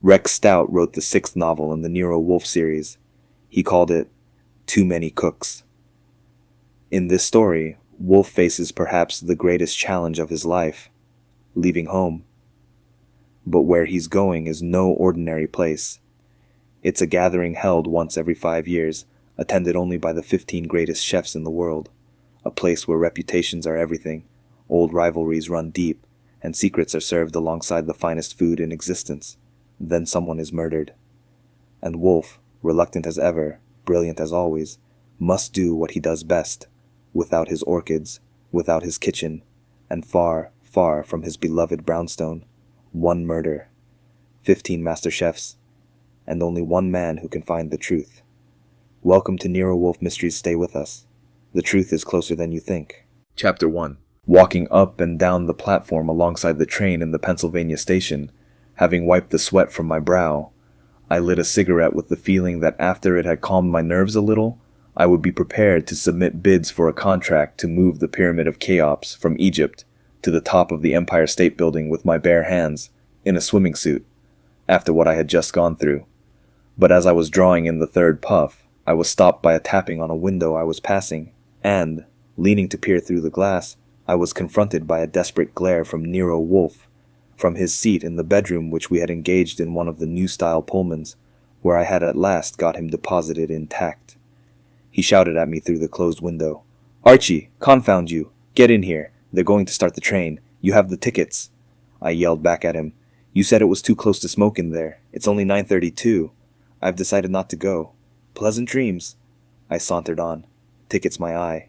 Rex Stout wrote the 6th novel in the Nero Wolfe series. He called it Too Many Cooks. In this story, Wolfe faces perhaps the greatest challenge of his life, leaving home. But where he's going is no ordinary place. It's a gathering held once every 5 years, attended only by the 15 greatest chefs in the world, a place where reputations are everything, old rivalries run deep, and secrets are served alongside the finest food in existence. Then someone is murdered. And Wolfe, reluctant as ever, brilliant as always, must do what he does best, without his orchids, without his kitchen, and far, far from his beloved brownstone. One murder, 15 master chefs, and only one man who can find the truth. Welcome to Nero Wolfe Mysteries. Stay with us. The truth is closer than you think. Chapter 1. Walking up and down the platform alongside the train in the Pennsylvania station, having wiped the sweat from my brow, I lit a cigarette with the feeling that after it had calmed my nerves a little, I would be prepared to submit bids for a contract to move the Pyramid of Cheops from Egypt to the top of the Empire State Building with my bare hands, in a swimming suit, after what I had just gone through. But as I was drawing in the third puff, I was stopped by a tapping on a window I was passing, and, leaning to peer through the glass, I was confronted by a desperate glare from Nero Wolfe, from his seat in the bedroom which we had engaged in one of the new-style Pullmans, where I had at last got him deposited intact. He shouted at me through the closed window, "Archie, confound you! Get in here! They're going to start the train. You have the tickets!" I yelled back at him, "You said it was too close to smoke in there. It's only 9:32. I've decided not to go. Pleasant dreams." I sauntered on, tickets my eye.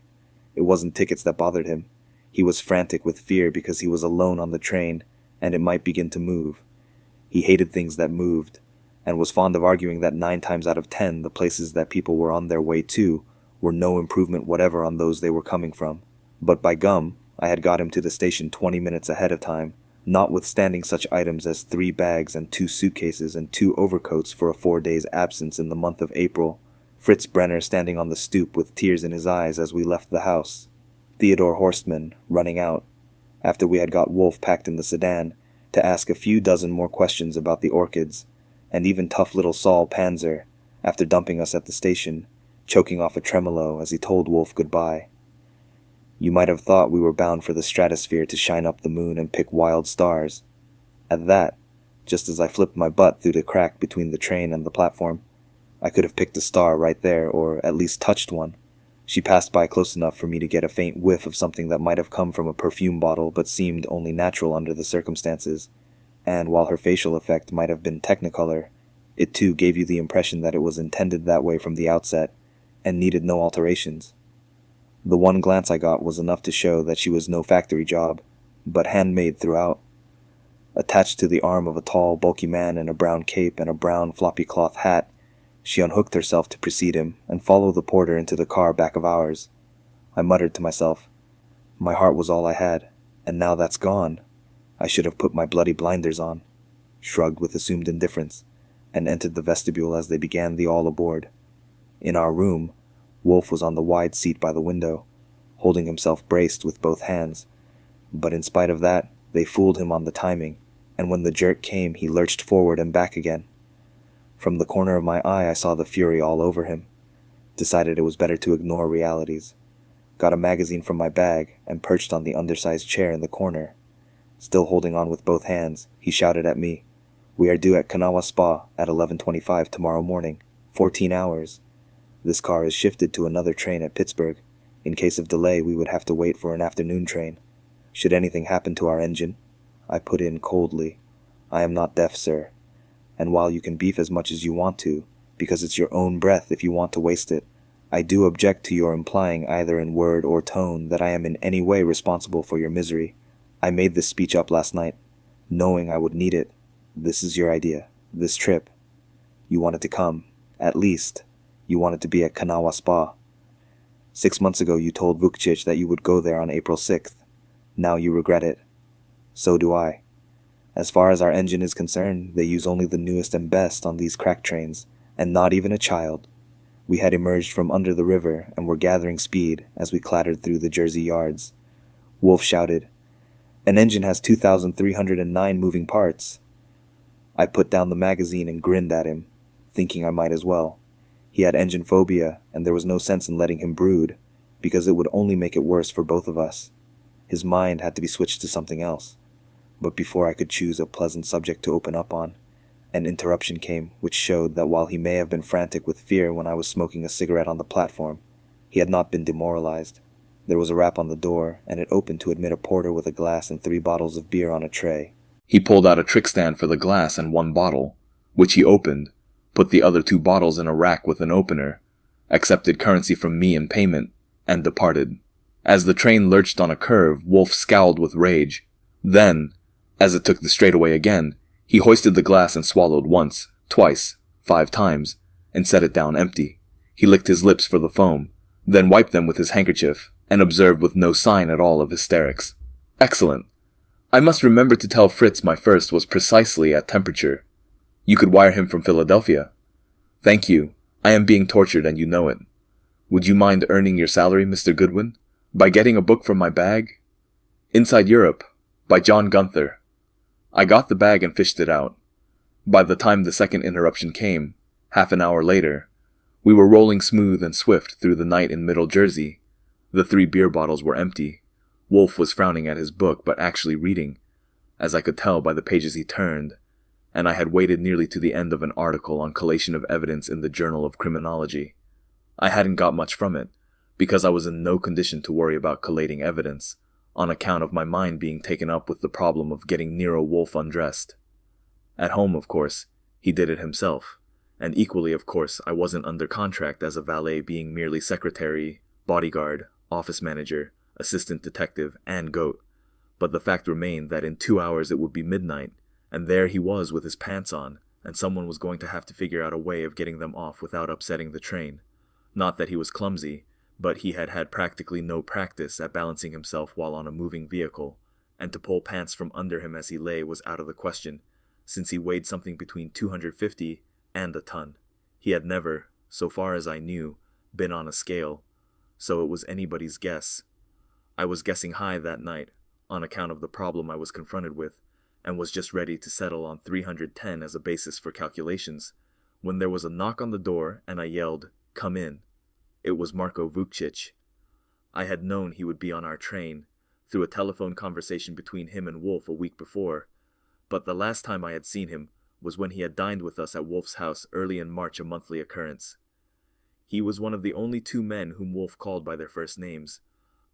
It wasn't tickets that bothered him. He was frantic with fear because he was alone on the train, and it might begin to move. He hated things that moved, and was fond of arguing that 9 times out of 10 the places that people were on their way to were no improvement whatever on those they were coming from. But by gum, I had got him to the station 20 minutes ahead of time, notwithstanding such items as 3 bags and 2 suitcases and 2 overcoats for a 4 days' absence in the month of April, Fritz Brenner standing on the stoop with tears in his eyes as we left the house, Theodore Horstman running out, after we had got Wolfe packed in the sedan, to ask a few dozen more questions about the orchids, and even tough little Saul Panzer, after dumping us at the station, choking off a tremolo as he told Wolfe goodbye. You might have thought we were bound for the stratosphere to shine up the moon and pick wild stars. At that, just as I flipped my butt through the crack between the train and the platform, I could have picked a star right there, or at least touched one. She passed by close enough for me to get a faint whiff of something that might have come from a perfume bottle but seemed only natural under the circumstances, and while her facial effect might have been technicolor, it too gave you the impression that it was intended that way from the outset, and needed no alterations. The one glance I got was enough to show that she was no factory job, but handmade throughout. Attached to the arm of a tall, bulky man in a brown cape and a brown floppy cloth hat, she unhooked herself to precede him and follow the porter into the car back of ours. I muttered to myself, my heart was all I had, and now that's gone. I should have put my bloody blinders on, shrugged with assumed indifference, and entered the vestibule as they began the all aboard. In our room, Wolfe was on the wide seat by the window, holding himself braced with both hands, but in spite of that, they fooled him on the timing, and when the jerk came he lurched forward and back again. From the corner of my eye I saw the fury all over him. Decided it was better to ignore realities. Got a magazine from my bag and perched on the undersized chair in the corner. Still holding on with both hands, he shouted at me, "We are due at Kanawha Spa at 11:25 tomorrow morning. 14 hours. This car is shifted to another train at Pittsburgh. In case of delay, we would have to wait for an afternoon train. Should anything happen to our engine," I put in coldly, "I am not deaf, sir. And while you can beef as much as you want to, because it's your own breath if you want to waste it, I do object to your implying either in word or tone that I am in any way responsible for your misery. I made this speech up last night, knowing I would need it. This is your idea, this trip. You wanted to come, at least. You wanted to be at Kanawha Spa. 6 months ago you told Vukcic that you would go there on April 6th. Now you regret it. So do I. As far as our engine is concerned, they use only the newest and best on these crack trains, and not even a child. We had emerged from under the river and were gathering speed as we clattered through the Jersey yards. Wolfe shouted, "An engine has 2,309 moving parts." I put down the magazine and grinned at him, thinking I might as well. He had engine phobia, and there was no sense in letting him brood, because it would only make it worse for both of us. His mind had to be switched to something else. But before I could choose a pleasant subject to open up on, an interruption came which showed that while he may have been frantic with fear when I was smoking a cigarette on the platform, he had not been demoralized. There was a rap on the door, and it opened to admit a porter with a glass and 3 bottles of beer on a tray. He pulled out a trick stand for the glass and 1 bottle, which he opened, put the other 2 bottles in a rack with an opener, accepted currency from me in payment, and departed. As the train lurched on a curve, Wolfe scowled with rage. Then, as it took the straightaway again, he hoisted the glass and swallowed once, twice, 5 times, and set it down empty. He licked his lips for the foam, then wiped them with his handkerchief, and observed with no sign at all of hysterics. Excellent. I must remember to tell Fritz my first was precisely at temperature. You could wire him from Philadelphia. Thank you. I am being tortured and you know it. Would you mind earning your salary, Mr. Goodwin? By getting a book from my bag? Inside Europe, by John Gunther. I got the bag and fished it out. By the time the second interruption came, half an hour later, we were rolling smooth and swift through the night in Middle Jersey. The 3 beer bottles were empty. Wolfe was frowning at his book, but actually reading, as I could tell by the pages he turned, and I had waited nearly to the end of an article on collation of evidence in the Journal of Criminology. I hadn't got much from it, because I was in no condition to worry about collating evidence, on account of my mind being taken up with the problem of getting Nero Wolfe undressed. At home, of course, he did it himself, and equally, of course, I wasn't under contract as a valet, being merely secretary, bodyguard, office manager, assistant detective, and goat. But the fact remained that in 2 hours it would be midnight, and there he was with his pants on, and someone was going to have to figure out a way of getting them off without upsetting the train. Not that he was clumsy, but he had had practically no practice at balancing himself while on a moving vehicle, and to pull pants from under him as he lay was out of the question, since he weighed something between 250 and a ton. He had never, so far as I knew, been on a scale, so it was anybody's guess. I was guessing high that night, on account of the problem I was confronted with, and was just ready to settle on 310 as a basis for calculations, when there was a knock on the door and I yelled, "Come in." It was Marko Vukcic. I had known he would be on our train, through a telephone conversation between him and Wolfe a week before, but the last time I had seen him was when he had dined with us at Wolfe's house early in March, a monthly occurrence. He was one of the only 2 men whom Wolfe called by their first names,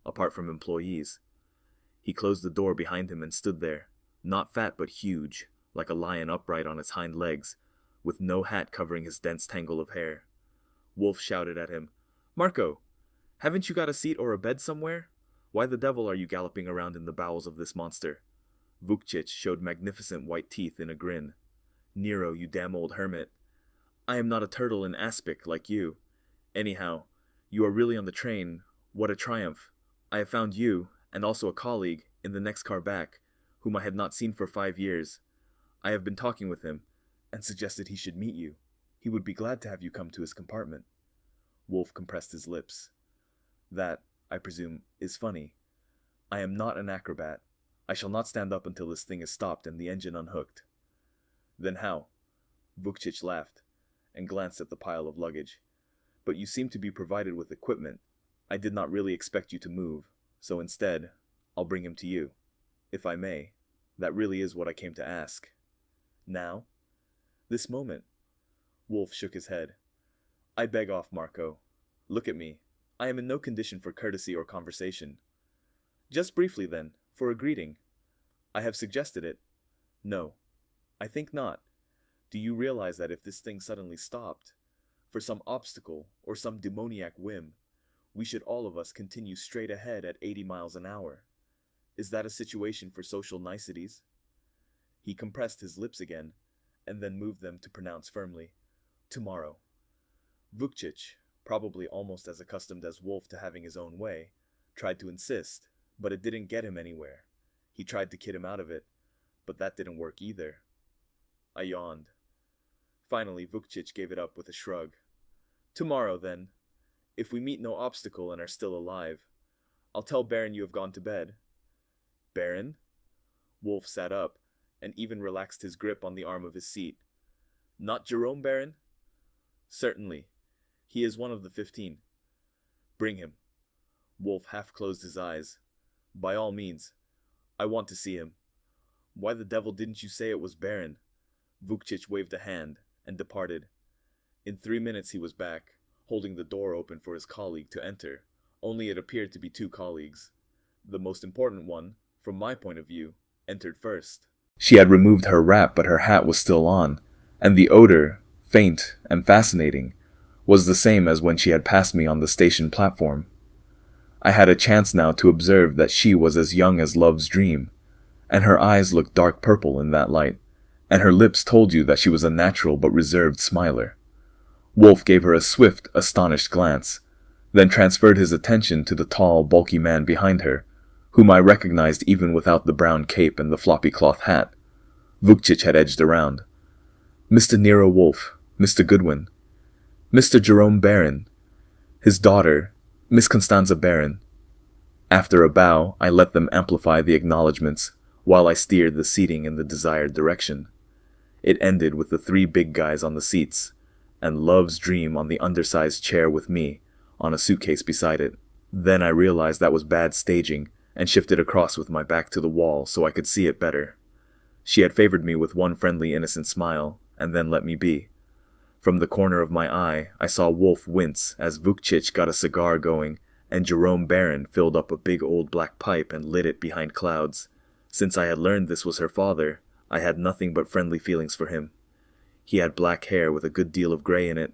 apart from employees. He closed the door behind him and stood there, not fat but huge, like a lion upright on its hind legs, with no hat covering his dense tangle of hair. Wolfe shouted at him, "Marko, haven't you got a seat or a bed somewhere? Why the devil are you galloping around in the bowels of this monster?" Vukcic showed magnificent white teeth in a grin. "Nero, you damn old hermit. I am not a turtle in aspic like you. Anyhow, you are really on the train. What a triumph. I have found you, and also a colleague, in the next car back, whom I had not seen for 5 years. I have been talking with him, and suggested he should meet you. He would be glad to have you come to his compartment." Wolfe compressed his lips. "That, I presume, is funny. I am not an acrobat. I shall not stand up until this thing is stopped and the engine unhooked." "Then how?" Vukcic laughed, and glanced at the pile of luggage. "But you seem to be provided with equipment. I did not really expect you to move, so instead, I'll bring him to you. If I may, that really is what I came to ask." "Now?" "This moment." Wolfe shook his head. "I beg off, Marko. Look at me. I am in no condition for courtesy or conversation." "Just briefly, then, for a greeting." "I have suggested it." "No, I think not. Do you realize that if this thing suddenly stopped, for some obstacle or some demoniac whim, we should all of us continue straight ahead at 80 miles an hour? Is that a situation for social niceties?" He compressed his lips again, and then moved them to pronounce firmly, "Tomorrow." Vukcic, probably almost as accustomed as Wolfe to having his own way, tried to insist, but it didn't get him anywhere. He tried to kid him out of it, but that didn't work either. I yawned. Finally, Vukcic gave it up with a shrug. "Tomorrow, then. If we meet no obstacle and are still alive. I'll tell Baron you have gone to bed." "Baron?" Wolfe sat up, and even relaxed his grip on the arm of his seat. "Not Jerome, Baron?" "Certainly. He is one of the 15. "Bring him." Wolfe half closed his eyes. "By all means. I want to see him." "Why the devil didn't you say it was Baron?" Vukcic waved a hand and departed. In 3 minutes he was back, holding the door open for his colleague to enter, only it appeared to be 2 colleagues. The most important one, from my point of view, entered first. She had removed her wrap, but her hat was still on, and the odor, faint and fascinating, was the same as when she had passed me on the station platform. I had a chance now to observe that she was as young as Love's Dream, and her eyes looked dark purple in that light, and her lips told you that she was a natural but reserved smiler. Wolfe gave her a swift, astonished glance, then transferred his attention to the tall, bulky man behind her, whom I recognized even without the brown cape and the floppy cloth hat. Vukcic had edged around. "Mr. Nero Wolfe, Mr. Goodwin, Mr. Jerome Baron, his daughter, Miss Constanza Baron." After a bow, I let them amplify the acknowledgments, while I steered the seating in the desired direction. It ended with the 3 big guys on the seats, and Love's Dream on the undersized chair with me, on a suitcase beside it. Then I realized that was bad staging, and shifted across with my back to the wall so I could see it better. She had favored me with one friendly, innocent smile, and then let me be. From the corner of my eye, I saw Wolfe wince as Vukcic got a cigar going, and Jerome Baron filled up a big old black pipe and lit it behind clouds. Since I had learned this was her father, I had nothing but friendly feelings for him. He had black hair with a good deal of gray in it,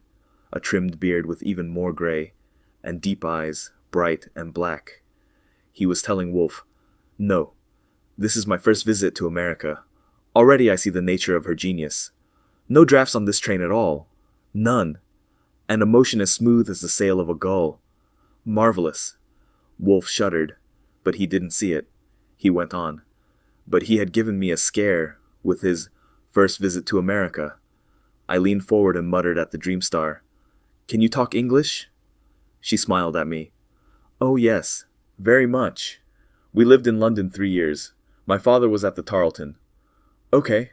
a trimmed beard with even more gray, and deep eyes, bright and black. He was telling Wolfe, "No, this is my first visit to America. Already I see the nature of her genius. No drafts on this train at all. None. And a motion as smooth as the sail of a gull. Marvelous." Wolfe shuddered, but he didn't see it. He went on. "But he had given me a scare with his first visit to America." I leaned forward and muttered at the dream star, "Can you talk English?" She smiled at me. "Oh yes, very much. We lived in London 3 years. My father was at the Tarleton." "Okay."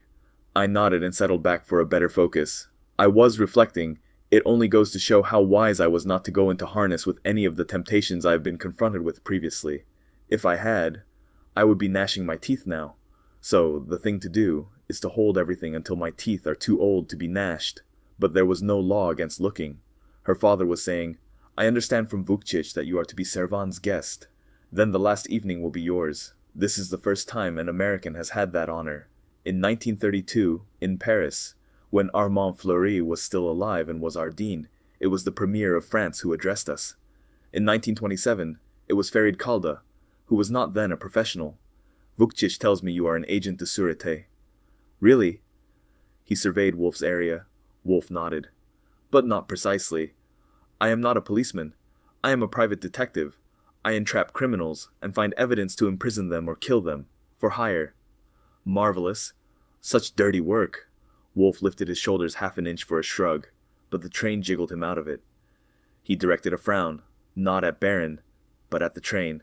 I nodded and settled back for a better focus. I was reflecting, it only goes to show how wise I was not to go into harness with any of the temptations I have been confronted with previously. If I had, I would be gnashing my teeth now. So the thing to do is to hold everything until my teeth are too old to be gnashed. But there was no law against looking. Her father was saying, "I understand from Vukcic that you are to be Servan's guest. Then the last evening will be yours. This is the first time an American has had that honor. In 1932, in Paris, when Armand Fleury was still alive and was our dean, it was the Premier of France who addressed us. In 1927, it was Farid Kalda, who was not then a professional. Vukcic tells me you are an agent de sûreté." "Really?" He surveyed Wolfe's area. Wolfe nodded. "But not precisely. I am not a policeman. I am a private detective. I entrap criminals and find evidence to imprison them or kill them, for hire." "Marvelous. Such dirty work." Wolfe lifted his shoulders half an inch for a shrug, but the train jiggled him out of it. He directed a frown, not at Baron, but at the train.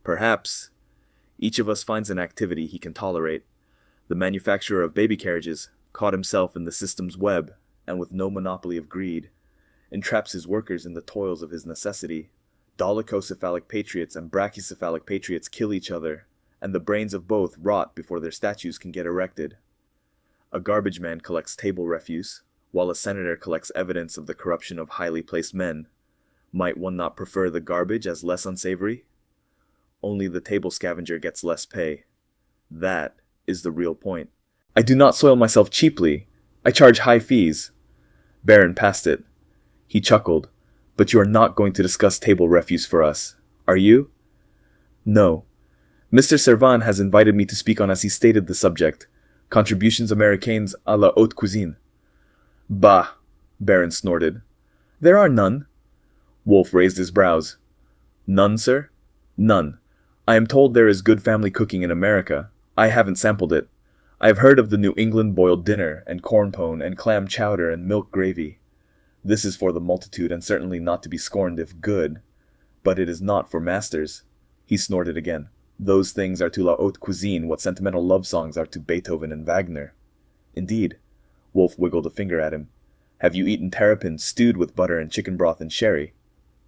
"Perhaps. Each of us finds an activity he can tolerate. The manufacturer of baby carriages caught himself in the system's web, and with no monopoly of greed, entraps his workers in the toils of his necessity. Dolichocephalic patriots and brachycephalic patriots kill each other, and the brains of both rot before their statues can get erected. A garbage man collects table refuse, while a senator collects evidence of the corruption of highly placed men. Might one not prefer the garbage as less unsavory? Only the table scavenger gets less pay. That is the real point. I do not soil myself cheaply. I charge high fees." Baron passed it. He chuckled. "But you are not going to discuss table refuse for us, are you?" "No. Mr. Servan has invited me to speak on, as he stated, the subject, Contributions Américaines à la haute cuisine." "Bah!" Baron snorted. "There are none." Wolfe raised his brows. "None, sir?" "None. I am told there is good family cooking in America. I haven't sampled it. I have heard of the New England boiled dinner, and corn pone, and clam chowder, and milk gravy. This is for the multitude, and certainly not to be scorned if good. But it is not for masters." He snorted again. Those things are to la haute cuisine what sentimental love songs are to Beethoven and Wagner. Indeed. Wolfe wiggled a finger at him. Have you eaten terrapins stewed with butter and chicken broth and sherry?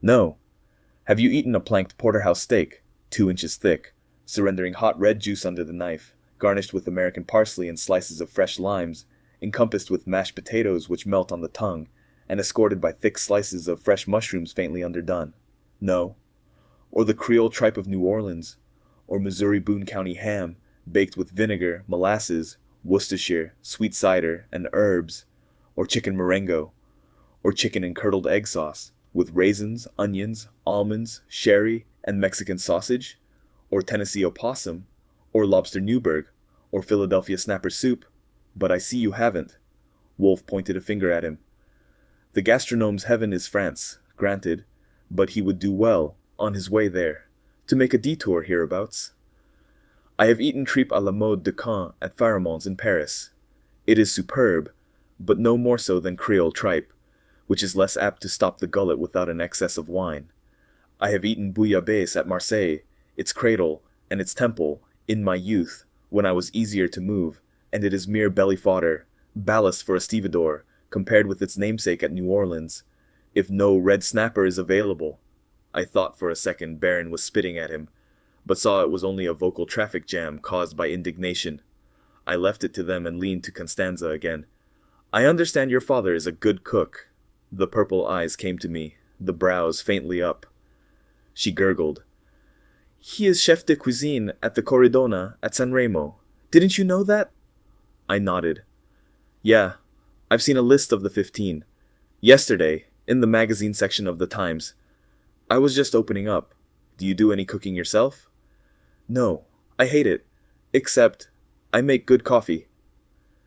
No. Have you eaten a planked porterhouse steak, 2 inches thick, surrendering hot red juice under the knife, garnished with American parsley and slices of fresh limes, encompassed with mashed potatoes which melt on the tongue, and escorted by thick slices of fresh mushrooms faintly underdone? No. Or the Creole tripe of New Orleans, or Missouri Boone County ham, baked with vinegar, molasses, Worcestershire, sweet cider, and herbs, or chicken merengue, or chicken and curdled egg sauce, with raisins, onions, almonds, sherry, and Mexican sausage, or Tennessee opossum, or lobster Newburg, or Philadelphia snapper soup. But I see you haven't. Wolfe pointed a finger at him. The gastronome's heaven is France, granted, but he would do well, on his way there, to make a detour hereabouts. I have eaten tripe à la mode de Caen at Pharamond's in Paris. It is superb, but no more so than Creole tripe, which is less apt to stop the gullet without an excess of wine. I have eaten bouillabaisse at Marseille, its cradle and its temple, in my youth, when I was easier to move, and it is mere belly fodder, ballast for a stevedore, compared with its namesake at New Orleans, if no red snapper is available. I thought for a second Baron was spitting at him, but saw it was only a vocal traffic jam caused by indignation. I left it to them and leaned to Constanza again. I understand your father is a good cook. The purple eyes came to me, the brows faintly up. She gurgled. He is chef de cuisine at the Corridona at San Remo. Didn't you know that? I nodded. Yeah, I've seen a list of the 15. Yesterday, in the magazine section of the Times. I was just opening up. Do you do any cooking yourself? No, I hate it. Except, I make good coffee.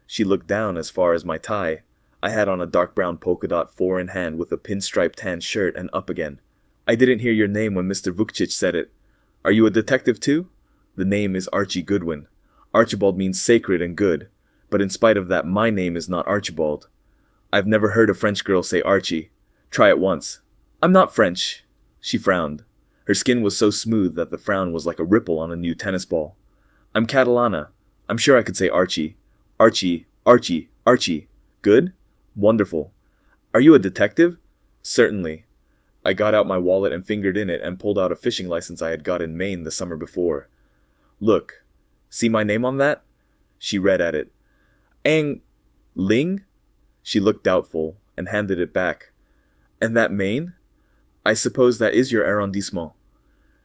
She looked down as far as my tie. I had on a dark brown polka dot 4-in-hand with a pinstripe tan shirt and up again. I didn't hear your name when Mr. Vukcic said it. Are you a detective too? The name is Archie Goodwin. Archibald means sacred and good, but in spite of that my name is not Archibald. I've never heard a French girl say Archie. Try it once. I'm not French. She frowned. Her skin was so smooth that the frown was like a ripple on a new tennis ball. I'm Catalana. I'm sure I could say Archie. Archie, Archie, Archie. Good? Wonderful. Are you a detective? Certainly. I got out my wallet and fingered in it and pulled out a fishing license I had got in Maine the summer before. Look. See my name on that? She read at it. Ling? She looked doubtful and handed it back. And that Maine? I suppose that is your arrondissement.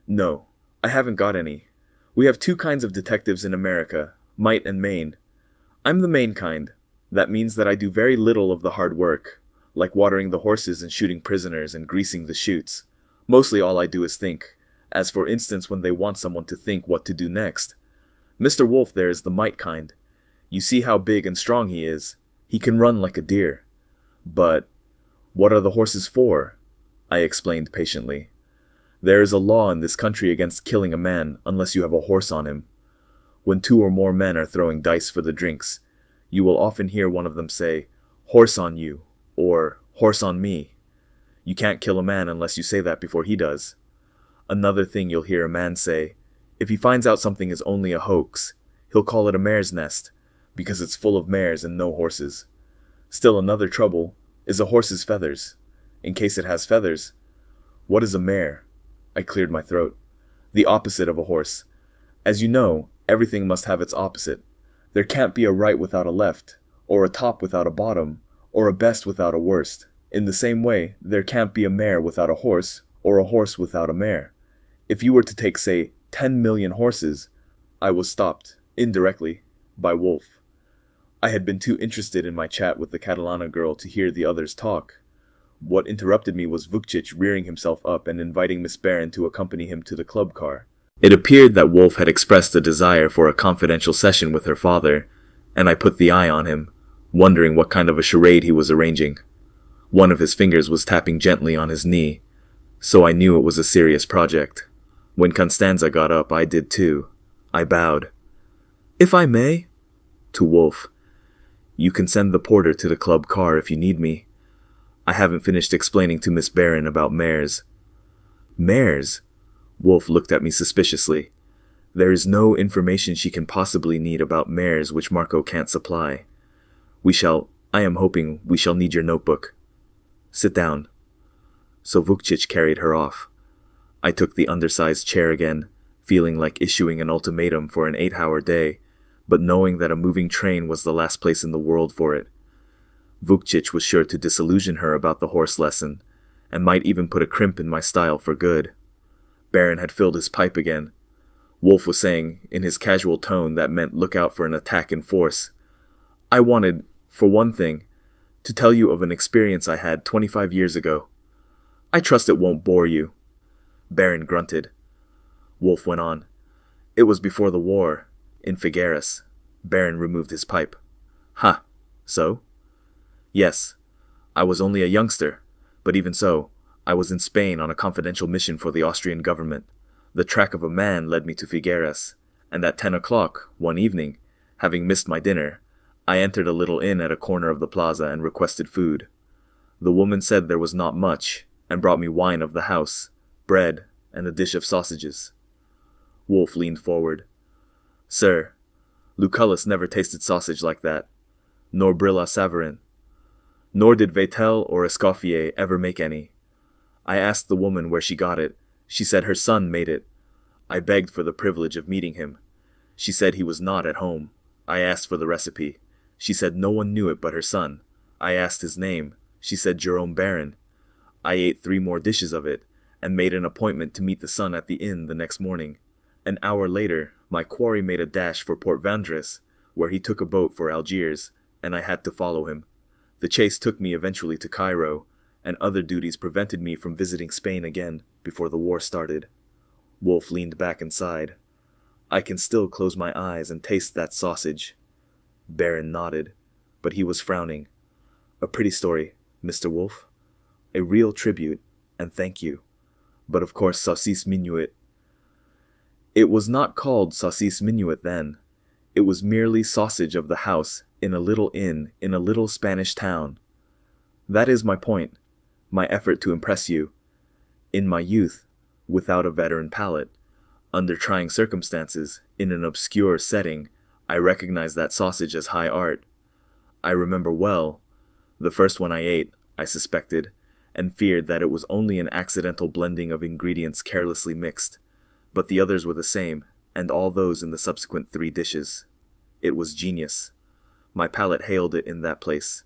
No, I haven't got any. We have 2 kinds of detectives in America, Might and Maine. I'm the Maine kind. That means that I do very little of the hard work, like watering the horses and shooting prisoners and greasing the chutes. Mostly all I do is think, as for instance when they want someone to think what to do next. Mr. Wolfe there is the Might kind. You see how big and strong he is. He can run like a deer. But what are the horses for? I explained patiently. There is a law in this country against killing a man unless you have a horse on him. When 2 or more men are throwing dice for the drinks, you will often hear one of them say, "Horse on you," or "Horse on me." You can't kill a man unless you say that before he does. Another thing you'll hear a man say, if he finds out something is only a hoax, he'll call it a mare's nest, because it's full of mares and no horses. Still another trouble is a horse's feathers, in case it has feathers. What is a mare? I cleared my throat. The opposite of a horse. As you know, everything must have its opposite. There can't be a right without a left, or a top without a bottom, or a best without a worst. In the same way, there can't be a mare without a horse, or a horse without a mare. If you were to take, say, 10 million horses, I was stopped, indirectly, by Wolfe. I had been too interested in my chat with the Catalana girl to hear the others talk. What interrupted me was Vukcic rearing himself up and inviting Miss Barron to accompany him to the club car. It appeared that Wolfe had expressed a desire for a confidential session with her father, and I put the eye on him, wondering what kind of a charade he was arranging. One of his fingers was tapping gently on his knee, so I knew it was a serious project. When Constanza got up, I did too. I bowed. "If I may?" To Wolfe. "You can send the porter to the club car if you need me. I haven't finished explaining to Miss Barron about mares." "Mares?" Wolfe looked at me suspiciously. There is no information she can possibly need about mares which Marco can't supply. I am hoping we shall need your notebook. Sit down. So Vukcic carried her off. I took the undersized chair again, feeling like issuing an ultimatum for an 8-hour day, but knowing that a moving train was the last place in the world for it. Vukcic was sure to disillusion her about the horse lesson, and might even put a crimp in my style for good. Baron had filled his pipe again. Wolfe was saying, in his casual tone that meant look out for an attack in force, I wanted, for one thing, to tell you of an experience I had 25 years ago. I trust it won't bore you. Baron grunted. Wolfe went on. It was before the war, in Figueres. Baron removed his pipe. Huh, so? Yes, I was only a youngster, but even so, I was in Spain on a confidential mission for the Austrian government. The track of a man led me to Figueres, and at 10 o'clock, one evening, having missed my dinner, I entered a little inn at a corner of the plaza and requested food. The woman said there was not much, and brought me wine of the house, bread, and a dish of sausages. Wolfe leaned forward. Sir, Lucullus never tasted sausage like that, nor Brilla Savarin. Nor did Vatel or Escoffier ever make any. I asked the woman where she got it. She said her son made it. I begged for the privilege of meeting him. She said he was not at home. I asked for the recipe. She said no one knew it but her son. I asked his name. She said Jerome Baron. I ate 3 more dishes of it, and made an appointment to meet the son at the inn the next morning. An hour later, my quarry made a dash for Port Vandres, where he took a boat for Algiers, and I had to follow him. The chase took me eventually to Cairo, and other duties prevented me from visiting Spain again before the war started. Wolfe leaned back and sighed. I can still close my eyes and taste that sausage. Baron nodded, but he was frowning. A pretty story, Mr. Wolfe. A real tribute, and thank you. But of course saucisse minuit. It was not called saucisse minuit then. It was merely sausage of the house in a little inn in a little Spanish town. That is my point, my effort to impress you. In my youth, without a veteran palate, under trying circumstances, in an obscure setting, I recognized that sausage as high art. I remember well, the first one I ate, I suspected, and feared that it was only an accidental blending of ingredients carelessly mixed, but the others were the same, and all those in the subsequent 3 dishes. It was genius. My palate hailed it in that place.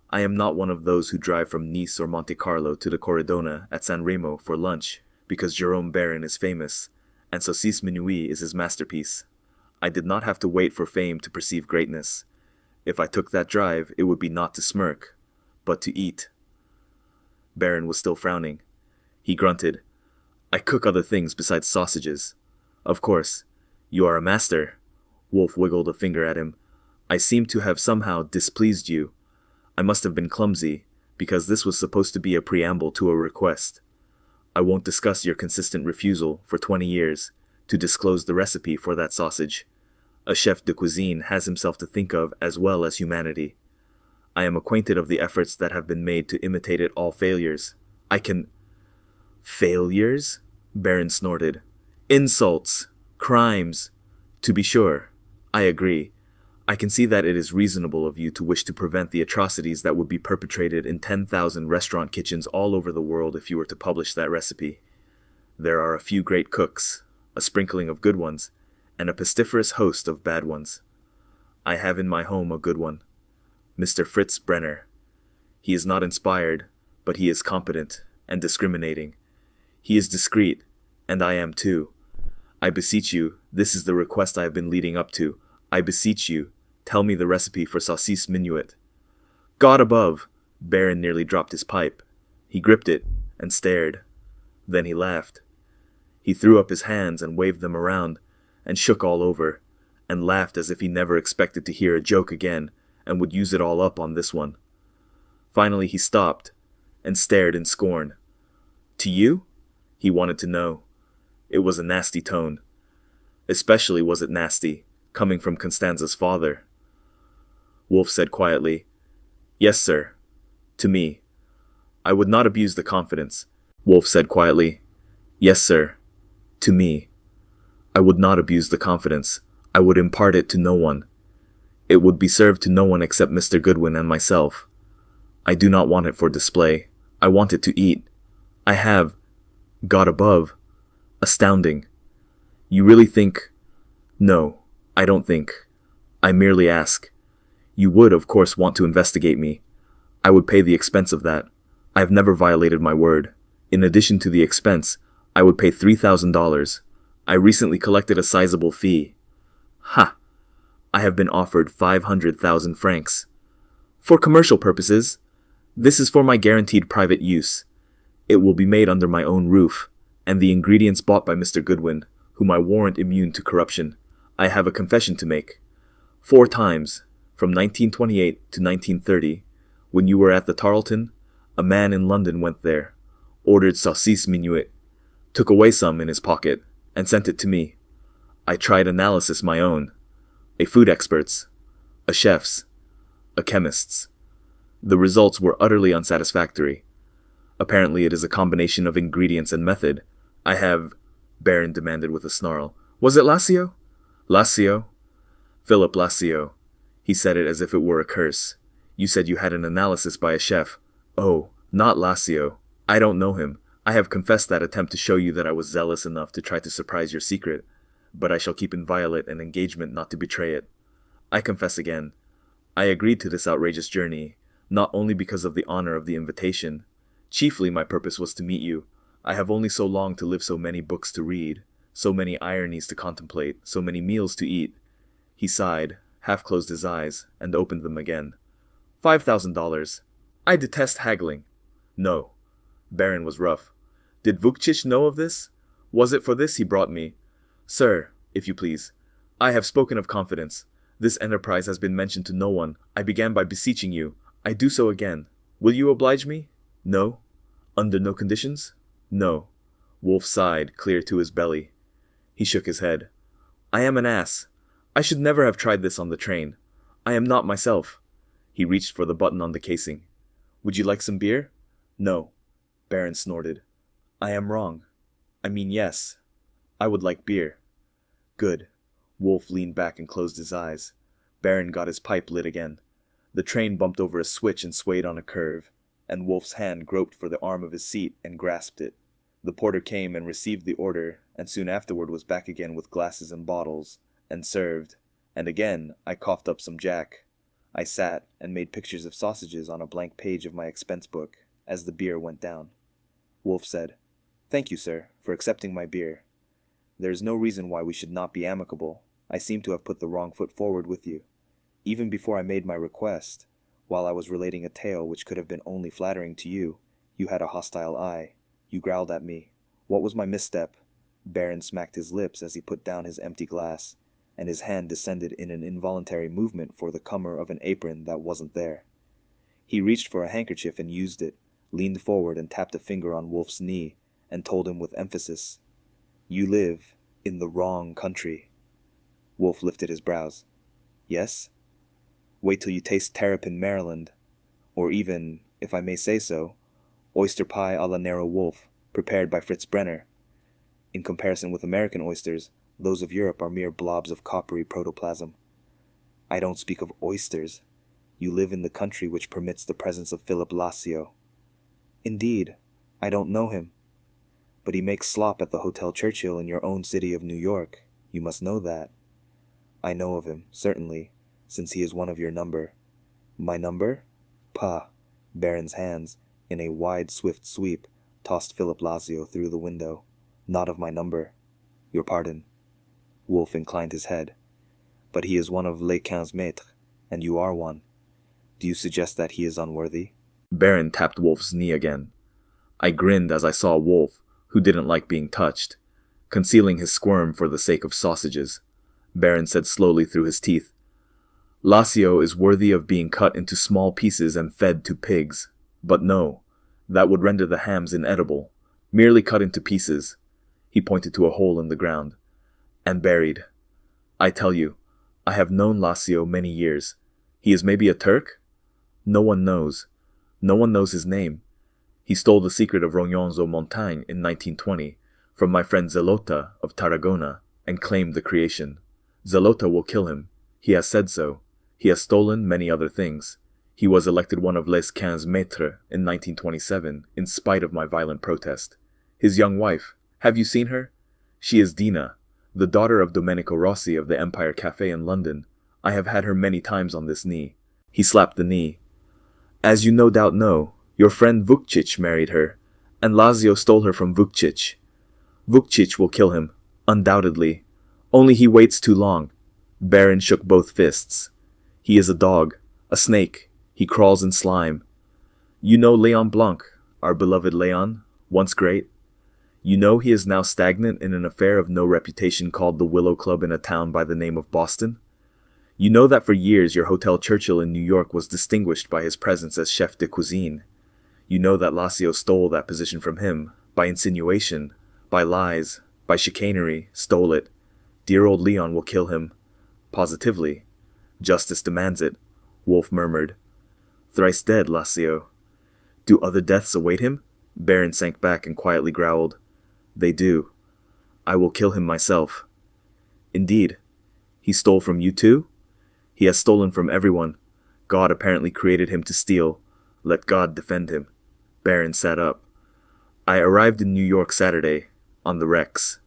I am not one of those who drive from Nice or Monte Carlo to the Corridona at San Remo for lunch, because Jerome Baron is famous, and Saucisse Minuit is his masterpiece. I did not have to wait for fame to perceive greatness. If I took that drive, it would be not to smirk, but to eat. Baron was still frowning. He grunted. I cook other things besides sausages. Of course. You are a master. Wolfe wiggled a finger at him. I seem to have somehow displeased you. I must have been clumsy, because this was supposed to be a preamble to a request. I won't discuss your consistent refusal, for 20 years, to disclose the recipe for that sausage. A chef de cuisine has himself to think of as well as humanity. I am acquainted of the efforts that have been made to imitate it all failures. I can... Failures? Baron snorted. Insults! Crimes! To be sure, I agree. I can see that it is reasonable of you to wish to prevent the atrocities that would be perpetrated in 10,000 restaurant kitchens all over the world if you were to publish that recipe. There are a few great cooks, a sprinkling of good ones, and a pestiferous host of bad ones. I have in my home a good one, Mr. Fritz Brenner. He is not inspired, but he is competent and discriminating. He is discreet, and I am too. I beseech you, this is the request I have been leading up to. I beseech you, tell me the recipe for saucisse minuit. God above! Baron nearly dropped his pipe. He gripped it and stared. Then he laughed. He threw up his hands and waved them around, and shook all over, and laughed as if he never expected to hear a joke again, and would use it all up on this one. Finally he stopped, and stared in scorn. To you? He wanted to know. It was a nasty tone. Especially was it nasty, coming from Constanza's father. Wolfe said quietly, Yes, sir. To me. I would not abuse the confidence. Wolfe said quietly, Yes, sir. To me. I would not abuse the confidence. I would impart it to no one. It would be served to no one except Mr. Goodwin and myself. I do not want it for display. I want it to eat. I have. God above. Astounding. You really think? No, I don't think. I merely ask. You would, of course, want to investigate me. I would pay the expense of that. I have never violated my word. In addition to the expense, I would pay $3,000. I recently collected a sizable fee. Ha! I have been offered 500,000 francs. For commercial purposes. This is for my guaranteed private use. It will be made under my own roof, and the ingredients bought by Mr. Goodwin, whom I warrant immune to corruption. I have a confession to make. 4 times, from 1928 to 1930, when you were at the Tarleton, a man in London went there, ordered saucisse minuet, took away some in his pocket, and sent it to me. I tried analysis my own, a food expert's, a chef's, a chemist's. The results were utterly unsatisfactory. Apparently it is a combination of ingredients and method. I have, Baron demanded with a snarl. Was it Lassio? Lassio? Philip Lassio. He said it as if it were a curse. You said you had an analysis by a chef. Oh, not Lassio. I don't know him. I have confessed that attempt to show you that I was zealous enough to try to surprise your secret, but I shall keep inviolate an engagement not to betray it. I confess again. I agreed to this outrageous journey, not only because of the honor of the invitation. Chiefly my purpose was to meet you. I have only so long to live, so many books to read, so many ironies to contemplate, so many meals to eat. He sighed, half closed his eyes, and opened them again. $5,000. I detest haggling. No. Baron was rough. Did Vukcic know of this? Was it for this he brought me? Sir, if you please, I have spoken of confidence. This enterprise has been mentioned to no one. I began by beseeching you. I do so again. Will you oblige me? No? Under no conditions? No. Wolfe sighed, clear to his belly. He shook his head. I am an ass. I should never have tried this on the train. I am not myself. He reached for the button on the casing. Would you like some beer? No. Baron snorted. I am wrong. I mean, yes. I would like beer. Good. Wolfe leaned back and closed his eyes. Baron got his pipe lit again. The train bumped over a switch and swayed on a curve, and Wolfe's hand groped for the arm of his seat and grasped it. The porter came and received the order, and soon afterward was back again with glasses and bottles, and served, and again I coughed up some jack. I sat and made pictures of sausages on a blank page of my expense book as the beer went down. Wolfe said, Thank you, sir, for accepting my beer. There is no reason why we should not be amicable. I seem to have put the wrong foot forward with you. Even before I made my request, while I was relating a tale which could have been only flattering to you, you had a hostile eye. You growled at me. What was my misstep? Baron smacked his lips as he put down his empty glass, and his hand descended in an involuntary movement for the comer of an apron that wasn't there. He reached for a handkerchief and used it, leaned forward and tapped a finger on Wolfe's knee, and told him with emphasis, You live in the wrong country. Wolfe lifted his brows. Yes? Wait till you taste Terrapin, Maryland, or even, if I may say so, oyster pie a la Nero Wolfe, prepared by Fritz Brenner. In comparison with American oysters, those of Europe are mere blobs of coppery protoplasm. I don't speak of oysters. You live in the country which permits the presence of Philip Lassio. Indeed, I don't know him. But he makes slop at the Hotel Churchill in your own city of New York. You must know that. I know of him, certainly, since he is one of your number. My number? Pah! Baron's hands, in a wide, swift sweep, tossed Philip Lassio through the window. Not of my number. Your pardon. Wolfe inclined his head. But he is one of les 15 maîtres, and you are one. Do you suggest that he is unworthy? Baron tapped Wolfe's knee again. I grinned as I saw Wolfe, who didn't like being touched, concealing his squirm for the sake of sausages. Baron said slowly through his teeth, Lassio is worthy of being cut into small pieces and fed to pigs. But no, that would render the hams inedible. Merely cut into pieces. He pointed to a hole in the ground. And buried. I tell you, I have known Lassio many years. He is maybe a Turk? No one knows. No one knows his name. He stole the secret of Rognons aux Montagnes in 1920 from my friend Zelota of Tarragona and claimed the creation. Zalota will kill him. He has said so. He has stolen many other things. He was elected one of les 15 maîtres in 1927, in spite of my violent protest. His young wife, have you seen her? She is Dina, the daughter of Domenico Rossi of the Empire Café in London. I have had her many times on this knee. He slapped the knee. As you no doubt know, your friend Vukcic married her, and Lazio stole her from Vukcic. Vukcic will kill him, undoubtedly. Only he waits too long. Baron shook both fists. He is a dog, a snake. He crawls in slime. You know Leon Blanc, our beloved Leon, once great? You know he is now stagnant in an affair of no reputation called the Willow Club in a town by the name of Boston? You know that for years your Hotel Churchill in New York was distinguished by his presence as chef de cuisine. You know that Lazio stole that position from him, by insinuation, by lies, by chicanery, stole it. Dear old Leon will kill him. Positively. Justice demands it, Wolfe murmured. Thrice dead, Lazio. Do other deaths await him? Baron sank back and quietly growled. They do. I will kill him myself. Indeed. He stole from you too? He has stolen from everyone. God apparently created him to steal. Let God defend him. Baron sat up. I arrived in New York Saturday, on the Rex.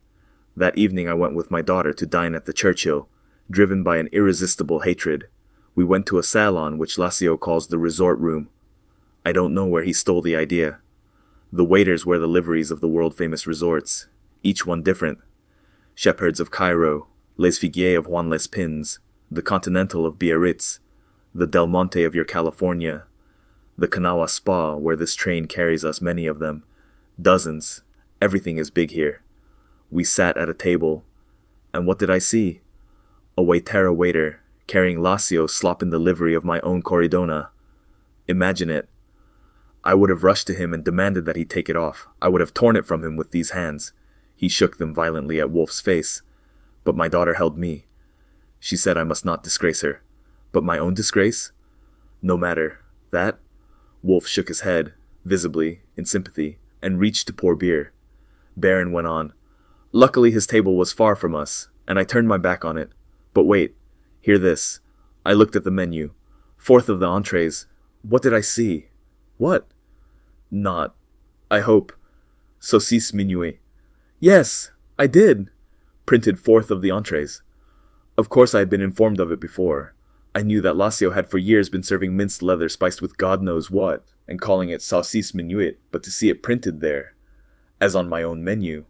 That evening I went with my daughter to dine at the Churchill, driven by an irresistible hatred. We went to a salon which Lazio calls the resort room. I don't know where he stole the idea. The waiters wear the liveries of the world-famous resorts, each one different. Shepherds of Cairo, Les Figuiers of Juan Les Pins, the Continental of Biarritz, the Del Monte of your California, the Kanawha Spa where this train carries us, many of them. Dozens. Everything is big here. We sat at a table, and what did I see? A waitera waiter, carrying Lazio slop in the livery of my own Corridona. Imagine it. I would have rushed to him and demanded that he take it off. I would have torn it from him with these hands. He shook them violently at Wolfe's face. But my daughter held me. She said I must not disgrace her. But my own disgrace? No matter. That? Wolfe shook his head, visibly, in sympathy, and reached to pour beer. Baron went on. Luckily his table was far from us, and I turned my back on it. But wait, hear this. I looked at the menu. Fourth of the entrees. What did I see? What? Not, I hope, saucisse minuet. Yes, I did. Printed fourth of the entrees. Of course I had been informed of it before. I knew that Lazio had for years been serving minced leather spiced with God knows what, and calling it saucisse minuet, but to see it printed there, as on my own menu,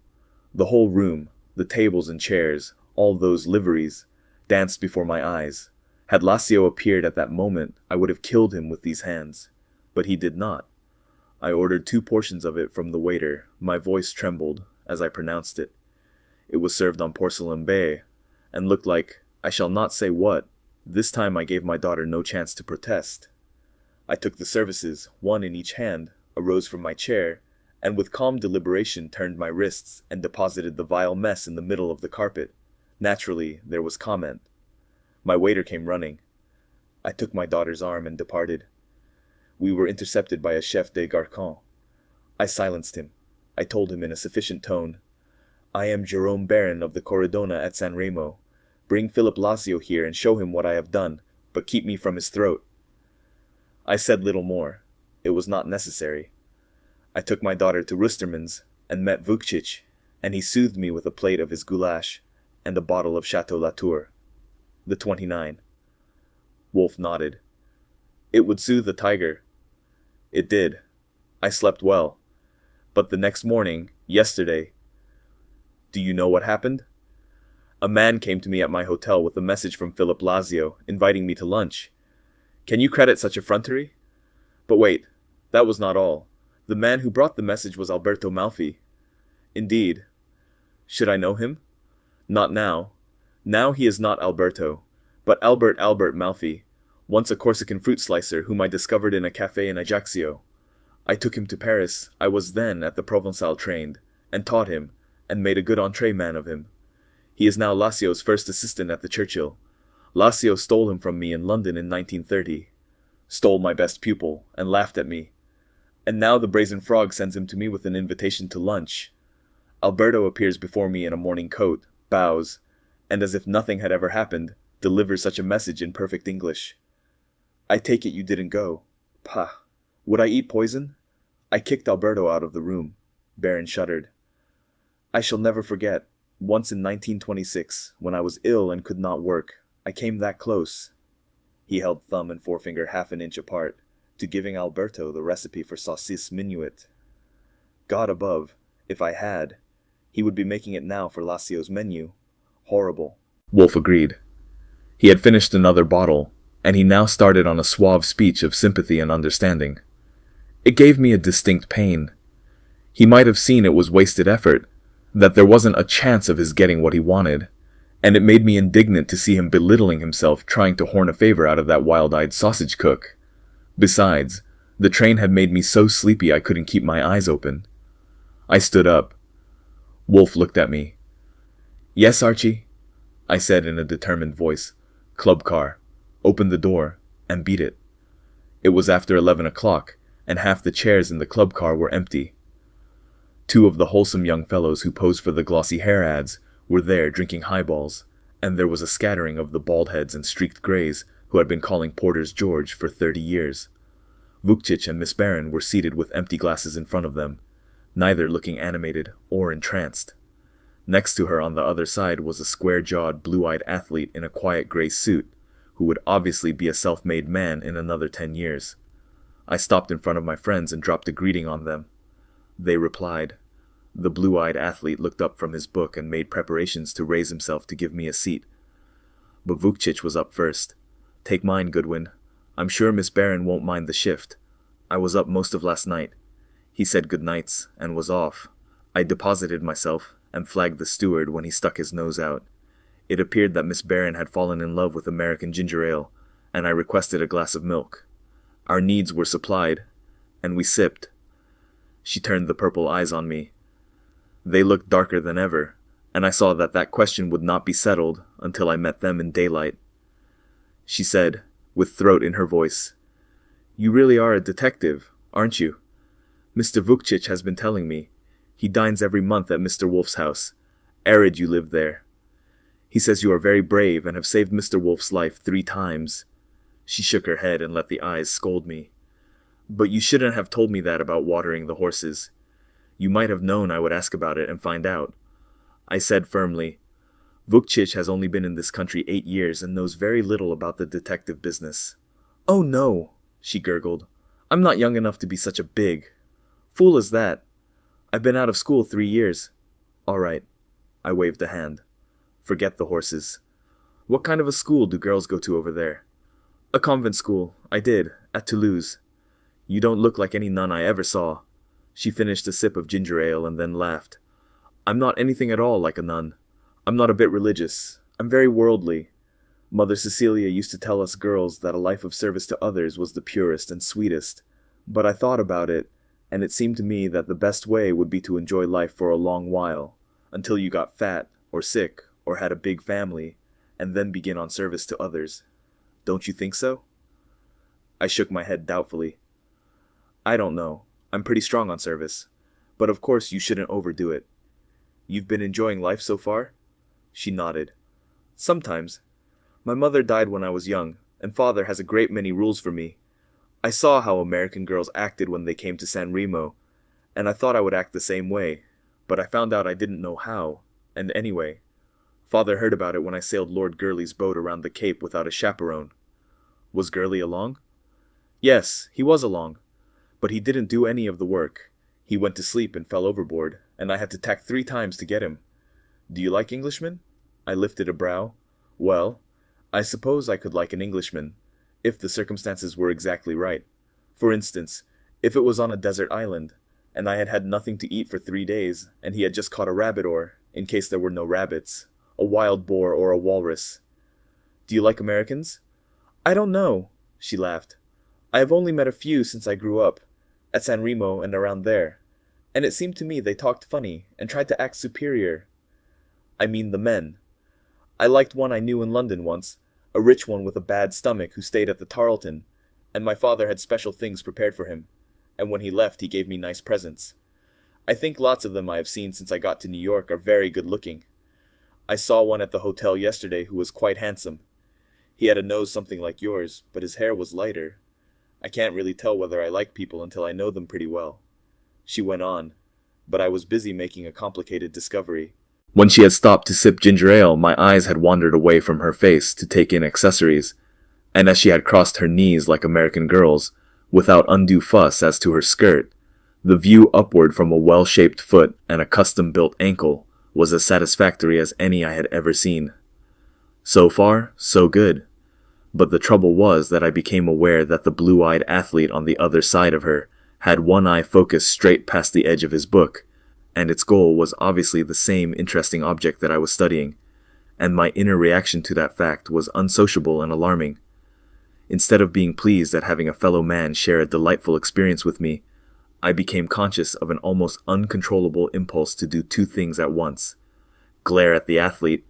the whole room, the tables and chairs, all those liveries, danced before my eyes. Had Lazio appeared at that moment, I would have killed him with these hands. But he did not. I ordered 2 portions of it from the waiter. My voice trembled as I pronounced it. It was served on porcelain bay, and looked like, I shall not say what. This time I gave my daughter no chance to protest. I took the services, one in each hand, arose from my chair, and with calm deliberation turned my wrists and deposited the vile mess in the middle of the carpet. Naturally, there was comment. My waiter came running. I took my daughter's arm and departed. We were intercepted by a chef de garçon. I silenced him. I told him in a sufficient tone, I am Jerome Baron of the Corridona at San Remo. Bring Philip Lazio here and show him what I have done, but keep me from his throat. I said little more. It was not necessary. I took my daughter to Rustermann's and met Vukcic, and he soothed me with a plate of his goulash and a bottle of Chateau Latour. The 29. Wolfe nodded. It would soothe the tiger. It did. I slept well. But the next morning, yesterday, do you know what happened? A man came to me at my hotel with a message from Philip Lazio, inviting me to lunch. Can you credit such effrontery? But wait, that was not all. The man who brought the message was Alberto Malfi. Indeed. Should I know him? Not now. Now he is not Alberto, but Albert Malfi, once a Corsican fruit slicer whom I discovered in a cafe in Ajaccio. I took him to Paris. I was then at the Provençal trained, and taught him, and made a good entree man of him. He is now Lazio's first assistant at the Churchill. Lazio stole him from me in London in 1930. Stole my best pupil, and laughed at me. And now the Brazen Frog sends him to me with an invitation to lunch. Alberto appears before me in a morning coat, bows, and as if nothing had ever happened, delivers such a message in perfect English. I take it you didn't go. Pah. Would I eat poison? I kicked Alberto out of the room. Baron shuddered. I shall never forget. Once in 1926, when I was ill and could not work, I came that close. He held thumb and forefinger half an inch apart, to giving Alberto the recipe for saucisse minuet. God above, if I had, he would be making it now for Lacio's menu. Horrible. Wolfe agreed. He had finished another bottle, and he now started on a suave speech of sympathy and understanding. It gave me a distinct pain. He might have seen it was wasted effort, that there wasn't a chance of his getting what he wanted, and it made me indignant to see him belittling himself trying to horn a favor out of that wild-eyed sausage cook. Besides, the train had made me so sleepy I couldn't keep my eyes open. I stood up. Wolfe looked at me. Yes, Archie, I said in a determined voice. Club car. Opened the door, and beat it. It was after 11 o'clock, and half the chairs in the club car were empty. 2 of the wholesome young fellows who posed for the glossy hair ads were there drinking highballs, and there was a scattering of the bald heads and streaked greys who had been calling Porter's George for 30 years. Vukcic and Miss Barron were seated with empty glasses in front of them, neither looking animated or entranced. Next to her on the other side was a square-jawed, blue-eyed athlete in a quiet gray suit, who would obviously be a self-made man in another 10 years. I stopped in front of my friends and dropped a greeting on them. They replied. The blue-eyed athlete looked up from his book and made preparations to raise himself to give me a seat. But Vukcic was up first. Take mine, Goodwin. I'm sure Miss Barron won't mind the shift. I was up most of last night. He said good nights and was off. I deposited myself and flagged the steward when he stuck his nose out. It appeared that Miss Barron had fallen in love with American ginger ale, and I requested a glass of milk. Our needs were supplied, and we sipped. She turned the purple eyes on me. They looked darker than ever, and I saw that that question would not be settled until I met them in daylight. She said, with throat in her voice, You really are a detective, aren't you? Mr. Vukcic has been telling me. He dines every month at Mr. Wolfe's house. Arid you live there. He says you are very brave and have saved Mr. Wolfe's life 3 times. She shook her head and let the eyes scold me. But you shouldn't have told me that about watering the horses. You might have known I would ask about it and find out. I said firmly, Vukcic has only been in this country 8 years and knows very little about the detective business. Oh no, she gurgled. I'm not young enough to be such a big. Fool as that. I've been out of school 3 years. All right. I waved a hand. Forget the horses. What kind of a school do girls go to over there? A convent school. I did, at Toulouse. You don't look like any nun I ever saw. She finished a sip of ginger ale and then laughed. I'm not anything at all like a nun. I'm not a bit religious. I'm very worldly. Mother Cecilia used to tell us girls that a life of service to others was the purest and sweetest. But I thought about it, and it seemed to me that the best way would be to enjoy life for a long while, until you got fat, or sick, or had a big family, and then begin on service to others. Don't you think so? I shook my head doubtfully. I don't know. I'm pretty strong on service. But of course you shouldn't overdo it. You've been enjoying life so far? She nodded. Sometimes. My mother died when I was young, and father has a great many rules for me. I saw how American girls acted when they came to San Remo, and I thought I would act the same way, but I found out I didn't know how, and anyway, father heard about it when I sailed Lord Gurley's boat around the Cape without a chaperone. Was Gurley along? Yes, he was along, but he didn't do any of the work. He went to sleep and fell overboard, and I had to tack 3 times to get him. Do you like Englishmen? I lifted a brow. Well, I suppose I could like an Englishman, if the circumstances were exactly right. For instance, if it was on a desert island, and I had had nothing to eat for 3 days, and he had just caught a rabbit or, in case there were no rabbits, a wild boar or a walrus. Do you like Americans? I don't know, she laughed. I have only met a few since I grew up, at San Remo and around there, and it seemed to me they talked funny and tried to act superior. I mean the men. I liked one I knew in London once, a rich one with a bad stomach who stayed at the Tarleton, and my father had special things prepared for him, and when he left he gave me nice presents. I think lots of them I have seen since I got to New York are very good looking. I saw one at the hotel yesterday who was quite handsome. He had a nose something like yours, but his hair was lighter. I can't really tell whether I like people until I know them pretty well. She went on, but I was busy making a complicated discovery. When she had stopped to sip ginger ale, my eyes had wandered away from her face to take in accessories, and as she had crossed her knees like American girls, without undue fuss as to her skirt, the view upward from a well-shaped foot and a custom-built ankle was as satisfactory as any I had ever seen. So far, so good. But the trouble was that I became aware that the blue-eyed athlete on the other side of her had one eye focused straight past the edge of his book, and its goal was obviously the same interesting object that I was studying, and my inner reaction to that fact was unsociable and alarming. Instead of being pleased at having a fellow man share a delightful experience with me, I became conscious of an almost uncontrollable impulse to do two things at once: glare at the athlete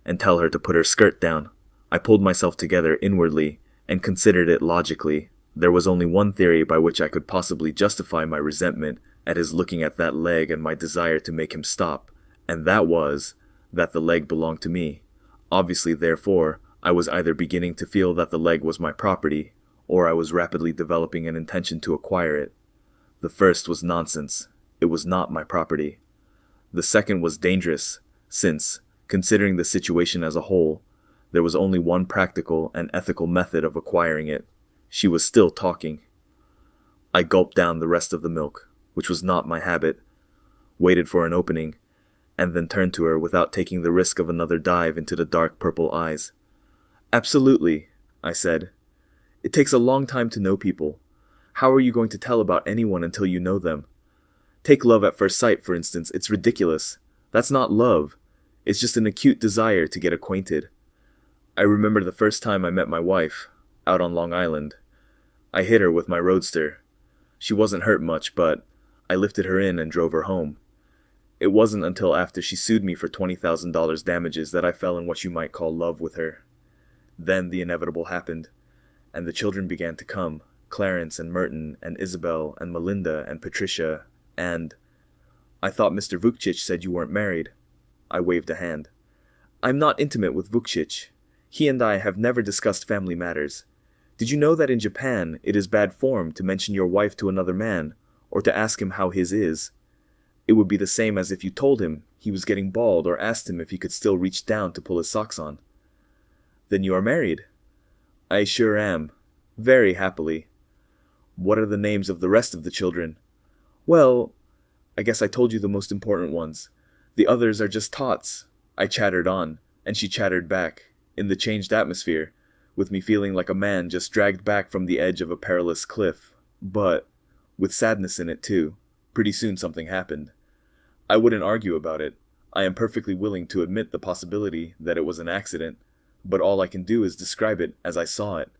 and tell her to put her skirt down. I pulled myself together inwardly and considered it logically. There was only one theory by which I could possibly justify my resentment at his looking at that leg and my desire to make him stop, and that was that the leg belonged to me. Obviously, therefore, I was either beginning to feel that the leg was my property, or I was rapidly developing an intention to acquire it. The first was nonsense. It was not my property. The second was dangerous, since, considering the situation as a whole, there was only one practical and ethical method of acquiring it. She was still talking. I gulped down the rest of the milk, which was not my habit, waited for an opening, and then turned to her without taking the risk of another dive into the dark purple eyes. "Absolutely," I said. "It takes a long time to know people. How are you going to tell about anyone until you know them? Take love at first sight, for instance. It's ridiculous. That's not love. It's just an acute desire to get acquainted. I remember the first time I met my wife, out on Long Island. I hit her with my roadster. She wasn't hurt much, but I lifted her in and drove her home. It wasn't until after she sued me for $20,000 damages that I fell in what you might call love with her. Then the inevitable happened, and the children began to come. Clarence and Merton and Isabel and Melinda and Patricia and... I thought Mr. Vukcic said you weren't married." I waved a hand. "I'm not intimate with Vukcic. He and I have never discussed family matters. Did you know that in Japan it is bad form to mention your wife to another man, or to ask him how his is? It would be the same as if you told him he was getting bald or asked him if he could still reach down to pull his socks on." "Then you are married?" "I sure am. Very happily." "What are the names of the rest of the children?" "Well, I guess I told you the most important ones. The others are just tots." I chattered on, and she chattered back, in the changed atmosphere, with me feeling like a man just dragged back from the edge of a perilous cliff, but with sadness in it too. Pretty soon something happened. I wouldn't argue about it. I am perfectly willing to admit the possibility that it was an accident, but all I can do is describe it as I saw it.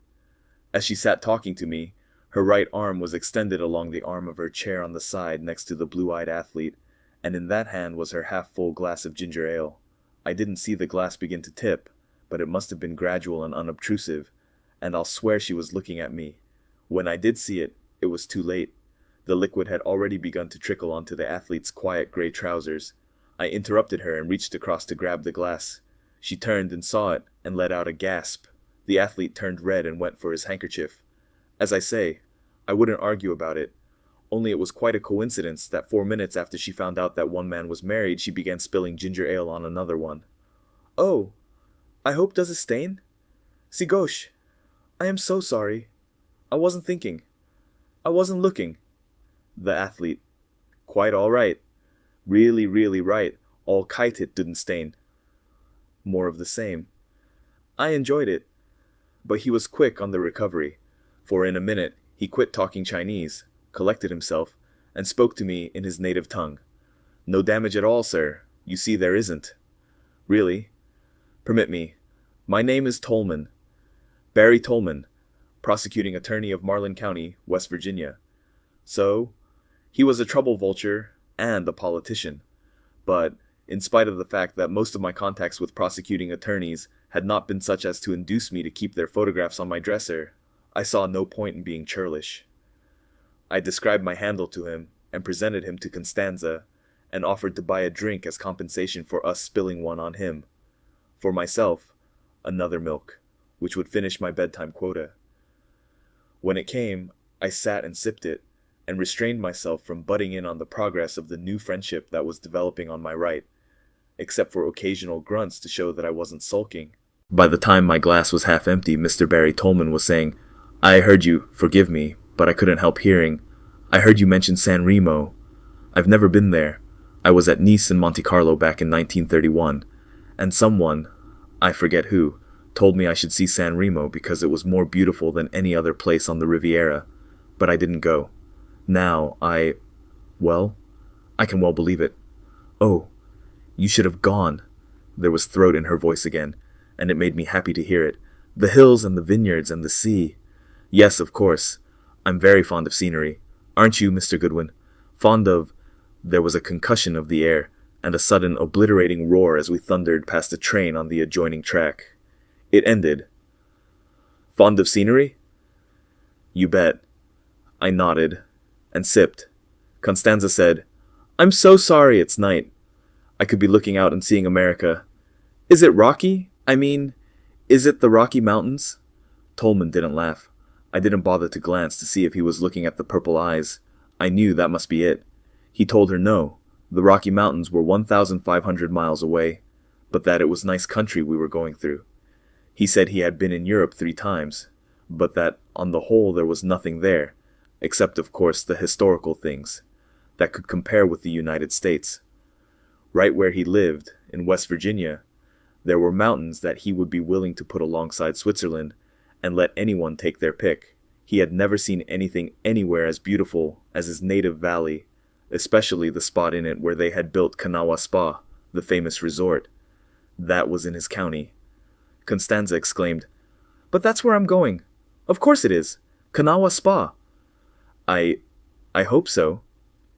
As she sat talking to me, her right arm was extended along the arm of her chair on the side next to the blue-eyed athlete, and in that hand was her half-full glass of ginger ale. I didn't see the glass begin to tip, but it must have been gradual and unobtrusive, and I'll swear she was looking at me. When I did see it, it was too late. The liquid had already begun to trickle onto the athlete's quiet gray trousers. I interrupted her and reached across to grab the glass. She turned and saw it, and let out a gasp. The athlete turned red and went for his handkerchief. As I say, I wouldn't argue about it. Only it was quite a coincidence that 4 minutes after she found out that one man was married, she began spilling ginger ale on another one. "Oh, I hope does it stain? Si gauche. I am so sorry. I wasn't thinking. I wasn't looking." The athlete. "Quite all right. Really, really right. All kite it didn't stain." More of the same. I enjoyed it. But he was quick on the recovery, for in a minute he quit talking Chinese, collected himself, and spoke to me in his native tongue. "No damage at all, sir. You see there isn't." "Really? Permit me. My name is Tolman. Barry Tolman, prosecuting attorney of Marlin County, West Virginia." So, he was a trouble vulture and a politician. But, in spite of the fact that most of my contacts with prosecuting attorneys had not been such as to induce me to keep their photographs on my dresser, I saw no point in being churlish. I described my handle to him, and presented him to Constanza, and offered to buy a drink as compensation for us spilling one on him. For myself, another milk, which would finish my bedtime quota. When it came, I sat and sipped it, and restrained myself from butting in on the progress of the new friendship that was developing on my right, except for occasional grunts to show that I wasn't sulking. By the time my glass was half empty, Mr. Barry Tolman was saying, "I heard you, forgive me, but I couldn't help hearing. I heard you mention San Remo. I've never been there. I was at Nice and Monte Carlo back in 1931, and someone, I forget who, told me I should see San Remo because it was more beautiful than any other place on the Riviera, but I didn't go. Now, I can well believe it. Oh, you should have gone." There was throat in her voice again, and it made me happy to hear it. "The hills and the vineyards and the sea. Yes, of course. I'm very fond of scenery. Aren't you, Mr. Goodwin? Fond of—" There was a concussion of the air, and a sudden obliterating roar as we thundered past a train on the adjoining track. It ended. "Fond of scenery?" "You bet." I nodded, and sipped. Constanza said, "I'm so sorry it's night. I could be looking out and seeing America. Is it rocky? I mean, is it the Rocky Mountains?" Tolman didn't laugh. I didn't bother to glance to see if he was looking at the purple eyes. I knew that must be it. He told her no, the Rocky Mountains were 1,500 miles away, but that it was nice country we were going through. He said he had been in Europe 3 times, but that, on the whole, there was nothing there, except, of course, the historical things, that could compare with the United States. Right where he lived, in West Virginia, there were mountains that he would be willing to put alongside Switzerland and let anyone take their pick. He had never seen anything anywhere as beautiful as his native valley, especially the spot in it where they had built Kanawha Spa, the famous resort. That was in his county. Constanza exclaimed, "But that's where I'm going. Of course it is. Kanawha Spa." I hope so."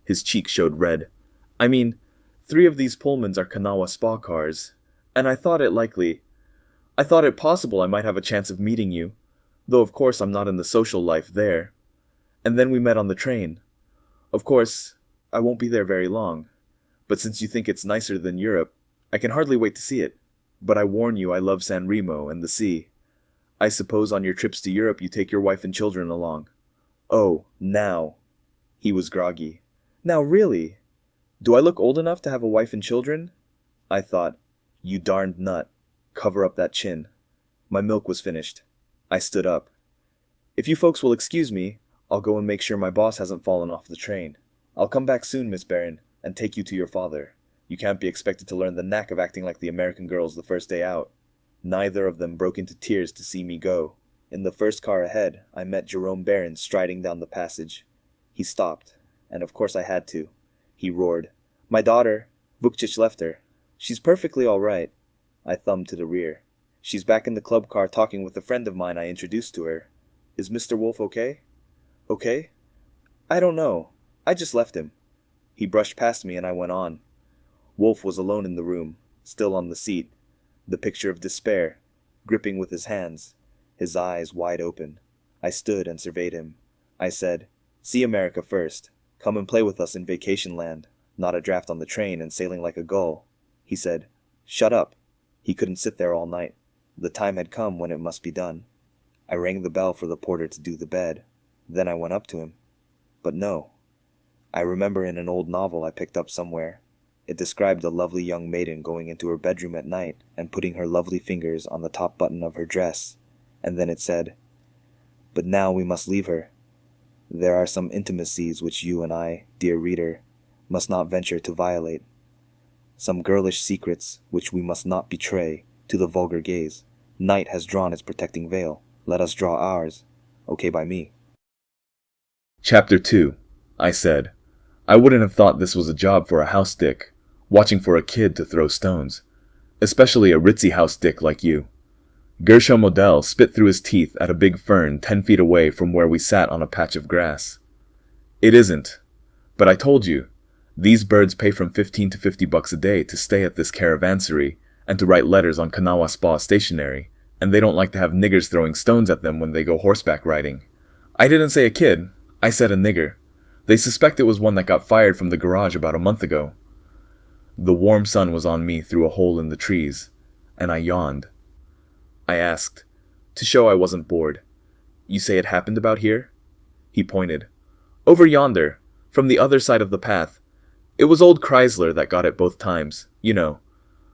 His cheek showed red. "I mean, 3 of these Pullmans are Kanawha Spa cars, and I thought it possible I might have a chance of meeting you, though of course I'm not in the social life there. And then we met on the train. Of course, I won't be there very long, but since you think it's nicer than Europe, I can hardly wait to see it. But I warn you I love San Remo and the sea. I suppose on your trips to Europe you take your wife and children along." "Oh, now." He was groggy. "Now really? Do I look old enough to have a wife and children?" I thought, "You darned nut. Cover up that chin." My milk was finished. I stood up. "If you folks will excuse me, I'll go and make sure my boss hasn't fallen off the train. I'll come back soon, Miss Barron, and take you to your father. You can't be expected to learn the knack of acting like the American girls the first day out." Neither of them broke into tears to see me go. In the first car ahead, I met Jerome Barron striding down the passage. He stopped, and of course I had to. He roared, "My daughter! Vukcic left her. She's perfectly all right." I thumbed to the rear. "She's back in the club car talking with a friend of mine I introduced to her. Is Mr. Wolfe okay?" "Okay? I don't know. I just left him." He brushed past me and I went on. Wolfe was alone in the room, still on the seat, the picture of despair, gripping with his hands, his eyes wide open. I stood and surveyed him. I said, "See America first. Come and play with us in vacation land, not a draft on the train and sailing like a gull." He said, "Shut up." He couldn't sit there all night. The time had come when it must be done. I rang the bell for the porter to do the bed. Then I went up to him. But no. I remember in an old novel I picked up somewhere, it described a lovely young maiden going into her bedroom at night and putting her lovely fingers on the top button of her dress, and then it said, "But now we must leave her. There are some intimacies which you and I, dear reader, must not venture to violate. Some girlish secrets which we must not betray to the vulgar gaze. Night has drawn its protecting veil. Let us draw ours. Okay by me." Chapter 2, I said. I wouldn't have thought this was a job for a house dick, watching for a kid to throw stones, especially a ritzy house dick like you. Gershom Odell spit through his teeth at a big fern 10 feet away from where we sat on a patch of grass. "It isn't. But I told you, these birds pay from $15 to $50 a day to stay at this caravansary and to write letters on Kanawha Spa stationery, and they don't like to have niggers throwing stones at them when they go horseback riding. I didn't say a kid, I said a nigger. They suspect it was one that got fired from the garage about a month ago." The warm sun was on me through a hole in the trees, and I yawned. I asked, to show I wasn't bored, "You say it happened about here?" He pointed. "Over yonder, from the other side of the path. It was old Chrysler that got it both times, you know.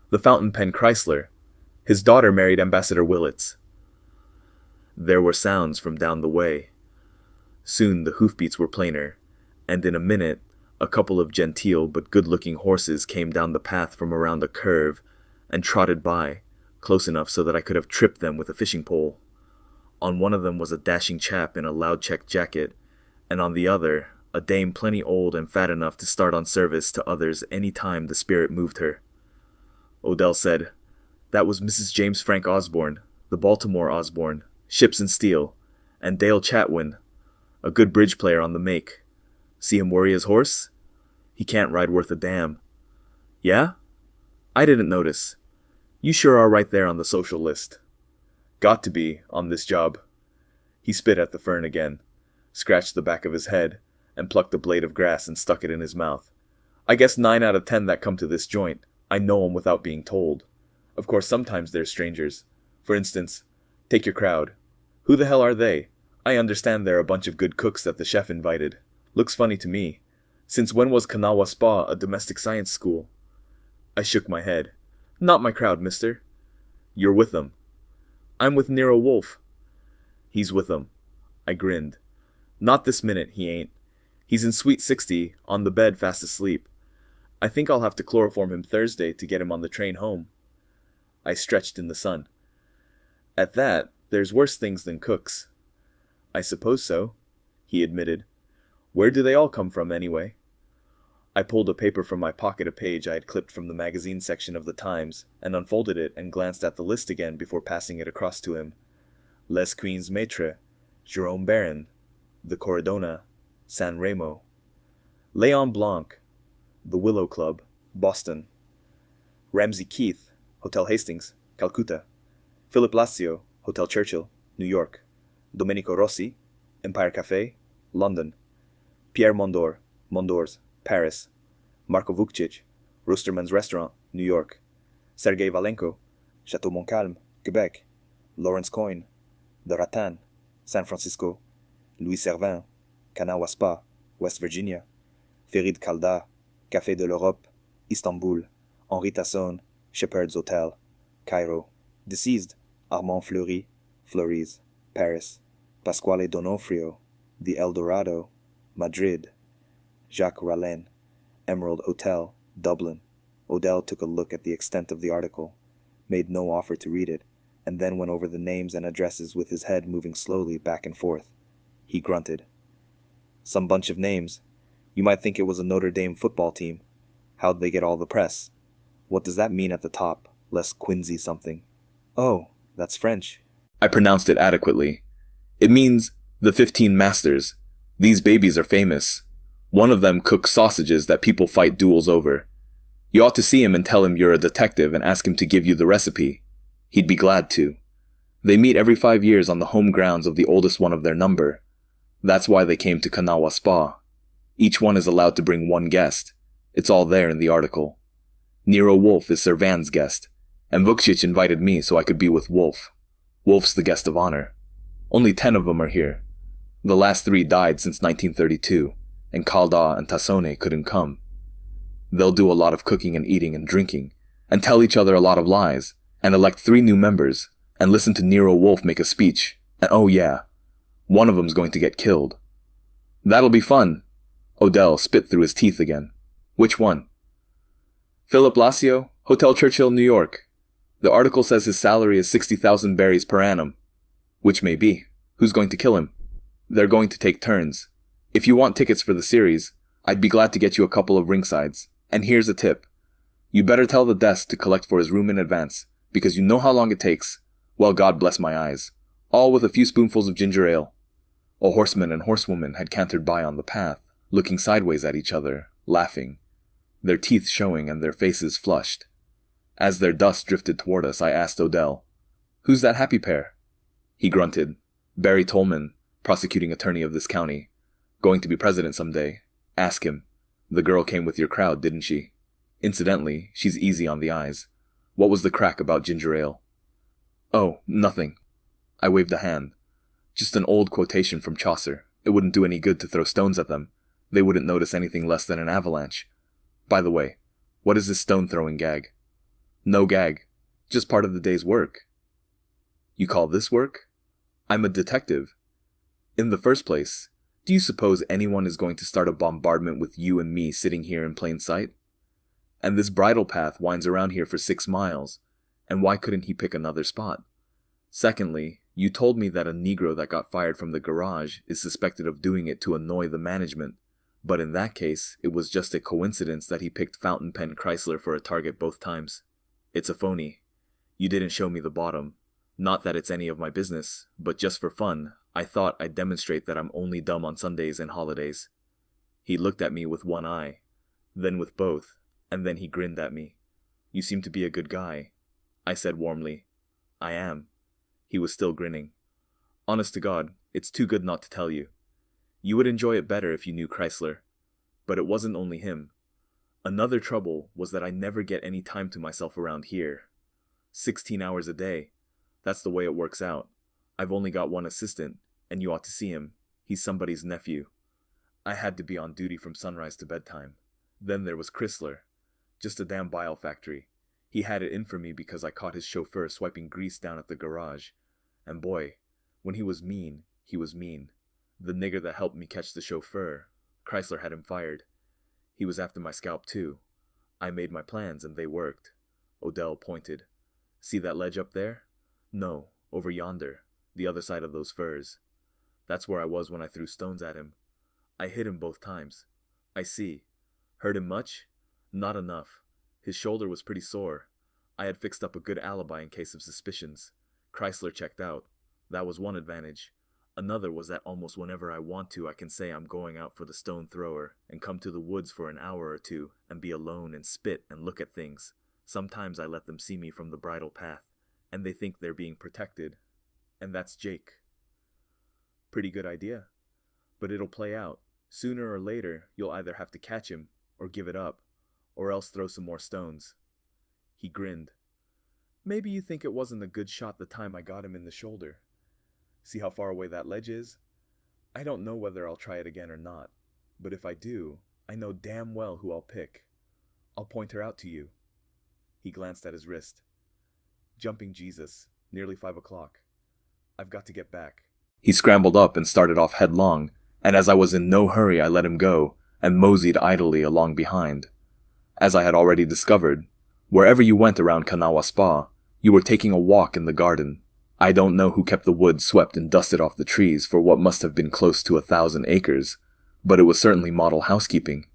The fountain pen Chrysler. His daughter married Ambassador Willits." There were sounds from down the way. Soon the hoofbeats were plainer, and in a minute, a couple of genteel but good-looking horses came down the path from around a curve and trotted by, close enough so that I could have tripped them with a fishing pole. On one of them was a dashing chap in a loud check jacket, and on the other, a dame plenty old and fat enough to start on service to others any time the spirit moved her. Odell said, "That was Mrs. James Frank Osborne, the Baltimore Osborne, ships and steel, and Dale Chatwin, a good bridge player on the make. See him worry his horse? He can't ride worth a damn." "Yeah? I didn't notice. You sure are right there on the social list." "Got to be, on this job." He spit at the fern again, scratched the back of his head, and plucked a blade of grass and stuck it in his mouth. "I guess 9 out of 10 that come to this joint, I know 'em without being told. Of course, sometimes they're strangers. For instance, take your crowd. Who the hell are they? I understand they're a bunch of good cooks that the chef invited. Looks funny to me. Since when was Kanawha Spa a domestic science school?" I shook my head. "Not my crowd, mister." "You're with them." "I'm with Nero Wolfe." "He's with them." I grinned. "Not this minute, he ain't. He's in Suite 60, on the bed fast asleep. I think I'll have to chloroform him Thursday to get him on the train home." I stretched in the sun. "At that, there's worse things than cooks." "I suppose so," he admitted. "Where do they all come from, anyway?" I pulled a paper from my pocket, a page I had clipped from the magazine section of the Times, and unfolded it and glanced at the list again before passing it across to him. Les Queens Maitre, Jerome Barron, the Corridona, San Remo. Leon Blanc, the Willow Club, Boston. Ramsey Keith, Hotel Hastings, Calcutta. Philip Lassio, Hotel Churchill, New York. Domenico Rossi, Empire Café, London. Pierre Mondor, Mondors, Paris. Marko Vukcic, Roosterman's Restaurant, New York. Sergei Valenko, Chateau Montcalm, Quebec. Lawrence Coyne, The Rattan, San Francisco. Louis Servin, Kanawha Spa, West Virginia. Ferid Kalda, Café de l'Europe, Istanbul. Henri Tasson, Shepherd's Hotel, Cairo. Deceased, Armand Fleury, Fleury's, Paris. Pasquale Donofrio, The El Dorado, Madrid. Jacques Rallen, Emerald Hotel, Dublin. Odell took a look at the extent of the article, made no offer to read it, and then went over the names and addresses with his head moving slowly back and forth. He grunted. "Some bunch of names. You might think it was a Notre Dame football team. How'd they get all the press? What does that mean at the top? Les Quincy something." "Oh, that's French." I pronounced it adequately. "It means the 15 masters. These babies are famous. One of them cooks sausages that people fight duels over. You ought to see him and tell him you're a detective and ask him to give you the recipe. He'd be glad to. They meet every 5 years on the home grounds of the oldest one of their number. That's why they came to Kanawha Spa. Each one is allowed to bring one guest. It's all there in the article. Nero Wolfe is Servan's guest, and Vukcic invited me so I could be with Wolfe. Wolfe's the guest of honor. Only 10 of them are here. The last 3 died since 1932, and Kalda and Tassone couldn't come. They'll do a lot of cooking and eating and drinking, and tell each other a lot of lies, and elect 3 new members, and listen to Nero Wolfe make a speech, and oh yeah, one of them's going to get killed. That'll be fun." Odell spit through his teeth again. "Which one?" "Philip Lassio, Hotel Churchill, New York. The article says his salary is 60,000 berries per annum." "Which may be. Who's going to kill him?" "They're going to take turns. If you want tickets for the series, I'd be glad to get you a couple of ringsides. And here's a tip. You better tell the desk to collect for his room in advance, because you know how long it takes. Well, God bless my eyes. All with a few spoonfuls of ginger ale." A horseman and horsewoman had cantered by on the path, looking sideways at each other, laughing, their teeth showing and their faces flushed. As their dust drifted toward us, I asked Odell, "Who's that happy pair?" He grunted. "Barry Tolman, prosecuting attorney of this county. Going to be president someday. Ask him. The girl came with your crowd, didn't she? Incidentally, she's easy on the eyes. What was the crack about ginger ale? Oh, nothing. I waved a hand. Just an old quotation from Chaucer. It wouldn't do any good to throw stones at them. They wouldn't notice anything less than an avalanche. By the way, what is this stone-throwing gag? No gag. Just part of the day's work. You call this work? I'm a detective. In the first place, do you suppose anyone is going to start a bombardment with you and me sitting here in plain sight? And this bridle path winds around here for 6 miles, and why couldn't he pick another spot? Secondly, you told me that a Negro that got fired from the garage is suspected of doing it to annoy the management, but in that case, it was just a coincidence that he picked Fountain Pen Chrysler for a target both times. It's a phony. You didn't show me the bottom. Not that it's any of my business, but just for fun, I thought I'd demonstrate that I'm only dumb on Sundays and holidays. He looked at me with one eye, then with both, and then he grinned at me. You seem to be a good guy, I said warmly. I am. He was still grinning. Honest to God, it's too good not to tell you. You would enjoy it better if you knew Chrysler. But it wasn't only him. Another trouble was that I never get any time to myself around here. 16 hours a day. That's the way it works out. I've only got one assistant, and you ought to see him. He's somebody's nephew. I had to be on duty from sunrise to bedtime. Then there was Chrysler. Just a damn bile factory. He had it in for me because I caught his chauffeur swiping grease down at the garage. And boy, when he was mean, he was mean. The nigger that helped me catch the chauffeur, Chrysler had him fired. He was after my scalp too. I made my plans and they worked. Odell pointed. See that ledge up there? No, over yonder, the other side of those firs. That's where I was when I threw stones at him. I hit him both times. I see. Hurt him much? Not enough. His shoulder was pretty sore. I had fixed up a good alibi in case of suspicions. Chrysler checked out. That was one advantage. Another was that almost whenever I want to, I can say I'm going out for the stone thrower and come to the woods for an hour or two and be alone and spit and look at things. Sometimes I let them see me from the bridle path, and they think they're being protected. And that's Jake. Pretty good idea. But it'll play out. Sooner or later, you'll either have to catch him, or give it up, or else throw some more stones. He grinned. Maybe you think it wasn't a good shot the time I got him in the shoulder. See how far away that ledge is? I don't know whether I'll try it again or not, but if I do, I know damn well who I'll pick. I'll point her out to you. He glanced at his wrist. Jumping Jesus, nearly 5 o'clock. I've got to get back. He scrambled up and started off headlong, and as I was in no hurry I let him go, and moseyed idly along behind. As I had already discovered, wherever you went around Kanawha Spa, you were taking a walk in the garden. I don't know who kept the woods swept and dusted off the trees for what must have been close to 1,000 acres, but it was certainly model housekeeping.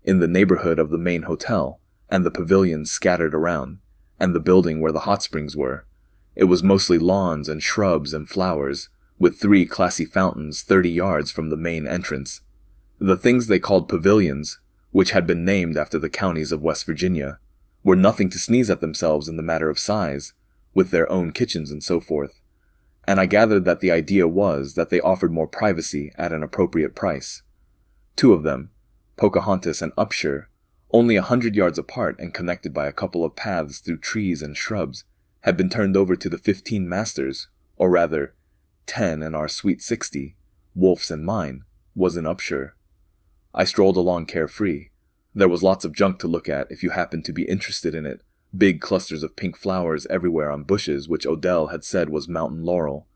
In the neighborhood of the main hotel, and the pavilions scattered around, and the building where the hot springs were, it was mostly lawns and shrubs and flowers, with 3 classy fountains 30 yards from the main entrance. The things they called pavilions, which had been named after the counties of West Virginia, were nothing to sneeze at themselves in the matter of size, with their own kitchens and so forth, and I gathered that the idea was that they offered more privacy at an appropriate price. 2 of them, Pocahontas and Upshur, only 100 yards apart and connected by a couple of paths through trees and shrubs, had been turned over to the 15 masters, or rather, 10 and our sweet 60, Wolfe's and mine, was in Upshur. I strolled along carefree. There was lots of junk to look at if you happened to be interested in it. Big clusters of pink flowers everywhere on bushes which Odell had said was mountain laurel,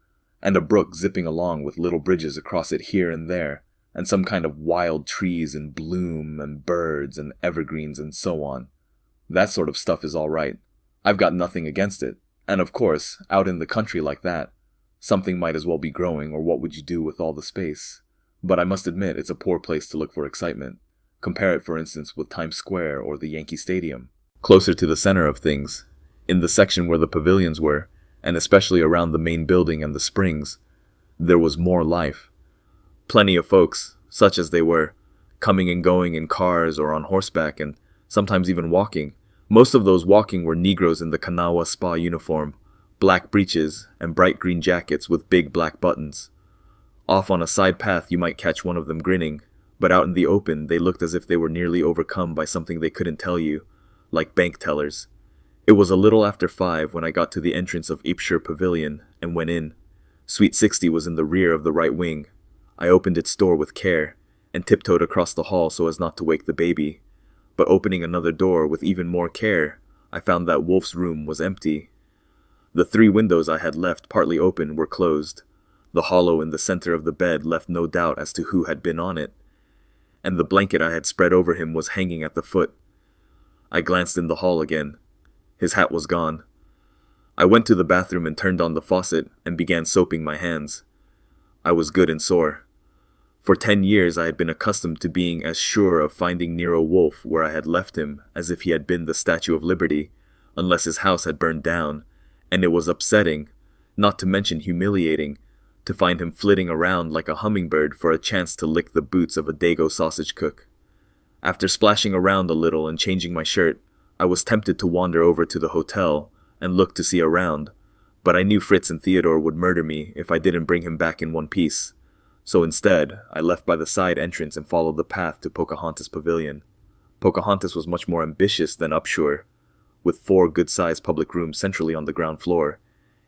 and a brook zipping along with little bridges across it here and there, and some kind of wild trees in bloom and birds and evergreens and so on. That sort of stuff is all right. I've got nothing against it, and of course, out in the country like that, something might as well be growing, or what would you do with all the space? But I must admit it's a poor place to look for excitement. Compare it, for instance, with Times Square or the Yankee Stadium. Closer to the center of things, in the section where the pavilions were, and especially around the main building and the springs, there was more life. Plenty of folks, such as they were, coming and going in cars or on horseback and sometimes even walking. Most of those walking were Negroes in the Kanawha Spa uniform, black breeches and bright green jackets with big black buttons. Off on a side path you might catch one of them grinning, but out in the open they looked as if they were nearly overcome by something they couldn't tell you, like bank tellers. It was a little after 5 when I got to the entrance of Apeshire Pavilion and went in. Suite 60 was in the rear of the right wing. I opened its door with care and tiptoed across the hall so as not to wake the baby. But opening another door with even more care, I found that Wolfe's room was empty. The 3 windows I had left partly open were closed. The hollow in the center of the bed left no doubt as to who had been on it, and the blanket I had spread over him was hanging at the foot. I glanced in the hall again. His hat was gone. I went to the bathroom and turned on the faucet and began soaping my hands. I was good and sore. For 10 years I had been accustomed to being as sure of finding Nero Wolfe where I had left him as if he had been the Statue of Liberty, unless his house had burned down, and it was upsetting, not to mention humiliating, to find him flitting around like a hummingbird for a chance to lick the boots of a Dago sausage cook. After splashing around a little and changing my shirt, I was tempted to wander over to the hotel and look to see around, but I knew Fritz and Theodore would murder me if I didn't bring him back in one piece. So instead, I left by the side entrance and followed the path to Pocahontas Pavilion. Pocahontas was much more ambitious than Upshur, with 4 good-sized public rooms centrally on the ground floor,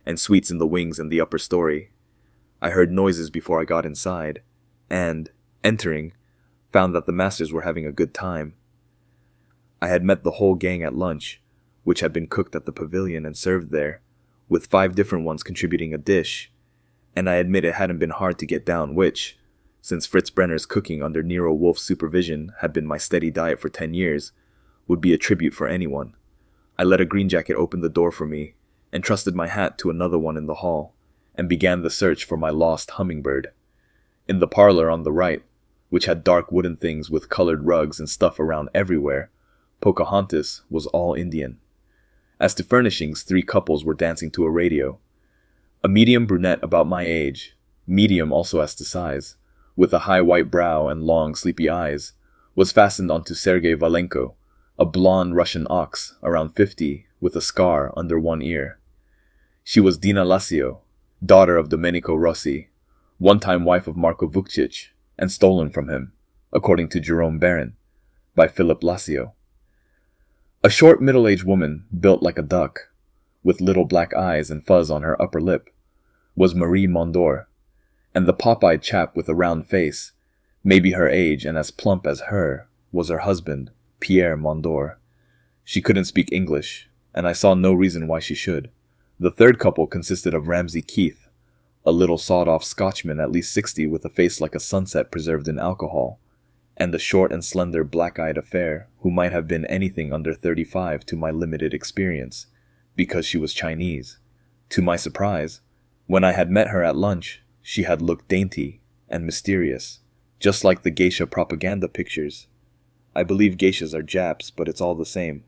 and suites in the wings and the upper story. I heard noises before I got inside, and, entering, found that the masters were having a good time. I had met the whole gang at lunch, which had been cooked at the pavilion and served there, with 5 different ones contributing a dish, and I admit it hadn't been hard to get down which, since Fritz Brenner's cooking under Nero Wolfe's supervision had been my steady diet for 10 years, would be a tribute for anyone. I let a green jacket open the door for me, and trusted my hat to another one in the hall, and began the search for my lost hummingbird. In the parlor on the right, which had dark wooden things with colored rugs and stuff around everywhere, Pocahontas was all Indian. As to furnishings, 3 couples were dancing to a radio. A medium brunette about my age, medium also as to size, with a high white brow and long sleepy eyes, was fastened onto Sergei Valenko, a blonde Russian ox around 50 with a scar under one ear. She was Dina Lassio, daughter of Domenico Rossi, one-time wife of Marco Vukcic, and stolen from him, according to Jerome Barron, by Philip Lassio. A short middle-aged woman, built like a duck, with little black eyes and fuzz on her upper lip, was Marie Mondor, and the pop-eyed chap with a round face, maybe her age and as plump as her, was her husband, Pierre Mondor. She couldn't speak English, and I saw no reason why she should. The third couple consisted of Ramsay Keith, a little sawed-off Scotchman at least 60 with a face like a sunset preserved in alcohol, and the short and slender black-eyed affair who might have been anything under 35 to my limited experience, because she was Chinese. To my surprise, when I had met her at lunch, she had looked dainty and mysterious, just like the geisha propaganda pictures. I believe geishas are Japs, but it's all the same.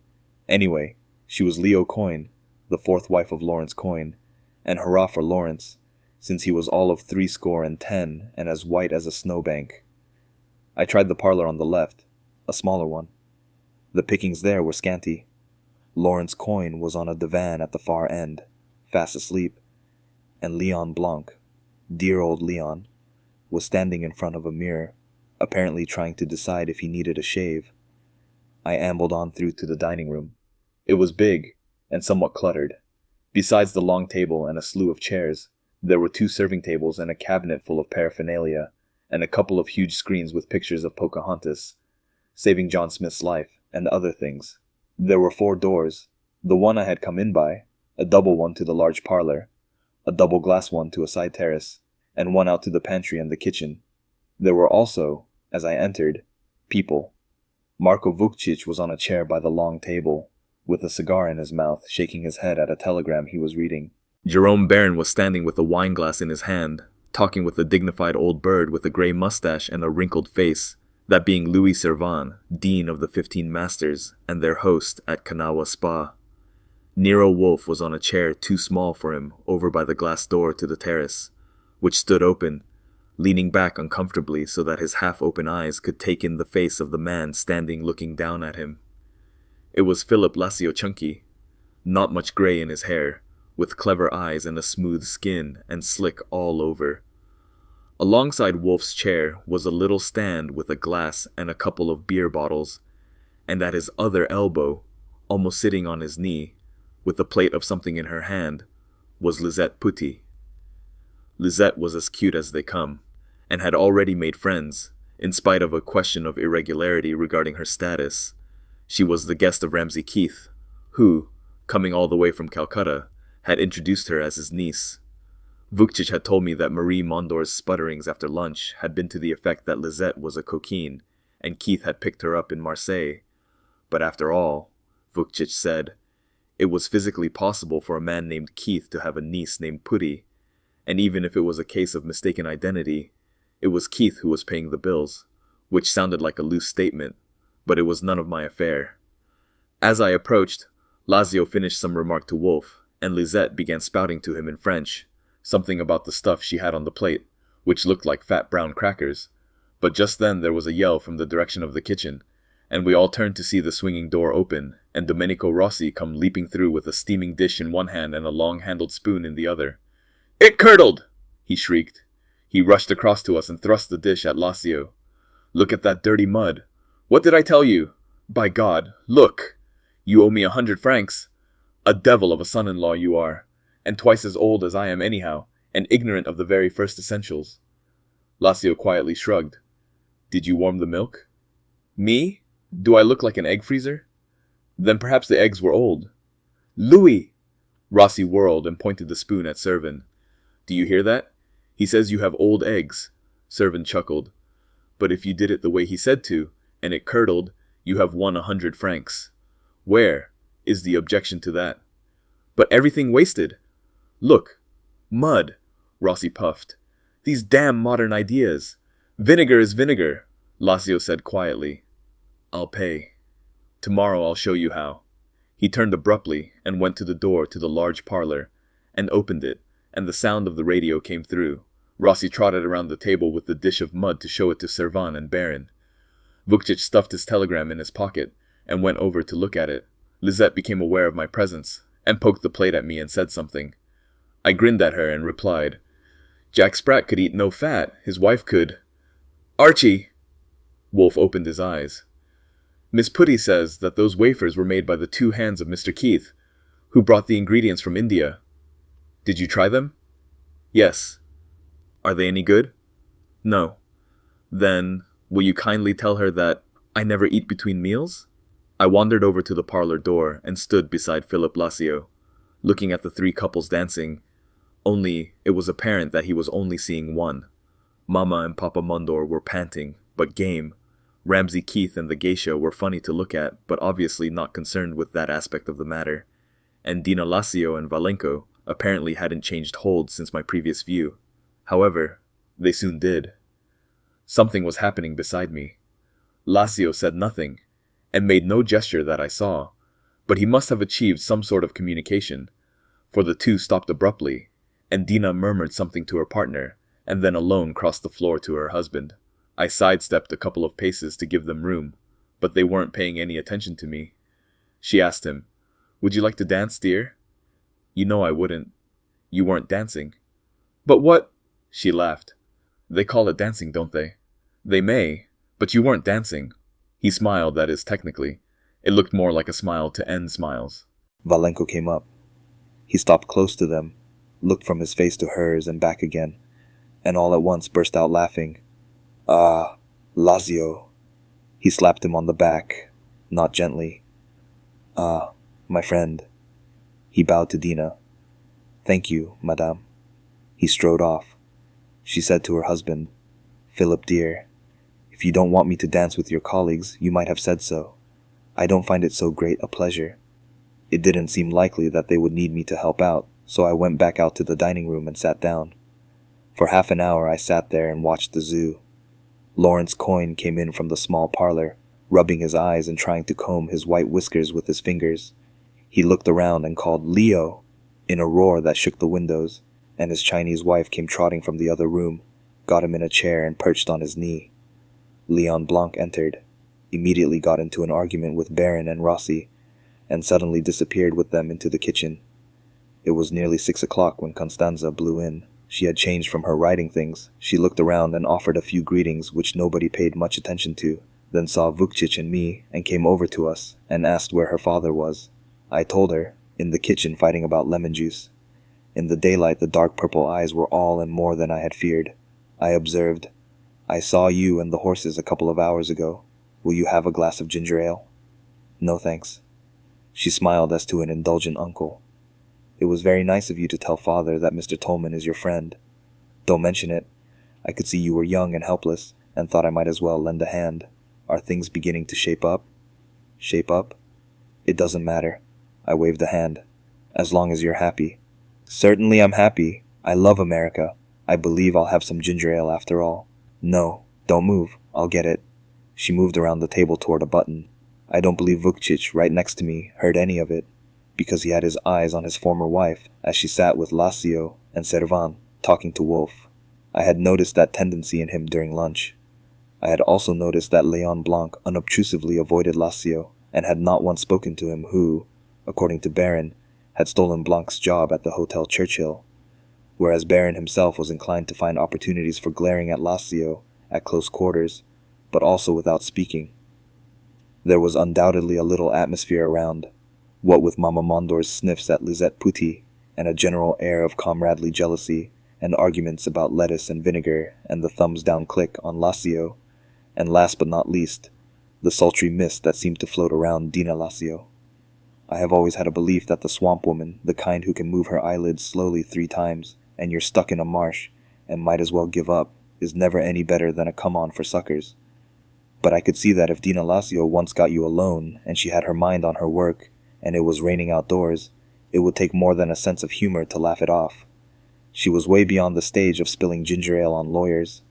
Anyway, she was Leo Coyne, the 4th wife of Lawrence Coyne, and hurrah for Lawrence, since he was all of 70 and as white as a snowbank. I tried the parlor on the left, a smaller one. The pickings there were scanty. Lawrence Coyne was on a divan at the far end, fast asleep, and Leon Blanc, dear old Leon, was standing in front of a mirror, apparently trying to decide if he needed a shave. I ambled on through to the dining room. It was big and somewhat cluttered. Besides the long table and a slew of chairs, there were 2 serving tables and a cabinet full of paraphernalia, and a couple of huge screens with pictures of Pocahontas, saving John Smith's life, and other things. There were 4 doors, the one I had come in by, a double one to the large parlor, a double glass one to a side terrace, and one out to the pantry and the kitchen. There were also, as I entered, people. Marco Vukcic was on a chair by the long table, with a cigar in his mouth, shaking his head at a telegram he was reading. Jerome Barron was standing with a wine glass in his hand, talking with a dignified old bird with a grey mustache and a wrinkled face, that being Louis Servan, Dean of the 15 Masters, and their host at Kanawha Spa. Nero Wolfe was on a chair too small for him over by the glass door to the terrace, which stood open, leaning back uncomfortably so that his half-open eyes could take in the face of the man standing looking down at him. It was Philip Lassio Chunky, not much grey in his hair, with clever eyes and a smooth skin and slick all over. Alongside Wolfe's chair was a little stand with a glass and a couple of beer bottles, and at his other elbow, almost sitting on his knee, with a plate of something in her hand, was Lisette Putty. Lisette was as cute as they come, and had already made friends, in spite of a question of irregularity regarding her status. She was the guest of Ramsay Keith, who, coming all the way from Calcutta, had introduced her as his niece. Vukcic had told me that Marie Mondor's sputterings after lunch had been to the effect that Lisette was a coquine, and Keith had picked her up in Marseille. But after all, Vukcic said, it was physically possible for a man named Keith to have a niece named Putty, and even if it was a case of mistaken identity, it was Keith who was paying the bills, which sounded like a loose statement, but it was none of my affair. As I approached, Lazio finished some remark to Wolfe, and Lisette began spouting to him in French, something about the stuff she had on the plate, which looked like fat brown crackers. But just then there was a yell from the direction of the kitchen, and we all turned to see the swinging door open, and Domenico Rossi come leaping through with a steaming dish in one hand and a long-handled spoon in the other. "It curdled!" he shrieked. He rushed across to us and thrust the dish at Lazio. "Look at that dirty mud. What did I tell you? By God, look! You owe me 100 francs. A devil of a son-in-law you are, and twice as old as I am anyhow, and ignorant of the very first essentials." Lazio quietly shrugged. "Did you warm the milk?" "Me? Do I look like an egg freezer?" "Then perhaps the eggs were old." "Louis!" Rossi whirled and pointed the spoon at Servin. "Do you hear that? He says you have old eggs." Servin chuckled. "But if you did it the way he said to, and it curdled, you have won 100 francs. Where is the objection to that?" "But everything wasted." "Look, mud," Rossi puffed. "These damn modern ideas. Vinegar is vinegar," Lazio said quietly. "I'll pay. Tomorrow I'll show you how." He turned abruptly and went to the door to the large parlor, and opened it, and the sound of the radio came through. Rossi trotted around the table with the dish of mud to show it to Servan and Baron. Vukcic stuffed his telegram in his pocket, and went over to look at it. Lisette became aware of my presence, and poked the plate at me and said something. I grinned at her and replied, "Jack Sprat could eat no fat, his wife could." "Archie!" Wolfe opened his eyes. "Miss Putty says that those wafers were made by the 2 hands of Mr. Keith, who brought the ingredients from India. Did you try them?" "Yes." "Are they any good?" "No." "Then, will you kindly tell her that I never eat between meals?" I wandered over to the parlor door and stood beside Philip Lazio, looking at the 3 couples dancing, only it was apparent that he was only seeing one. Mama and Papa Mondor were panting, but game. Ramsay Keith and the geisha were funny to look at, but obviously not concerned with that aspect of the matter. And Dina Lazio and Valenko apparently hadn't changed hold since my previous view. However, they soon did. Something was happening beside me. Lazio said nothing, and made no gesture that I saw, but he must have achieved some sort of communication, for the 2 stopped abruptly, and Dina murmured something to her partner, and then alone crossed the floor to her husband. I sidestepped a couple of paces to give them room, but they weren't paying any attention to me. She asked him, "Would you like to dance, dear?" "You know I wouldn't." "You weren't dancing." "But what?" She laughed. "They call it dancing, don't they?" "They may, but you weren't dancing." He smiled, that is, technically. It looked more like a smile to end smiles. Valenko came up. He stopped close to them, looked from his face to hers and back again, and all at once burst out laughing. "Ah, Lazio." He slapped him on the back, not gently. "Ah, my friend." He bowed to Dina. "Thank you, madame." He strode off. She said to her husband, "Philip dear, if you don't want me to dance with your colleagues, you might have said so. I don't find it so great a pleasure." It didn't seem likely that they would need me to help out, so I went back out to the dining room and sat down. For half an hour I sat there and watched the zoo. Lawrence Coyne came in from the small parlor, rubbing his eyes and trying to comb his white whiskers with his fingers. He looked around and called "Leo!" in a roar that shook the windows, and his Chinese wife came trotting from the other room, got him in a chair and perched on his knee. Leon Blanc entered, immediately got into an argument with Baron and Rossi, and suddenly disappeared with them into the kitchen. It was nearly 6 o'clock when Constanza blew in. She had changed from her riding things. She looked around and offered a few greetings which nobody paid much attention to, then saw Vukcic and me and came over to us and asked where her father was. I told her, in the kitchen fighting about lemon juice. In the daylight, the dark purple eyes were all and more than I had feared. I observed, "I saw you and the horses a couple of hours ago. Will you have a glass of ginger ale?" "No, thanks." She smiled as to an indulgent uncle. "It was very nice of you to tell father that Mr. Tolman is your friend. Don't mention it. I could see you were young and helpless, and thought I might as well lend a hand. Are things beginning to shape up?" "Shape up? It doesn't matter." I waved a hand. "As long as you're happy." "Certainly I'm happy. I love America. I believe I'll have some ginger ale after all." "No, don't move. I'll get it." She moved around the table toward a button. I don't believe Vukcic, right next to me, heard any of it, because he had his eyes on his former wife as she sat with Lacio and Servan, talking to Wolfe. I had noticed that tendency in him during lunch. I had also noticed that Leon Blanc unobtrusively avoided Lacio, and had not once spoken to him who, according to Baron, had stolen Blanc's job at the Hotel Churchill, whereas Baron himself was inclined to find opportunities for glaring at Lacio at close quarters, but also without speaking. There was undoubtedly a little atmosphere around, what with Mama Mondor's sniffs at Lisette Putti, and a general air of comradely jealousy, and arguments about lettuce and vinegar, and the thumbs-down click on Lacio, and last but not least, the sultry mist that seemed to float around Dina Lacio. I have always had a belief that the swamp woman, the kind who can move her eyelids slowly 3 times, and you're stuck in a marsh, and might as well give up, is never any better than a come-on for suckers. But I could see that if Dina Lacio once got you alone, and she had her mind on her work, and it was raining outdoors, it would take more than a sense of humor to laugh it off. She was way beyond the stage of spilling ginger ale on lawyers.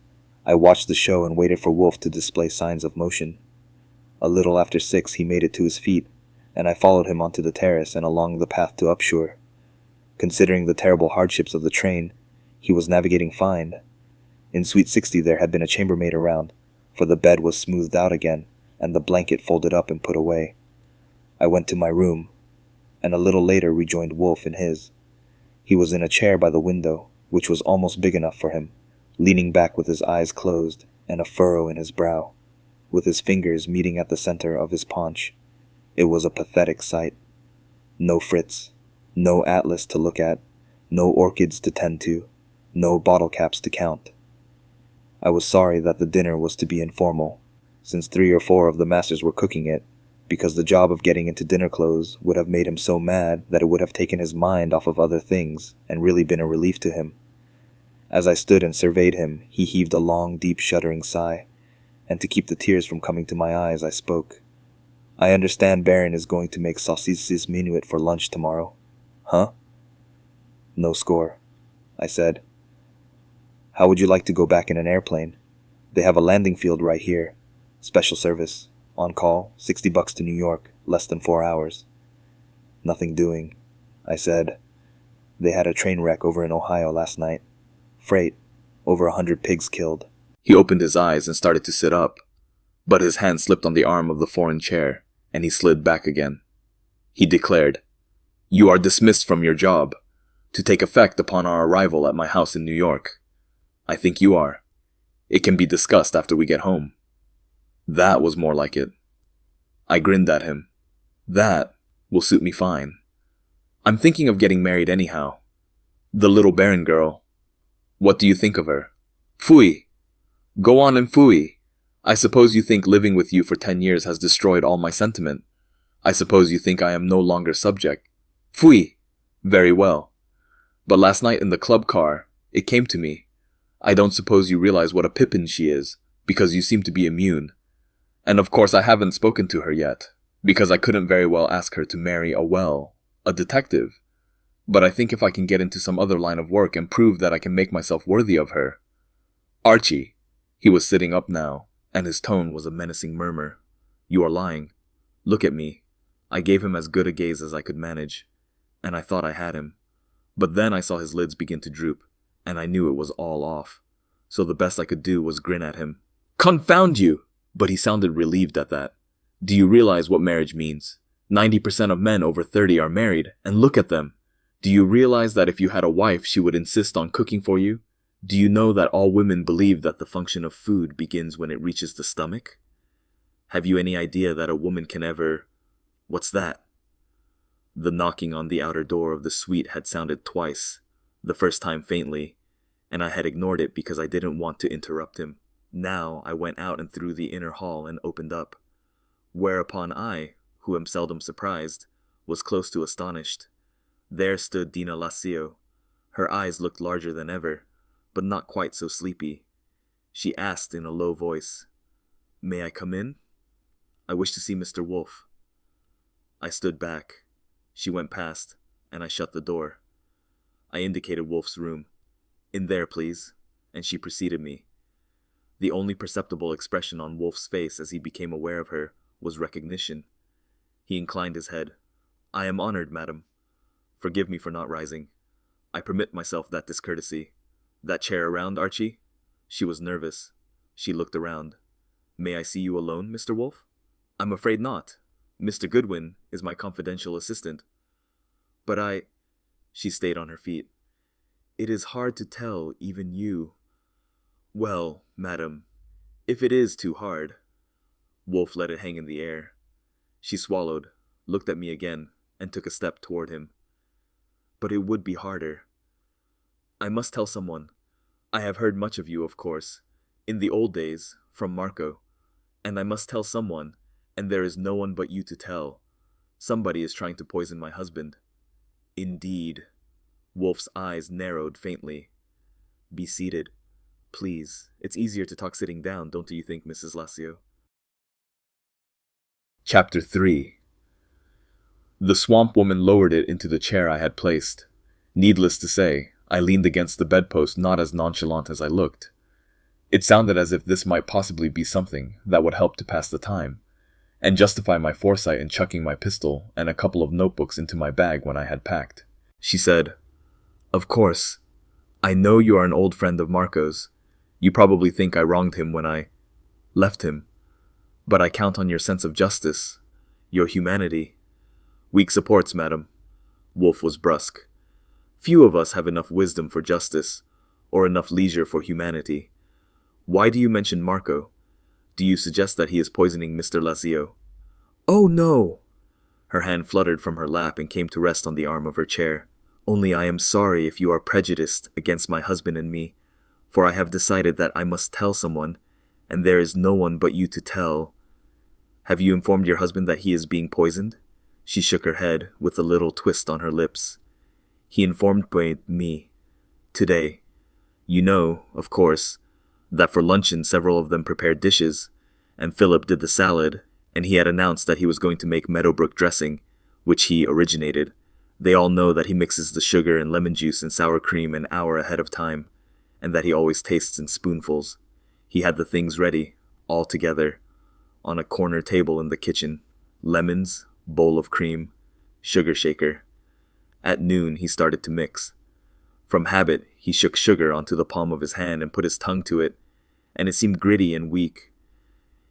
I watched the show and waited for Wolfe to display signs of motion. A little after 6 he made it to his feet, and I followed him onto the terrace and along the path to Upshur. Considering the terrible hardships of the train, he was navigating fine. In Suite 60 there had been a chambermaid around, for the bed was smoothed out again, and the blanket folded up and put away. I went to my room, and a little later rejoined Wolfe in his. He was in a chair by the window, which was almost big enough for him, leaning back with his eyes closed and a furrow in his brow, with his fingers meeting at the center of his paunch. It was a pathetic sight. No Fritz, no atlas to look at, no orchids to tend to, no bottle caps to count. I was sorry that the dinner was to be informal, since 3 or 4 of the masters were cooking it, because the job of getting into dinner clothes would have made him so mad that it would have taken his mind off of other things and really been a relief to him. As I stood and surveyed him, he heaved a long, deep, shuddering sigh, and to keep the tears from coming to my eyes, I spoke. "I understand Baron is going to make saucisses minuet for lunch tomorrow." "Huh?" "No score," I said. "How would you like to go back in an airplane? They have a landing field right here. Special service. On call, $60 to New York, less than 4 hours." "Nothing doing," I said. "They had a train wreck over in Ohio last night. Freight. Over 100 pigs killed." He opened his eyes and started to sit up, but his hand slipped on the arm of the foreign chair, and he slid back again. He declared, "You are dismissed from your job, to take effect upon our arrival at my house in New York. I think you are. It can be discussed after we get home." That was more like it. I grinned at him. That will suit me fine. I'm thinking of getting married anyhow. The little Baron girl. What do you think of her? Phooey! Go on and phooey! I suppose you think living with you for 10 years has destroyed all my sentiment. I suppose you think I am no longer subject. Phooey! Very well. But last night in the club car, it came to me. I don't suppose you realize what a pippin she is, because you seem to be immune. And of course I haven't spoken to her yet, because I couldn't very well ask her to marry a detective. But I think if I can get into some other line of work and prove that I can make myself worthy of her. Archie, he was sitting up now, and his tone was a menacing murmur. You are lying. Look at me. I gave him as good a gaze as I could manage, and I thought I had him. But then I saw his lids begin to droop, and I knew it was all off. So the best I could do was grin at him. Confound you! But he sounded relieved at that. Do you realize what marriage means? 90% of men over 30 are married, and look at them. Do you realize that if you had a wife, she would insist on cooking for you? Do you know that all women believe that the function of food begins when it reaches the stomach? Have you any idea that a woman can ever... What's that? The knocking on the outer door of the suite had sounded twice, the first time faintly, and I had ignored it because I didn't want to interrupt him. Now I went out and through the inner hall and opened up, whereupon I, who am seldom surprised, was close to astonished. There stood Dina Lacio. Her eyes looked larger than ever, but not quite so sleepy. She asked in a low voice, "May I come in? I wish to see Mr. Wolfe." I stood back. She went past, and I shut the door. I indicated Wolfe's room. "In there, please," and she preceded me. The only perceptible expression on Wolfe's face as he became aware of her was recognition. He inclined his head. "I am honored, madam. Forgive me for not rising. I permit myself that discourtesy. That chair around, Archie?" She was nervous. She looked around. "May I see you alone, Mr. Wolfe?" "I'm afraid not. Mr. Goodwin is my confidential assistant." "But She stayed on her feet. "It is hard to tell, even you." "Well, madam, if it is too hard." Wolfe let it hang in the air. She swallowed, looked at me again, and took a step toward him. "But it would be harder. I must tell someone. I have heard much of you, of course, in the old days, from Marco. And I must tell someone, and there is no one but you to tell. Somebody is trying to poison my husband." "Indeed." Wolfe's eyes narrowed faintly. "Be seated. Please, it's easier to talk sitting down, don't you think, Mrs. Lacio?" Chapter 3. The swamp woman lowered it into the chair I had placed. Needless to say, I leaned against the bedpost not as nonchalant as I looked. It sounded as if this might possibly be something that would help to pass the time, and justify my foresight in chucking my pistol and a couple of notebooks into my bag when I had packed. She said, "Of course, I know you are an old friend of Marco's. You probably think I wronged him when I left him. But I count on your sense of justice, your humanity." "Weak supports, madam." Wolfe was brusque. "Few of us have enough wisdom for justice, or enough leisure for humanity. Why do you mention Marco? Do you suggest that he is poisoning Mr. Lacio?" "Oh, no!" Her hand fluttered from her lap and came to rest on the arm of her chair. "Only I am sorry if you are prejudiced against my husband and me, for I have decided that I must tell someone, and there is no one but you to tell." "Have you informed your husband that he is being poisoned?" She shook her head with a little twist on her lips. "He informed me. Today. You know, of course, that for luncheon several of them prepared dishes, and Philip did the salad, and he had announced that he was going to make Meadowbrook dressing, which he originated. They all know that he mixes the sugar and lemon juice and sour cream an hour ahead of time, and that he always tastes in spoonfuls. He had the things ready, all together, on a corner table in the kitchen. Lemons, bowl of cream, sugar shaker. At noon he started to mix. From habit, he shook sugar onto the palm of his hand and put his tongue to it, and it seemed gritty and weak.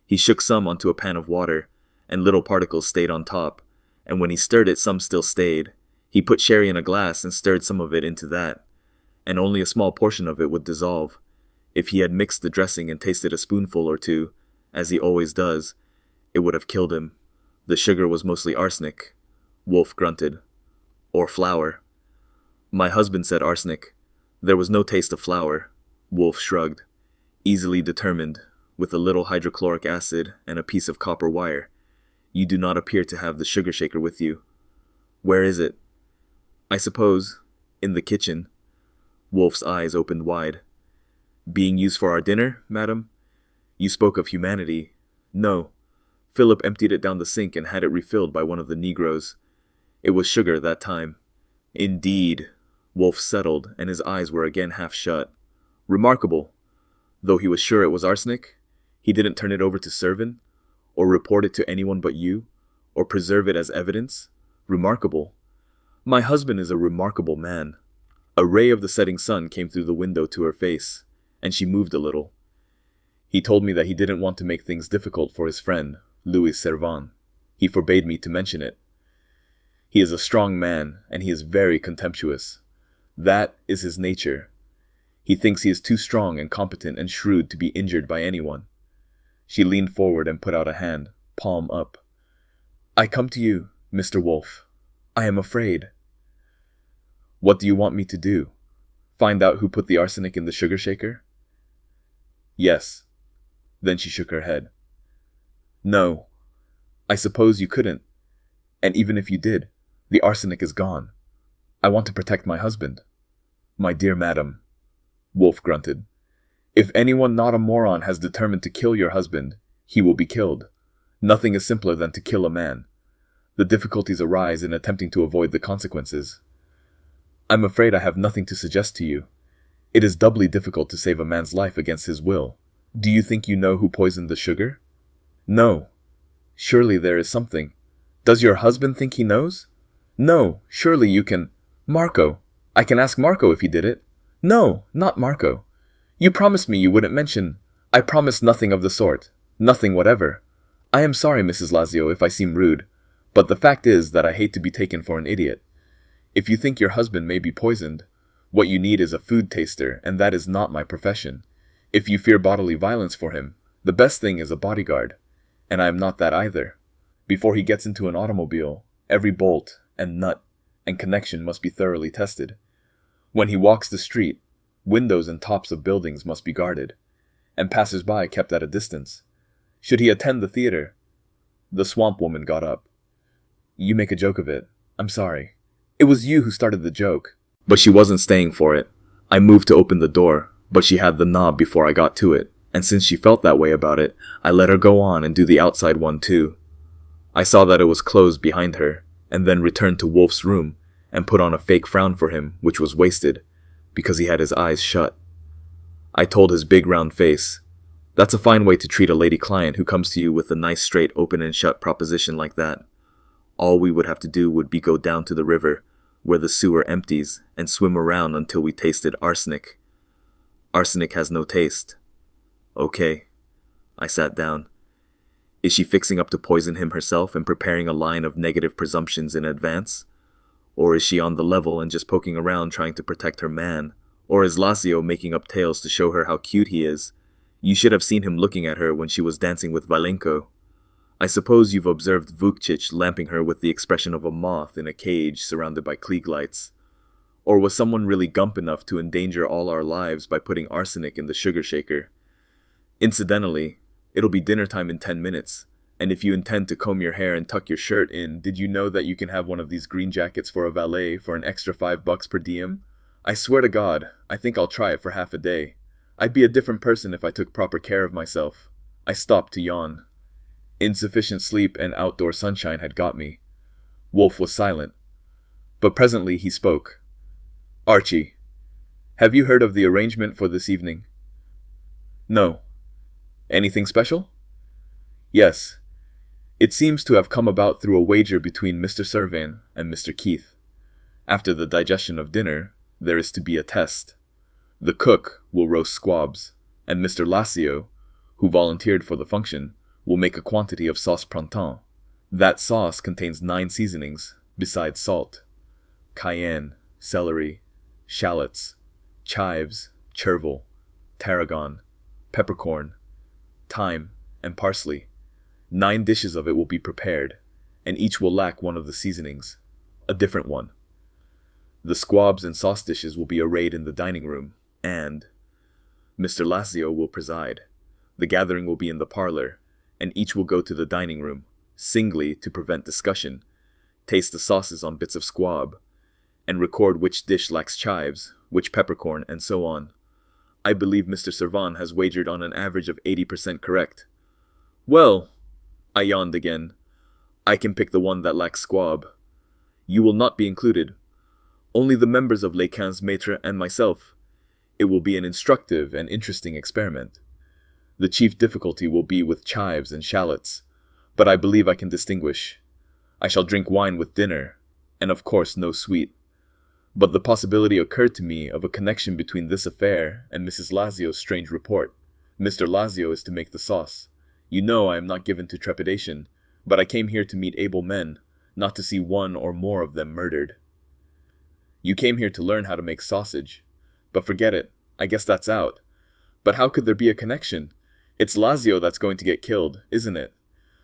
He shook some onto a pan of water, and little particles stayed on top, and when he stirred it some still stayed. He put sherry in a glass and stirred some of it into that, and only a small portion of it would dissolve. If he had mixed the dressing and tasted a spoonful or two, as he always does, it would have killed him. The sugar was mostly arsenic." Wolfe grunted. "Or flour." "My husband said arsenic. There was no taste of flour." Wolfe shrugged. "Easily determined, with a little hydrochloric acid and a piece of copper wire. You do not appear to have the sugar shaker with you. Where is it?" "I suppose, in the kitchen." Wolfe's eyes opened wide. "Being used for our dinner, madam? You spoke of humanity. No. Philip emptied it down the sink and had it refilled by one of the Negroes. It was sugar that time." "Indeed." Wolfe settled, and his eyes were again half shut. "Remarkable. Though he was sure it was arsenic, he didn't turn it over to Servin, or report it to anyone but you, or preserve it as evidence? Remarkable. My husband is a remarkable man." A ray of the setting sun came through the window to her face, and she moved a little. "He told me that he didn't want to make things difficult for his friend, Louis Servan. He forbade me to mention it. He is a strong man, and he is very contemptuous. That is his nature. He thinks he is too strong and competent and shrewd to be injured by anyone." She leaned forward and put out a hand, palm up. "I come to you, Mr. Wolfe. I am afraid. What do you want me to do? Find out who put the arsenic in the sugar shaker? Yes. Then she shook her head. No. I suppose you couldn't. And even if you did, the arsenic is gone. I want to protect my husband. My dear madam, Wolfe grunted. If anyone not a moron has determined to kill your husband, he will be killed. Nothing is simpler than to kill a man. The difficulties arise in attempting to avoid the consequences. I'm afraid I have nothing to suggest to you. It is doubly difficult to save a man's life against his will. Do you think you know who poisoned the sugar? No. Surely there is something. Does your husband think he knows? No, surely you can... Marco. I can ask Marco if he did it. No, not Marco. You promised me you wouldn't mention... I promised nothing of the sort. Nothing whatever. I am sorry, Mrs. Lazio, if I seem rude, but the fact is that I hate to be taken for an idiot. If you think your husband may be poisoned, what you need is a food taster, and that is not my profession. If you fear bodily violence for him, the best thing is a bodyguard, and I am not that either. Before he gets into an automobile, every bolt and nut and connection must be thoroughly tested. When he walks the street, windows and tops of buildings must be guarded, and passers-by kept at a distance. Should he attend the theater? The swamp woman got up. You make a joke of it. I'm sorry. It was you who started the joke. But she wasn't staying for it. I moved to open the door, but she had the knob before I got to it, and since she felt that way about it, I let her go on and do the outside one too. I saw that it was closed behind her, and then returned to Wolfe's room and put on a fake frown for him, which was wasted, because he had his eyes shut. I told his big round face, "That's a fine way to treat a lady client who comes to you with a nice straight open and shut proposition like that. All we would have to do would be go down to the river, where the sewer empties, and swim around until we tasted arsenic. Arsenic has no taste." Okay. I sat down. Is she fixing up to poison him herself and preparing a line of negative presumptions in advance? Or is she on the level and just poking around trying to protect her man? Or is Lazio making up tales to show her how cute he is? You should have seen him looking at her when she was dancing with Valenko. I suppose you've observed Vukcic lamping her with the expression of a moth in a cage surrounded by Klieg lights. Or was someone really gump enough to endanger all our lives by putting arsenic in the sugar shaker? Incidentally, it'll be dinner time in 10 minutes, and if you intend to comb your hair and tuck your shirt in, did you know that you can have one of these green jackets for a valet for an extra $5 per diem? I swear to God, I think I'll try it for half a day. I'd be a different person if I took proper care of myself. I stopped to yawn. Insufficient sleep and outdoor sunshine had got me. Wolfe was silent, but presently he spoke. Archie, have you heard of the arrangement for this evening? No. Anything special? Yes. It seems to have come about through a wager between Mr. Servan and Mr. Keith. After the digestion of dinner, there is to be a test. The cook will roast squabs, and Mr. Lazio, who volunteered for the function, will make a quantity of sauce printemps. That sauce contains 9 seasonings, besides salt: cayenne, celery, shallots, chives, chervil, tarragon, peppercorn, thyme, and parsley. 9 dishes of it will be prepared, and each will lack one of the seasonings, a different one. The squabs and sauce dishes will be arrayed in the dining room, and Mr. Lazio will preside. The gathering will be in the parlor, and each will go to the dining room, singly to prevent discussion, taste the sauces on bits of squab, and record which dish lacks chives, which peppercorn, and so on. I believe Mr. Servan has wagered on an average of 80% correct. Well, I yawned again. I can pick the one that lacks squab. You will not be included. Only the members of Les Quinze Maîtres and myself. It will be an instructive and interesting experiment. The chief difficulty will be with chives and shallots, but I believe I can distinguish. I shall drink wine with dinner, and of course no sweet. But the possibility occurred to me of a connection between this affair and Mrs. Lazio's strange report. Mr. Lazio is to make the sauce. You know I am not given to trepidation, but I came here to meet able men, not to see one or more of them murdered. You came here to learn how to make sausage. But forget it, I guess that's out. But how could there be a connection? It's Lazio that's going to get killed, isn't it?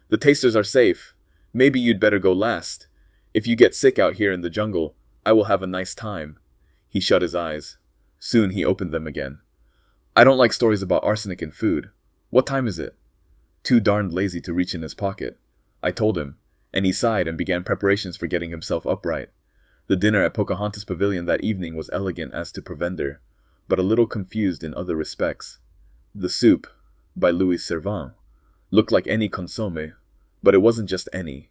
The tasters are safe. Maybe you'd better go last. If you get sick out here in the jungle, I will have a nice time. He shut his eyes. Soon he opened them again. I don't like stories about arsenic in food. What time is it? Too darned lazy to reach in his pocket. I told him, and he sighed and began preparations for getting himself upright. The dinner at Pocahontas Pavilion that evening was elegant as to provender, but a little confused in other respects. The soup, by Louis Servan, looked like any consomme, but it wasn't just any.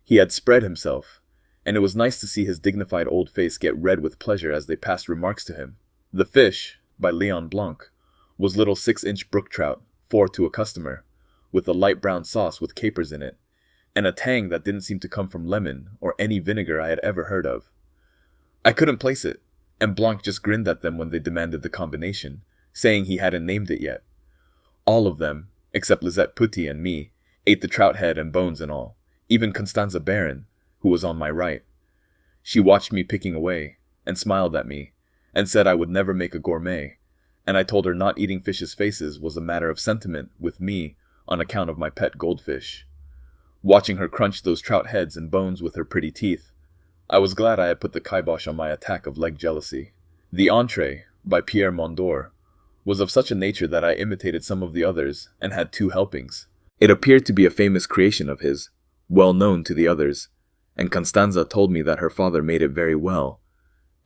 He had spread himself, and it was nice to see his dignified old face get red with pleasure as they passed remarks to him. The fish, by Leon Blanc, was little 6-inch brook trout, 4 to a customer, with a light brown sauce with capers in it, and a tang that didn't seem to come from lemon or any vinegar I had ever heard of. I couldn't place it, and Blanc just grinned at them when they demanded the combination, saying he hadn't named it yet. All of them, except Lisette Putty and me, ate the trout head and bones and all, even Constanza Barron, who was on my right. She watched me picking away, and smiled at me, and said I would never make a gourmet, and I told her not eating fish's faces was a matter of sentiment with me on account of my pet goldfish. Watching her crunch those trout heads and bones with her pretty teeth, I was glad I had put the kibosh on my attack of leg jealousy. The entree, by Pierre Mondor, was of such a nature that I imitated some of the others and had 2 helpings. It appeared to be a famous creation of his, well known to the others, and Constanza told me that her father made it very well,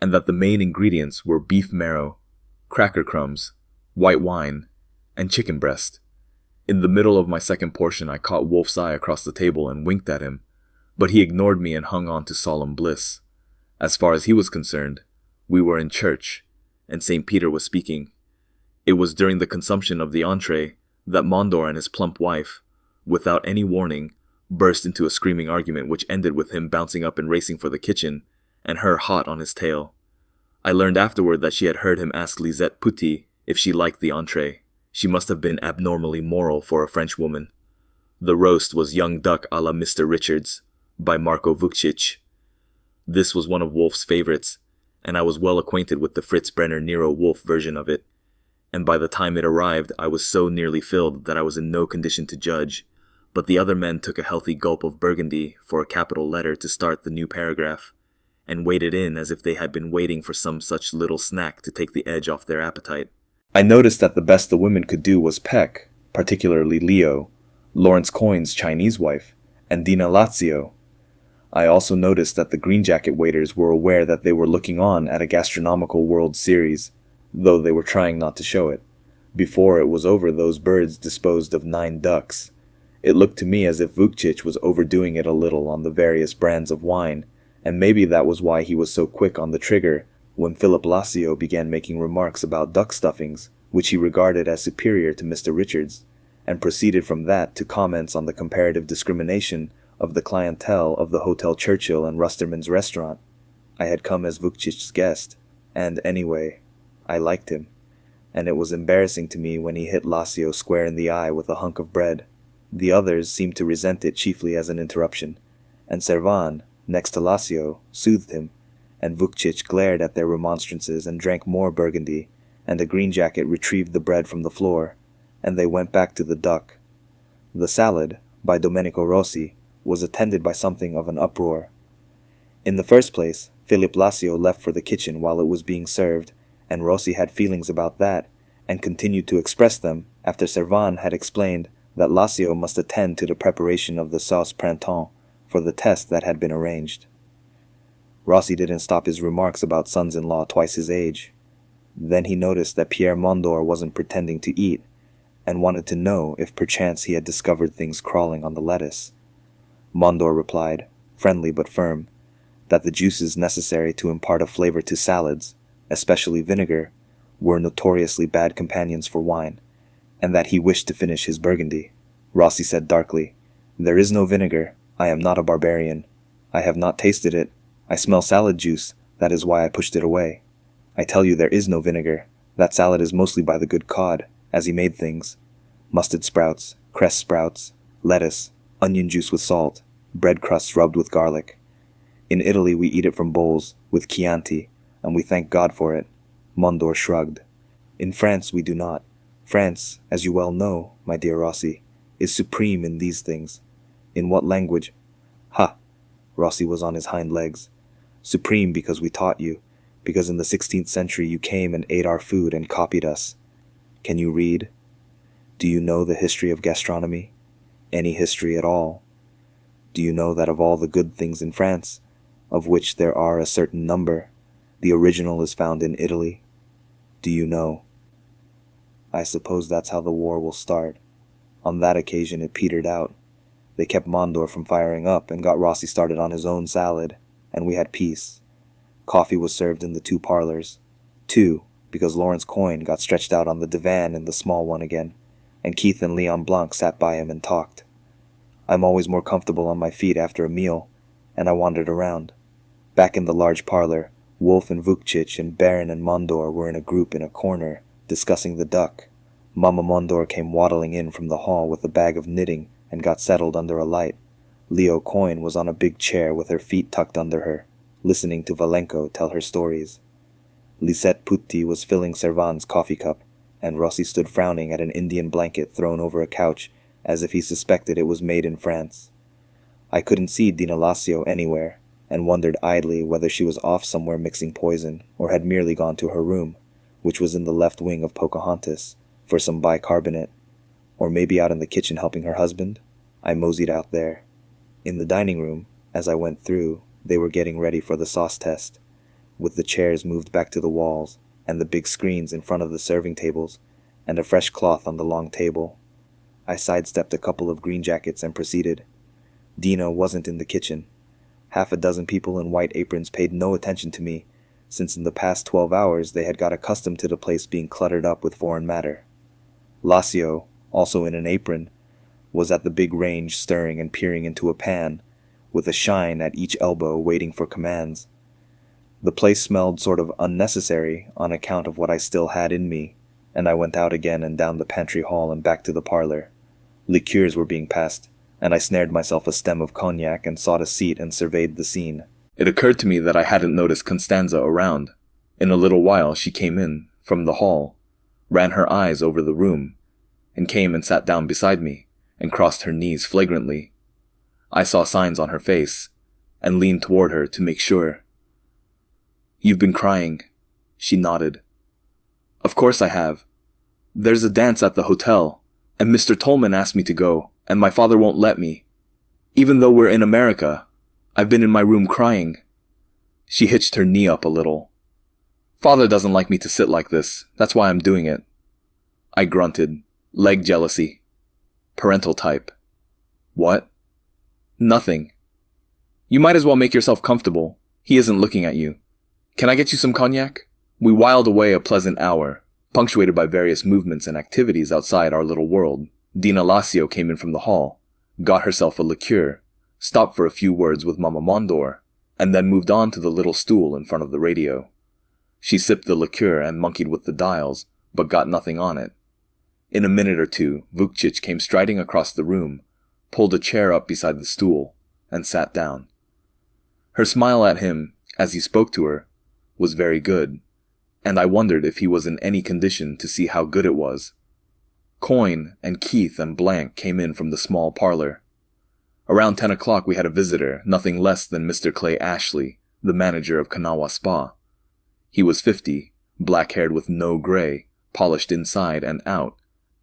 and that the main ingredients were beef marrow, cracker crumbs, white wine, and chicken breast. In the middle of my second portion I caught Wolfe's eye across the table and winked at him, but he ignored me and hung on to solemn bliss. As far as he was concerned, we were in church, and St. Peter was speaking. It was during the consumption of the entree that Mondor and his plump wife, without any warning, burst into a screaming argument which ended with him bouncing up and racing for the kitchen, and her hot on his tail. I learned afterward that she had heard him ask Lisette Putty if she liked the entree. She must have been abnormally moral for a French woman. The roast was Young Duck a la Mr. Richards, by Marko Vukcic. This was one of Wolfe's favorites, and I was well acquainted with the Fritz Brenner Nero Wolfe version of it, and by the time it arrived I was so nearly filled that I was in no condition to judge, but the other men took a healthy gulp of Burgundy for a capital letter to start the new paragraph, and waded in as if they had been waiting for some such little snack to take the edge off their appetite. I noticed that the best the women could do was peck, particularly Leo, Lawrence Coyne's Chinese wife, and Dina Lazio. I also noticed that the green jacket waiters were aware that they were looking on at a gastronomical World Series, though they were trying not to show it. Before it was over, those birds disposed of 9 ducks. It looked to me as if Vukcic was overdoing it a little on the various brands of wine, and maybe that was why he was so quick on the trigger when Philip Lassio began making remarks about duck stuffings, which he regarded as superior to Mr. Richards, and proceeded from that to comments on the comparative discrimination of the clientele of the Hotel Churchill and Rusterman's restaurant. I had come as Vukcic's guest, and anyway, I liked him, and it was embarrassing to me when he hit Lassio square in the eye with a hunk of bread. The others seemed to resent it chiefly as an interruption, and Servan, next to Lassio, soothed him, and Vukcic glared at their remonstrances and drank more Burgundy, and a green jacket retrieved the bread from the floor, and they went back to the duck. The salad, by Domenico Rossi, was attended by something of an uproar. In the first place, Philip Lassio left for the kitchen while it was being served, and Rossi had feelings about that, and continued to express them after Servan had explained that Lassio must attend to the preparation of the sauce printemps for the test that had been arranged. Rossi didn't stop his remarks about sons-in-law twice his age. Then he noticed that Pierre Mondor wasn't pretending to eat, and wanted to know if perchance he had discovered things crawling on the lettuce. Mondor replied, friendly but firm, that the juices necessary to impart a flavor to salads, especially vinegar, were notoriously bad companions for wine, and that he wished to finish his Burgundy. Rossi said darkly, "There is no vinegar. I am not a barbarian. I have not tasted it. I smell salad juice. That is why I pushed it away. I tell you there is no vinegar. That salad is mostly by the good cod, as he made things. Mustard sprouts, cress sprouts, lettuce, onion juice with salt, bread crusts rubbed with garlic. In Italy we eat it from bowls, with Chianti, and we thank God for it." Mondor shrugged. "In France we do not. France, as you well know, my dear Rossi, is supreme in these things. In what language? Ha! Rossi was on his hind legs. Supreme because we taught you, because in the 16th century you came and ate our food and copied us. Can you read? Do you know the history of gastronomy? Any history at all? Do you know that of all the good things in France, of which there are a certain number, the original is found in Italy? Do you know? I suppose that's how the war will start. On that occasion it petered out. They kept Mondor from firing up and got Rossi started on his own salad, and we had peace. Coffee was served in the 2 parlors. 2, because Lawrence Coyne got stretched out on the divan in the small one again, and Keith and Leon Blanc sat by him and talked. I'm always more comfortable on my feet after a meal, and I wandered around. Back in the large parlor, Wolfe and Vukcic and Baron and Mondor were in a group in a corner, discussing the duck. Mama Mondor came waddling in from the hall with a bag of knitting and got settled under a light. Leo Coyne was on a big chair with her feet tucked under her, listening to Valenko tell her stories. Lisette Putti was filling Servan's coffee cup, and Rossi stood frowning at an Indian blanket thrown over a couch as if he suspected it was made in France. I couldn't see Dina Lassio anywhere, and wondered idly whether she was off somewhere mixing poison or had merely gone to her room, which was in the left wing of Pocahontas, for some bicarbonate, or maybe out in the kitchen helping her husband. I moseyed out there. In the dining room, as I went through, they were getting ready for the sauce test, with the chairs moved back to the walls, and the big screens in front of the serving tables, and a fresh cloth on the long table. I sidestepped a couple of green jackets and proceeded. Dina wasn't in the kitchen. Half a dozen people in white aprons paid no attention to me, since in the past 12 hours they had got accustomed to the place being cluttered up with foreign matter. Lassio, also in an apron, was at the big range stirring and peering into a pan, with a shine at each elbow waiting for commands. The place smelled sort of unnecessary on account of what I still had in me, and I went out again and down the pantry hall and back to the parlor. Liqueurs were being passed, and I snared myself a stem of cognac and sought a seat and surveyed the scene. It occurred to me that I hadn't noticed Constanza around. In a little while she came in, from the hall, ran her eyes over the room, and came and sat down beside me, and crossed her knees flagrantly. I saw signs on her face, and leaned toward her to make sure. "You've been crying," she nodded. "Of course I have. There's a dance at the hotel, and Mr. Tolman asked me to go, and my father won't let me. Even though we're in America, I've been in my room crying." She hitched her knee up a little. "Father doesn't like me to sit like this, that's why I'm doing it." I grunted. "Leg jealousy. Parental type." "What?" "Nothing. You might as well make yourself comfortable. He isn't looking at you. Can I get you some cognac?" We whiled away a pleasant hour, punctuated by various movements and activities outside our little world. Dina Lassio came in from the hall, got herself a liqueur, stopped for a few words with Mama Mondor, and then moved on to the little stool in front of the radio. She sipped the liqueur and monkeyed with the dials, but got nothing on it. In a minute or two, Vukcic came striding across the room, pulled a chair up beside the stool, and sat down. Her smile at him, as he spoke to her, was very good, and I wondered if he was in any condition to see how good it was. Coyne and Keith and Blank came in from the small parlor. Around 10 o'clock we had a visitor, nothing less than Mr. Clay Ashley, the manager of Kanawha Spa. He was 50, black-haired with no gray, polished inside and out,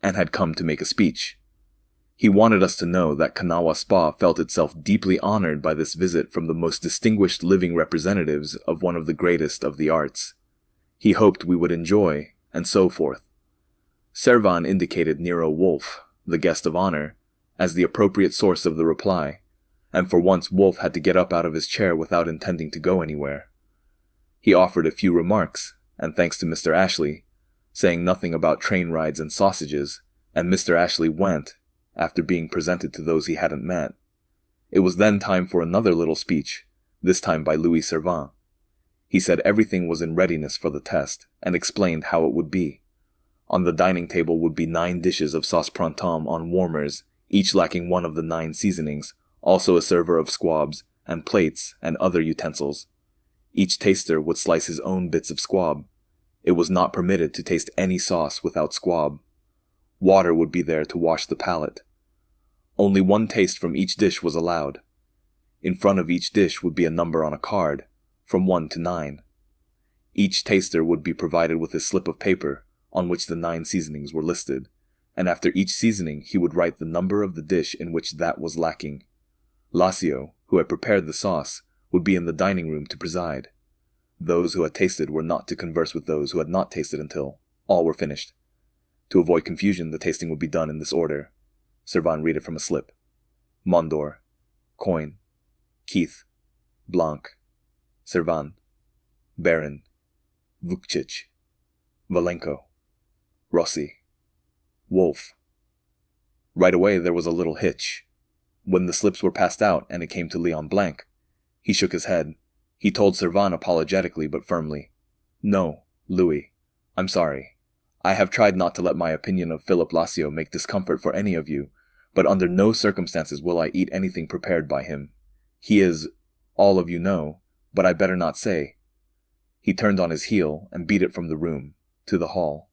and had come to make a speech. He wanted us to know that Kanawha Spa felt itself deeply honored by this visit from the most distinguished living representatives of one of the greatest of the arts. He hoped we would enjoy, and so forth. Servan indicated Nero Wolfe, the guest of honor, as the appropriate source of the reply, and for once Wolfe had to get up out of his chair without intending to go anywhere. He offered a few remarks, and thanks to Mr. Ashley, saying nothing about train rides and sausages, and Mr. Ashley went, after being presented to those he hadn't met. It was then time for another little speech, this time by Louis Servan. He said everything was in readiness for the test, and explained how it would be. On the dining table would be 9 dishes of sauce printemps on warmers, each lacking one of the 9 seasonings, also a server of squabs, and plates and other utensils. Each taster would slice his own bits of squab. It was not permitted to taste any sauce without squab. Water would be there to wash the palate. Only 1 taste from each dish was allowed. In front of each dish would be a number on a card, from 1 to 9. Each taster would be provided with a slip of paper on which the 9 seasonings were listed, and after each seasoning he would write the number of the dish in which that was lacking. Lacio, who had prepared the sauce, would be in the dining room to preside. Those who had tasted were not to converse with those who had not tasted until all were finished. To avoid confusion, the tasting would be done in this order. Servan read it from a slip. Mondor, Coin, Keith, Blanc, Servan, Baron, Vukcic, Valenko, Rossi, Wolfe. Right away there was a little hitch. When the slips were passed out and it came to Leon Blanc, he shook his head. He told Servan apologetically but firmly, "No, Louis, I'm sorry. I have tried not to let my opinion of Philip Lacio make discomfort for any of you, but under no circumstances will I eat anything prepared by him. He is, all of you know, but I better not say." He turned on his heel and beat it from the room, to the hall.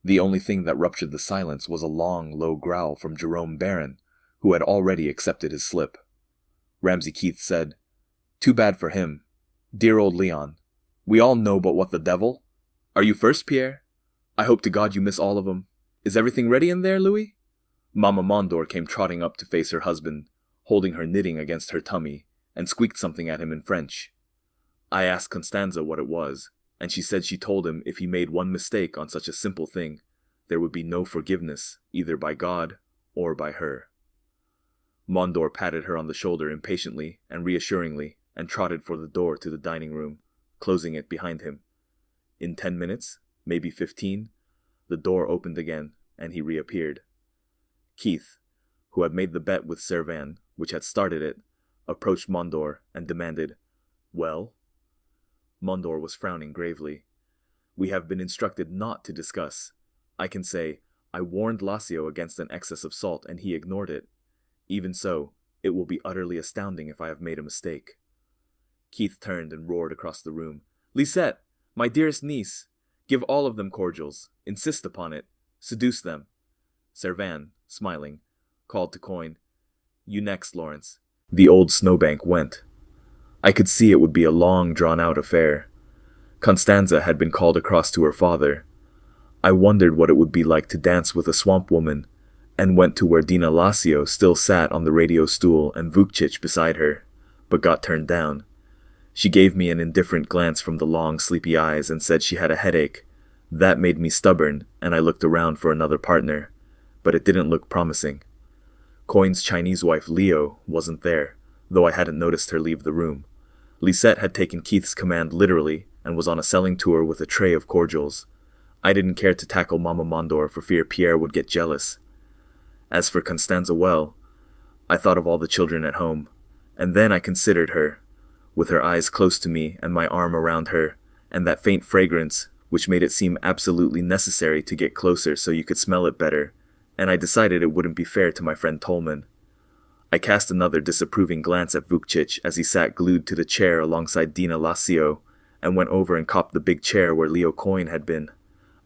The only thing that ruptured the silence was a long, low growl from Jerome Barron, who had already accepted his slip. Ramsay Keith said, "Too bad for him. Dear old Leon. We all know but what the devil. Are you first, Pierre? I hope to God you miss all of 'em. Is everything ready in there, Louis?" Mamma Mondor came trotting up to face her husband, holding her knitting against her tummy, and squeaked something at him in French. I asked Constanza what it was, and she said she told him if he made one mistake on such a simple thing, there would be no forgiveness, either by God or by her. Mondor patted her on the shoulder impatiently and reassuringly, and trotted for the door to the dining room, closing it behind him. In 10 minutes, maybe 15, the door opened again, and he reappeared. Keith, who had made the bet with Servan, which had started it, approached Mondor and demanded, "Well?" Mondor was frowning gravely. "We have been instructed not to discuss. I can say, I warned Lacio against an excess of salt, and he ignored it. Even so, it will be utterly astounding if I have made a mistake." Keith turned and roared across the room, "Lisette, my dearest niece, give all of them cordials. Insist upon it. Seduce them." Servan, smiling, called to Coin, "You next, Lawrence." The old snowbank went. I could see it would be a long, drawn-out affair. Constanza had been called across to her father. I wondered what it would be like to dance with a swamp woman, and went to where Dina Lacio still sat on the radio stool and Vukcic beside her, but got turned down. She gave me an indifferent glance from the long, sleepy eyes and said she had a headache. That made me stubborn, and I looked around for another partner, but it didn't look promising. Coin's Chinese wife, Leo, wasn't there, though I hadn't noticed her leave the room. Lisette had taken Keith's command literally and was on a selling tour with a tray of cordials. I didn't care to tackle Mama Mondor for fear Pierre would get jealous. As for Constanza, well, I thought of all the children at home, and then I considered her, with her eyes close to me and my arm around her, and that faint fragrance, which made it seem absolutely necessary to get closer so you could smell it better, and I decided it wouldn't be fair to my friend Tolman. I cast another disapproving glance at Vukcic as he sat glued to the chair alongside Dina Lacio, and went over and copped the big chair where Leo Coin had been.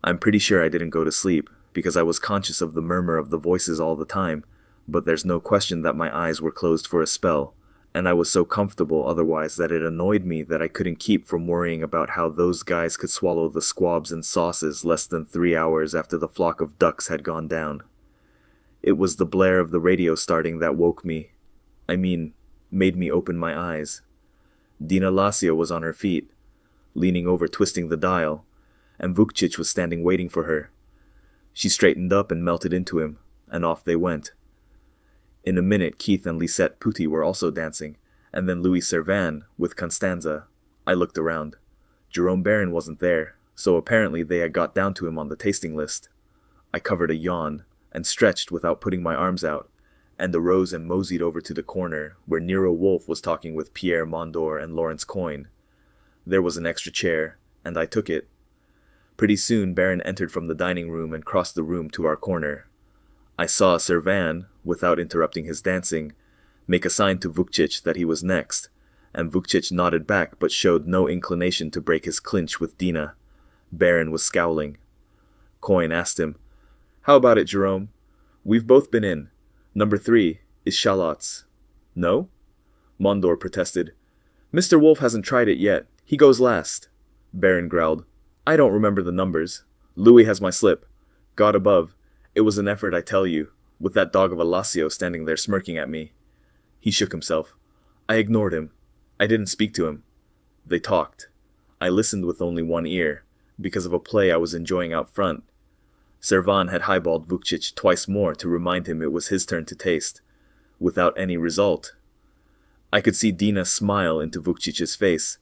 I'm pretty sure I didn't go to sleep, because I was conscious of the murmur of the voices all the time, but there's no question that my eyes were closed for a spell, and I was so comfortable otherwise that it annoyed me that I couldn't keep from worrying about how those guys could swallow the squabs and sauces less than 3 hours after the flock of ducks had gone down. It was the blare of the radio starting that woke me. Made me open my eyes. Dina Lacio was on her feet, leaning over twisting the dial, and Vukcic was standing waiting for her. She straightened up and melted into him, and off they went. In a minute, Keith and Lisette Putti were also dancing, and then Louis Servan with Constanza. I looked around. Jerome Barron wasn't there, so apparently they had got down to him on the tasting list. I covered a yawn, and stretched without putting my arms out, and arose and moseyed over to the corner where Nero Wolfe was talking with Pierre Mondor and Lawrence Coin. There was an extra chair, and I took it. Pretty soon Baron entered from the dining room and crossed the room to our corner. I saw Servan, without interrupting his dancing, make a sign to Vukcic that he was next, and Vukcic nodded back but showed no inclination to break his clinch with Dina. Baron was scowling. Coin asked him, "How about it, Jerome? We've both been in. Number 3 is shallots." "No?" Mondor protested. Mr. Wolfe hasn't tried it yet. He goes last. Baron growled. I don't remember the numbers. Louis has my slip. God above, it was an effort, I tell you, with that dog of a Lacio standing there smirking at me. He shook himself. I ignored him. I didn't speak to him. They talked. I listened with only one ear, because of a play I was enjoying out front. Servan had highballed Vukcic twice more to remind him it was his turn to taste, without any result. I could see Dina smile into Vukcic's face,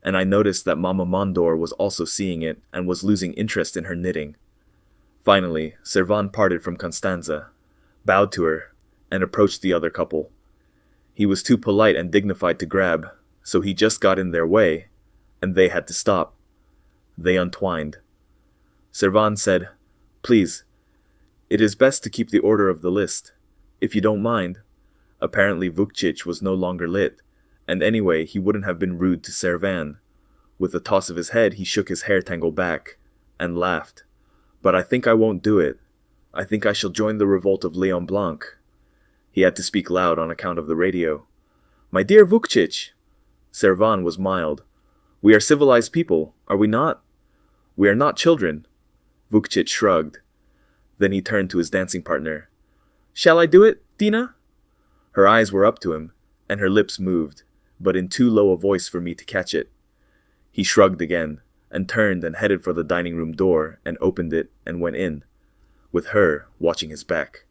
and I noticed that Mama Mondor was also seeing it and was losing interest in her knitting. Finally, Servan parted from Constanza, bowed to her, and approached the other couple. He was too polite and dignified to grab, so he just got in their way, and they had to stop. They untwined. Servan said, Please, it is best to keep the order of the list, if you don't mind. Apparently Vukcic was no longer lit, and anyway he wouldn't have been rude to Servan. With a toss of his head he shook his hair tangle back, and laughed. But I think I won't do it. I think I shall join the revolt of Leon Blanc. He had to speak loud on account of the radio. My dear Vukcic! Servan was mild. We are civilized people, are we not? We are not children. Vukcic shrugged. Then he turned to his dancing partner. Shall I do it, Dina? Her eyes were up to him, and her lips moved, but in too low a voice for me to catch it. He shrugged again, and turned and headed for the dining room door, and opened it and went in, with her watching his back.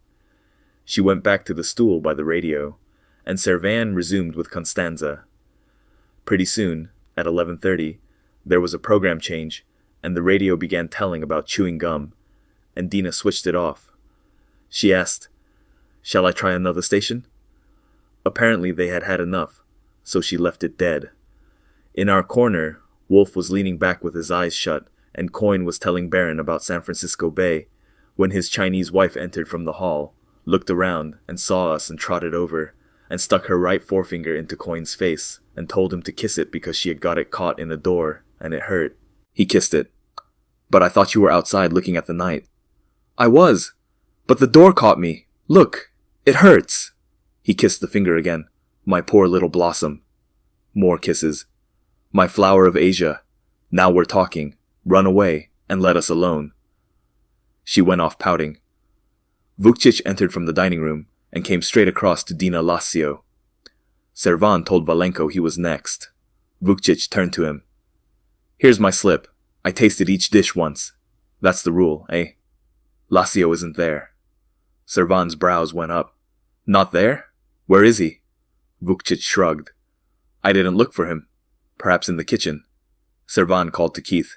She went back to the stool by the radio, and Servan resumed with Constanza. Pretty soon, at 11:30, there was a program change, and the radio began telling about chewing gum, and Dina switched it off. She asked, Shall I try another station? Apparently they had had enough, so she left it dead. In our corner, Wolfe was leaning back with his eyes shut, and Coyne was telling Baron about San Francisco Bay, when his Chinese wife entered from the hall, looked around, and saw us and trotted over, and stuck her right forefinger into Coyne's face, and told him to kiss it because she had got it caught in a door, and it hurt. He kissed it. But I thought you were outside looking at the night. I was, but the door caught me. Look, it hurts. He kissed the finger again. My poor little blossom. More kisses. My flower of Asia. Now we're talking. Run away, and let us alone. She went off pouting. Vukcic entered from the dining room, and came straight across to Dina Lacio. Servan told Valenko he was next. Vukcic turned to him. Here's my slip. I tasted each dish once. That's the rule, eh? Lacio isn't there. Servan's brows went up. Not there? Where is he? Vukcic shrugged. I didn't look for him. Perhaps in the kitchen. Servan called to Keith.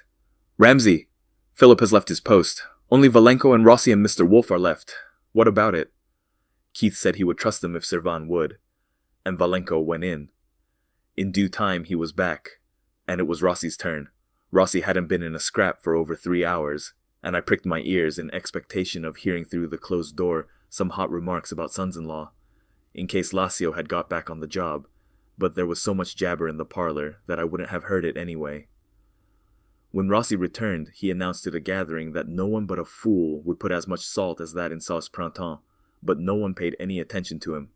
Ramsey! Philip has left his post. Only Valenko and Rossi and Mr. Wolfe are left. What about it? Keith said he would trust them if Servan would. And Valenko went in. In due time he was back, and it was Rossi's turn. Rossi hadn't been in a scrap for over 3 hours, and I pricked my ears in expectation of hearing through the closed door some hot remarks about sons-in-law, in case Lacio had got back on the job, but there was so much jabber in the parlor that I wouldn't have heard it anyway. When Rossi returned, he announced at a gathering that no one but a fool would put as much salt as that in sauce printemps, but no one paid any attention to him.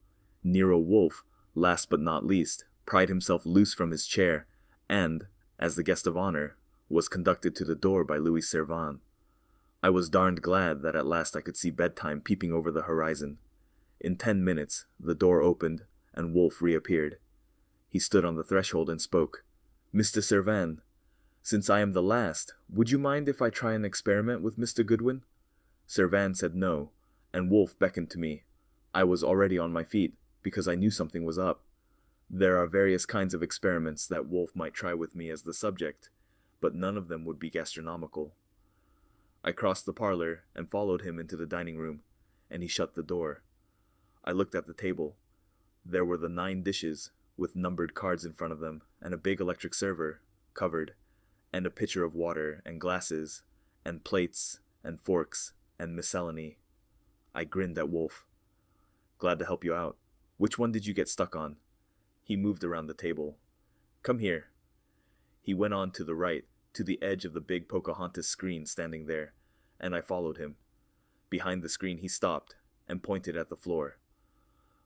Nero Wolfe, last but not least, pried himself loose from his chair, and, as the guest of honor, was conducted to the door by Louis Servan. I was darned glad that at last I could see bedtime peeping over the horizon. In 10 minutes, the door opened, and Wolfe reappeared. He stood on the threshold and spoke. Mr. Servan, since I am the last, would you mind if I try an experiment with Mr. Goodwin? Servan said no, and Wolfe beckoned to me. I was already on my feet, because I knew something was up. There are various kinds of experiments that Wolfe might try with me as the subject, but none of them would be gastronomical. I crossed the parlor and followed him into the dining room, and he shut the door. I looked at the table. There were the 9 dishes, with numbered cards in front of them, and a big electric server, covered, and a pitcher of water, and glasses, and plates, and forks, and miscellany. I grinned at Wolfe. Glad to help you out. Which one did you get stuck on? He moved around the table. Come here. He went on to the right, to the edge of the big Pocahontas screen standing there, and I followed him. Behind the screen he stopped, and pointed at the floor.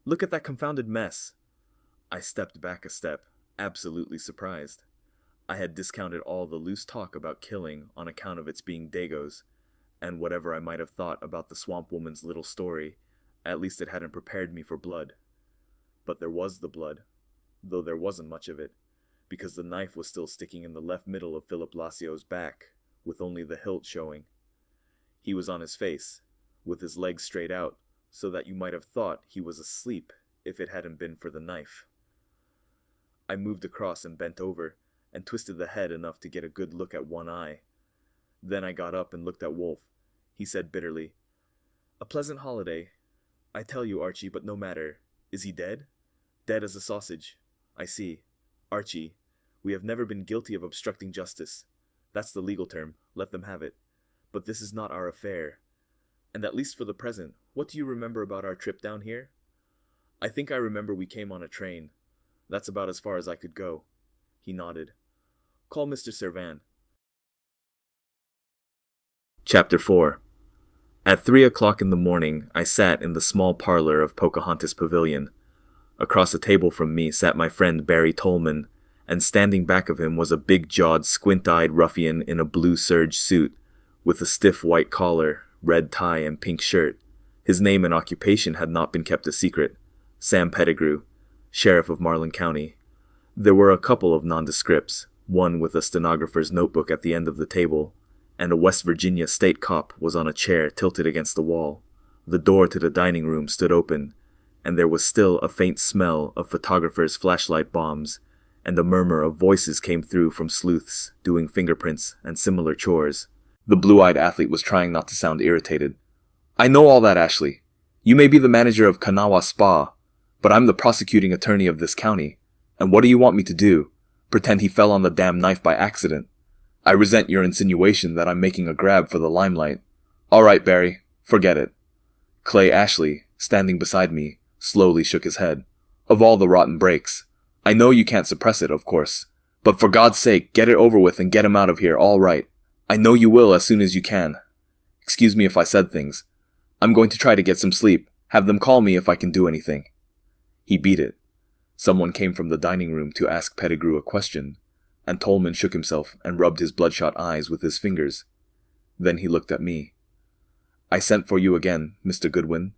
Look at that confounded mess. I stepped back a step, absolutely surprised. I had discounted all the loose talk about killing on account of its being Dago's, and whatever I might have thought about the swamp woman's little story, at least it hadn't prepared me for blood. But there was the blood, though there wasn't much of it, because the knife was still sticking in the left middle of Philip Lasio's back, with only the hilt showing. He was on his face, with his legs straight out, so that you might have thought he was asleep if it hadn't been for the knife. I moved across and bent over, and twisted the head enough to get a good look at one eye. Then I got up and looked at Wolfe. He said bitterly, "A pleasant holiday. I tell you, Archie, but no matter. Is he dead? Dead as a sausage. I see. Archie, we have never been guilty of obstructing justice. That's the legal term. Let them have it. But this is not our affair. And at least for the present, what do you remember about our trip down here?" "I think I remember we came on a train. That's about as far as I could go." He nodded. "Call Mr. Servan." Chapter 4. At 3 o'clock in the morning, I sat in the small parlor of Pocahontas Pavilion. Across a table from me sat my friend Barry Tolman, and standing back of him was a big-jawed, squint-eyed ruffian in a blue serge suit, with a stiff white collar, red tie, and pink shirt. His name and occupation had not been kept a secret. Sam Pettigrew, sheriff of Marlin County. There were a couple of nondescripts, one with a stenographer's notebook at the end of the table, and a West Virginia state cop was on a chair tilted against the wall. The door to the dining room stood open, and there was still a faint smell of photographers' flashlight bombs, and a murmur of voices came through from sleuths doing fingerprints and similar chores. The blue-eyed athlete was trying not to sound irritated. "I know all that, Ashley. You may be the manager of Kanawha Spa, but I'm the prosecuting attorney of this county. And what do you want me to do? Pretend he fell on the damn knife by accident? I resent your insinuation that I'm making a grab for the limelight. All right, Barry, forget it." Clay Ashley, standing beside me, slowly shook his head. "Of all the rotten breaks. I know you can't suppress it, of course. But for God's sake, get it over with and get him out of here, all right. I know you will as soon as you can. Excuse me if I said things. I'm going to try to get some sleep. Have them call me if I can do anything." He beat it. Someone came from the dining room to ask Pettigrew a question, and Tolman shook himself and rubbed his bloodshot eyes with his fingers. Then he looked at me. "I sent for you again, Mr. Goodwin,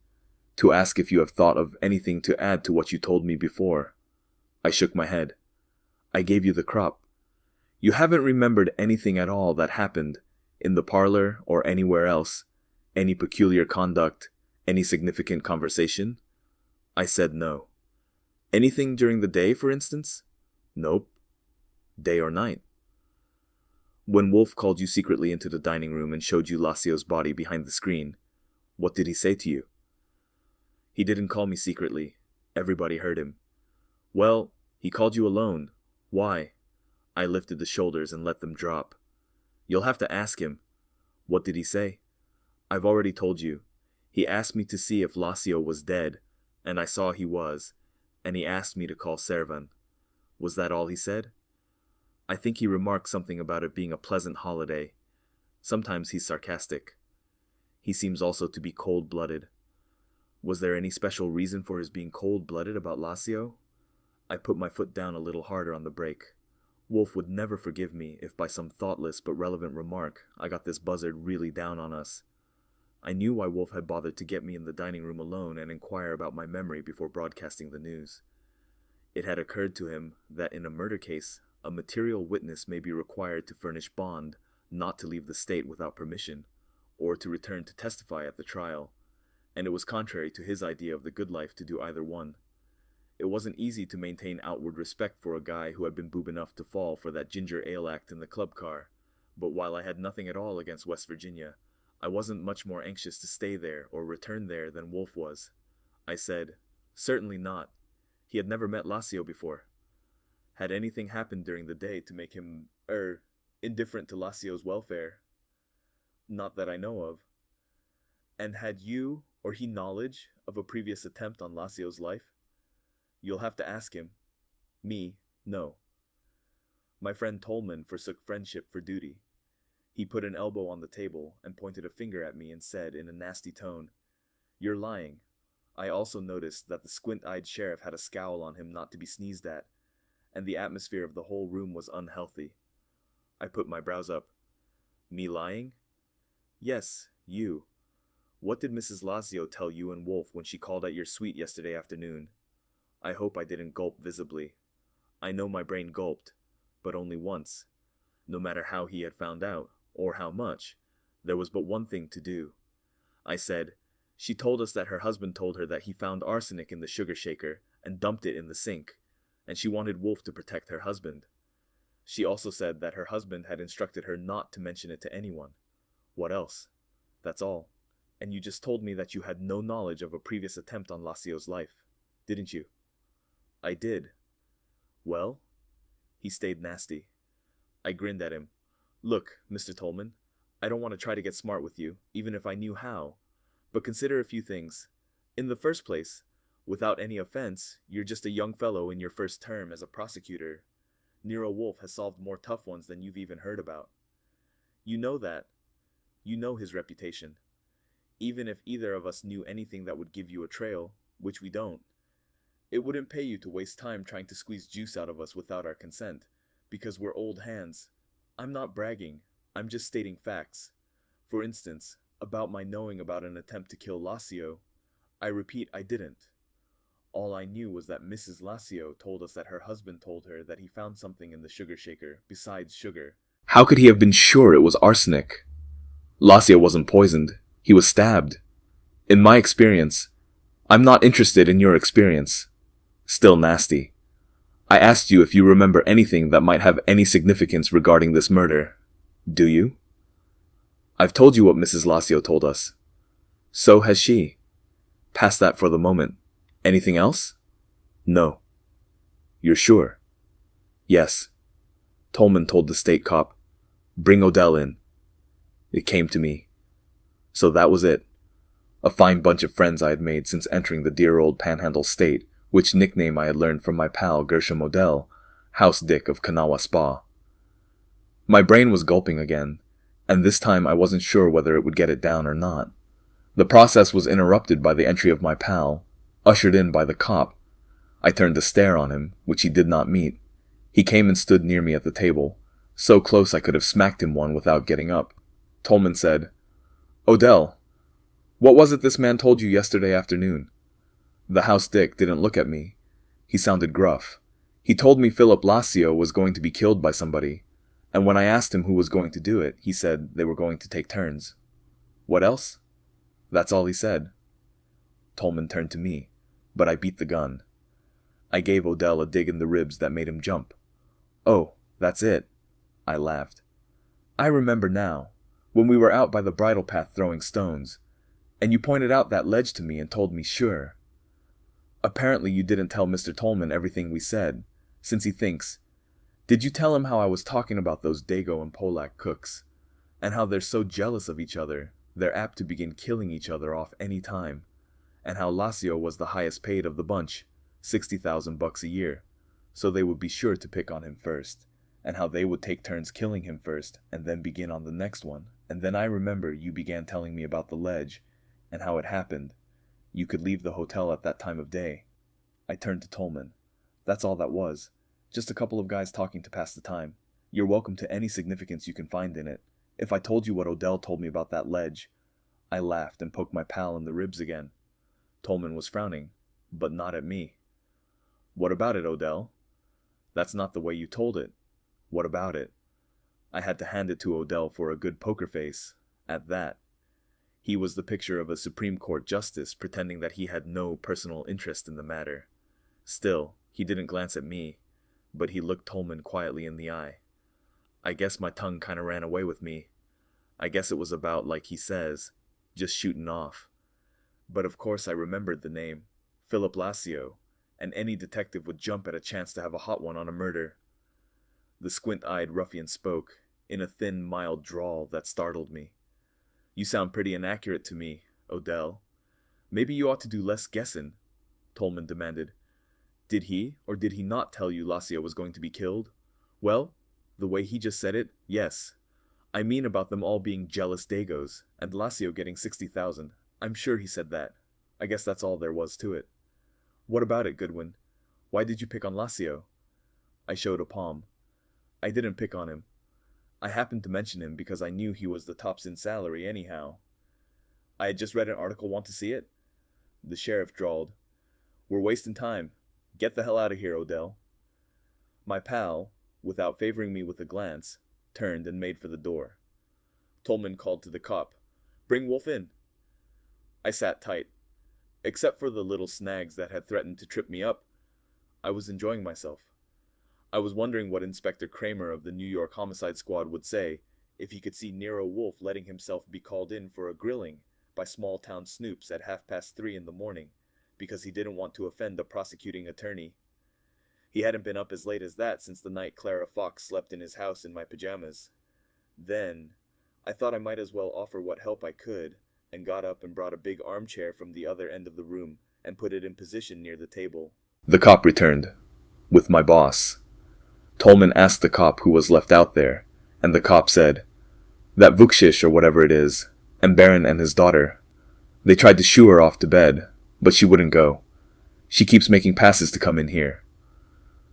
to ask if you have thought of anything to add to what you told me before." I shook my head. "I gave you the crop. You haven't remembered anything at all that happened, in the parlor or anywhere else? Any peculiar conduct, any significant conversation?" I said no. "Anything during the day, for instance?" "Nope." "Day or night?" "When Wolfe called you secretly into the dining room and showed you Lasio's body behind the screen, what did he say to you?" "He didn't call me secretly. Everybody heard him." "Well, he called you alone. Why?" I lifted the shoulders and let them drop. "You'll have to ask him." "What did he say?" "I've already told you. He asked me to see if Lasio was dead, and I saw he was, and he asked me to call Servan." "Was that all he said?" "I think he remarked something about it being a pleasant holiday. Sometimes he's sarcastic. He seems also to be cold-blooded." "Was there any special reason for his being cold-blooded about Lasio?" I put my foot down a little harder on the brake. Wolfe would never forgive me if by some thoughtless but relevant remark I got this buzzard really down on us. I knew why Wolfe had bothered to get me in the dining room alone and inquire about my memory before broadcasting the news. It had occurred to him that in a murder case, a material witness may be required to furnish bond, not to leave the state without permission, or to return to testify at the trial, and it was contrary to his idea of the good life to do either one. It wasn't easy to maintain outward respect for a guy who had been boob enough to fall for that ginger ale act in the club car, but while I had nothing at all against West Virginia, I wasn't much more anxious to stay there or return there than Wolfe was. I said, "Certainly not. He had never met Lasio before." "Had anything happened during the day to make him, indifferent to Lasio's welfare?" "Not that I know of." "And had you or he knowledge of a previous attempt on Lasio's life?" "You'll have to ask him. Me, no." My friend Tolman forsook friendship for duty. He put an elbow on the table and pointed a finger at me and said in a nasty tone, "You're lying. I also noticed that the squint-eyed sheriff had a scowl on him not to be sneezed at, and the atmosphere of the whole room was unhealthy. I put my brows up. Me lying? Yes, you. What did Mrs. Lazio tell you and Wolfe when she called at your suite yesterday afternoon? I hope I didn't gulp visibly. I know my brain gulped, but only once. No matter how he had found out, or how much, there was but one thing to do. I said, she told us that her husband told her that he found arsenic in the sugar shaker and dumped it in the sink, and she wanted Wolfe to protect her husband. She also said that her husband had instructed her not to mention it to anyone. What else? That's all. And you just told me that you had no knowledge of a previous attempt on Lacio's life, didn't you? I did. Well? He stayed nasty. I grinned at him. Look, Mr. Tolman, I don't want to try to get smart with you, even if I knew how. But consider a few things. In the first place, without any offense, you're just a young fellow in your first term as a prosecutor. Nero Wolfe has solved more tough ones than you've even heard about. You know that. You know his reputation. Even if either of us knew anything that would give you a trail, which we don't, it wouldn't pay you to waste time trying to squeeze juice out of us without our consent, because we're old hands. I'm not bragging, I'm just stating facts. For instance, about my knowing about an attempt to kill Lacio, I repeat, I didn't. All I knew was that Mrs. Lacio told us that her husband told her that he found something in the sugar shaker besides sugar. How could he have been sure it was arsenic? Lacio wasn't poisoned. He was stabbed. In my experience, I'm not interested in your experience. Still nasty. I asked you if you remember anything that might have any significance regarding this murder. Do you? I've told you what Mrs. Lacio told us. So has she. Past that for the moment. Anything else? No. You're sure? Yes. Tolman told the state cop, "Bring Odell in." It came to me. So that was it. A fine bunch of friends I had made since entering the dear old Panhandle state, which nickname I had learned from my pal Gershom Odell, House Dick of Kanawha Spa. My brain was gulping again, and this time I wasn't sure whether it would get it down or not. The process was interrupted by the entry of my pal, ushered in by the cop. I turned to stare on him, which he did not meet. He came and stood near me at the table, so close I could have smacked him one without getting up. Tolman said, "Odell, what was it this man told you yesterday afternoon?" The house dick didn't look at me. He sounded gruff. He told me Philip Lacio was going to be killed by somebody, and when I asked him who was going to do it, he said they were going to take turns. What else? That's all he said. Tolman turned to me, but I beat the gun. I gave Odell a dig in the ribs that made him jump. "Oh, that's it." I laughed. "I remember now, when we were out by the bridle path throwing stones, and you pointed out that ledge to me and told me sure. Apparently you didn't tell Mr. Tolman everything we said, since he thinks. Did you tell him how I was talking about those Dago and Polak cooks, and how they're so jealous of each other, they're apt to begin killing each other off any time, and how Lacio was the highest paid of the bunch, $60,000 a year, so they would be sure to pick on him first, and how they would take turns killing him first, and then begin on the next one, and then I remember you began telling me about the ledge, and how it happened. You could leave the hotel at that time of day." I turned to Tolman. "That's all that was. Just a couple of guys talking to pass the time. You're welcome to any significance you can find in it. If I told you what Odell told me about that ledge..." I laughed and poked my pal in the ribs again. Tolman was frowning, but not at me. "What about it, Odell?" "That's not the way you told it." "What about it?" I had to hand it to Odell for a good poker face, at that. He was the picture of a Supreme Court justice pretending that he had no personal interest in the matter. Still, he didn't glance at me, but he looked Tolman quietly in the eye. I guess my tongue kinda ran away with me. I guess it was about, like he says, just shooting off. But of course I remembered the name, Philip Lacio, and any detective would jump at a chance to have a hot one on a murder. The squint-eyed ruffian spoke, in a thin, mild drawl that startled me. "You sound pretty inaccurate to me, Odell. Maybe you ought to do less guessing," Tolman demanded. "Did he or did he not tell you Lacio was going to be killed?" "Well, the way he just said it, yes. I mean about them all being jealous Dagos, and Lacio getting 60,000. I'm sure he said that." I guess that's all there was to it. What about it, Goodwin? Why did you pick on Lassio? I showed a palm. I didn't pick on him. I happened to mention him because I knew he was the tops in salary anyhow. I had just read an article. Want to see it? The sheriff drawled. We're wasting time. Get the hell out of here, Odell. My pal, without favoring me with a glance, turned and made for the door. Tolman called to the cop, Bring Wolfe in. I sat tight. Except for the little snags that had threatened to trip me up, I was enjoying myself. I was wondering what Inspector Kramer of the New York Homicide Squad would say if he could see Nero Wolfe letting himself be called in for a grilling by small-town snoops at 3:30 in the morning because he didn't want to offend the prosecuting attorney. He hadn't been up as late as that since the night Clara Fox slept in his house in my pajamas. Then, I thought I might as well offer what help I could, and got up and brought a big armchair from the other end of the room and put it in position near the table. The cop returned, with my boss. Tolman asked the cop who was left out there, and the cop said, That Vukshish or whatever it is, and Baron and his daughter. They tried to shoo her off to bed, but she wouldn't go. She keeps making passes to come in here.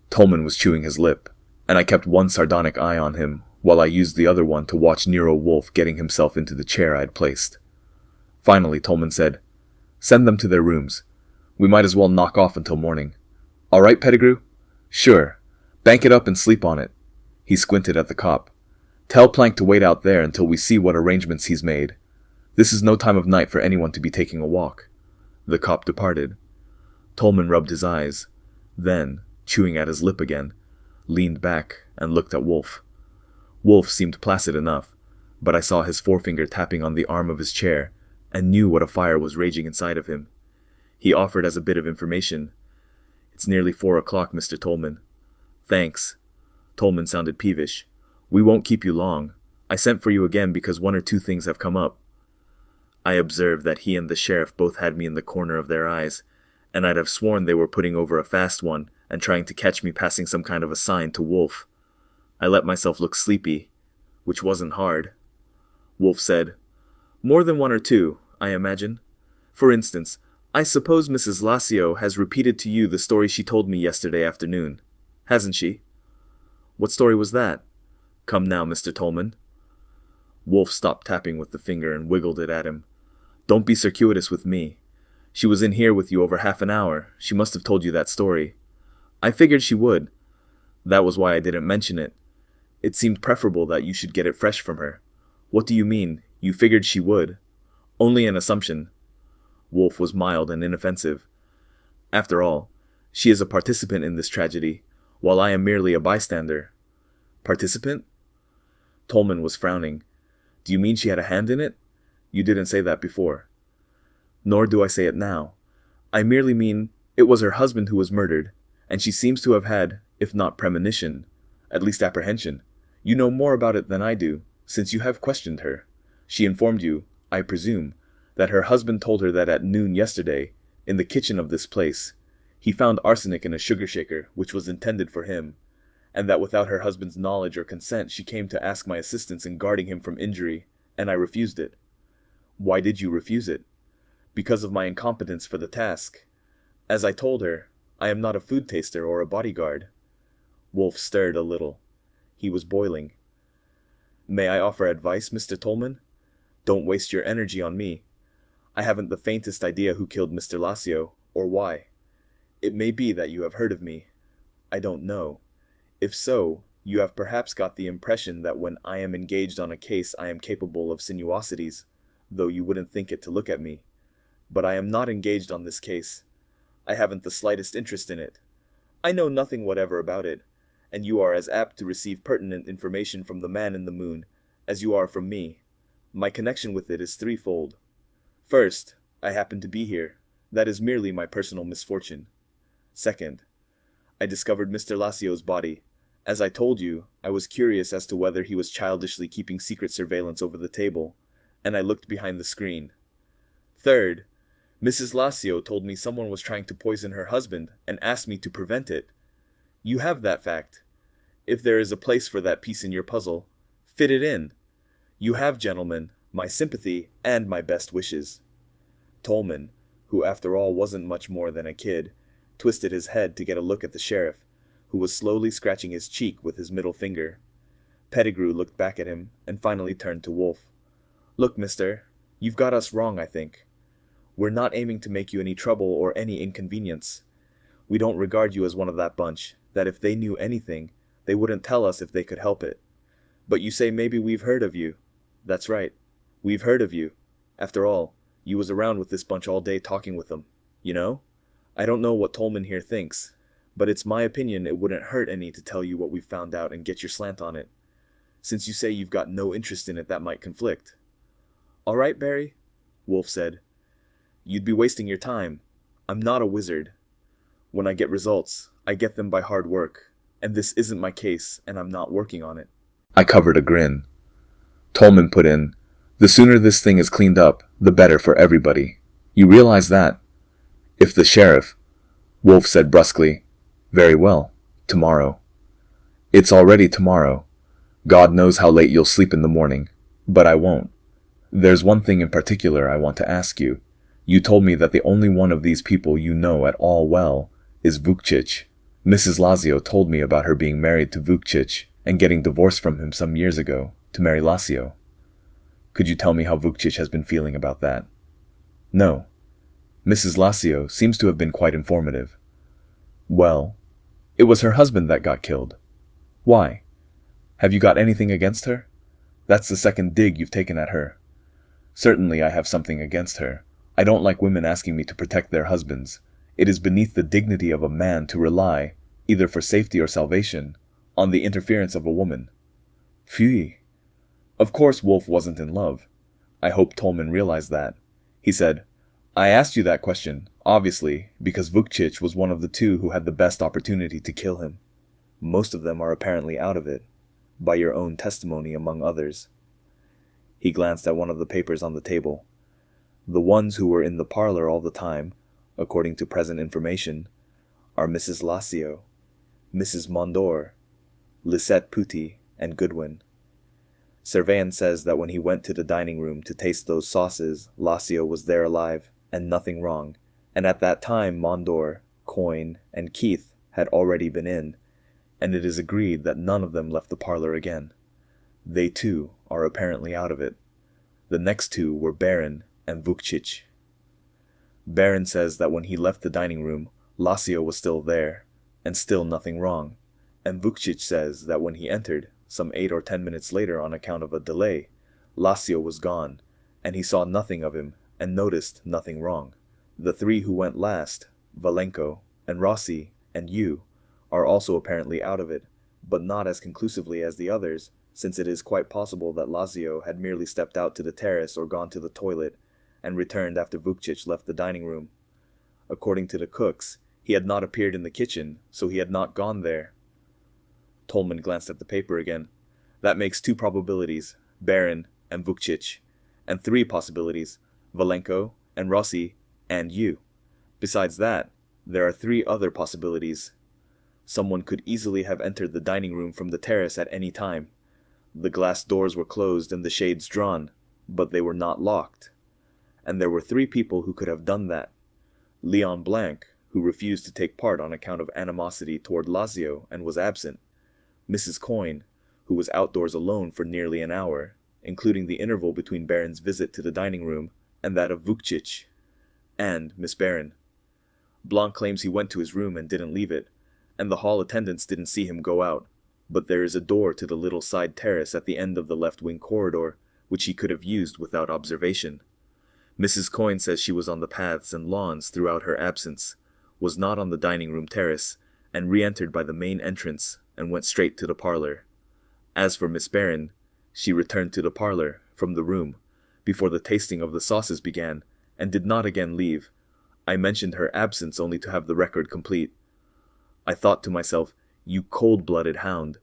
Tolman was chewing his lip, and I kept one sardonic eye on him while I used the other one to watch Nero Wolfe getting himself into the chair I'd placed. Finally, Tolman said, Send them to their rooms. We might as well knock off until morning. All right, Pettigrew? Sure. Bank it up and sleep on it. He squinted at the cop. Tell Plank to wait out there until we see what arrangements he's made. This is no time of night for anyone to be taking a walk. The cop departed. Tolman rubbed his eyes. Then, chewing at his lip again, leaned back and looked at Wolfe. Wolfe seemed placid enough, but I saw his forefinger tapping on the arm of his chair and knew what a fire was raging inside of him. He offered as a bit of information. It's nearly 4 o'clock, Mr. Tolman. Thanks. Tolman sounded peevish. We won't keep you long. I sent for you again because 1 or 2 things have come up. I observed that he and the sheriff both had me in the corner of their eyes, and I'd have sworn they were putting over a fast one and trying to catch me passing some kind of a sign to Wolfe. I let myself look sleepy, which wasn't hard. Wolfe said, More than 1 or 2, I imagine. For instance, I suppose Mrs. Lassio has repeated to you the story she told me yesterday afternoon, hasn't she? What story was that? Come now, Mr. Tolman. Wolfe stopped tapping with the finger and wiggled it at him. Don't be circuitous with me. She was in here with you over half an hour. She must have told you that story. I figured she would. That was why I didn't mention it. It seemed preferable that you should get it fresh from her. What do you mean, you figured she would? Only an assumption. Wolfe was mild and inoffensive. After all, she is a participant in this tragedy, while I am merely a bystander. Participant? Tolman was frowning. Do you mean she had a hand in it? You didn't say that before. Nor do I say it now. I merely mean it was her husband who was murdered, and she seems to have had, if not premonition, at least apprehension. You know more about it than I do, since you have questioned her. She informed you, I presume, that her husband told her that at noon yesterday, in the kitchen of this place, he found arsenic in a sugar shaker which was intended for him, and that without her husband's knowledge or consent she came to ask my assistance in guarding him from injury, and I refused it. Why did you refuse it? Because of my incompetence for the task. As I told her, I am not a food taster or a bodyguard. Wolfe stirred a little. He was boiling. May I offer advice, Mr. Tolman? Don't waste your energy on me. I haven't the faintest idea who killed Mr. Lassio, or why. It may be that you have heard of me. I don't know. If so, you have perhaps got the impression that when I am engaged on a case I am capable of sinuosities, though you wouldn't think it to look at me. But I am not engaged on this case. I haven't the slightest interest in it. I know nothing whatever about it, and you are as apt to receive pertinent information from the man in the moon as you are from me. My connection with it is threefold. First, I happen to be here. That is merely my personal misfortune. Second, I discovered Mr. Lassio's body. As I told you, I was curious as to whether he was childishly keeping secret surveillance over the table, and I looked behind the screen. Third, Mrs. Lassio told me someone was trying to poison her husband and asked me to prevent it. You have that fact. If there is a place for that piece in your puzzle, fit it in. You have, gentlemen, my sympathy and my best wishes. Tolman, who after all wasn't much more than a kid, twisted his head to get a look at the sheriff, who was slowly scratching his cheek with his middle finger. Pettigrew looked back at him and finally turned to Wolfe. "Look, mister, you've got us wrong, I think. We're not aiming to make you any trouble or any inconvenience. We don't regard you as one of that bunch, that if they knew anything, they wouldn't tell us if they could help it. But you say maybe we've heard of you. That's right. We've heard of you. After all, you was around with this bunch all day talking with them. You know? I don't know what Tolman here thinks, but it's my opinion it wouldn't hurt any to tell you what we've found out and get your slant on it. Since you say you've got no interest in it, that might conflict." "All right, Barry," Wolfe said. "You'd be wasting your time. I'm not a wizard. When I get results, I get them by hard work, and this isn't my case, and I'm not working on it." I covered a grin. Tolman put in, "The sooner this thing is cleaned up, the better for everybody. You realize that?" "If the sheriff," Wolfe said brusquely. "Very well. Tomorrow." "It's already tomorrow. God knows how late you'll sleep in the morning. But I won't. There's one thing in particular I want to ask you. You told me that the only one of these people you know at all well is Vukcic. Mrs. Lazio told me about her being married to Vukcic and getting divorced from him some years ago to marry Lazio. Could you tell me how Vukcic has been feeling about that?" "No. Mrs. Lazio seems to have been quite informative." "Well, it was her husband that got killed. Why? Have you got anything against her? That's the second dig you've taken at her." "Certainly I have something against her. I don't like women asking me to protect their husbands. It is beneath the dignity of a man to rely, either for safety or salvation, on the interference of a woman." Phew. Of course Wolfe wasn't in love. I hope Tolman realized that. He said, "I asked you that question, obviously, because Vukcic was one of the two who had the best opportunity to kill him. Most of them are apparently out of it, by your own testimony among others." He glanced at one of the papers on the table. "The ones who were in the parlor all the time, according to present information, are Mrs. Lazio, Mrs. Mondor, Lisette Putti, and Goodwin. Surveillance says that when he went to the dining room to taste those sauces, Lazio was there alive, and nothing wrong, and at that time Mondor, Coyne, and Keith had already been in, and it is agreed that none of them left the parlor again. They too are apparently out of it. The next two were Baron and Vukcic. Baron says that when he left the dining room, Lazio was still there, and still nothing wrong, and Vukcic says that when he entered, some 8 or 10 minutes later on account of a delay, Lazio was gone, and he saw nothing of him and noticed nothing wrong. The three who went last, Valenko and Rossi and you, are also apparently out of it, but not as conclusively as the others, since it is quite possible that Lazio had merely stepped out to the terrace or gone to the toilet, and returned after Vukcic left the dining room. According to the cooks, he had not appeared in the kitchen, so he had not gone there." Tolman glanced at the paper again. "That makes 2 probabilities, Baron and Vukcic, and 3 possibilities, Valenko and Rossi and you. Besides that, there are 3 other possibilities. Someone could easily have entered the dining room from the terrace at any time. The glass doors were closed and the shades drawn, but they were not locked. And there were 3 people who could have done that. Leon Blanc, who refused to take part on account of animosity toward Lazio and was absent. Mrs. Coyne, who was outdoors alone for nearly an hour, including the interval between Baron's visit to the dining room and that of Vukcic, and Miss Baron. Blanc claims he went to his room and didn't leave it, and the hall attendants didn't see him go out, but there is a door to the little side terrace at the end of the left-wing corridor, which he could have used without observation. Mrs. Coyne says she was on the paths and lawns throughout her absence, was not on the dining room terrace, and re-entered by the main entrance and went straight to the parlor. As for Miss Baron, she returned to the parlor, from the room, before the tasting of the sauces began, and did not again leave. I mentioned her absence only to have the record complete. I thought to myself, you cold-blooded hound.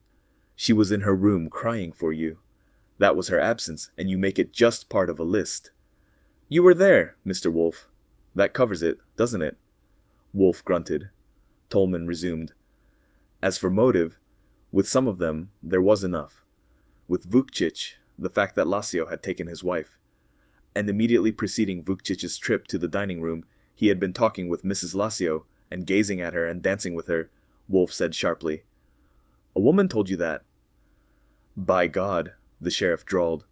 She was in her room crying for you. That was her absence, and you make it just part of a list. You were there, Mr. Wolfe. That covers it, doesn't it? Wolfe grunted. Tolman resumed. As for motive, with some of them, there was enough. With Vukcic, the fact that Lazio had taken his wife. And immediately preceding Vukcic's trip to the dining room, He had been talking with Mrs. Lacio, and gazing at her and dancing with her, Wolfe said sharply. A woman told you that? By God, the sheriff drawled.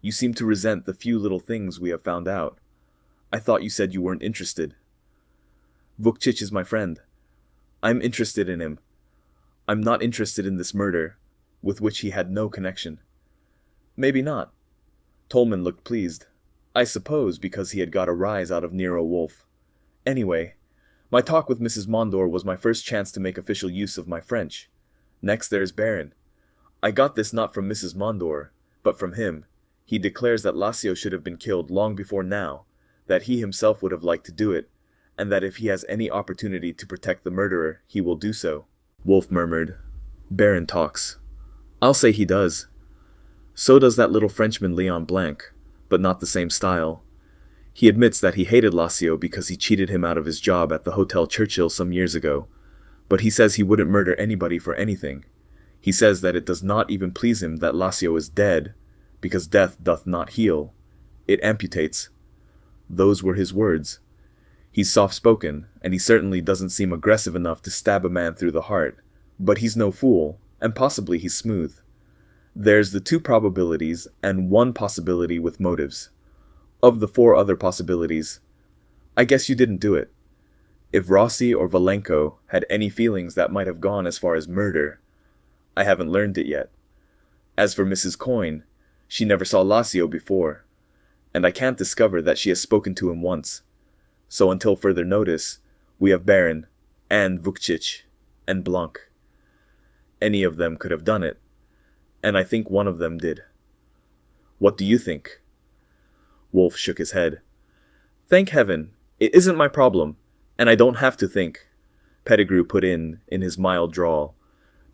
You seem to resent the few little things we have found out. I thought you said you weren't interested. Vukcic is my friend. I'm interested in him. I'm not interested in this murder, with which he had no connection. Maybe not. Tolman looked pleased. I suppose because he had got a rise out of Nero Wolfe. Anyway, my talk with Mrs. Mondor was my first chance to make official use of my French. Next there's Baron. I got this not from Mrs. Mondor, but from him. He declares that Lacio should have been killed long before now, that he himself would have liked to do it, and that if he has any opportunity to protect the murderer, he will do so. Wolfe murmured. Baron talks. I'll say he does. So does that little Frenchman Leon Blanc, but not the same style. He admits that he hated Lacio because he cheated him out of his job at the Hotel Churchill some years ago, but he says he wouldn't murder anybody for anything. He says that it does not even please him that Lacio is dead, because death doth not heal. It amputates. Those were his words. He's soft-spoken, and he certainly doesn't seem aggressive enough to stab a man through the heart, but he's no fool, and possibly he's smooth. There's the 2 probabilities and 1 possibility with motives. Of the 4 other possibilities, I guess you didn't do it. If Rossi or Valenko had any feelings that might have gone as far as murder, I haven't learned it yet. As for Mrs. Coyne, she never saw Lacio before, and I can't discover that she has spoken to him once. So until further notice, we have Baron, and Vukcic, and Blanc. Any of them could have done it, and I think one of them did. What do you think? Wolfe shook his head. Thank heaven, it isn't my problem, and I don't have to think. Pettigrew put in his mild drawl.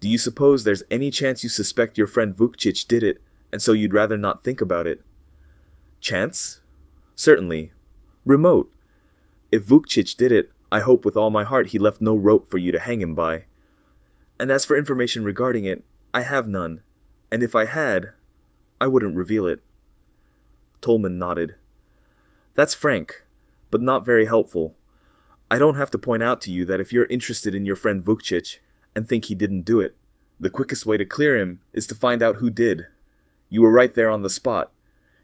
Do you suppose there's any chance you suspect your friend Vukcic did it, and so you'd rather not think about it? Chance? Certainly. Remote. If Vukcic did it, I hope with all my heart he left no rope for you to hang him by. And as for information regarding it, I have none, and if I had, I wouldn't reveal it. Tolman nodded. That's frank, but not very helpful. I don't have to point out to you that if you're interested in your friend Vukcic and think he didn't do it, the quickest way to clear him is to find out who did. You were right there on the spot.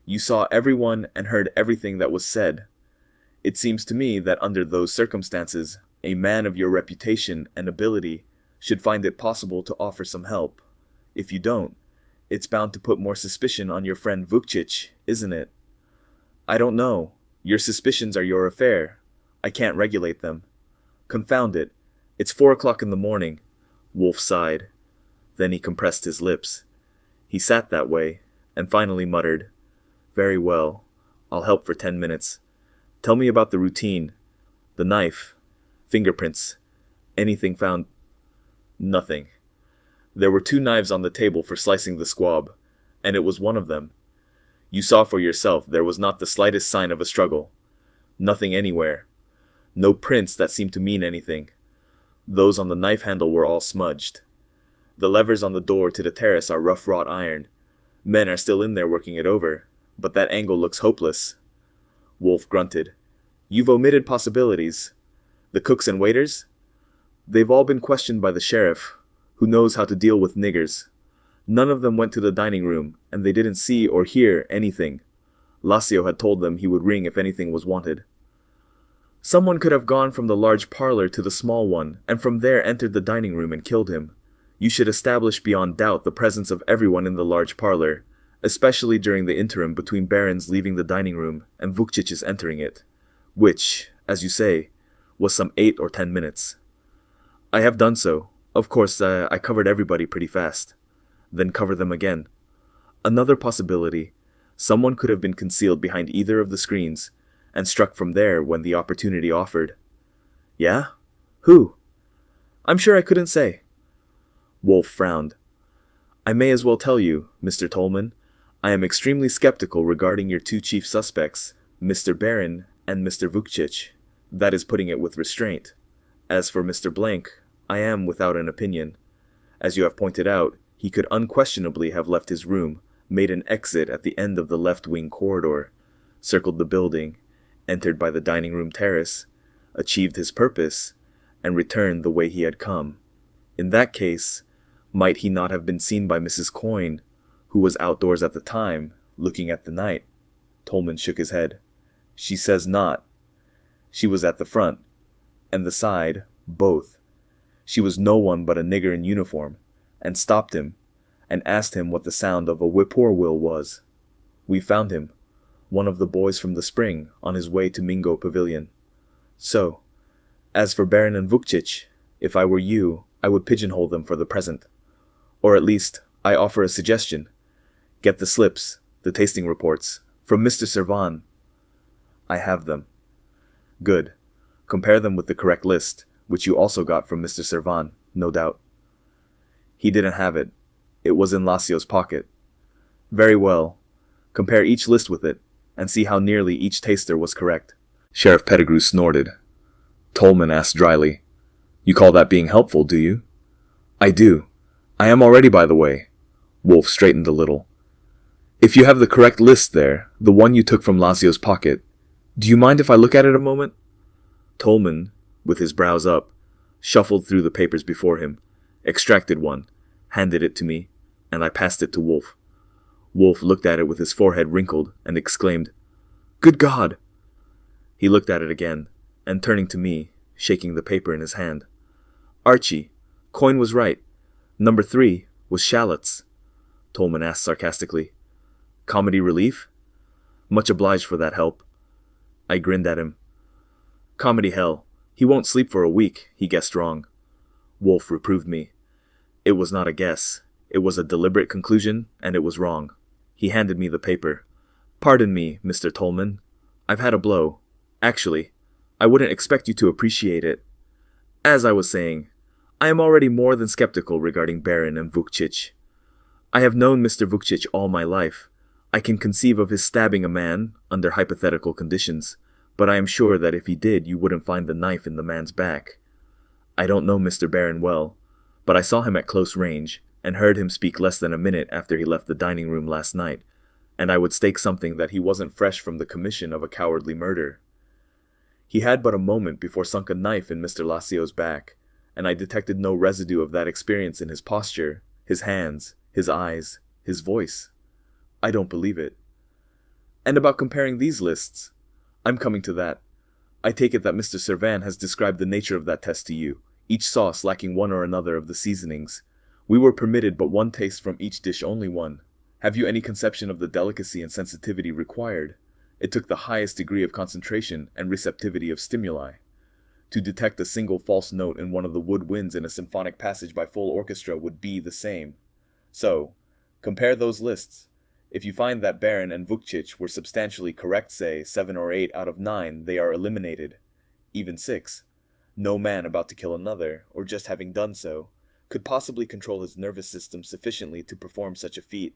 You saw everyone and heard everything that was said. It seems to me that under those circumstances, a man of your reputation and ability should find it possible to offer some help. If you don't, it's bound to put more suspicion on your friend Vukcic, isn't it? I don't know. Your suspicions are your affair. I can't regulate them. Confound it. It's 4 o'clock in the morning. Wolfe sighed. Then he compressed his lips. He sat that way, and finally muttered, Very well. I'll help for 10 minutes. Tell me about the routine. The knife. Fingerprints. Anything found? Nothing. There were 2 knives on the table for slicing the squab, and it was one of them. You saw for yourself there was not the slightest sign of a struggle. Nothing anywhere. No prints that seemed to mean anything. Those on the knife handle were all smudged. The levers on the door to the terrace are rough wrought iron. Men are still in there working it over, but that angle looks hopeless. Wolfe grunted. You've omitted possibilities. The cooks and waiters? They've all been questioned by the sheriff, who knows how to deal with niggers. None of them went to the dining room, and they didn't see or hear anything. Lacio had told them he would ring if anything was wanted. Someone could have gone from the large parlor to the small one, and from there entered the dining room and killed him. You should establish beyond doubt the presence of everyone in the large parlor, especially during the interim between Baron's leaving the dining room and Vukcic's entering it, which, as you say, was some 8 or 10 minutes. I have done so. Of course, I covered everybody pretty fast. Then cover them again. Another possibility. Someone could have been concealed behind either of the screens, and struck from there when the opportunity offered. Yeah? Who? I'm sure I couldn't say. Wolfe frowned. I may as well tell you, Mr. Tolman, I am extremely skeptical regarding your 2 chief suspects, Mr. Baron and Mr. Vukcic. That is putting it with restraint. As for Mr. Blank, I am without an opinion. As you have pointed out, he could unquestionably have left his room, made an exit at the end of the left-wing corridor, circled the building, entered by the dining room terrace, achieved his purpose, and returned the way he had come. In that case, might he not have been seen by Mrs. Coyne, who was outdoors at the time, looking at the night? Tolman shook his head. She says not. She was at the front, and the side, both. She was no one but a nigger in uniform, and stopped him, and asked him what the sound of a whippoorwill was. We found him, one of the boys from the spring, on his way to Mingo Pavilion. So, as for Baron and Vukcic, if I were you, I would pigeonhole them for the present. Or at least, I offer a suggestion. Get the slips, the tasting reports, from Mr. Servan. I have them. Good. Compare them with the correct list, which you also got from Mr. Servan, no doubt. He didn't have it. It was in Lacio's pocket. Very well. Compare each list with it, and see how nearly each taster was correct. Sheriff Pettigrew snorted. Tolman asked dryly, You call that being helpful, do you? I do. I am already, by the way. Wolfe straightened a little. If you have the correct list there, the one you took from Lacio's pocket, do you mind if I look at it a moment? Tolman, with his brows up, shuffled through the papers before him, extracted one, handed it to me, and I passed it to Wolfe. Wolfe looked at it with his forehead wrinkled and exclaimed, Good God! He looked at it again, and turning to me, shaking the paper in his hand. Archie, Coyne was right. Number 3 was shallots. Tolman asked sarcastically. Comedy relief? Much obliged for that help. I grinned at him. Comedy hell. He won't sleep for a week, he guessed wrong. Wolfe reproved me. It was not a guess. It was a deliberate conclusion, and it was wrong. He handed me the paper. Pardon me, Mr. Tolman. I've had a blow. Actually, I wouldn't expect you to appreciate it. As I was saying, I am already more than skeptical regarding Baron and Vukcic. I have known Mr. Vukcic all my life. I can conceive of his stabbing a man, under hypothetical conditions, but I am sure that if he did, you wouldn't find the knife in the man's back. I don't know Mr. Baron well, but I saw him at close range, and heard him speak less than a minute after he left the dining room last night, and I would stake something that he wasn't fresh from the commission of a cowardly murder. He had but a moment before sunk a knife in Mr. Lacio's back, and I detected no residue of that experience in his posture, his hands, his eyes, his voice. I don't believe it. And about comparing these lists, I'm coming to that. I take it that Mr. Servan has described the nature of that test to you, each sauce lacking one or another of the seasonings. We were permitted but one taste from each dish, only one. Have you any conception of the delicacy and sensitivity required? It took the highest degree of concentration and receptivity of stimuli. To detect a single false note in one of the woodwinds in a symphonic passage by full orchestra would be the same. So, compare those lists. If you find that Baron and Vukcic were substantially correct, say 7 or 8 out of 9, they are eliminated. Even 6. No man about to kill another, or just having done so, could possibly control his nervous system sufficiently to perform such a feat.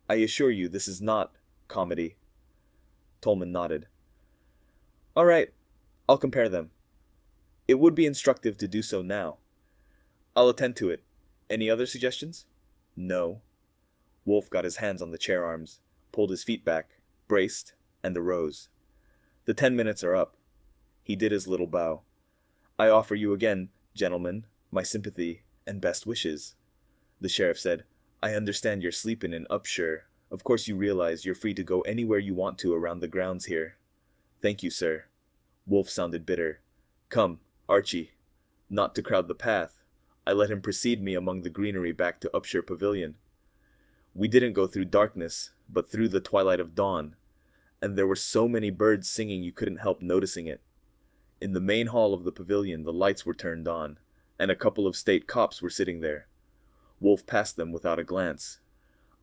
I assure you this is not comedy. Tolman nodded. All right, I'll compare them. It would be instructive to do so now. I'll attend to it. Any other suggestions? No. Wolfe got his hands on the chair arms, pulled his feet back, braced, and arose. The 10 minutes are up. He did his little bow. I offer you again, gentlemen, my sympathy and best wishes. The sheriff said, I understand you're sleeping in Upshur. Of course you realize you're free to go anywhere you want to around the grounds here. Thank you, sir. Wolfe sounded bitter. Come, Archie. Not to crowd the path, I let him precede me among the greenery back to Upshur Pavilion. We didn't go through darkness, but through the twilight of dawn, and there were so many birds singing you couldn't help noticing it. In the main hall of the pavilion the lights were turned on, and a couple of state cops were sitting there. Wolfe passed them without a glance.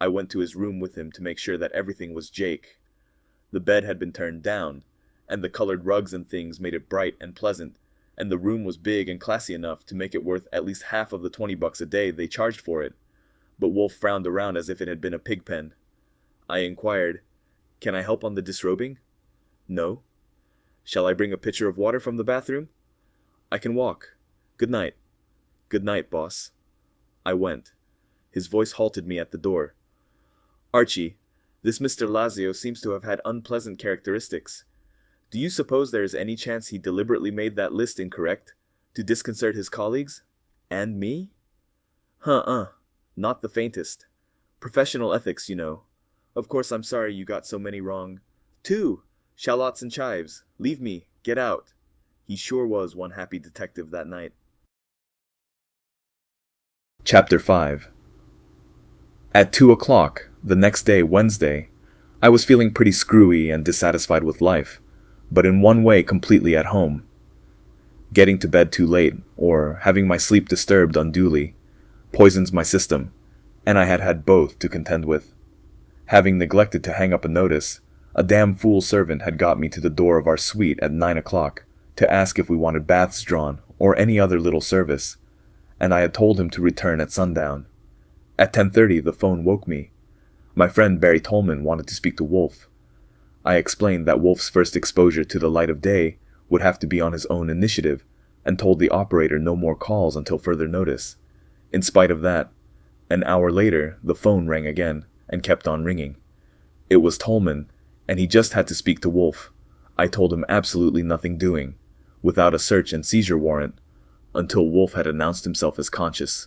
I went to his room with him to make sure that everything was jake. The bed had been turned down, and the colored rugs and things made it bright and pleasant, and the room was big and classy enough to make it worth at least half of the $20 a day they charged for it. But Wolfe frowned around as if it had been a pig pen. I inquired, Can I help on the disrobing? No. Shall I bring a pitcher of water from the bathroom? I can walk. Good night. Good night, boss. I went. His voice halted me at the door. Archie, this Mr. Lazio seems to have had unpleasant characteristics. Do you suppose there is any chance he deliberately made that list incorrect to disconcert his colleagues? And me? Not the faintest. Professional ethics, you know. Of course I'm sorry you got so many wrong. 2. Shallots and chives. Leave me. Get out. He sure was one happy detective that night. Chapter 5. At 2 o'clock, the next day, Wednesday, I was feeling pretty screwy and dissatisfied with life, but in one way completely at home. Getting to bed too late, or having my sleep disturbed unduly, poisons my system, and I had had both to contend with. Having neglected to hang up a notice, a damn fool servant had got me to the door of our suite at 9 o'clock to ask if we wanted baths drawn or any other little service, and I had told him to return at sundown. At 10:30 the phone woke me. My friend Barry Tolman wanted to speak to Wolfe. I explained that Wolfe's first exposure to the light of day would have to be on his own initiative, and told the operator no more calls until further notice. In spite of that, an hour later the phone rang again, and kept on ringing. It was Tolman, and he just had to speak to Wolfe. I told him absolutely nothing doing, without a search and seizure warrant, until Wolfe had announced himself as conscious.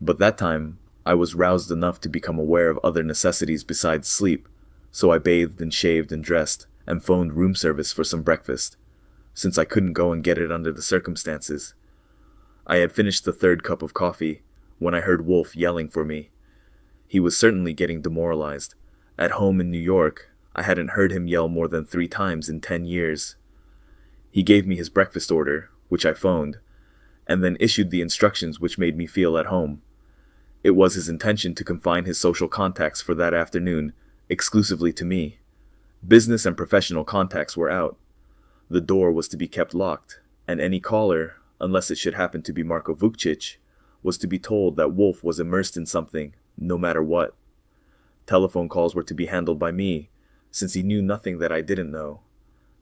But that time, I was roused enough to become aware of other necessities besides sleep, so I bathed and shaved and dressed, and phoned room service for some breakfast, since I couldn't go and get it under the circumstances. I had finished the 3rd cup of coffee when I heard Wolfe yelling for me. He was certainly getting demoralized. At home in New York, I hadn't heard him yell more than 3 times in 10 years. He gave me his breakfast order, which I phoned, and then issued the instructions which made me feel at home. It was his intention to confine his social contacts for that afternoon exclusively to me. Business and professional contacts were out. The door was to be kept locked, and any caller, unless it should happen to be Marko Vukcic, was to be told that Wolfe was immersed in something, no matter what. Telephone calls were to be handled by me, since he knew nothing that I didn't know.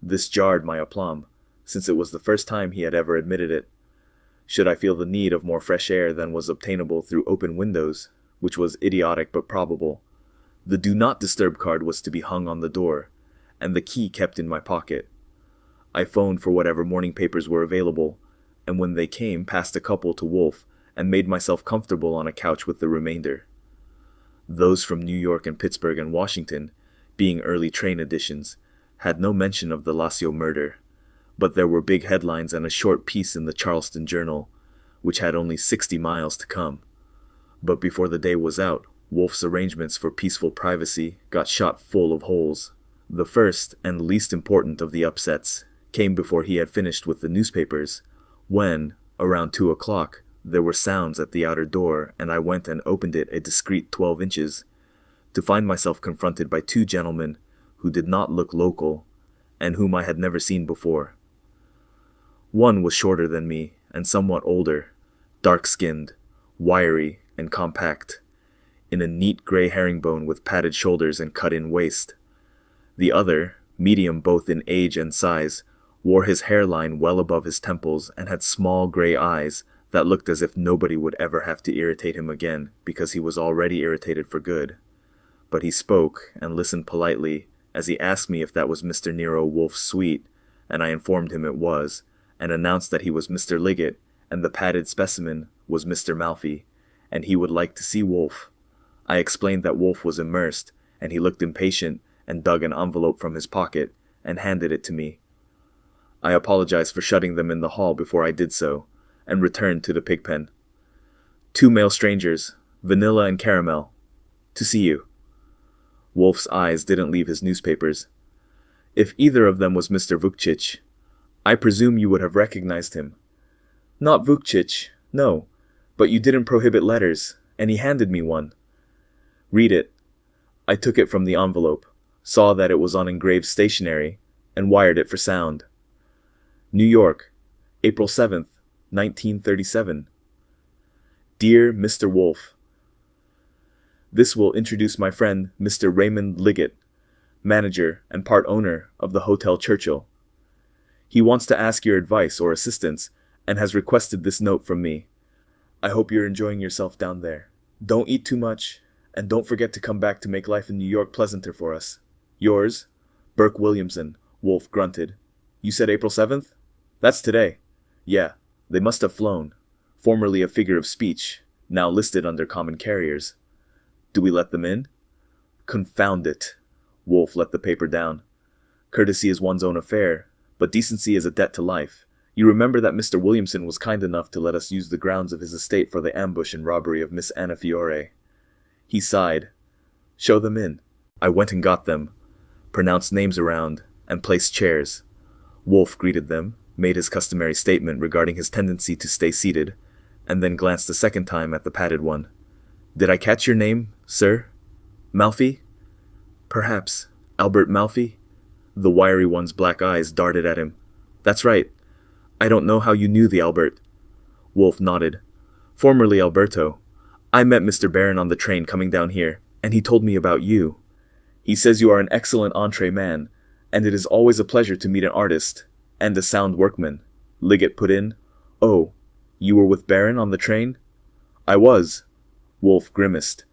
This jarred my aplomb, since it was the first time he had ever admitted it. Should I feel the need of more fresh air than was obtainable through open windows, which was idiotic but probable, the Do Not Disturb card was to be hung on the door, and the key kept in my pocket. I phoned for whatever morning papers were available, and when they came, passed a couple to Wolfe, and made myself comfortable on a couch with the remainder. Those from New York and Pittsburgh and Washington, being early train editions, had no mention of the Lacio murder, but there were big headlines and a short piece in the Charleston Journal, which had only 60 miles to come. But before the day was out, Wolfe's arrangements for peaceful privacy got shot full of holes. The first and least important of the upsets came before he had finished with the newspapers, when, around 2 o'clock, there were sounds at the outer door, and I went and opened it a discreet 12 inches, to find myself confronted by 2 gentlemen who did not look local, and whom I had never seen before. One was shorter than me, and somewhat older, dark-skinned, wiry, and compact, in a neat gray herringbone with padded shoulders and cut-in waist. The other, medium both in age and size, wore his hairline well above his temples and had small gray eyes that looked as if nobody would ever have to irritate him again, because he was already irritated for good. But he spoke and listened politely as he asked me if that was Mr. Nero Wolfe's suite, and I informed him it was, and announced that he was Mr. Liggett, and the padded specimen was Mr. Malfi, and he would like to see Wolfe. I explained that Wolfe was immersed, and he looked impatient and dug an envelope from his pocket and handed it to me. I apologized for shutting them in the hall before I did so, and returned to the pigpen. 2 male strangers, vanilla and caramel, to see you. Wolfe's eyes didn't leave his newspapers. If either of them was Mr. Vukcic, I presume you would have recognized him. Not Vukcic, no, but you didn't prohibit letters, and he handed me one. Read it. I took it from the envelope, saw that it was on engraved stationery, and wired it for sound. New York, April 7th, 1937. Dear Mr. Wolfe, this will introduce my friend Mr. Raymond Liggett, manager and part owner of the Hotel Churchill. He wants to ask your advice or assistance and has requested this note from me. I hope you're enjoying yourself down there. Don't eat too much, and don't forget to come back to make life in New York pleasanter for us. Yours, Burke Williamson. Wolfe grunted. You said April 7th? That's today. Yeah, they must have flown. Formerly a figure of speech, now listed under common carriers. Do we let them in? Confound it. Wolfe let the paper down. Courtesy is one's own affair, but decency is a debt to life. You remember that Mr. Williamson was kind enough to let us use the grounds of his estate for the ambush and robbery of Miss Anna Fiore. He sighed. Show them in. I went and got them, pronounced names around, and placed chairs. Wolfe greeted them, made his customary statement regarding his tendency to stay seated, and then glanced a second time at the padded one. Did I catch your name, sir? Malfi? Perhaps. Albert Malfi? The wiry one's black eyes darted at him. That's right. I don't know how you knew the Albert. Wolfe nodded. Formerly Alberto. I met Mr. Barron on the train coming down here, and he told me about you. He says you are an excellent entree man, and it is always a pleasure to meet an artist, and a sound workman. Liggett put in. Oh, you were with Barron on the train? I was. Wolfe grimaced.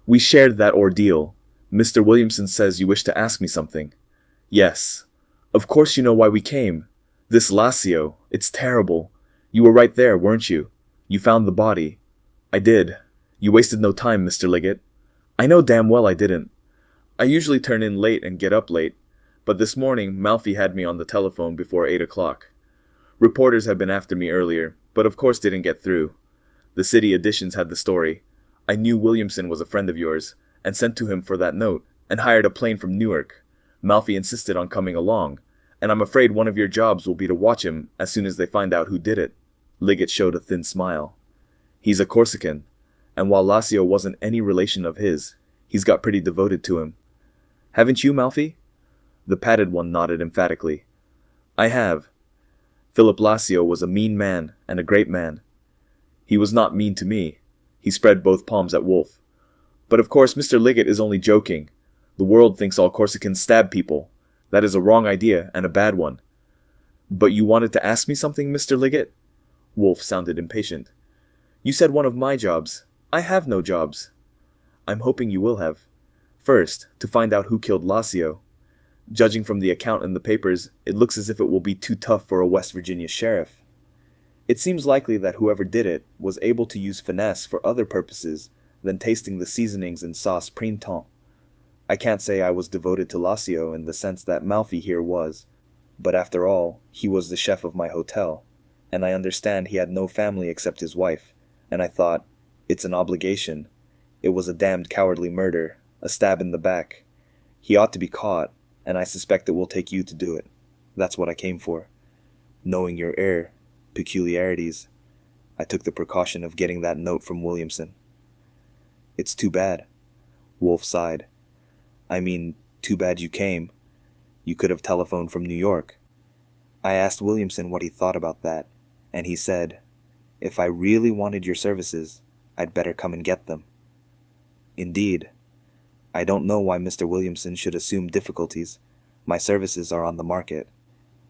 We shared that ordeal. Mr. Williamson says you wish to ask me something. Yes. Of course you know why we came. This Lassio, it's terrible. You were right there, weren't you? You found the body. I did. You wasted no time, Mr. Liggett. I know damn well I didn't. I usually turn in late and get up late, but this morning Malfi had me on the telephone before 8 o'clock. Reporters had been after me earlier, but of course didn't get through. The city editions had the story. I knew Williamson was a friend of yours, and sent to him for that note, and hired a plane from Newark. Malfi insisted on coming along, and I'm afraid one of your jobs will be to watch him as soon as they find out who did it. Liggett showed a thin smile. He's a Corsican, and while Lassio wasn't any relation of his, he's got pretty devoted to him. Haven't you, Malfi? The padded one nodded emphatically. I have. Philip Lassio was a mean man and a great man. He was not mean to me. He spread both palms at Wolfe. But of course Mr. Liggett is only joking. The world thinks all Corsicans stab people. That is a wrong idea and a bad one. But you wanted to ask me something, Mr. Liggett? Wolfe sounded impatient. You said one of my jobs. I have no jobs. I'm hoping you will have. First, to find out who killed Lassio. Judging from the account in the papers, it looks as if it will be too tough for a West Virginia sheriff. It seems likely that whoever did it was able to use finesse for other purposes than tasting the seasonings in sauce printemps. I can't say I was devoted to Lassio in the sense that Malfi here was, but after all, he was the chef of my hotel, and I understand he had no family except his wife, and I thought, it's an obligation. It was a damned cowardly murder, a stab in the back. He ought to be caught, and I suspect it will take you to do it. That's what I came for. Knowing your peculiarities, I took the precaution of getting that note from Williamson. It's too bad. Wolfe sighed. I mean, too bad you came. You could have telephoned from New York. I asked Williamson what he thought about that, and he said, if I really wanted your services, I'd better come and get them. Indeed. I don't know why Mr. Williamson should assume difficulties. My services are on the market.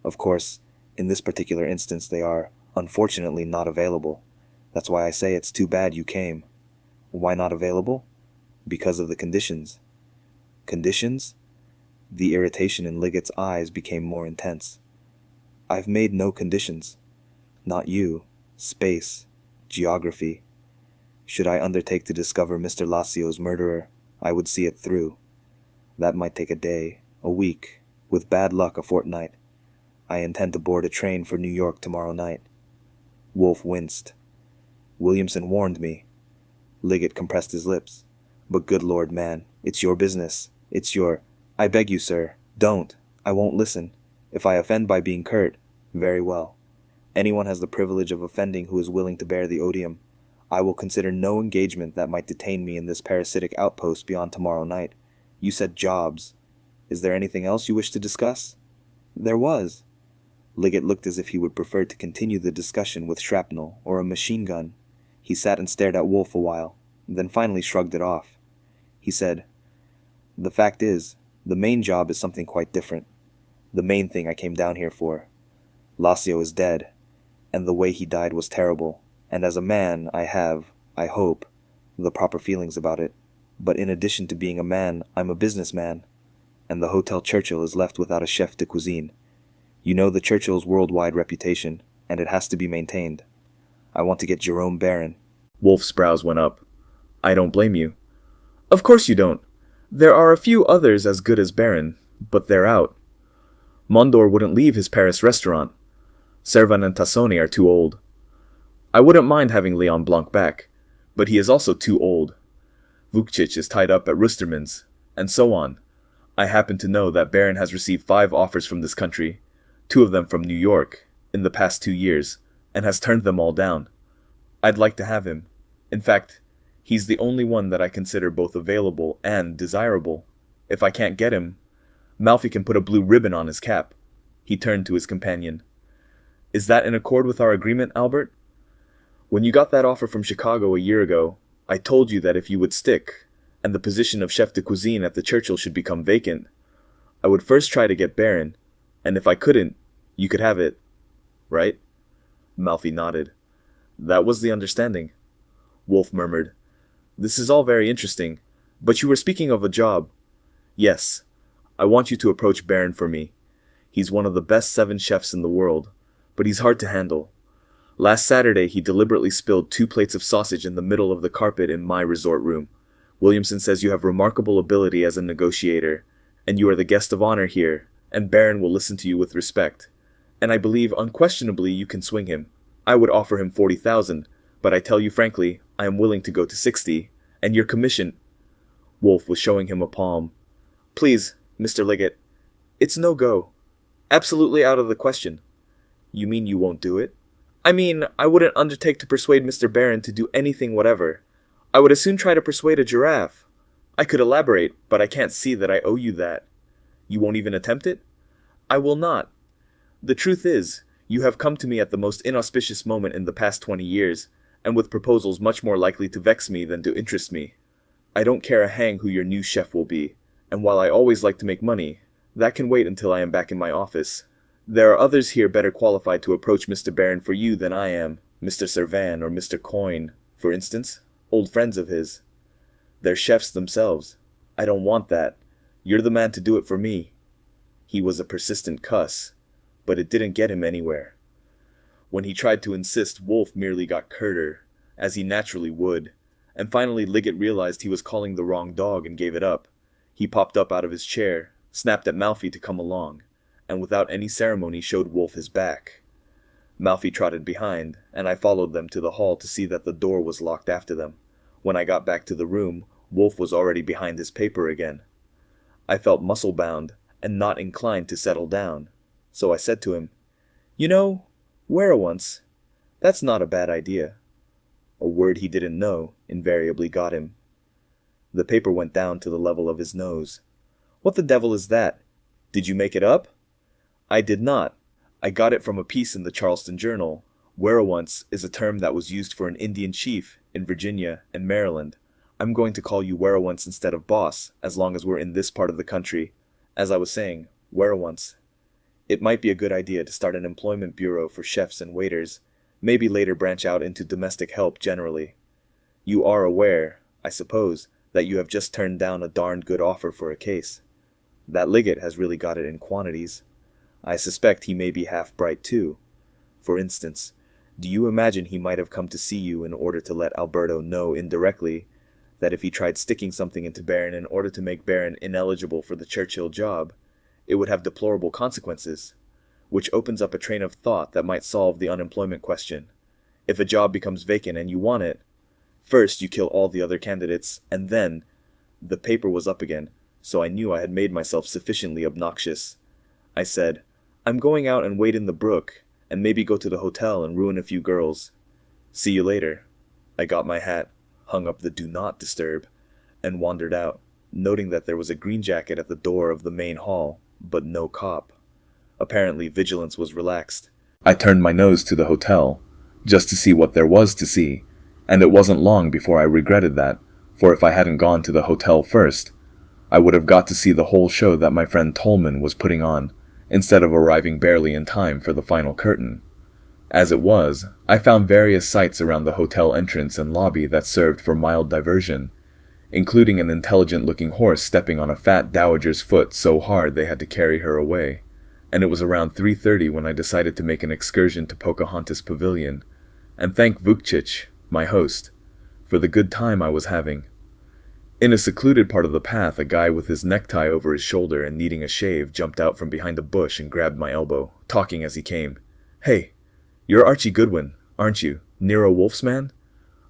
Of course, in this particular instance they are, unfortunately, not available. That's why I say it's too bad you came. Why not available? Because of the conditions. Conditions? The irritation in Liggett's eyes became more intense. I've made no conditions. Not you. Space. Geography. Should I undertake to discover Mr. Lassio's murderer, I would see it through. That might take a day, a week, with bad luck a fortnight. I intend to board a train for New York tomorrow night. Wolfe winced. Williamson warned me. Liggett compressed his lips. But good Lord, man, it's your business. It's your... I beg you, sir, don't. I won't listen. If I offend by being curt, very well. Anyone has the privilege of offending who is willing to bear the odium. I will consider no engagement that might detain me in this parasitic outpost beyond tomorrow night. You said jobs. Is there anything else you wish to discuss? There was. Liggett looked as if he would prefer to continue the discussion with shrapnel or a machine gun. He sat and stared at Wolfe a while, then finally shrugged it off. He said, the fact is, the main job is something quite different. The main thing I came down here for. Lassio is dead, and the way he died was terrible, and as a man I have, I hope, the proper feelings about it. But in addition to being a man, I'm a businessman, and the Hotel Churchill is left without a chef de cuisine. You know the Churchill's worldwide reputation, and it has to be maintained. I want to get Jerome Barron." Wolfe's brows went up. "I don't blame you." "Of course you don't. There are a few others as good as Barron, but they're out. Mondor wouldn't leave his Paris restaurant. Servan and Tassoni are too old. I wouldn't mind having Leon Blanc back, but he is also too old. Vukcic is tied up at Rusterman's, and so on. I happen to know that Barron has received 5 offers from this country, 2 of them from New York, in the past 2 years, and has turned them all down. I'd like to have him. In fact, he's the only one that I consider both available and desirable. If I can't get him, Malfi can put a blue ribbon on his cap." He turned to his companion. "Is that in accord with our agreement, Albert? When you got that offer from Chicago a year ago, I told you that if you would stick, and the position of chef de cuisine at the Churchill should become vacant, I would first try to get Barron, and if I couldn't, you could have it. Right?" Malfi nodded. "That was the understanding." Wolfe murmured, "This is all very interesting, but you were speaking of a job." "Yes. I want you to approach Barron for me. He's one of the best 7 chefs in the world, but he's hard to handle. Last Saturday he deliberately spilled 2 plates of sausage in the middle of the carpet in my resort room. Williamson says you have remarkable ability as a negotiator, and you are the guest of honor here, and Barron will listen to you with respect. And I believe unquestionably you can swing him. I would offer him 40,000, but I tell you frankly, I am willing to go to 60, and your commission—" Wolfe was showing him a palm. "Please, Mr. Liggett, it's no go. Absolutely out of the question." "You mean you won't do it?" "I mean, I wouldn't undertake to persuade Mr. Barron to do anything whatever. I would as soon try to persuade a giraffe. I could elaborate, but I can't see that I owe you that." "You won't even attempt it?" "I will not. The truth is, you have come to me at the most inauspicious moment in the past 20 years, and with proposals much more likely to vex me than to interest me. I don't care a hang who your new chef will be, and while I always like to make money, that can wait until I am back in my office. There are others here better qualified to approach Mr. Barron for you than I am, Mr. Servan or Mr. Coyne, for instance, old friends of his. They're chefs themselves. I don't want that. You're the man to do it for me." He was a persistent cuss, but it didn't get him anywhere. When he tried to insist, Wolfe merely got curter, as he naturally would, and finally Liggett realized he was calling the wrong dog and gave it up. He popped up out of his chair, snapped at Malfi to come along, and without any ceremony showed Wolfe his back. Malfi trotted behind, and I followed them to the hall to see that the door was locked after them. When I got back to the room, Wolfe was already behind his paper again. I felt muscle-bound and not inclined to settle down, so I said to him, "You know, Werewance, that's not a bad idea." A word he didn't know invariably got him. The paper went down to the level of his nose. "What the devil is that? Did you make it up?" "I did not. I got it from a piece in the Charleston Journal. Werewance is a term that was used for an Indian chief in Virginia and Maryland. I'm going to call you Werewance instead of boss, as long as we're in this part of the country. As I was saying, Werewance. It might be a good idea to start an employment bureau for chefs and waiters, maybe later branch out into domestic help generally. You are aware, I suppose, that you have just turned down a darned good offer for a case. That Liggett has really got it in quantities. I suspect he may be half bright too. For instance, do you imagine he might have come to see you in order to let Alberto know indirectly that if he tried sticking something into Barron in order to make Barron ineligible for the Churchill job, it would have deplorable consequences, which opens up a train of thought that might solve the unemployment question. If a job becomes vacant and you want it, first you kill all the other candidates, and then—" The paper was up again, so I knew I had made myself sufficiently obnoxious. I said, "I'm going out and wade in the brook, and maybe go to the hotel and ruin a few girls. See you later." I got my hat, hung up the "Do Not Disturb," and wandered out, noting that there was a green jacket at the door of the main hall, but no cop. Apparently vigilance was relaxed. I turned my nose to the hotel, just to see what there was to see, and it wasn't long before I regretted that, for if I hadn't gone to the hotel first, I would have got to see the whole show that my friend Tolman was putting on, instead of arriving barely in time for the final curtain. As it was, I found various sights around the hotel entrance and lobby that served for mild diversion, including an intelligent-looking horse stepping on a fat dowager's foot so hard they had to carry her away, and it was around 3:30 when I decided to make an excursion to Pocahontas Pavilion, and thank Vukcic, my host, for the good time I was having. In a secluded part of the path, a guy with his necktie over his shoulder and needing a shave jumped out from behind a bush and grabbed my elbow, talking as he came. "Hey, you're Archie Goodwin, aren't you? Nero Wolfe's man?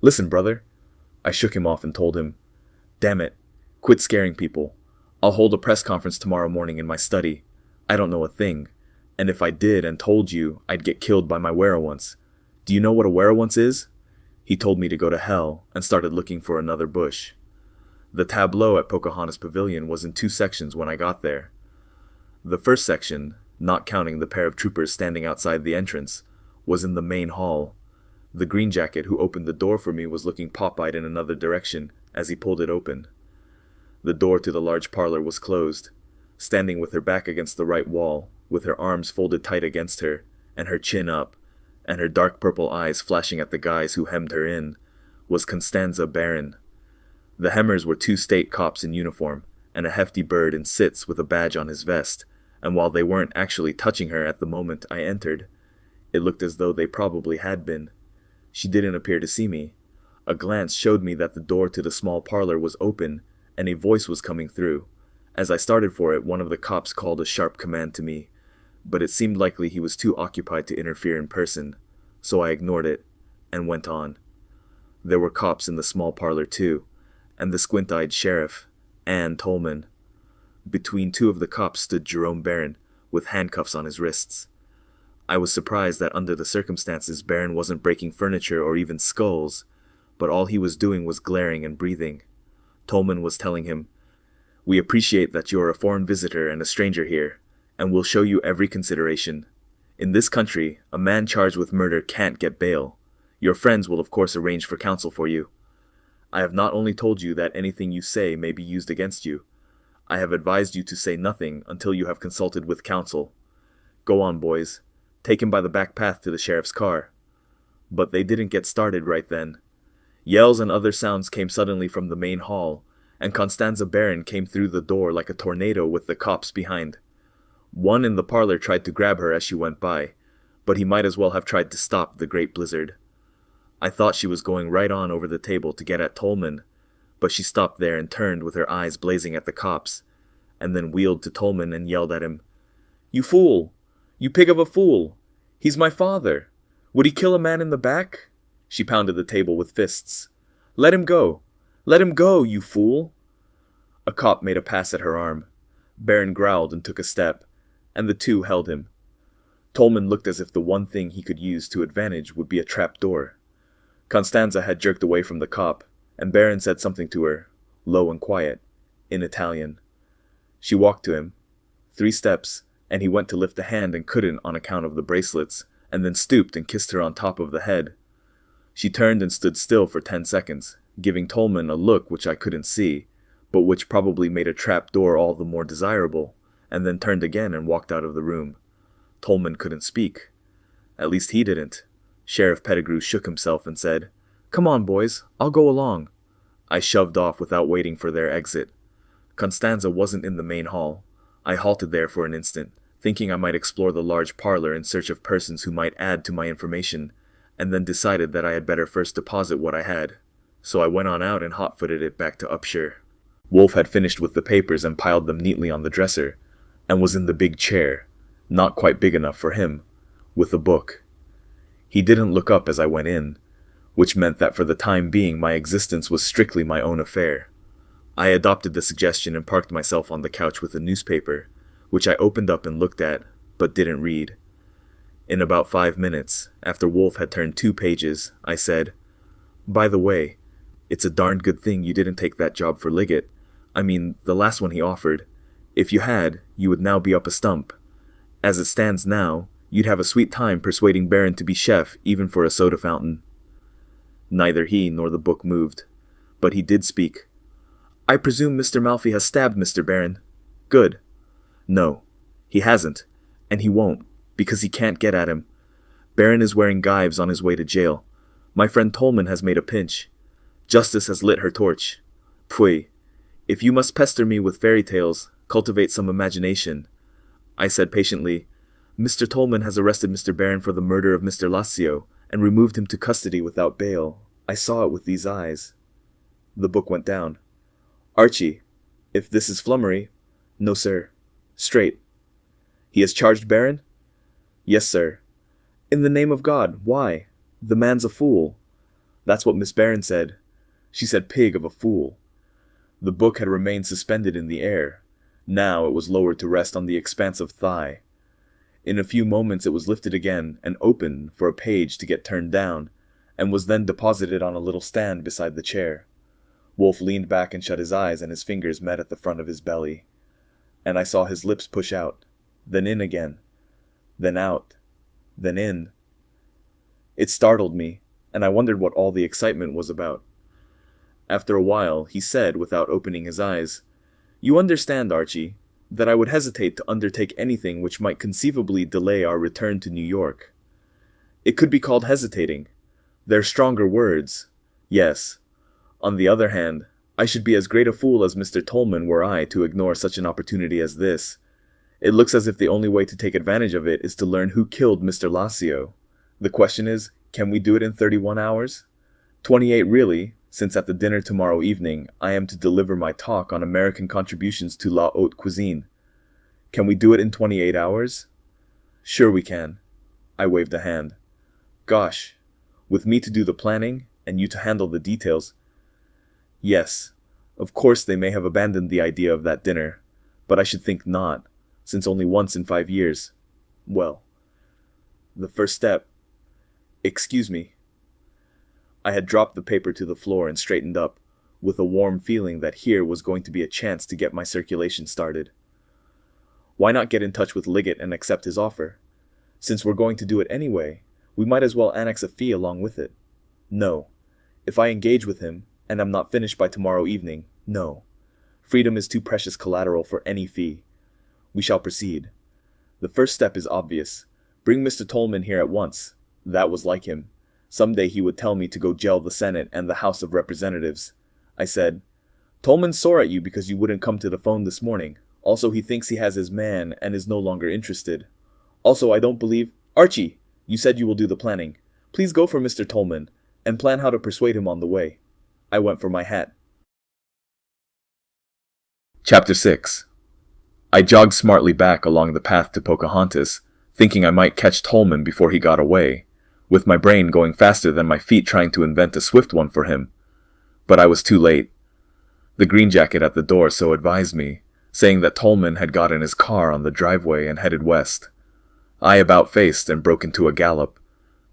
Listen, brother." I shook him off and told him, "Damn it, quit scaring people. I'll hold a press conference tomorrow morning in my study. I don't know a thing, and if I did and told you, I'd get killed by my werewolves. Do you know what a werewolf is?" He told me to go to hell and started looking for another bush. The tableau at Pocahontas Pavilion was in 2 sections when I got there. The first section, not counting the pair of troopers standing outside the entrance, was in the main hall. The green jacket who opened the door for me was looking pop-eyed in another direction as he pulled it open. The door to the large parlor was closed. Standing with her back against the right wall, with her arms folded tight against her, and her chin up, and her dark purple eyes flashing at the guys who hemmed her in, was Constanza Barron. The hemmers were 2 state cops in uniform, and a hefty bird in sits with a badge on his vest, and while they weren't actually touching her at the moment I entered, it looked as though they probably had been. She didn't appear to see me. A glance showed me that the door to the small parlor was open, and a voice was coming through. As I started for it, one of the cops called a sharp command to me, but it seemed likely he was too occupied to interfere in person, so I ignored it, and went on. There were cops in the small parlor too, and the squint-eyed sheriff, Ann Tolman. Between 2 of the cops stood Jerome Barron, with handcuffs on his wrists. I was surprised that under the circumstances Barron wasn't breaking furniture or even skulls, but all he was doing was glaring and breathing. Tolman was telling him, "We appreciate that you're a foreign visitor and a stranger here, and we'll show you every consideration. In this country, a man charged with murder can't get bail. Your friends will of course arrange for counsel for you. I have not only told you that anything you say may be used against you, I have advised you to say nothing until you have consulted with counsel. Go on, boys. Take him by the back path to the sheriff's car." But they didn't get started right then. Yells and other sounds came suddenly from the main hall, and Constanza Barron came through the door like a tornado with the cops behind. One in the parlor tried to grab her as she went by, but he might as well have tried to stop the great blizzard. I thought she was going right on over the table to get at Tolman, but she stopped there and turned with her eyes blazing at the cops, and then wheeled to Tolman and yelled at him, "You fool! You pig of a fool! He's my father! Would he kill a man in the back?" She pounded the table with fists. "Let him go! Let him go, you fool!" A cop made a pass at her arm. Barron growled and took a step, and the 2 held him. Tolman looked as if the one thing he could use to advantage would be a trap door. Constanza had jerked away from the cop, and Barron said something to her, low and quiet, in Italian. She walked to him. 3 steps, and he went to lift a hand and couldn't on account of the bracelets, and then stooped and kissed her on top of the head. She turned and stood still for 10 seconds, giving Tolman a look which I couldn't see, but which probably made a trap door all the more desirable, and then turned again and walked out of the room. Tolman couldn't speak. At least he didn't. Sheriff Pettigrew shook himself and said, "Come on, boys, I'll go along." I shoved off without waiting for their exit. Constanza wasn't in the main hall. I halted there for an instant, thinking I might explore the large parlor in search of persons who might add to my information, and then decided that I had better first deposit what I had. So I went on out and hot-footed it back to Upshur. Wolfe had finished with the papers and piled them neatly on the dresser, and was in the big chair, not quite big enough for him, with a book. He didn't look up as I went in, which meant that for the time being my existence was strictly my own affair. I adopted the suggestion and parked myself on the couch with a newspaper, which I opened up and looked at, but didn't read. In about 5 minutes, after Wolfe had turned 2 pages, I said, "By the way, it's a darned good thing you didn't take that job for Liggett. I mean, the last one he offered. If you had, you would now be up a stump. As it stands now, you'd have a sweet time persuading Barron to be chef even for a soda fountain." Neither he nor the book moved, but he did speak. "I presume Mr. Malfi has stabbed Mr. Barron." "Good." "No, he hasn't, and he won't, because he can't get at him. Barron is wearing gyves on his way to jail. My friend Tolman has made a pinch. Justice has lit her torch. Pfui. If you must pester me with fairy tales, cultivate some imagination." I said patiently, Mr. Tolman has arrested Mr. Barron for the murder of Mr. Lassio and removed him to custody without bail. I saw it with these eyes. The book went down. Archie, if this is flummery. No, sir. Straight. He has charged Barron? Yes, sir. In the name of God, why? The man's a fool. That's what Miss Barron said. She said pig of a fool. The book had remained suspended in the air. Now it was lowered to rest on the expansive thigh. In a few moments it was lifted again and opened for a page to get turned down, and was then deposited on a little stand beside the chair. Wolfe leaned back and shut his eyes, and his fingers met at the front of his belly. And I saw his lips push out, then in again, then out, then in. It startled me, and I wondered what all the excitement was about. After a while, he said, without opening his eyes, "You understand, Archie, that I would hesitate to undertake anything which might conceivably delay our return to New York. It could be called hesitating. They're stronger words. Yes. On the other hand, I should be as great a fool as Mr. Tolman were I to ignore such an opportunity as this. It looks as if the only way to take advantage of it is to learn who killed Mr. Lassio. The question is, can we do it in 31 hours? 28 really, since at the dinner tomorrow evening I am to deliver my talk on American contributions to la haute cuisine. Can we do it in 28 hours? Sure we can. I waved a hand. Gosh, with me to do the planning, and you to handle the details. Yes, of course they may have abandoned the idea of that dinner, but I should think not, since only once in 5 years. Well, the first step. Excuse me. I had dropped the paper to the floor and straightened up, with a warm feeling that here was going to be a chance to get my circulation started. Why not get in touch with Liggett and accept his offer? Since we're going to do it anyway, we might as well annex a fee along with it. No. If I engage with him, and I'm not finished by tomorrow evening, no. Freedom is too precious collateral for any fee. We shall proceed. The first step is obvious. Bring Mr. Tolman here at once. That was like him. Someday he would tell me to go gel the Senate and the House of Representatives. I said, "Tolman's sore at you because you wouldn't come to the phone this morning. Also, he thinks he has his man and is no longer interested. Also, I don't believe— Archie, you said you will do the planning. Please go for Mr. Tolman, and plan how to persuade him on the way." I went for my hat. Chapter 6. I jogged smartly back along the path to Pocahontas, thinking I might catch Tolman before he got away, with my brain going faster than my feet trying to invent a swift one for him. But I was too late. The green jacket at the door so advised me, saying that Tolman had got in his car on the driveway and headed west. I about-faced and broke into a gallop.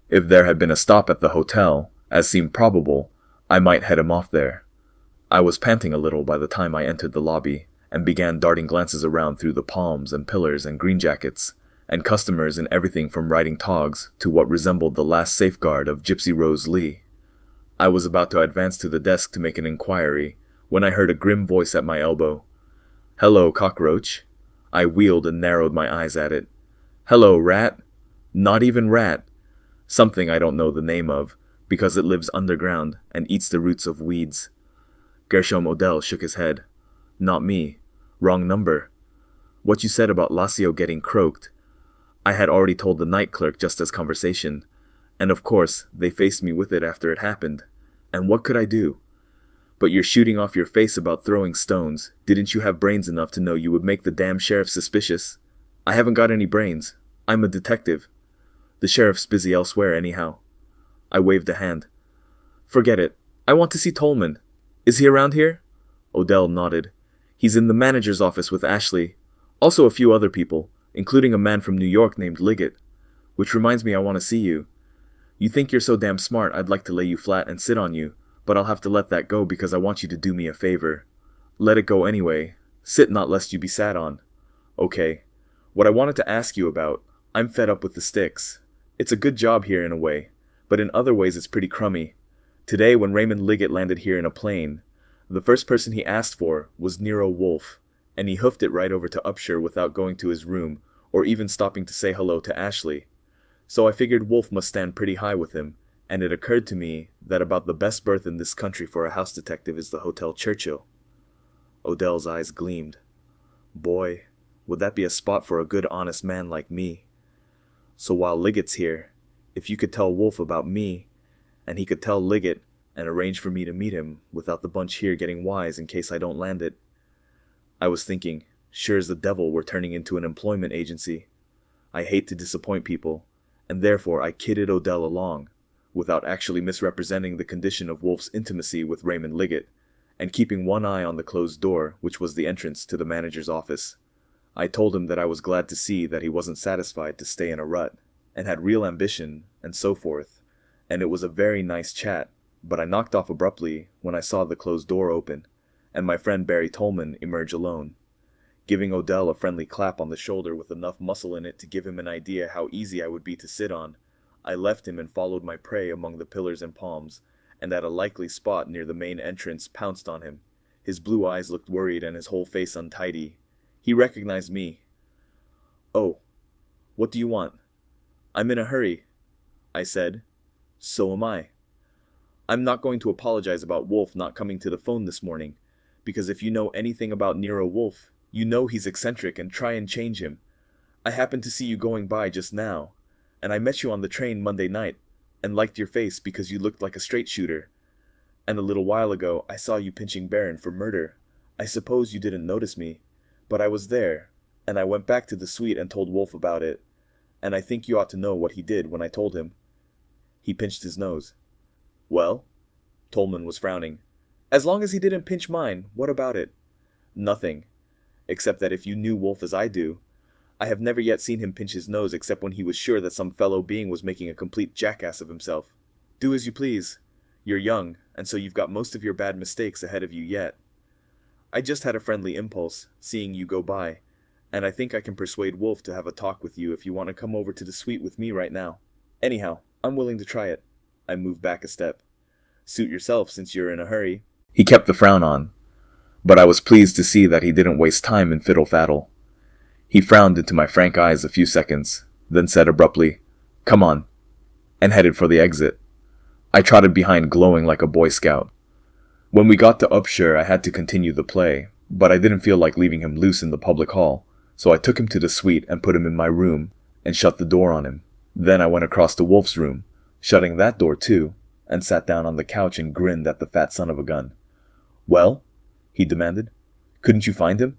If there had been a stop at the hotel, as seemed probable, I might head him off there. I was panting a little by the time I entered the lobby, and began darting glances around through the palms and pillars and green jackets, and customers in everything from riding togs to what resembled the last safeguard of Gypsy Rose Lee. I was about to advance to the desk to make an inquiry, when I heard a grim voice at my elbow. "Hello, cockroach." I wheeled and narrowed my eyes at it. "Hello, rat." Not even rat. Something I don't know the name of, because it lives underground and eats the roots of weeds. Gershom Odell shook his head. "Not me. Wrong number. What you said about Lassio getting croaked, I had already told the night clerk just as conversation, and of course they faced me with it after it happened. And what could I do? But you're shooting off your face about throwing stones. Didn't you have brains enough to know you would make the damn sheriff suspicious? I haven't got any brains. I'm a detective. The sheriff's busy elsewhere anyhow." I waved a hand. "Forget it. I want to see Tolman. Is he around here?" Odell nodded. "He's in the manager's office with Ashley. Also a few other people, including a man from New York named Liggett. Which reminds me I want to see you. You think you're so damn smart I'd like to lay you flat and sit on you, but I'll have to let that go because I want you to do me a favor. Let it go anyway. Sit not lest you be sat on. Okay. What I wanted to ask you about, I'm fed up with the sticks. It's a good job here in a way, but in other ways it's pretty crummy. Today when Raymond Liggett landed here in a plane, the first person he asked for was Nero Wolfe, and he hoofed it right over to Upshur without going to his room, or even stopping to say hello to Ashley. So I figured Wolfe must stand pretty high with him, and it occurred to me that about the best berth in this country for a house detective is the Hotel Churchill. Odell's eyes gleamed. Boy, would that be a spot for a good honest man like me. So while Liggett's here, if you could tell Wolfe about me, and he could tell Liggett and arrange for me to meet him without the bunch here getting wise in case I don't land it. I was thinking, sure as the devil we're turning into an employment agency. I hate to disappoint people, and therefore I kidded Odell along, without actually misrepresenting the condition of Wolfe's intimacy with Raymond Liggett, and keeping one eye on the closed door, which was the entrance to the manager's office. I told him that I was glad to see that he wasn't satisfied to stay in a rut, and had real ambition, and so forth, and it was a very nice chat, but I knocked off abruptly when I saw the closed door open, and my friend Barry Tolman emerge alone. Giving Odell a friendly clap on the shoulder with enough muscle in it to give him an idea how easy I would be to sit on, I left him and followed my prey among the pillars and palms, and at a likely spot near the main entrance pounced on him. His blue eyes looked worried and his whole face untidy. He recognized me. "Oh, what do you want?" "I'm in a hurry," I said. "So am I. I'm not going to apologize about Wolfe not coming to the phone this morning, because if you know anything about Nero Wolfe, you know he's eccentric and try and change him. I happened to see you going by just now, and I met you on the train Monday night, and liked your face because you looked like a straight shooter. And a little while ago I saw you pinching Barron for murder. I suppose you didn't notice me, but I was there, and I went back to the suite and told Wolfe about it, and I think you ought to know what he did when I told him." He pinched his nose. "Well?" Tolman was frowning. "As long as he didn't pinch mine, what about it?" "Nothing. Except that if you knew Wolfe as I do, I have never yet seen him pinch his nose except when he was sure that some fellow being was making a complete jackass of himself. Do as you please. You're young, and so you've got most of your bad mistakes ahead of you yet. I just had a friendly impulse, seeing you go by, and I think I can persuade Wolfe to have a talk with you if you want to come over to the suite with me right now. Anyhow, I'm willing to try it." I moved back a step. "Suit yourself since you're in a hurry." He kept the frown on, but I was pleased to see that he didn't waste time in fiddle-faddle. He frowned into my frank eyes a few seconds, then said abruptly, "Come on," and headed for the exit. I trotted behind, glowing like a Boy Scout. When we got to Upshur, I had to continue the play, but I didn't feel like leaving him loose in the public hall, so I took him to the suite and put him in my room and shut the door on him. Then I went across to Wolfe's room, shutting that door too, and sat down on the couch and grinned at the fat son of a gun. "Well?" he demanded. "Couldn't you find him?"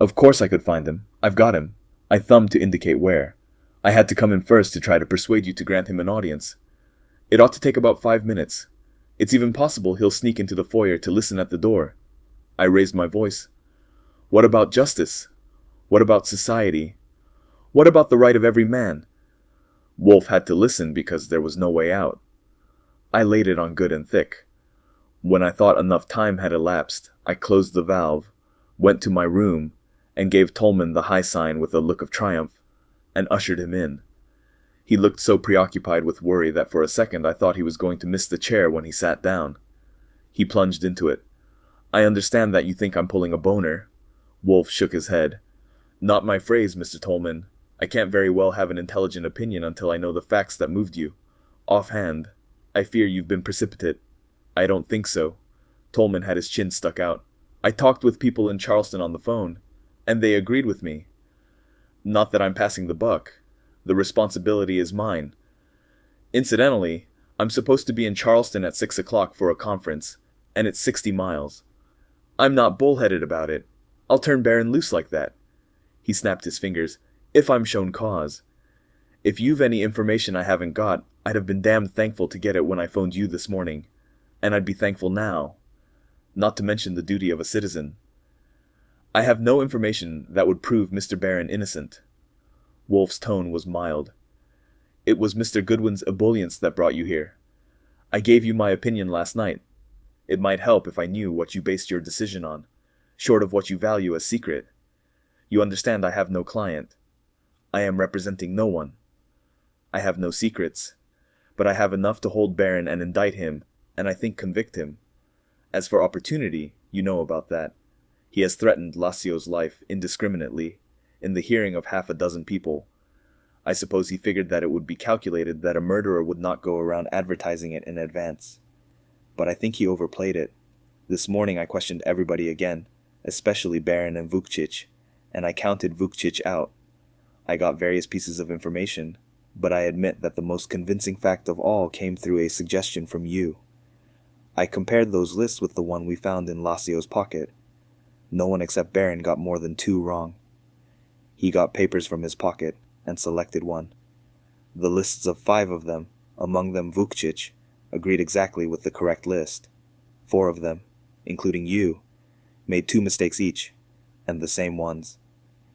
"Of course I could find him. I've got him." I thumbed to indicate where. "I had to come in first to try to persuade you to grant him an audience. It ought to take about 5 minutes. It's even possible he'll sneak into the foyer to listen at the door." I raised my voice. "What about justice? What about society? What about the right of every man?" Wolfe had to listen because there was no way out. I laid it on good and thick. When I thought enough time had elapsed, I closed the valve, went to my room, and gave Tolman the high sign with a look of triumph, and ushered him in. He looked so preoccupied with worry that for a second I thought he was going to miss the chair when he sat down. He plunged into it. "I understand that you think I'm pulling a boner." Wolfe shook his head. "Not my phrase, Mr. Tolman. I can't very well have an intelligent opinion until I know the facts that moved you. Offhand, I fear you've been precipitate." "I don't think so." Tolman had his chin stuck out. "I talked with people in Charleston on the phone, and they agreed with me. Not that I'm passing the buck. The responsibility is mine. Incidentally, I'm supposed to be in Charleston at 6 o'clock for a conference, and it's 60 miles. I'm not bullheaded about it. I'll turn Barron loose like that." He snapped his fingers. "If I'm shown cause. If you've any information I haven't got, I'd have been damned thankful to get it when I phoned you this morning. And I'd be thankful now. Not to mention the duty of a citizen. I have no information that would prove Mr. Barron innocent." Wolfe's tone was mild. "It was Mr. Goodwin's ebullience that brought you here. I gave you my opinion last night. It might help if I knew what you based your decision on, short of what you value as secret. You understand I have no client. I am representing no one. I have no secrets, but I have enough to hold Barron and indict him, and I think convict him. As for opportunity, you know about that. He has threatened Lacio's life indiscriminately, in the hearing of half a dozen people. I suppose he figured that it would be calculated that a murderer would not go around advertising it in advance. But I think he overplayed it. This morning I questioned everybody again, especially Barron and Vukcic, and I counted Vukcic out. I got various pieces of information, But I admit that the most convincing fact of all came through a suggestion from you. I compared those lists with the one we found in Lacio's pocket. No one except Baron got more than 2 wrong. He got papers from his pocket and selected one. The lists of 5 of them, among them Vukcic, agreed exactly with the correct list. 4 of them, including you, made 2 mistakes each, and the same ones.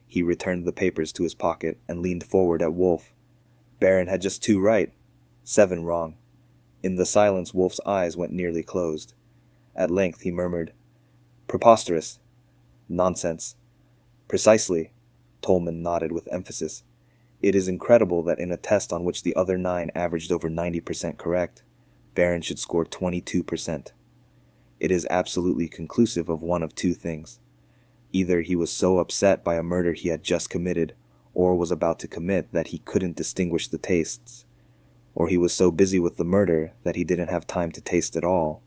He returned the papers to his pocket and leaned forward at Wolfe. Baron had just 2 right, 7 wrong. In the silence, Wolfe's eyes went nearly closed. At length he murmured, "Preposterous. Nonsense." "Precisely," Tolman nodded with emphasis. "It is incredible that in a test on which the other 9 averaged over 90% correct, Baron should score 22%. It is absolutely conclusive of one of 2 things. Either he was so upset by a murder he had just committed, or was about to commit, that he couldn't distinguish the tastes. Or he was so busy with the murder that he didn't have time to taste at all,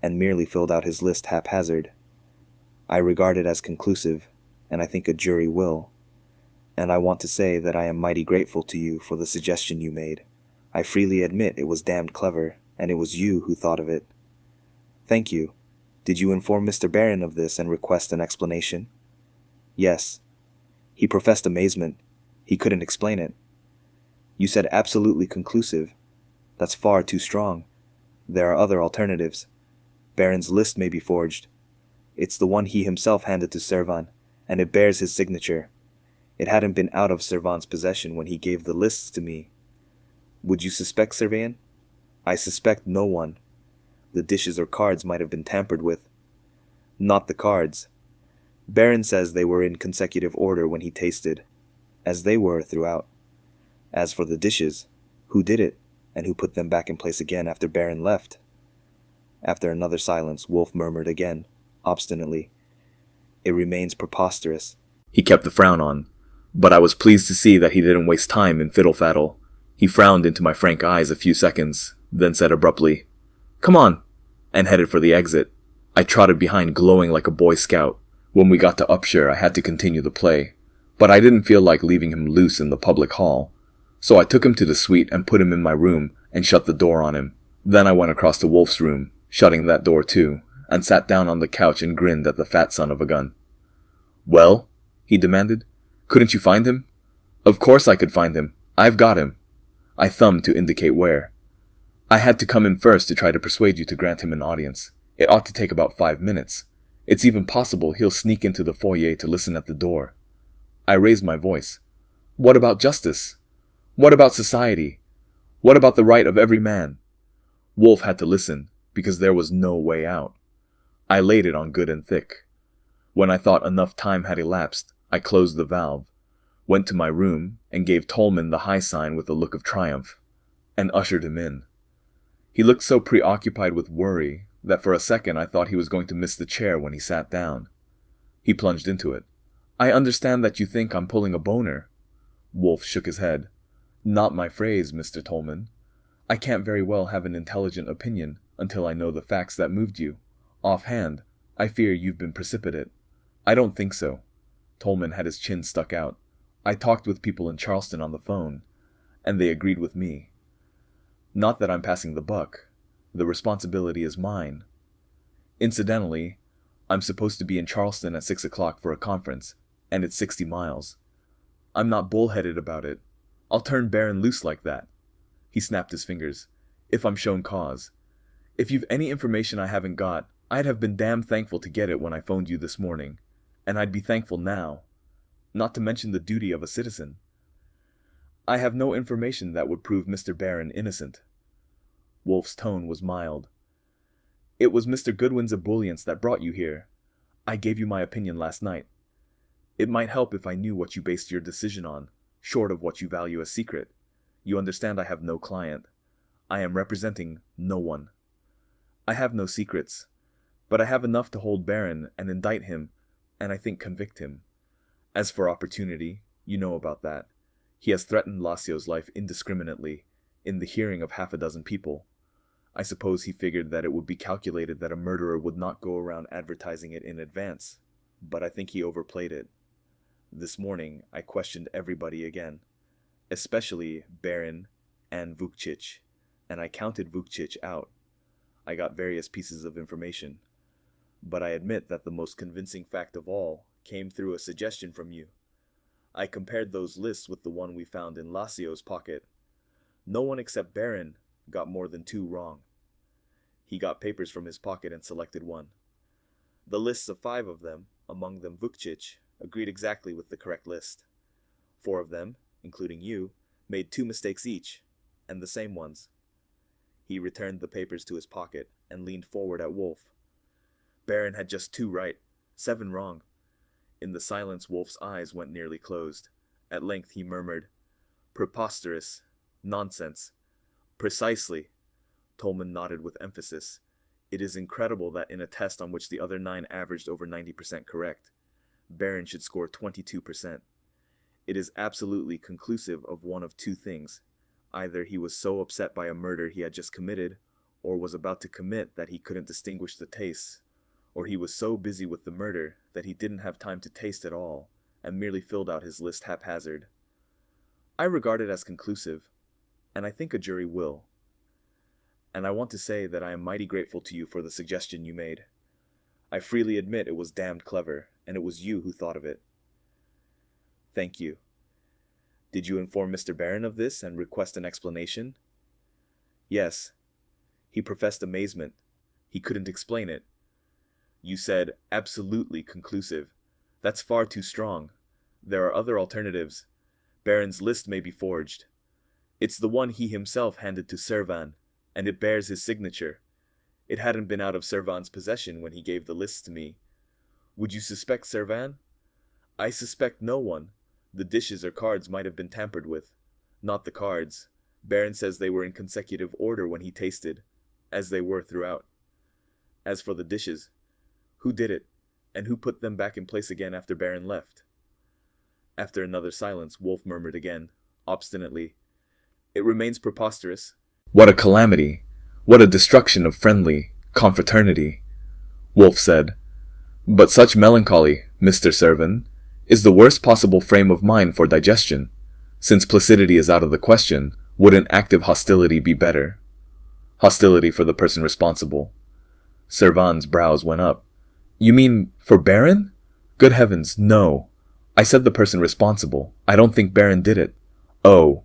and merely filled out his list haphazard. I regard it as conclusive, and I think a jury will. And I want to say that I am mighty grateful to you for the suggestion you made. I freely admit it was damned clever, and it was you who thought of it. Thank you. Did you inform Mr. Baron of this and request an explanation?" "Yes." "He professed amazement. He couldn't explain it." "You said absolutely conclusive. That's far too strong. There are other alternatives. Baron's list may be forged. It's the one he himself handed to Servan, and it bears his signature. It hadn't been out of Servan's possession when he gave the lists to me. Would you suspect Servan?" "I suspect no one. The dishes or cards might have been tampered with." "Not the cards. Baron says they were in consecutive order when he tasted, as they were throughout. As for the dishes, who did it, and who put them back in place again after Baron left?" After another silence, Wolfe murmured again, obstinately, "It remains preposterous." He kept the frown on, but I was pleased to see that he didn't waste time in fiddle-faddle. He frowned into my frank eyes a few seconds, then said abruptly, "Come on," and headed for the exit. I trotted behind, glowing like a Boy Scout. When we got to Upshur, I had to continue the play, but I didn't feel like leaving him loose in the public hall. So I took him to the suite and put him in my room and shut the door on him. Then I went across to Wolfe's room, shutting that door too, and sat down on the couch and grinned at the fat son of a gun. "Well?" he demanded. "Couldn't you find him?" "Of course I could find him. I've got him." I thumbed to indicate where. "I had to come in first to try to persuade you to grant him an audience. It ought to take about 5 minutes. It's even possible he'll sneak into the foyer to listen at the door." I raised my voice. "What about justice? What about society? What about the right of every man?" Wolfe had to listen, because there was no way out. I laid it on good and thick. When I thought enough time had elapsed, I closed the valve, went to my room, and gave Tolman the high sign with a look of triumph, and ushered him in. He looked so preoccupied with worry that for a second I thought he was going to miss the chair when he sat down. He plunged into it. "I understand that you think I'm pulling a boner." Wolfe shook his head. "Not my phrase, Mr. Tolman. I can't very well have an intelligent opinion until I know the facts that moved you. Offhand, I fear you've been precipitate." "I don't think so." Tolman had his chin stuck out. "I talked with people in Charleston on the phone, and they agreed with me. Not that I'm passing the buck. The responsibility is mine. Incidentally, I'm supposed to be in Charleston at 6 o'clock for a conference, and it's 60 miles. I'm not bullheaded about it. I'll turn Baron loose like that." He snapped his fingers. "If I'm shown cause. If you've any information I haven't got, I'd have been damn thankful to get it when I phoned you this morning, and I'd be thankful now, not to mention the duty of a citizen. I have no information that would prove Mr. Baron innocent." Wolfe's tone was mild. "It was Mr. Goodwin's ebullience that brought you here. I gave you my opinion last night. It might help if I knew what you based your decision on, short of what you value as secret. You understand I have no client. I am representing no one. I have no secrets, but I have enough to hold Baron and indict him, and I think convict him. As for opportunity, you know about that. He has threatened Lacio's life indiscriminately, in the hearing of 6 people. I suppose he figured that it would be calculated that a murderer would not go around advertising it in advance, but I think he overplayed it. This morning, I questioned everybody again. especially Baron and Vukcic, and I counted Vukcic out. I got various pieces of information, but I admit that the most convincing fact of all came through a suggestion from you. I compared those lists with the one we found in Lacio's pocket. No one except Baron got more than 2 wrong. He got papers from his pocket and selected one. The lists of 5 of them, among them Vukcic, agreed exactly with the correct list. 4 of them, including you, made 2 mistakes each, and the same ones. He returned the papers to his pocket and leaned forward at Wolfe. Baron had just 2 right, 7 wrong. In the silence, Wolfe's eyes went nearly closed. At length he murmured, "Preposterous. Nonsense. Precisely." Tolman nodded with emphasis. "It is incredible that in a test on which the other 9 averaged over 90% correct, Baron should score 22%. It is absolutely conclusive of one of 2 things. Either he was so upset by a murder he had just committed, or was about to commit, that he couldn't distinguish the tastes, or he was so busy with the murder that he didn't have time to taste at all, and merely filled out his list haphazard. I regard it as conclusive, and I think a jury will. And I want to say that I am mighty grateful to you for the suggestion you made. I freely admit it was damned clever, and it was you who thought of it. Thank you. Did you inform Mr. Baron of this and request an explanation?" "Yes." He professed amazement. He couldn't explain it. "You said, 'absolutely conclusive.' That's far too strong. There are other alternatives. Baron's list may be forged. It's the one he himself handed to Servan, and it bears his signature. It hadn't been out of Servan's possession when he gave the lists to me. Would you suspect Servan?" "I suspect no one. The dishes or cards might have been tampered with. Not the cards. Baron says they were in consecutive order when he tasted, as they were throughout. As for the dishes, who did it, and who put them back in place again after Baron left?" After another silence, Wolfe murmured again, obstinately, "It remains preposterous." "What a calamity! What a destruction of friendly confraternity!" Wolfe said. "But such melancholy, Mr. Servan, is the worst possible frame of mind for digestion. Since placidity is out of the question, wouldn't active hostility be better? Hostility for the person responsible." Servan's brows went up. "You mean for Baron? Good heavens, no. I said the person responsible. I don't think Baron did it." "Oh."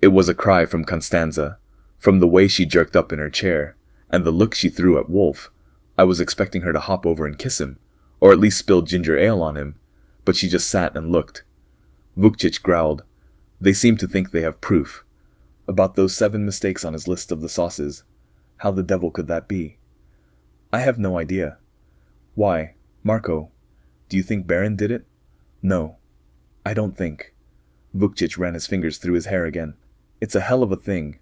It was a cry from Constanza, from the way she jerked up in her chair, and the look she threw at Wolfe. I was expecting her to hop over and kiss him, or at least spill ginger ale on him, but she just sat and looked. Vukcic growled. "They seem to think they have proof. About those 7 mistakes on his list of the sauces. How the devil could that be?" "I have no idea." "Why, Marco, do you think Baron did it?" "No, I don't think." Vukcic ran his fingers through his hair again. "It's a hell of a thing.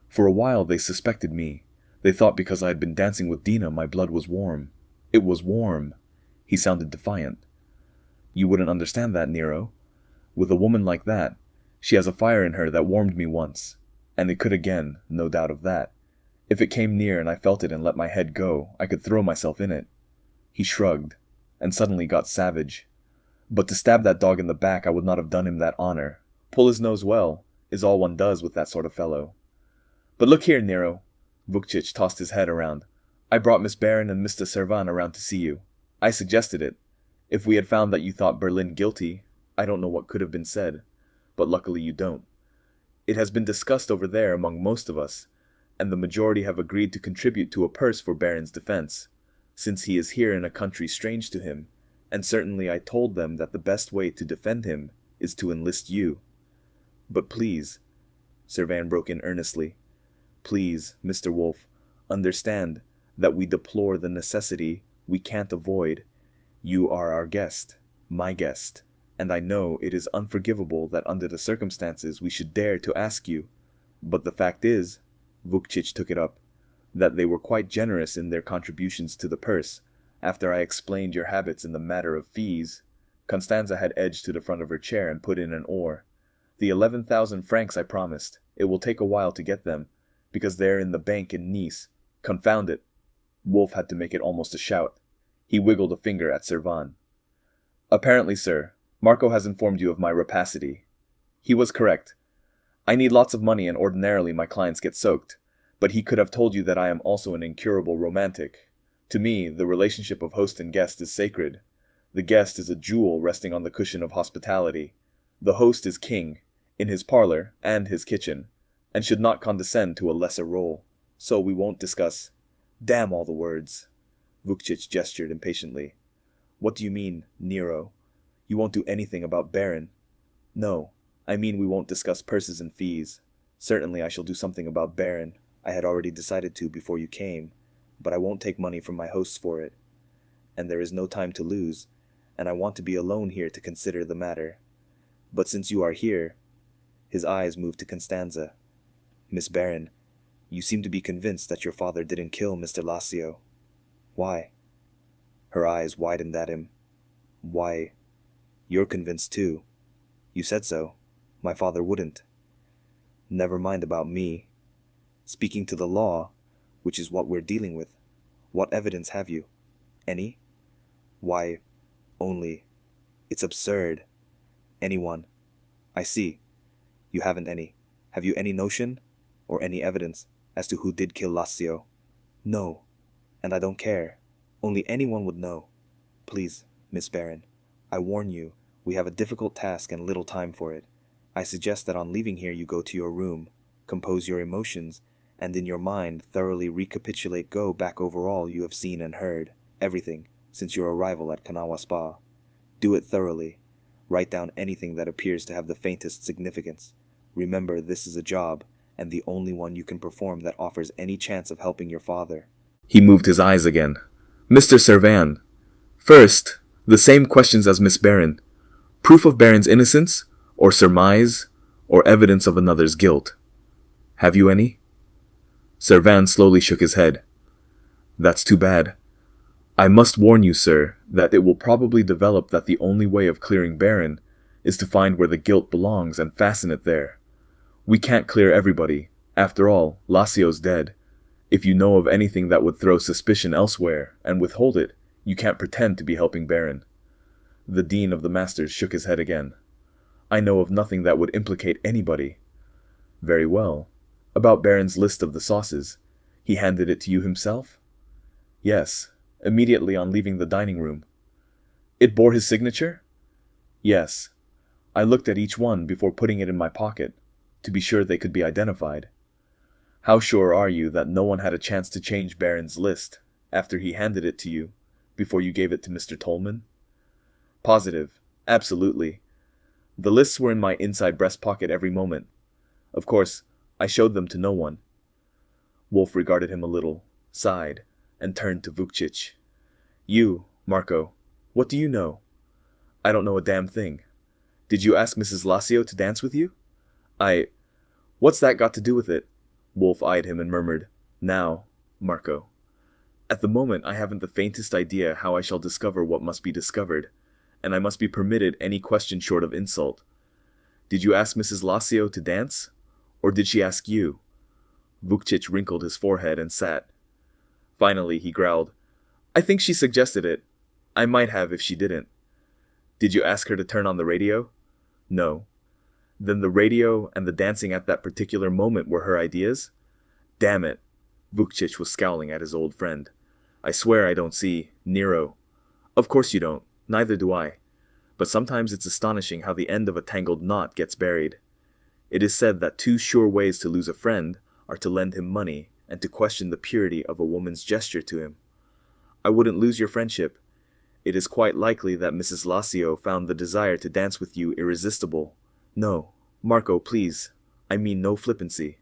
For a while they suspected me. They thought because I had been dancing with Dina my blood was warm. It was warm." He sounded defiant. "You wouldn't understand that, Nero. With a woman like that, she has a fire in her that warmed me once, and it could again, no doubt of that. If it came near and I felt it and let my head go, I could throw myself in it." He shrugged, and suddenly got savage. "But to stab that dog in the back, I would not have done him that honor. Pull his nose well, is all one does with that sort of fellow. But look here, Nero." Vukcic tossed his head around. "I brought Miss Baron and Mr. Servan around to see you. I suggested it. If we had found that you thought Berlin guilty, I don't know what could have been said, but luckily you don't. It has been discussed over there among most of us, and the majority have agreed to contribute to a purse for Baron's defense, since he is here in a country strange to him, and certainly I told them that the best way to defend him is to enlist you. But please," Servan broke in earnestly, "please, Mr. Wolfe, understand that we deplore the necessity we can't avoid. You are our guest, my guest, and I know it is unforgivable that under the circumstances we should dare to ask you. But the fact is," Vukcic took it up, "that they were quite generous in their contributions to the purse, after I explained your habits in the matter of fees." Constanza had edged to the front of her chair and put in an oar. "The 11,000 francs I promised. It will take a while to get them, because they're in the bank in Nice. Confound it." Wolfe had to make it almost a shout. He wiggled a finger at Servan. "Apparently, sir, Marco has informed you of my rapacity. He was correct. I need lots of money and ordinarily my clients get soaked, but he could have told you that I am also an incurable romantic. To me, the relationship of host and guest is sacred. The guest is a jewel resting on the cushion of hospitality. The host is king, in his parlor and his kitchen, and should not condescend to a lesser role. So we won't discuss. Damn all the words. Vukcic gestured impatiently. What do you mean, Nero? You won't do anything about Baron? No, I mean we won't discuss purses and fees. Certainly I shall do something about Baron. I had already decided to before you came, but I won't take money from my hosts for it. And there is no time to lose, and I want to be alone here to consider the matter. But since you are here, his eyes moved to Constanza. Miss Baron, you seem to be convinced that your father didn't kill Mr. Lassio. Why? Her eyes widened at him. Why, you're convinced too. You said so. My father wouldn't. Never mind about me. Speaking to the law, which is what we're dealing with, what evidence have you? Any? Why, only. It's absurd. Anyone. I see. You haven't any. Have you any notion, or any evidence, as to who did kill Lassio? No, and I don't care. Only anyone would know. Please, Miss Baron, I warn you, we have a difficult task and little time for it. I suggest that on leaving here you go to your room, compose your emotions, and in your mind thoroughly go back over all you have seen and heard, everything, since your arrival at Kanawha Spa. Do it thoroughly. Write down anything that appears to have the faintest significance. Remember, this is a job, and the only one you can perform that offers any chance of helping your father. He moved his eyes again. Mr. Servan. First, the same questions as Miss Baron. Proof of Baron's innocence, or surmise, or evidence of another's guilt. Have you any? Servan slowly shook his head. That's too bad. I must warn you, sir, that it will probably develop that the only way of clearing Baron is to find where the guilt belongs and fasten it there. We can't clear everybody. After all, Lassio's dead. If you know of anything that would throw suspicion elsewhere and withhold it, you can't pretend to be helping Baron. The Dean of the Masters shook his head again. I know of nothing that would implicate anybody. Very well. About Baron's list of the sauces. He handed it to you himself? Yes, immediately on leaving the dining room. It bore his signature? Yes. I looked at each one before putting it in my pocket, to be sure they could be identified. How sure are you that no one had a chance to change Baron's list after he handed it to you, before you gave it to Mr. Tolman? Positive. Absolutely. The lists were in my inside breast pocket every moment. Of course, I showed them to no one. Wolfe regarded him a little, sighed, and turned to Vukcic. You, Marco, what do you know? I don't know a damn thing. Did you ask Mrs. Lassio to dance with you? What's that got to do with it? Wolfe eyed him and murmured, Now, Marco. At the moment I haven't the faintest idea how I shall discover what must be discovered, and I must be permitted any question short of insult. Did you ask Mrs. Lassio to dance, or did she ask you? Vukcic wrinkled his forehead and sat. Finally he growled, I think she suggested it. I might have if she didn't. Did you ask her to turn on the radio? No. Then the radio and the dancing at that particular moment were her ideas? Damn it. Vukcic was scowling at his old friend. I swear I don't see, Nero. Of course you don't. Neither do I. But sometimes it's astonishing how the end of a tangled knot gets buried. It is said that 2 sure ways to lose a friend are to lend him money and to question the purity of a woman's gesture to him. I wouldn't lose your friendship. It is quite likely that Mrs. Lassio found the desire to dance with you irresistible. No, Marco, please. I mean no flippancy.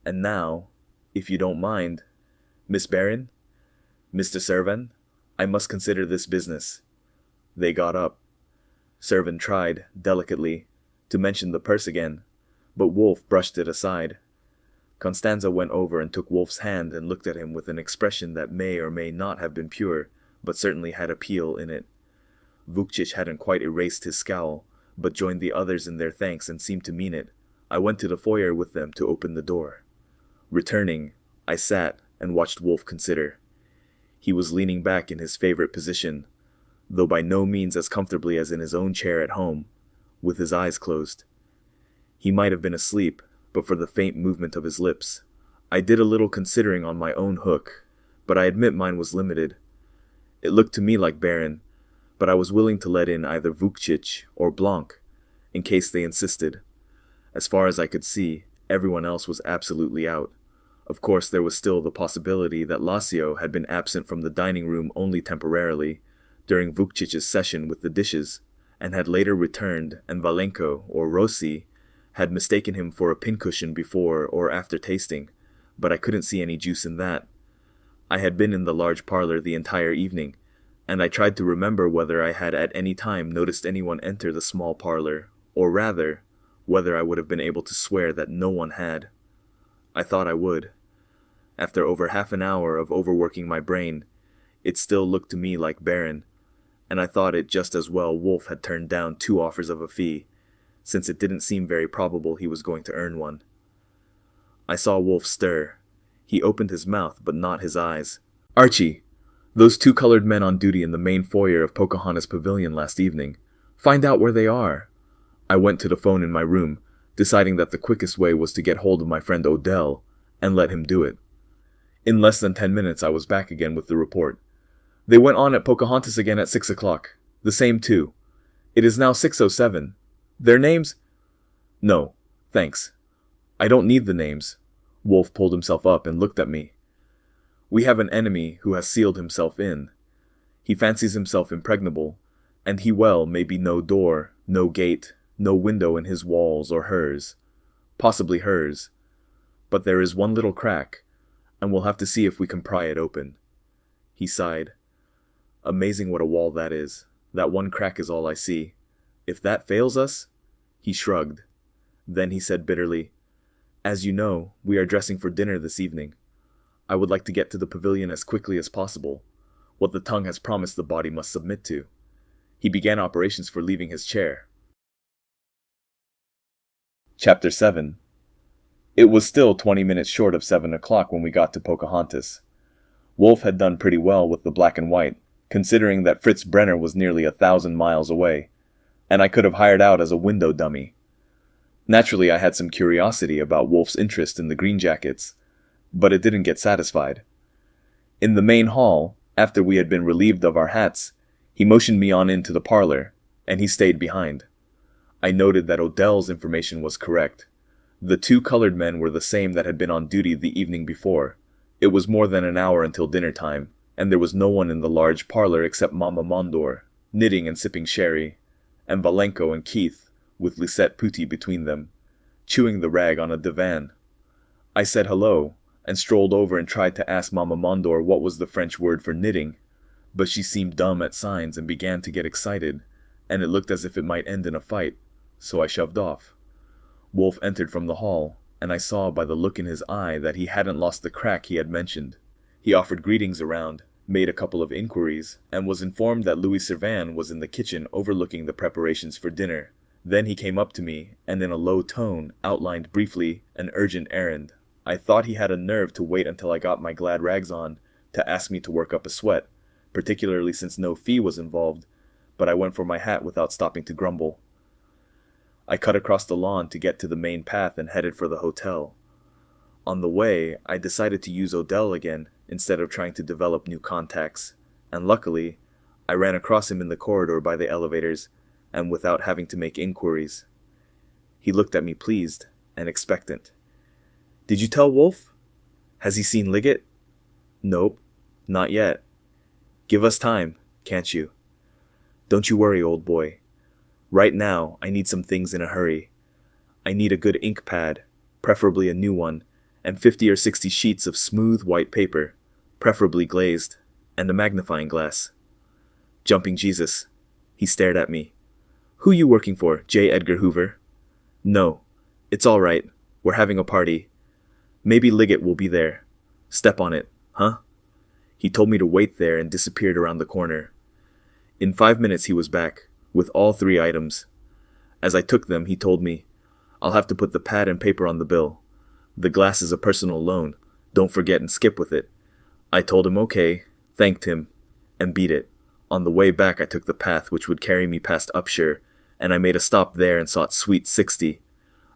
And now, if you don't mind, Miss Baron, Mr. Servan, I must consider this business. They got up. Servan tried, delicately, to mention the purse again, but Wolfe brushed it aside. Constanza went over and took Wolfe's hand and looked at him with an expression that may or may not have been pure, but certainly had appeal in it. Vukcic hadn't quite erased his scowl, but joined the others in their thanks and seemed to mean it. I went to the foyer with them to open the door. Returning, I sat and watched Wolfe consider. He was leaning back in his favorite position, though by no means as comfortably as in his own chair at home, with his eyes closed. He might have been asleep, but for the faint movement of his lips. I did a little considering on my own hook, but I admit mine was limited. It looked to me like Baron, but I was willing to let in either Vukcic or Blanc, in case they insisted. As far as I could see, everyone else was absolutely out. Of course, there was still the possibility that Lacio had been absent from the dining room only temporarily, during Vukcic's session with the dishes, and had later returned, and Valenko, or Rossi, had mistaken him for a pincushion before or after tasting, but I couldn't see any juice in that. I had been in the large parlor the entire evening, and I tried to remember whether I had at any time noticed anyone enter the small parlor, or rather, whether I would have been able to swear that no one had. I thought I would. After over half an hour of overworking my brain, it still looked to me like Baron, and I thought it just as well Wolfe had turned down 2 offers of a fee, since it didn't seem very probable he was going to earn one. I saw Wolfe stir. He opened his mouth, but not his eyes. "Archie, those 2 colored men on duty in the main foyer of Pocahontas Pavilion last evening. Find out where they are." I went to the phone in my room, deciding that the quickest way was to get hold of my friend Odell, and let him do it. In less than 10 minutes I was back again with the report. "They went on at Pocahontas again at 6 o'clock. The same 2. It is now 6:07. Their names?" "No, thanks. I don't need the names." Wolfe pulled himself up and looked at me. "We have an enemy who has sealed himself in. He fancies himself impregnable, and he may be no door, no gate, no window in his walls or hers. Possibly hers. But there is one little crack, and we'll have to see if we can pry it open." He sighed. "Amazing what a wall that is. That one crack is all I see. If that fails us..." He shrugged. Then he said bitterly, "As you know, we are dressing for dinner this evening. I would like to get to the pavilion as quickly as possible. What the tongue has promised the body must submit to." He began operations for leaving his chair. Chapter 7. It was still 20 minutes short of 7 o'clock when we got to Pocahontas. Wolfe had done pretty well with the black and white, considering that Fritz Brenner was nearly 1,000 miles away, and I could have hired out as a window dummy. Naturally, I had some curiosity about Wolfe's interest in the green jackets, but it didn't get satisfied. In the main hall, after we had been relieved of our hats, he motioned me on into the parlor, and he stayed behind. I noted that Odell's information was correct. The 2 colored men were the same that had been on duty the evening before. It was more than an hour until dinner time, and there was no one in the large parlor except Mama Mondor, knitting and sipping sherry, and Valenko and Keith, with Lisette Putty between them, chewing the rag on a divan. I said hello, and strolled over and tried to ask Mama Mondor what was the French word for knitting, but she seemed dumb at signs and began to get excited, and it looked as if it might end in a fight, so I shoved off. Wolfe entered from the hall, and I saw by the look in his eye that he hadn't lost the crack he had mentioned. He offered greetings around, made a couple of inquiries, and was informed that Louis Servan was in the kitchen overlooking the preparations for dinner. Then he came up to me, and in a low tone outlined briefly an urgent errand. I thought he had a nerve to wait until I got my glad rags on, to ask me to work up a sweat, particularly since no fee was involved, but I went for my hat without stopping to grumble. I cut across the lawn to get to the main path and headed for the hotel. On the way, I decided to use Odell again, instead of trying to develop new contacts, and luckily, I ran across him in the corridor by the elevators, and without having to make inquiries. He looked at me pleased and expectant. "Did you tell Wolfe? Has he seen Liggett?" "Nope, not yet." "Give us time, can't you?" "Don't you worry, old boy. Right now, I need some things in a hurry. I need a good ink pad, preferably a new one, and 50 or 60 sheets of smooth white paper, preferably glazed, and a magnifying glass." Jumping Jesus. He stared at me. "Who you working for, J. Edgar Hoover?" "No, it's all right. We're having a party. Maybe Liggett will be there. Step on it, huh?" He told me to wait there and disappeared around the corner. In 5 minutes he was back, with all 3 items. As I took them, he told me, "I'll have to put the pad and paper on the bill. The glass is a personal loan. Don't forget and skip with it." I told him okay, thanked him, and beat it. On the way back I took the path which would carry me past Upshur, and I made a stop there and sought Suite 60.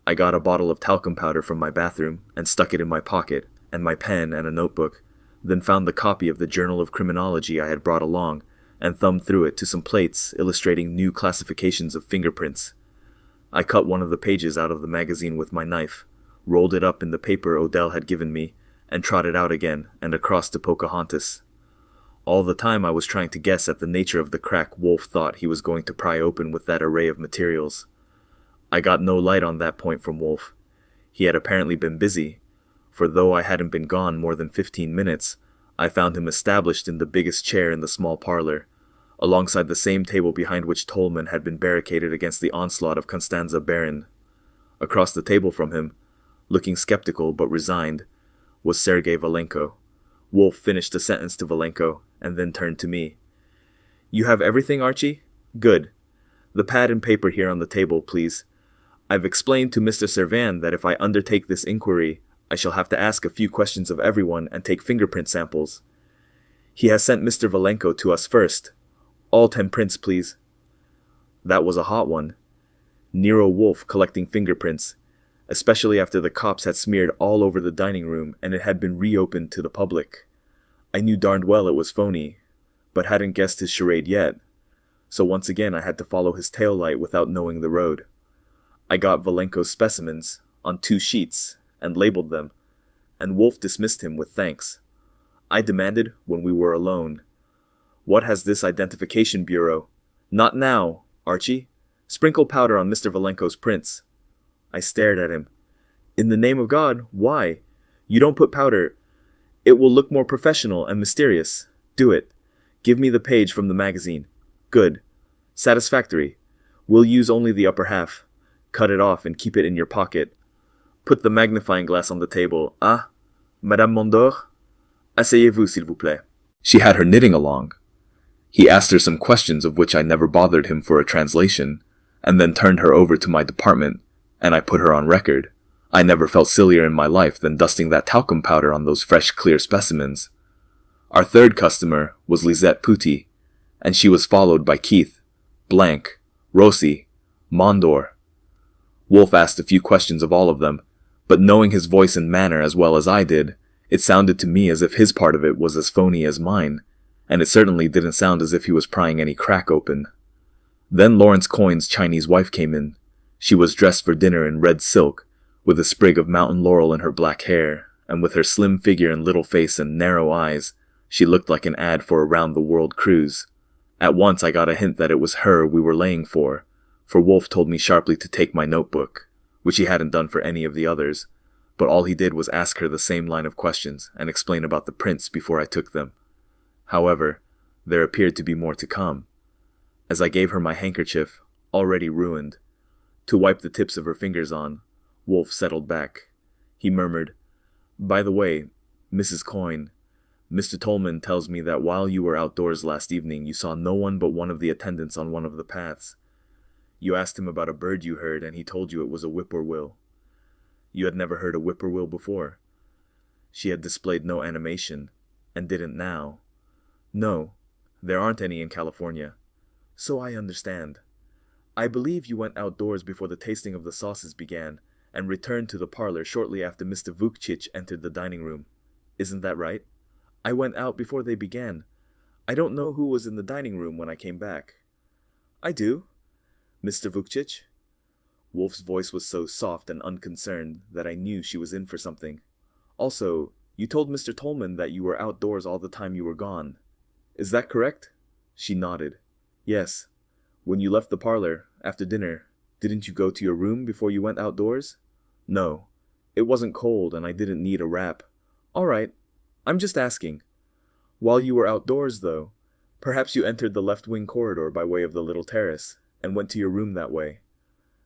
I got a bottle of talcum powder from my bathroom and stuck it in my pocket, and my pen and a notebook, then found the copy of the Journal of Criminology I had brought along, and thumbed through it to some plates illustrating new classifications of fingerprints. I cut one of the pages out of the magazine with my knife, rolled it up in the paper Odell had given me, and trot it out again and across to Pocahontas. All the time I was trying to guess at the nature of the crack Wolfe thought he was going to pry open with that array of materials. I got no light on that point from Wolfe. He had apparently been busy, for though I hadn't been gone more than 15 minutes, I found him established in the biggest chair in the small parlor, alongside the same table behind which Tolman had been barricaded against the onslaught of Constanza Baron. Across the table from him, looking skeptical but resigned, was Sergei Valenko. Wolfe finished a sentence to Valenko and then turned to me. "You have everything, Archie? Good. The pad and paper here on the table, please. I've explained to Mr. Servan that if I undertake this inquiry, I shall have to ask a few questions of everyone and take fingerprint samples. He has sent Mr. Valenko to us first. All 10 prints, please." That was a hot one. Nero Wolfe collecting fingerprints, especially after the cops had smeared all over the dining room and it had been reopened to the public. I knew darned well it was phony, but hadn't guessed his charade yet, so once again I had to follow his tail light without knowing the road. I got Valenko's specimens on 2 sheets and labeled them, and Wolfe dismissed him with thanks. I demanded, when we were alone, "What has this identification bureau?" "Not now, Archie. Sprinkle powder on Mr. Valenko's prints." I stared at him. "In the name of God, why? You don't put powder. It will look more professional and mysterious. Do it. Give me the page from the magazine. Good. Satisfactory. We'll use only the upper half. Cut it off and keep it in your pocket. Put the magnifying glass on the table. Ah, Madame Mondor? Asseyez-vous, s'il vous plaît." She had her knitting along. He asked her some questions of which I never bothered him for a translation, and then turned her over to my department, and I put her on record. I never felt sillier in my life than dusting that talcum powder on those fresh, clear specimens. Our third customer was Lisette Putti, and she was followed by Keith, Blank, Rossi, Mondor. Wolfe asked a few questions of all of them, but knowing his voice and manner as well as I did, it sounded to me as if his part of it was as phony as mine, and it certainly didn't sound as if he was prying any crack open. Then Lawrence Coyne's Chinese wife came in. She was dressed for dinner in red silk, with a sprig of mountain laurel in her black hair, and with her slim figure and little face and narrow eyes, she looked like an ad for a round-the-world cruise. At once I got a hint that it was her we were laying for Wolfe told me sharply to take my notebook, which he hadn't done for any of the others, but all he did was ask her the same line of questions and explain about the prints before I took them. However, there appeared to be more to come. As I gave her my handkerchief, already ruined, to wipe the tips of her fingers on, Wolfe settled back. He murmured, "By the way, Mrs. Coyne, Mr. Tolman tells me that while you were outdoors last evening you saw no one but one of the attendants on one of the paths. You asked him about a bird you heard and he told you it was a whippoorwill. You had never heard a whippoorwill before." She had displayed no animation, and didn't now. "No, there aren't any in California." "So I understand. I believe you went outdoors before the tasting of the sauces began, and returned to the parlor shortly after Mr. Vukcic entered the dining room. Isn't that right?" "I went out before they began. I don't know who was in the dining room when I came back." "I do. Mr. Vukcic?" Wolfe's voice was so soft and unconcerned that I knew she was in for something. "Also, you told Mr. Tolman that you were outdoors all the time you were gone. Is that correct?" She nodded. "Yes. When you left the parlor, after dinner, didn't you go to your room before you went outdoors?" "No. It wasn't cold and I didn't need a wrap." "All right. I'm just asking. While you were outdoors, though, perhaps you entered the left-wing corridor by way of the little terrace, and went to your room that way."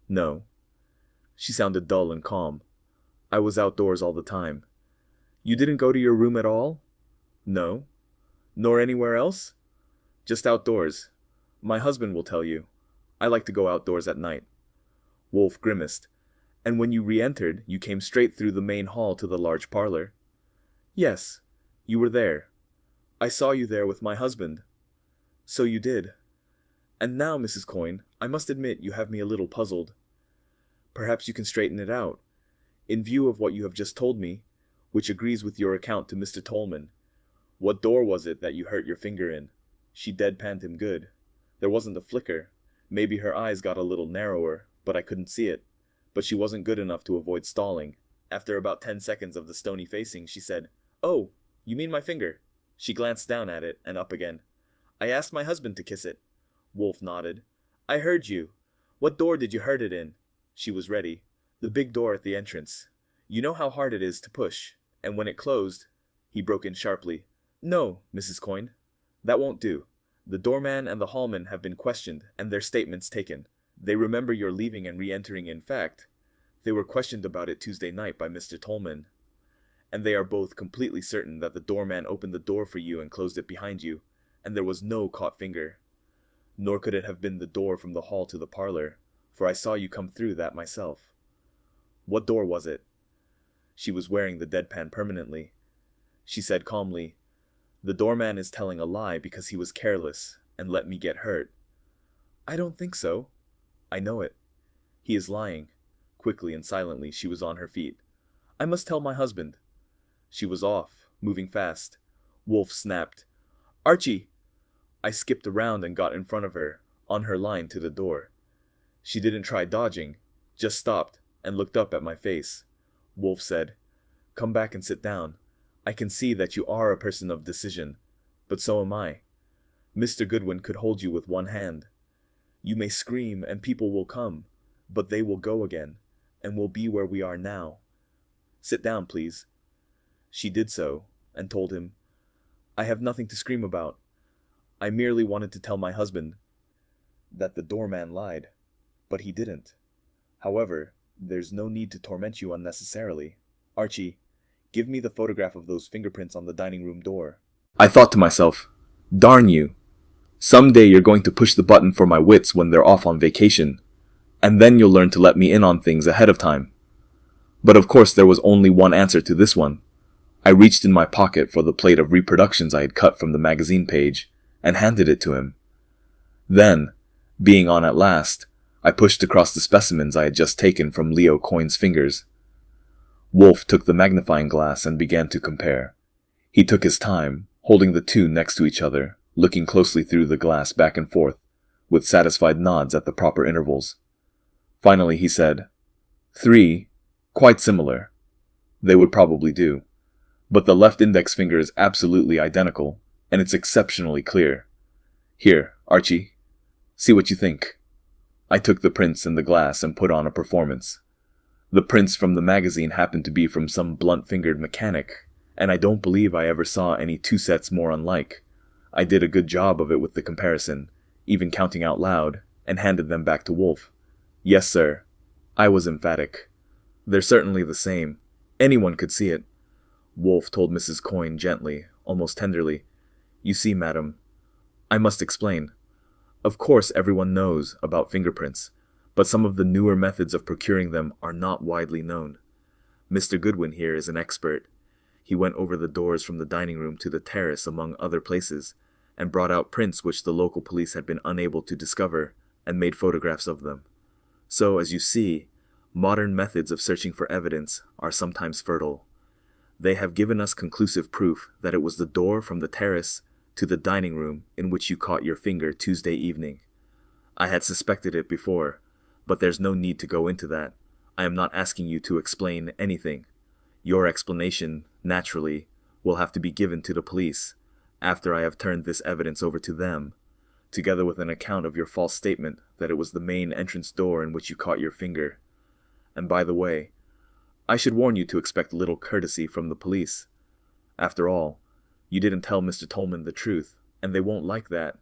"No." She sounded dull and calm. "I was outdoors all the time." "You didn't go to your room at all?" "No." "Nor anywhere else?" "Just outdoors. My husband will tell you. I like to go outdoors at night." Wolfe grimaced. "And when you re-entered, you came straight through the main hall to the large parlor?" "Yes. You were there. I saw you there with my husband." "So you did. And now, Mrs. Coyne, I must admit you have me a little puzzled. Perhaps you can straighten it out. In view of what you have just told me, which agrees with your account to Mr. Tolman, what door was it that you hurt your finger in? She deadpanned him good. There wasn't a flicker. Maybe her eyes got a little narrower, but I couldn't see it. But she wasn't good enough to avoid stalling. After about 10 seconds of the stony facing, she said, "Oh, you mean my finger?" She glanced down at it and up again. "I asked my husband to kiss it." Wolfe nodded. "I heard you. What door did you hurt it in?" She was ready. "The big door at the entrance. You know how hard it is to push. And when it closed..." He broke in sharply. "No, Mrs. Coyne. That won't do. The doorman and the hallman have been questioned and their statements taken. They remember your leaving and re-entering. In fact, they were questioned about it Tuesday night by Mr. Tolman. And they are both completely certain that the doorman opened the door for you and closed it behind you, and there was no caught finger. Nor could it have been the door from the hall to the parlor, for I saw you come through that myself." "What door was it?" She was wearing the deadpan permanently. She said calmly, "The doorman is telling a lie because he was careless and let me get hurt." "I don't think so." "I know it. He is lying." Quickly and silently she was on her feet. "I must tell my husband." She was off, moving fast. Wolfe snapped, "Archie!" I skipped around and got in front of her, on her line to the door. She didn't try dodging, just stopped and looked up at my face. Wolfe said, "Come back and sit down. I can see that you are a person of decision, but so am I. Mr. Goodwin could hold you with one hand. You may scream and people will come, but they will go again, and we'll be where we are now. Sit down, please." She did so, and told him, "I have nothing to scream about. I merely wanted to tell my husband that the doorman lied, but he didn't. However, there's no need to torment you unnecessarily. Archie, give me the photograph of those fingerprints on the dining room door." I thought to myself, darn you. Someday you're going to push the button for my wits when they're off on vacation, and then you'll learn to let me in on things ahead of time. But of course there was only one answer to this one. I reached in my pocket for the plate of reproductions I had cut from the magazine page, and handed it to him. Then, being on at last, I pushed across the specimens I had just taken from Leo Coyne's fingers. Wolfe took the magnifying glass and began to compare. He took his time, holding the two next to each other, looking closely through the glass back and forth, with satisfied nods at the proper intervals. Finally he said, 3, quite similar. They would probably do. But the left index finger is absolutely identical, and it's exceptionally clear. Here, Archie, see what you think." I took the prints in the glass and put on a performance. The prints from the magazine happened to be from some blunt-fingered mechanic, and I don't believe I ever saw any two sets more unlike. I did a good job of it with the comparison, even counting out loud, and handed them back to Wolfe. "Yes, sir." I was emphatic. "They're certainly the same. Anyone could see it." Wolfe told Mrs. Coyne gently, almost tenderly, "You see, madam, I must explain. Of course everyone knows about fingerprints, but some of the newer methods of procuring them are not widely known. Mr. Goodwin here is an expert. He went over the doors from the dining room to the terrace among other places, and brought out prints which the local police had been unable to discover, and made photographs of them. So, as you see, modern methods of searching for evidence are sometimes fertile. They have given us conclusive proof that it was the door from the terrace to the dining room in which you caught your finger Tuesday evening. I had suspected it before, but there's no need to go into that. I am not asking you to explain anything. Your explanation, naturally, will have to be given to the police, after I have turned this evidence over to them, together with an account of your false statement that it was the main entrance door in which you caught your finger. And by the way, I should warn you to expect little courtesy from the police. After all, you didn't tell Mr. Tolman the truth, and they won't like that.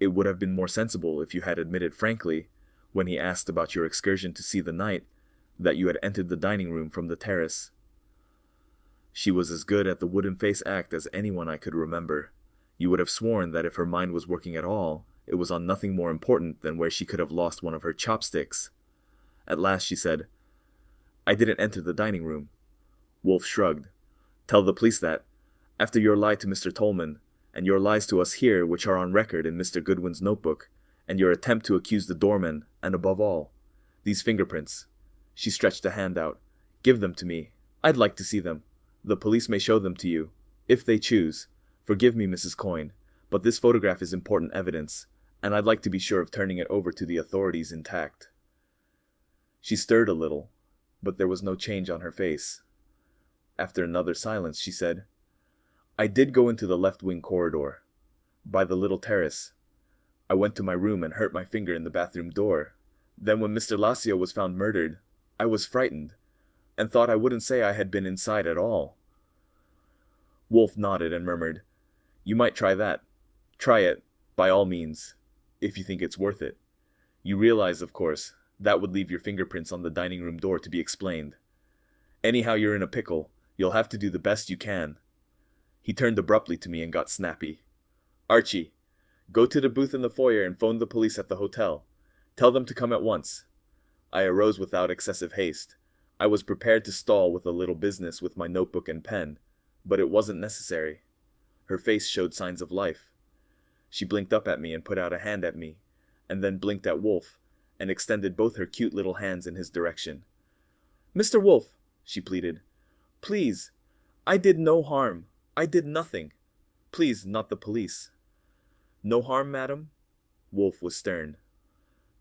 It would have been more sensible if you had admitted frankly, when he asked about your excursion to see the night, that you had entered the dining room from the terrace." She was as good at the wooden face act as anyone I could remember. You would have sworn that if her mind was working at all, it was on nothing more important than where she could have lost one of her chopsticks. At last she said, "I didn't enter the dining room." Wolfe shrugged. "Tell the police that, after your lie to Mr. Tolman, and your lies to us here which are on record in Mr. Goodwin's notebook, and your attempt to accuse the doorman, and above all, these fingerprints, She stretched a hand out. Give them to me. I'd like to see them. The police may show them to you, if they choose. Forgive me, Mrs. Coyne, but this photograph is important evidence, and I'd like to be sure of turning it over to the authorities intact. She stirred a little, but there was no change on her face. After another silence, she said, I did go into the left-wing corridor, by the little terrace. I went to my room and hurt my finger in the bathroom door. Then when Mr. Lacio was found murdered, I was frightened, and thought I wouldn't say I had been inside at all. Wolfe nodded and murmured, You might try that. Try it, by all means, if you think it's worth it. You realize, of course, that would leave your fingerprints on the dining room door to be explained. Anyhow, you're in a pickle. You'll have to do the best you can. He turned abruptly to me and got snappy. Archie, go to the booth in the foyer and phone the police at the hotel. Tell them to come at once. I arose without excessive haste. I was prepared to stall with a little business with my notebook and pen, but it wasn't necessary. Her face showed signs of life. She blinked up at me and put out a hand at me, and then blinked at Wolfe, and extended both her cute little hands in his direction. Mr. Wolfe, she pleaded, please, I did no harm. I did nothing. Please, not the police. No harm, madam? Wolfe was stern.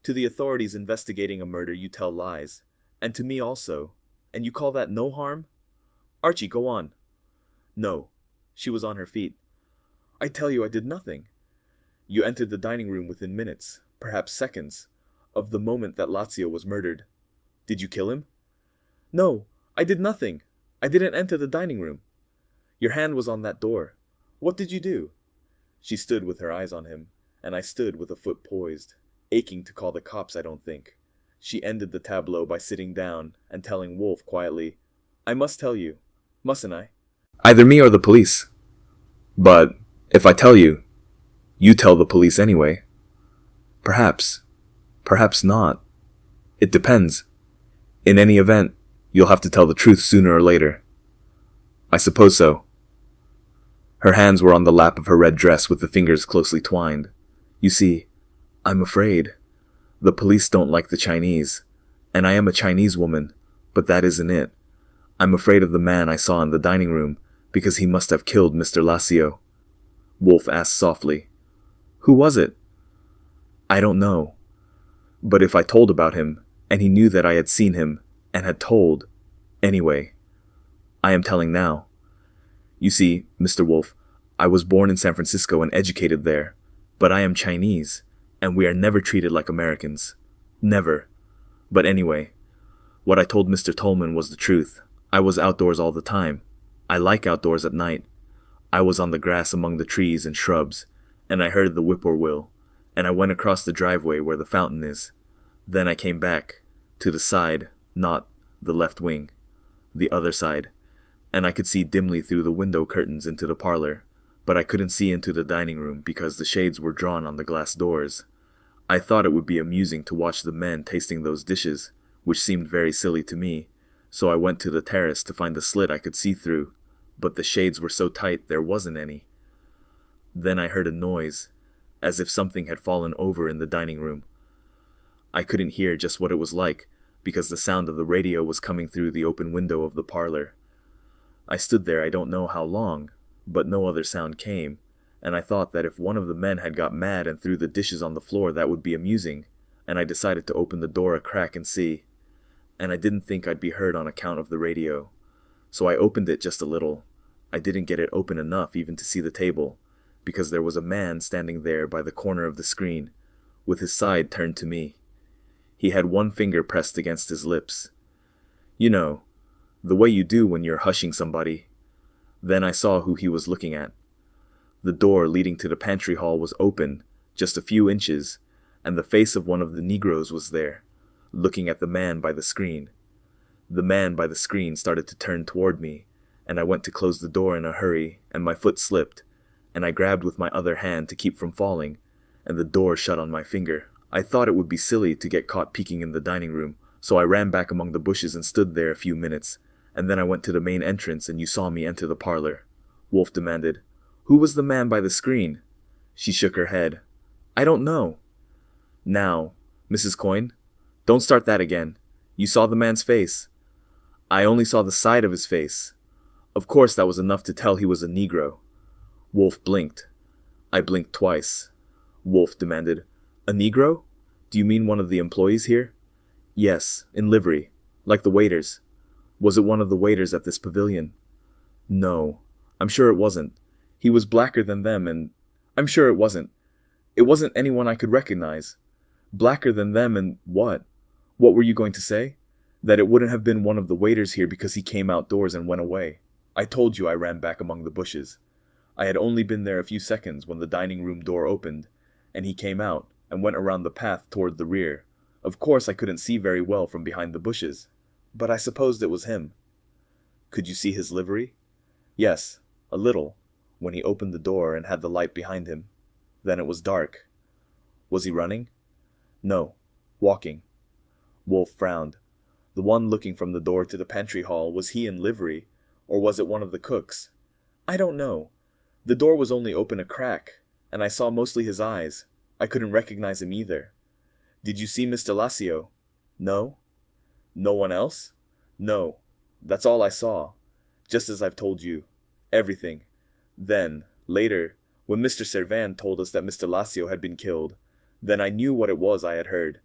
To the authorities investigating a murder you tell lies, and to me also, and you call that no harm? Archie, go on. No. She was on her feet. I tell you I did nothing. You entered the dining room within minutes, perhaps seconds, of the moment that Lazio was murdered. Did you kill him? No, I did nothing. I didn't enter the dining room. Your hand was on that door. What did you do? She stood with her eyes on him, and I stood with a foot poised, aching to call the cops, I don't think. She ended the tableau by sitting down and telling Wolfe quietly, I must tell you, mustn't I? Either me or the police. But if I tell you, you tell the police anyway. Perhaps. Perhaps not. It depends. In any event, you'll have to tell the truth sooner or later. I suppose so. Her hands were on the lap of her red dress with the fingers closely twined. You see, I'm afraid. The police don't like the Chinese, and I am a Chinese woman, but that isn't it. I'm afraid of the man I saw in the dining room, because he must have killed Mr. Lacio. Wolfe asked softly. Who was it? I don't know. But if I told about him, and he knew that I had seen him, and had told, anyway, I am telling now. You see, Mr. Wolfe, I was born in San Francisco and educated there, but I am Chinese, and we are never treated like Americans. Never. But anyway, what I told Mr. Tolman was the truth. I was outdoors all the time. I like outdoors at night. I was on the grass among the trees and shrubs, and I heard the whippoorwill, and I went across the driveway where the fountain is. Then I came back, to the side, not the left wing, the other side, and I could see dimly through the window curtains into the parlor, but I couldn't see into the dining room because the shades were drawn on the glass doors. I thought it would be amusing to watch the men tasting those dishes, which seemed very silly to me, so I went to the terrace to find a slit I could see through, but the shades were so tight there wasn't any. Then I heard a noise, as if something had fallen over in the dining room. I couldn't hear just what it was like, because the sound of the radio was coming through the open window of the parlor. I stood there I don't know how long, but no other sound came, and I thought that if one of the men had got mad and threw the dishes on the floor that would be amusing, and I decided to open the door a crack and see. And I didn't think I'd be heard on account of the radio. So I opened it just a little. I didn't get it open enough even to see the table, because there was a man standing there by the corner of the screen, with his side turned to me. He had one finger pressed against his lips. You know, the way you do when you're hushing somebody. Then I saw who he was looking at. The door leading to the pantry hall was open, just a few inches, and the face of one of the Negroes was there, looking at the man by the screen. The man by the screen started to turn toward me, and I went to close the door in a hurry, and my foot slipped, and I grabbed with my other hand to keep from falling, and the door shut on my finger. I thought it would be silly to get caught peeking in the dining room, so I ran back among the bushes and stood there a few minutes, and then I went to the main entrance and you saw me enter the parlor. Wolfe demanded, Who was the man by the screen? She shook her head. I don't know. Now, Mrs. Coyne, don't start that again. You saw the man's face. I only saw the side of his face. Of course that was enough to tell he was a Negro. Wolfe blinked. I blinked twice. Wolfe demanded, "A Negro? Do you mean one of the employees here?" "Yes, in livery, like the waiters." "Was it one of the waiters at this pavilion?" "No, I'm sure it wasn't. He was blacker than them and I'm sure it wasn't. It wasn't anyone I could recognize. Blacker than them and what? What were you going to say? That it wouldn't have been one of the waiters here because he came outdoors and went away. I told you I ran back among the bushes. I had only been there a few seconds when the dining room door opened, and he came out and went around the path toward the rear. Of course I couldn't see very well from behind the bushes, but I supposed it was him." "Could you see his livery?" "Yes, a little, when he opened the door and had the light behind him. Then it was dark." "Was he running?" "No, walking." Wolfe frowned. The one looking from the door to the pantry hall, was he in livery, or was it one of the cooks? "I don't know. The door was only open a crack, and I saw mostly his eyes. I couldn't recognize him either." "Did you see Mr. Lassio?" "No." "No one else?" "No. That's all I saw. Just as I've told you. Everything. Then, later, when Mr. Servan told us that Mr. Lassio had been killed, then I knew what it was I had heard.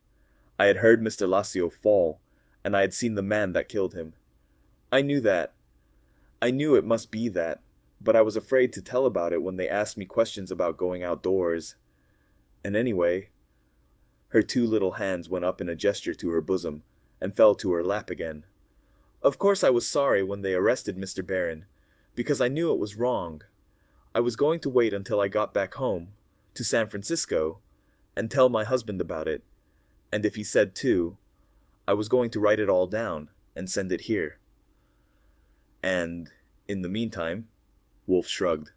I had heard Mr. Lassio fall, and I had seen the man that killed him. I knew that. I knew it must be that, but I was afraid to tell about it when they asked me questions about going outdoors. And anyway," her two little hands went up in a gesture to her bosom, and fell to her lap again. "Of course I was sorry when they arrested Mr. Barron, because I knew it was wrong. I was going to wait until I got back home, to San Francisco, and tell my husband about it. And if he said too, I was going to write it all down and send it here." "And, in the meantime," Wolfe shrugged,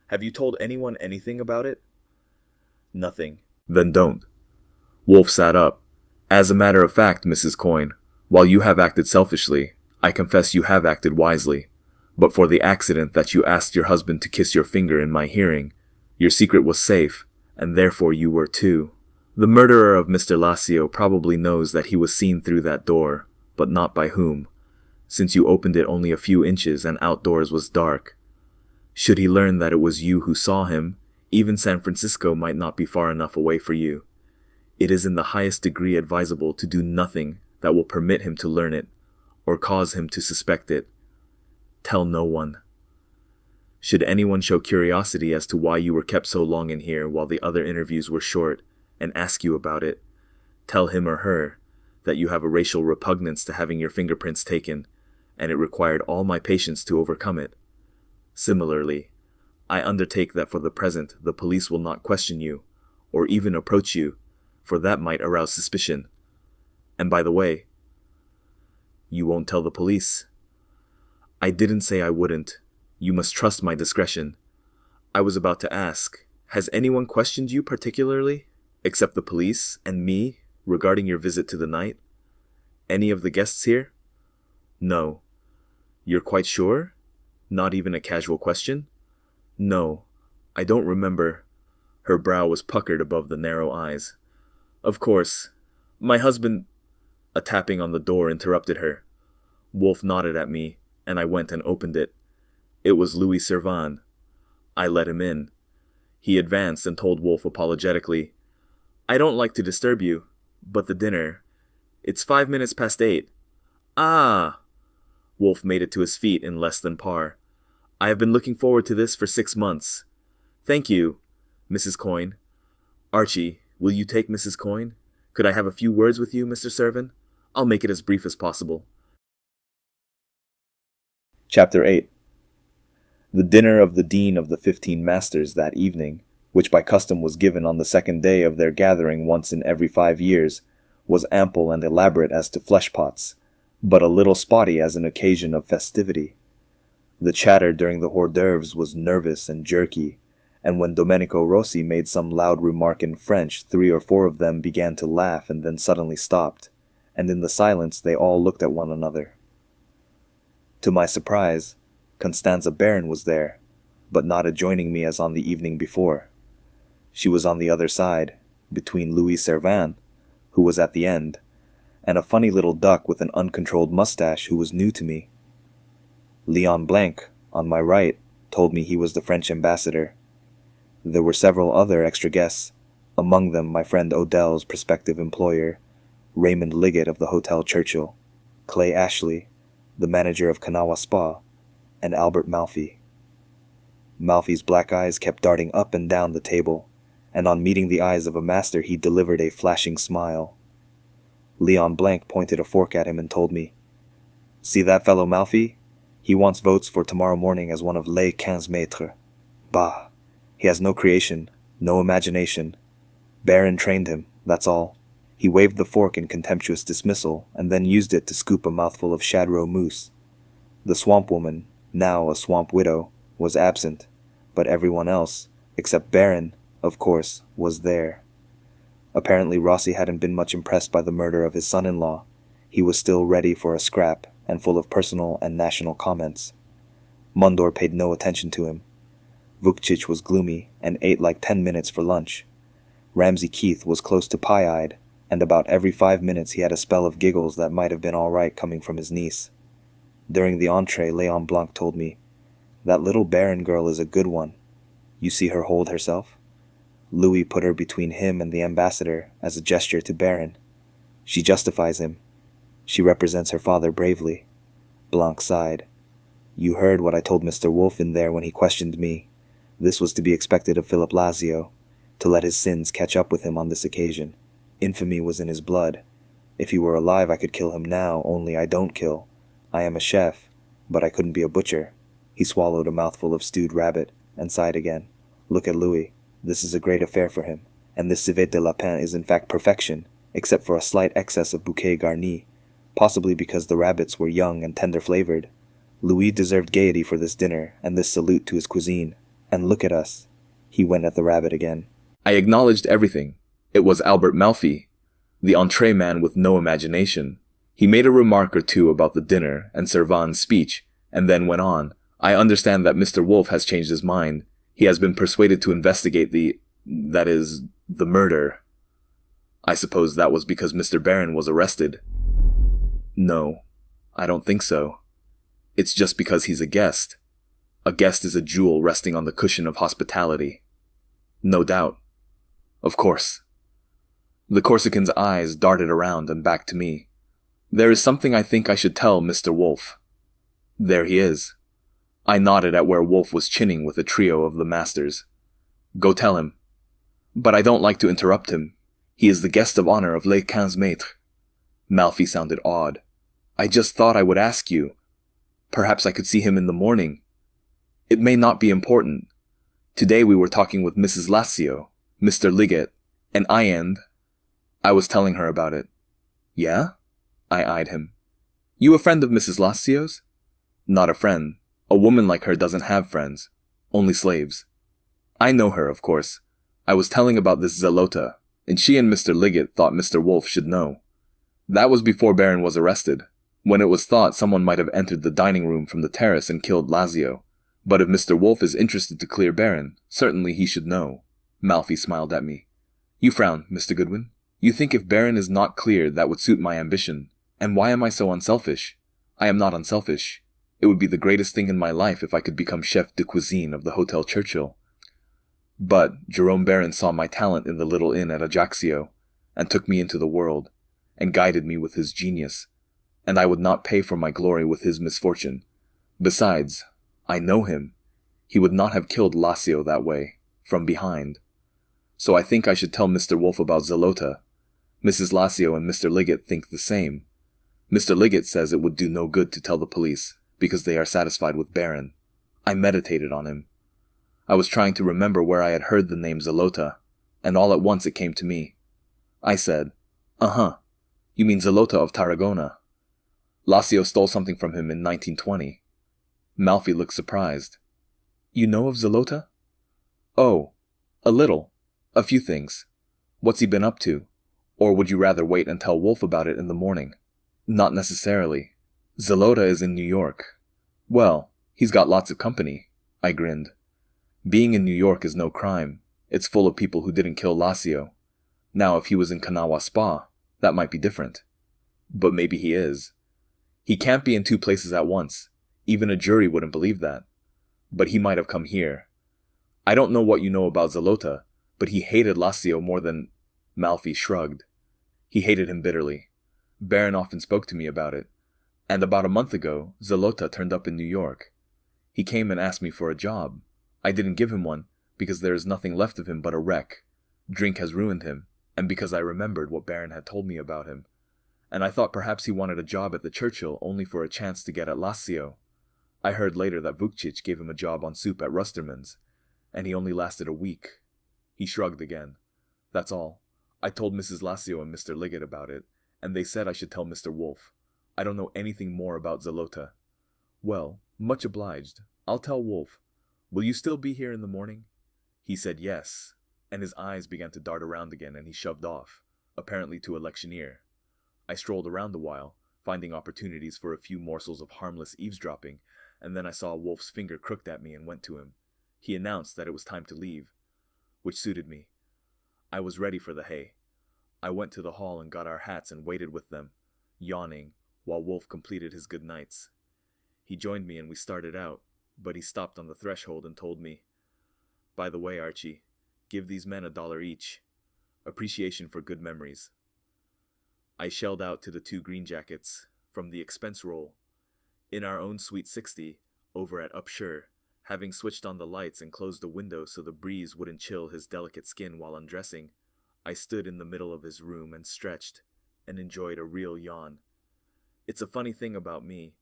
"have you told anyone anything about it?" "Nothing." "Then don't." Wolfe sat up. "As a matter of fact, Mrs. Coyne, while you have acted selfishly, I confess you have acted wisely. But for the accident that you asked your husband to kiss your finger in my hearing, your secret was safe, and therefore you were too. The murderer of Mr. Lassio probably knows that he was seen through that door, but not by whom, since you opened it only a few inches and outdoors was dark. Should he learn that it was you who saw him, even San Francisco might not be far enough away for you. It is in the highest degree advisable to do nothing that will permit him to learn it, or cause him to suspect it. Tell no one. Should anyone show curiosity as to why you were kept so long in here while the other interviews were short, and ask you about it, tell him or her that you have a racial repugnance to having your fingerprints taken, and it required all my patience to overcome it. Similarly, I undertake that for the present the police will not question you, or even approach you, for that might arouse suspicion. And by the way, you won't tell the police. I didn't say I wouldn't. You must trust my discretion. I was about to ask, has anyone questioned you particularly, except the police and me, regarding your visit to the night? Any of the guests here? No. You're quite sure? Not even a casual question? No, I don't remember. Her brow was puckered above the narrow eyes. Of course, my husband... A tapping on the door interrupted her. Wolfe nodded at me, and I went and opened it. It was Louis Servan. I let him in. He advanced and told Wolfe apologetically, "I don't like to disturb you, but the dinner... It's 5 minutes past 8. Ah!" Wolfe made it to his feet in less than par. "I have been looking forward to this for 6 months. Thank you, Mrs. Coyne. Archie, will you take Mrs. Coyne? Could I have a few words with you, Mr. Servan? I'll make it as brief as possible." Chapter 8. The dinner of the Dean of the 15 Masters that evening, which by custom was given on the second day of their gathering once in every 5 years, was ample and elaborate as to flesh-pots, but a little spotty as an occasion of festivity. The chatter during the hors d'oeuvres was nervous and jerky, and when Domenico Rossi made some loud remark in French, 3 or 4 of them began to laugh and then suddenly stopped, and in the silence they all looked at one another. To my surprise, Constanza Barron was there, but not adjoining me as on the evening before. She was on the other side, between Louis Servan, who was at the end, and a funny little duck with an uncontrolled mustache who was new to me. Leon Blanc, on my right, told me he was the French ambassador. There were several other extra guests, among them my friend Odell's prospective employer, Raymond Liggett of the Hotel Churchill, Clay Ashley, the manager of Kanawha Spa, and Albert Malfi. Malfi's black eyes kept darting up and down the table, and on meeting the eyes of a master he delivered a flashing smile. Leon Blanc pointed a fork at him and told me, "See that fellow Malfi? He wants votes for tomorrow morning as one of les 15 maîtres. Bah! He has no creation, no imagination. Baron trained him, that's all." He waved the fork in contemptuous dismissal, and then used it to scoop a mouthful of shad-roe mousse. The swamp woman, now a swamp widow, was absent, but everyone else, except Baron, of course, was there. Apparently Rossi hadn't been much impressed by the murder of his son-in-law. He was still ready for a scrap, and full of personal and national comments. Mundor paid no attention to him. Vukcic was gloomy, and ate like 10 minutes for lunch. Ramsay Keith was close to pie-eyed, and about every 5 minutes he had a spell of giggles that might have been all right coming from his niece. During the entree, Leon Blanc told me, "That little Baron girl is a good one. You see her hold herself?" Louis put her between him and the ambassador as a gesture to Baron. "She justifies him. She represents her father bravely." Blanc sighed. "You heard what I told Mr. Wolfe in there when he questioned me. This was to be expected of Philip Lazio, to let his sins catch up with him on this occasion. Infamy was in his blood. If he were alive I could kill him now, only I don't kill. I am a chef, but I couldn't be a butcher." He swallowed a mouthful of stewed rabbit, and sighed again. "Look at Louis. This is a great affair for him, and this civet de lapin is in fact perfection, except for a slight excess of bouquet garni, possibly because the rabbits were young and tender-flavored. Louis deserved gaiety for this dinner, and this salute to his cuisine. And look at us." He went at the rabbit again. I acknowledged everything. It was Albert Malfi, the entree man with no imagination. He made a remark or two about the dinner and Servan's speech, and then went on. "I understand that Mr. Wolfe has changed his mind. He has been persuaded to investigate the murder. I suppose that was because Mr. Baron was arrested." "No, I don't think so. It's just because he's a guest. A guest is a jewel resting on the cushion of hospitality." "No doubt. Of course." The Corsican's eyes darted around and back to me. "There is something I think I should tell Mr. Wolfe. There he is." I nodded at where Wolfe was chinning with a trio of the masters. "Go tell him." "But I don't like to interrupt him. He is the guest of honor of les 15 maîtres." Malfi sounded awed. "I just thought I would ask you. Perhaps I could see him in the morning. It may not be important. Today we were talking with Mrs. Lazio, Mr. Liggett, and I was telling her about it." "Yeah?" I eyed him. "You a friend of Mrs. Lazio's?" "Not a friend. A woman like her doesn't have friends. Only slaves." "I know her, of course. I was telling about this Zalota, and she and Mr. Liggett thought Mr. Wolfe should know. That was before Baron was arrested, when it was thought someone might have entered the dining room from the terrace and killed Lazio. But if Mr. Wolfe is interested to clear Baron, certainly he should know." Malfi smiled at me. "You frown, Mr. Goodwin. You think if Baron is not cleared that would suit my ambition. And why am I so unselfish? I am not unselfish. It would be the greatest thing in my life if I could become chef de cuisine of the Hotel Churchill. But Jerome Baron saw my talent in the little inn at Ajaccio, and took me into the world, and guided me with his genius, and I would not pay for my glory with his misfortune. Besides, I know him. He would not have killed Lazio that way, from behind. So I think I should tell Mr. Wolfe about Zalota. Mrs. Lazio and Mr. Liggett think the same. Mr. Liggett says it would do no good to tell the police, because they are satisfied with Baron. I meditated on him. I was trying to remember where I had heard the name Zalota, and all at once it came to me. I said, "Uh-huh, you mean Zalota of Tarragona. Lazio stole something from him in 1920. Malfi looked surprised. "You know of Zalota?" "Oh, a little. A few things. What's he been up to? Or would you rather wait and tell Wolfe about it in the morning?" "Not necessarily. Zalota is in New York." "Well, he's got lots of company." I grinned. "Being in New York is no crime. It's full of people who didn't kill Lazio. Now, if he was in Kanawha Spa, that might be different." But maybe he is. He can't be in two places at once. Even a jury wouldn't believe that. But he might have come here. I don't know what you know about Zalota, but he hated Lassio more than... Malfi shrugged. He hated him bitterly. Baron often spoke to me about it. And about a month ago, Zalota turned up in New York. He came and asked me for a job. I didn't give him one, because there is nothing left of him but a wreck. Drink has ruined him, and because I remembered what Baron had told me about him. And I thought perhaps he wanted a job at the Churchill only for a chance to get at Lassio. I heard later that Vukcic gave him a job on soup at Rusterman's, and he only lasted a week. He shrugged again. That's all. I told Mrs. Lassio and Mr. Liggett about it, and they said I should tell Mr. Wolfe. I don't know anything more about Zalota. Well, much obliged. I'll tell Wolfe. Will you still be here in the morning? He said yes, and his eyes began to dart around again, and he shoved off, apparently to electioneer. I strolled around a while, finding opportunities for a few morsels of harmless eavesdropping, and then I saw Wolfe's finger crooked at me and went to him. He announced that it was time to leave, which suited me. I was ready for the hay. I went to the hall and got our hats and waited with them, yawning, while Wolfe completed his good nights. He joined me and we started out, but he stopped on the threshold and told me, "By the way, Archie, give these men $1 each. Appreciation for good memories." I shelled out to the 2 green jackets from the expense roll. In our own Suite 60, over at Upshur, having switched on the lights and closed the window so the breeze wouldn't chill his delicate skin while undressing, I stood in the middle of his room and stretched, and enjoyed a real yawn. It's a funny thing about me.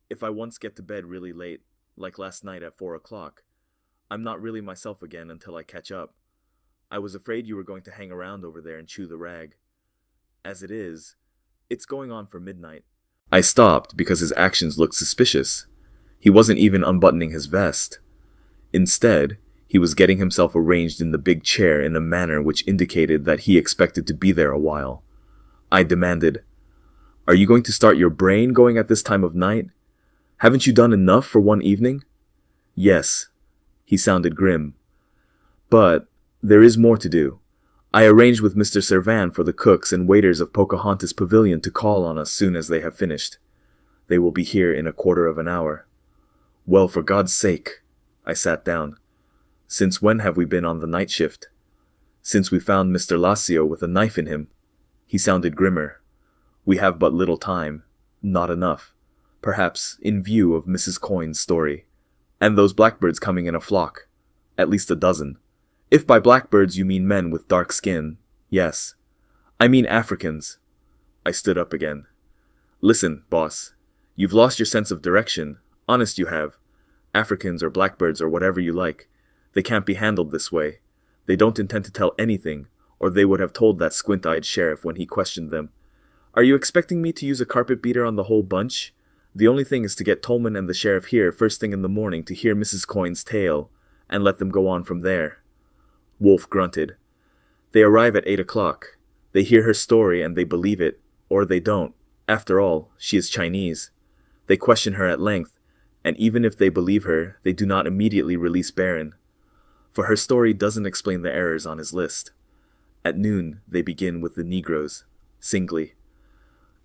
If I once get to bed really late, like last night at 4 o'clock, I'm not really myself again until I catch up. I was afraid you were going to hang around over there and chew the rag. As it is, it's going on for midnight. I stopped because his actions looked suspicious. He wasn't even unbuttoning his vest. Instead, he was getting himself arranged in the big chair in a manner which indicated that he expected to be there a while. I demanded, "Are you going to start your brain going at this time of night? Haven't you done enough for one evening?" "Yes." He sounded grim. "But there is more to do. I arranged with Mr. Servan for the cooks and waiters of Pocahontas Pavilion to call on us soon as they have finished. They will be here in a quarter of an hour." "Well, for God's sake." I sat down. "Since when have we been on the night shift?" "Since we found Mr. Lassio with a knife in him." He sounded grimmer. "We have but little time. Not enough. Perhaps in view of Mrs. Coyne's story. And those blackbirds coming in a flock. At least a dozen. If by blackbirds you mean men with dark skin, yes. I mean Africans." I stood up again. "Listen, boss. You've lost your sense of direction. Honest you have. Africans or blackbirds or whatever you like. They can't be handled this way. They don't intend to tell anything, or they would have told that squint-eyed sheriff when he questioned them. Are you expecting me to use a carpet beater on the whole bunch? The only thing is to get Tolman and the sheriff here first thing in the morning to hear Mrs. Coyne's tale, and let them go on from there." Wolfe grunted. "They arrive at 8 o'clock. They hear her story and they believe it, or they don't. After all, she is Chinese. They question her at length, and even if they believe her, they do not immediately release Baron. For her story doesn't explain the errors on his list. At noon, they begin with the Negroes, singly.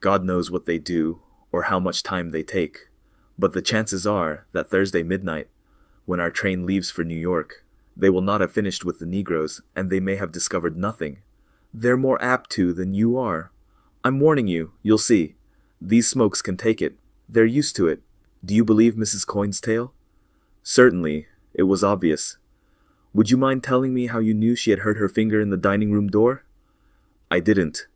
God knows what they do, or how much time they take, but the chances are that Thursday midnight, when our train leaves for New York, they will not have finished with the Negroes, and they may have discovered nothing. They're more apt to than you are. I'm warning you, you'll see. These smokes can take it. They're used to it. Do you believe Mrs. Coyne's tale?" "Certainly. It was obvious." "Would you mind telling me how you knew she had hurt her finger in the dining room door?" "I didn't.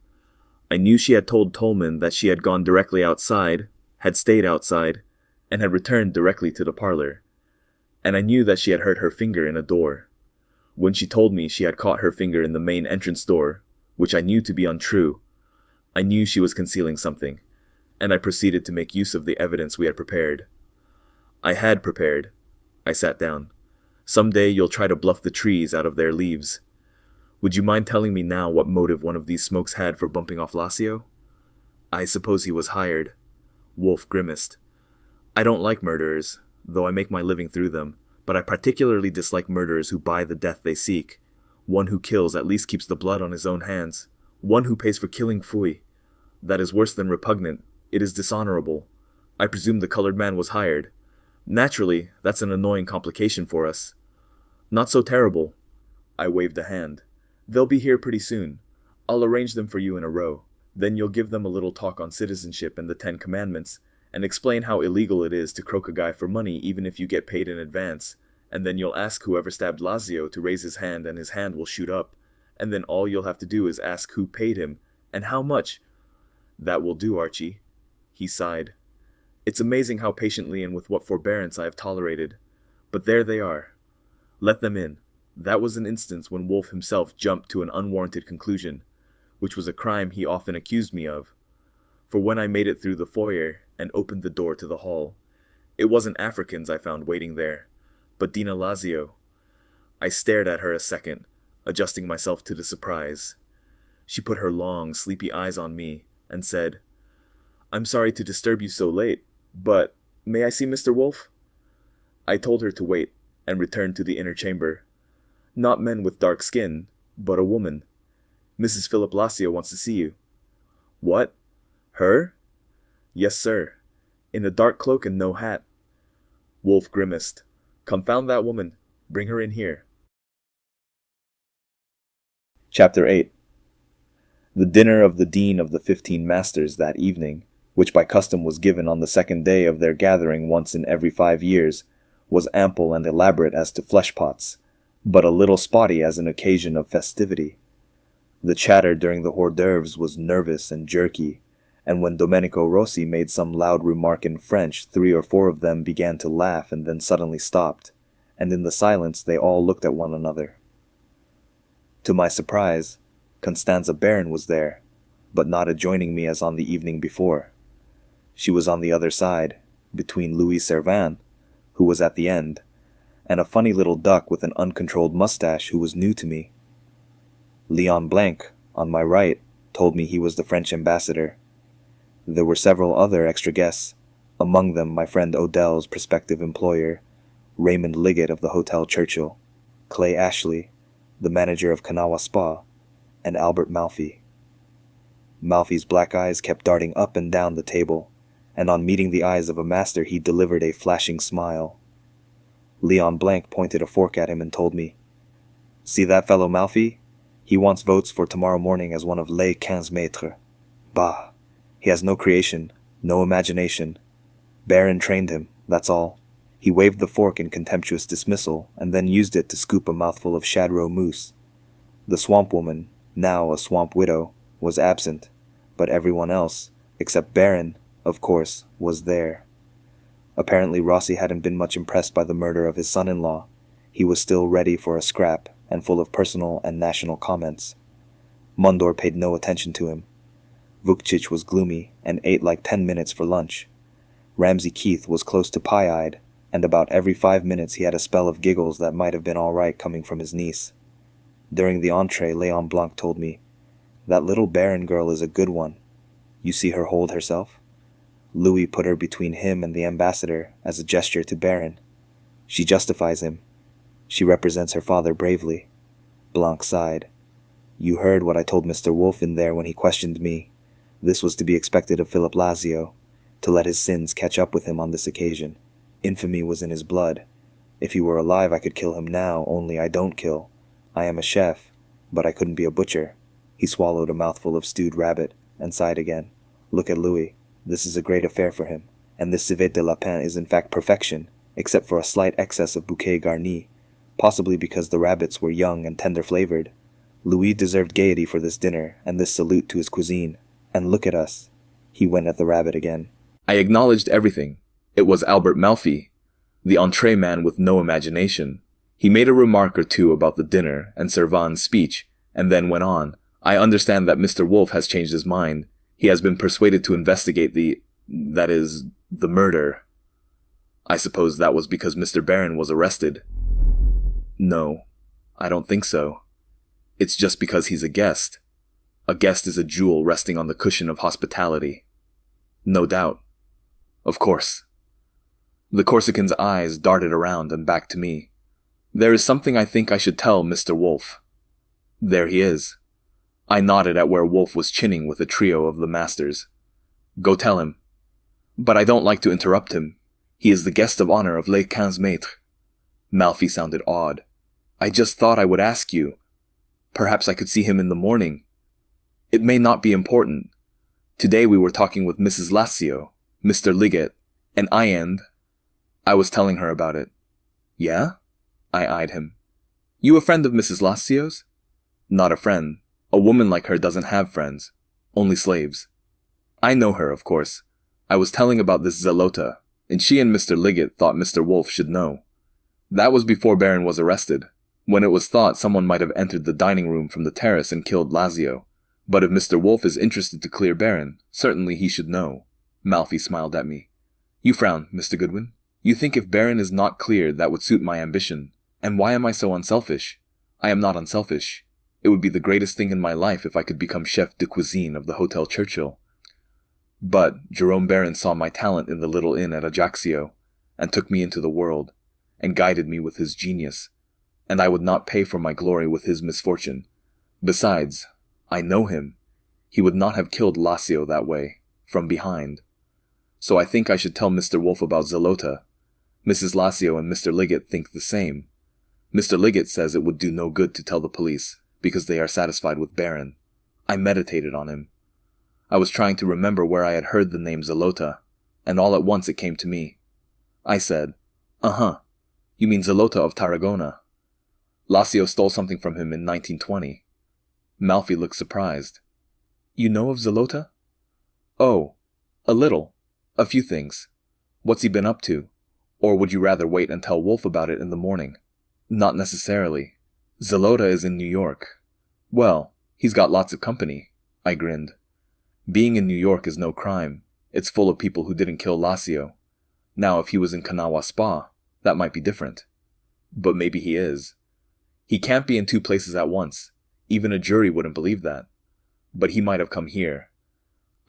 I knew she had told Tolman that she had gone directly outside, had stayed outside, and had returned directly to the parlor. And I knew that she had hurt her finger in a door. When she told me she had caught her finger in the main entrance door, which I knew to be untrue, I knew she was concealing something, and I proceeded to make use of the evidence we had prepared. I had prepared. I sat down. Someday you'll try to bluff the trees out of their leaves. Would you mind telling me now what motive one of these smokes had for bumping off Lassio?" "I suppose he was hired." Wolfe grimaced. "I don't like murderers, though I make my living through them, but I particularly dislike murderers who buy the death they seek. One who kills at least keeps the blood on his own hands. One who pays for killing, fooey. That is worse than repugnant. It is dishonorable. I presume the colored man was hired. Naturally, that's an annoying complication for us. Not so terrible. I waved a hand. They'll be here pretty soon. I'll arrange them for you in a row. Then you'll give them a little talk on citizenship and the 10 Commandments, and explain how illegal it is to croak a guy for money even if you get paid in advance, and then you'll ask whoever stabbed Lazio to raise his hand and his hand will shoot up, and then all you'll have to do is ask who paid him, and how much. That will do, Archie. He sighed. It's amazing how patiently and with what forbearance I have tolerated. But there they are. Let them in. That was an instance when Wolfe himself jumped to an unwarranted conclusion, which was a crime he often accused me of. For when I made it through the foyer and opened the door to the hall, it wasn't Africans I found waiting there, but Dina Lazio. I stared at her a second, adjusting myself to the surprise. She put her long, sleepy eyes on me and said, "I'm sorry to disturb you so late, but may I see Mr. Wolfe?" I told her to wait and returned to the inner chamber. Not men with dark skin, but a woman. "Mrs. Philip Lazio wants to see you." "What? Her?" "Yes, sir. In a dark cloak and no hat." Wolfe grimaced. "Confound that woman. Bring her in here." Chapter 8. The dinner of the Dean of the 15 Masters that evening, which by custom was given on the second day of their gathering once in every 5 years, was ample and elaborate as to flesh pots, but a little spotty as an occasion of festivity. The chatter during the hors d'oeuvres was nervous and jerky, and when Domenico Rossi made some loud remark in French, 3 or 4 of them began to laugh and then suddenly stopped, and in the silence they all looked at one another. To my surprise, Constanza Baron was there, but not adjoining me as on the evening before. She was on the other side, between Louis Servan, who was at the end, and a funny little duck with an uncontrolled mustache who was new to me. Leon Blanc, on my right, told me he was the French ambassador. There were several other extra guests, among them my friend Odell's prospective employer, Raymond Liggett of the Hotel Churchill, Clay Ashley, the manager of Kanawha Spa, and Albert Malfi. Malfi's black eyes kept darting up and down the table, and on meeting the eyes of a master he delivered a flashing smile. Leon Blanc pointed a fork at him and told me, "See that fellow Malfi? He wants votes for tomorrow morning as one of les 15 maîtres. Bah! He has no creation, no imagination. Baron trained him, that's all." He waved the fork in contemptuous dismissal, and then used it to scoop a mouthful of shadroe mousse. The swamp woman, now a swamp widow, was absent, but everyone else, except Baron, of course, was there. Apparently Rossi hadn't been much impressed by the murder of his son-in-law. He was still ready for a scrap, and full of personal and national comments. Mundor paid no attention to him. Vukcic was gloomy, and ate like 10 minutes for lunch. Ramsay Keith was close to pie-eyed, and about every 5 minutes he had a spell of giggles that might have been all right coming from his niece. During the entree, Léon Blanc told me, "That little Baron girl is a good one. You see her hold herself?" Louis put her between him and the ambassador as a gesture to Baron. "She justifies him. She represents her father bravely." Blanc sighed. "You heard what I told Mr. Wolfe in there when he questioned me. This was to be expected of Philip Lazio, to let his sins catch up with him on this occasion. Infamy was in his blood. If he were alive I could kill him now, only I don't kill. I am a chef, but I couldn't be a butcher." He swallowed a mouthful of stewed rabbit, and sighed again. "Look at Louis. This is a great affair for him, and this civet de lapin is in fact perfection, except for a slight excess of bouquet garni, possibly because the rabbits were young and tender-flavored. Louis deserved gaiety for this dinner, and this salute to his cuisine. And look at us." He went at the rabbit again. I acknowledged everything. It was Albert Malfi, the entree man with no imagination. He made a remark or two about the dinner and Servan's speech, and then went on. "I understand that Mr. Wolfe has changed his mind. He has been persuaded to investigate the murder. I suppose that was because Mr. Baron was arrested." "No, I don't think so. It's just because he's a guest. A guest is a jewel resting on the cushion of hospitality." "No doubt. Of course." The Corsican's eyes darted around and back to me. "There is something I think I should tell Mr. Wolfe. There he is." I nodded at where Wolfe was chinning with a trio of the masters. Go tell him. But I don't like to interrupt him. He is the guest of honor of Les 15 Maîtres. Malfi sounded awed. I just thought I would ask you. Perhaps I could see him in the morning. It may not be important. Today we were talking with Mrs. Lassio, Mr. Liggett, and I was telling her about it. Yeah? I eyed him. You a friend of Mrs. Lassio's? Not a friend. A woman like her doesn't have friends. Only slaves. I know her, of course. I was telling about this Zalota, and she and Mr. Liggett thought Mr. Wolfe should know. That was before Baron was arrested, when it was thought someone might have entered the dining room from the terrace and killed Lazio. But if Mr. Wolfe is interested to clear Baron, certainly he should know. Malfi smiled at me. You frown, Mr. Goodwin. You think if Baron is not cleared that would suit my ambition. And why am I so unselfish? I am not unselfish. It would be the greatest thing in my life if I could become chef de cuisine of the Hotel Churchill. But Jerome Baron saw my talent in the little inn at Ajaccio, and took me into the world, and guided me with his genius, and I would not pay for my glory with his misfortune. Besides, I know him. He would not have killed Lassio that way, from behind. So I think I should tell Mr. Wolfe about Zalota. Mrs. Lassio and Mr. Liggett think the same. Mr. Liggett says it would do no good to tell the police, because they are satisfied with Baron. I meditated on him. I was trying to remember where I had heard the name Zalota, and all at once it came to me. I said, You mean Zalota of Tarragona. Lassio stole something from him in 1920. Malfi looked surprised. You know of Zalota? Oh, a little. A few things. What's he been up to? Or would you rather wait and tell Wolfe about it in the morning? Not necessarily. Zalota is in New York. Well, he's got lots of company. I grinned. Being in New York is no crime. It's full of people who didn't kill Lassio. Now, if he was in Kanawha Spa, that might be different. But maybe he is. He can't be in two places at once. Even a jury wouldn't believe that. But he might have come here.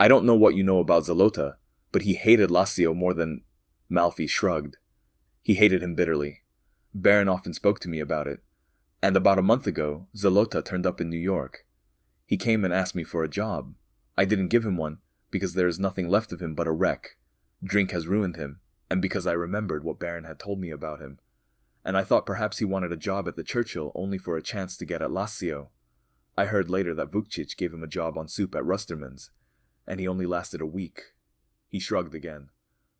I don't know what you know about Zalota, but he hated Lassio more than... Malfi shrugged. He hated him bitterly. Baron often spoke to me about it. And about a month ago, Zalota turned up in New York. He came and asked me for a job. I didn't give him one, because there is nothing left of him but a wreck. Drink has ruined him, and because I remembered what Baron had told me about him. And I thought perhaps he wanted a job at the Churchill only for a chance to get at Lassio. I heard later that Vukcic gave him a job on soup at Rusterman's, and he only lasted a week. He shrugged again.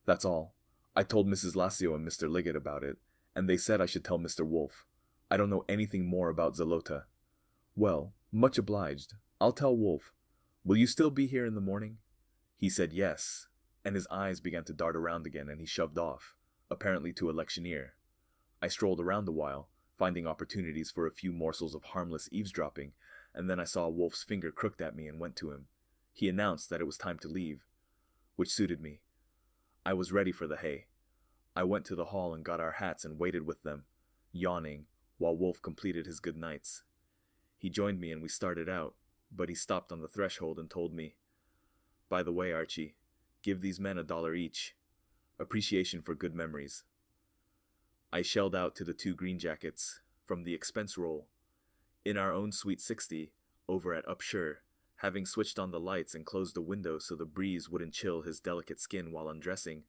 That's all. I told Mrs. Lassio and Mr. Liggett about it, and they said I should tell Mr. Wolfe. I don't know anything more about Zalota. Well, much obliged. I'll tell Wolfe. Will you still be here in the morning? He said yes, and his eyes began to dart around again, and he shoved off, apparently to electioneer. I strolled around a while, finding opportunities for a few morsels of harmless eavesdropping, and then I saw Wolfe's finger crooked at me and went to him. He announced that it was time to leave, which suited me. I was ready for the hay. I went to the hall and got our hats and waited with them, yawning, while Wolfe completed his good nights. He joined me and we started out, but he stopped on the threshold and told me, By the way, Archie, give these men $1 each. Appreciation for good memories. I shelled out to the 2 green jackets from the expense roll. In our own Suite 60, over at Upshur, having switched on the lights and closed the window so the breeze wouldn't chill his delicate skin while undressing,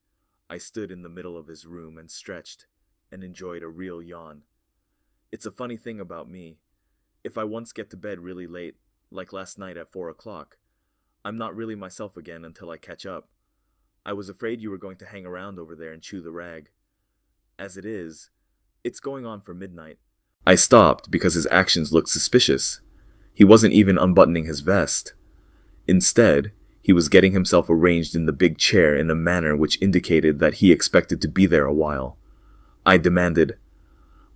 I stood in the middle of his room and stretched, and enjoyed a real yawn. It's a funny thing about me. If I once get to bed really late, like last night at 4 o'clock, I'm not really myself again until I catch up. I was afraid you were going to hang around over there and chew the rag. As it is, it's going on for midnight. I stopped because his actions looked suspicious. He wasn't even unbuttoning his vest. Instead, he was getting himself arranged in the big chair in a manner which indicated that he expected to be there a while. I demanded,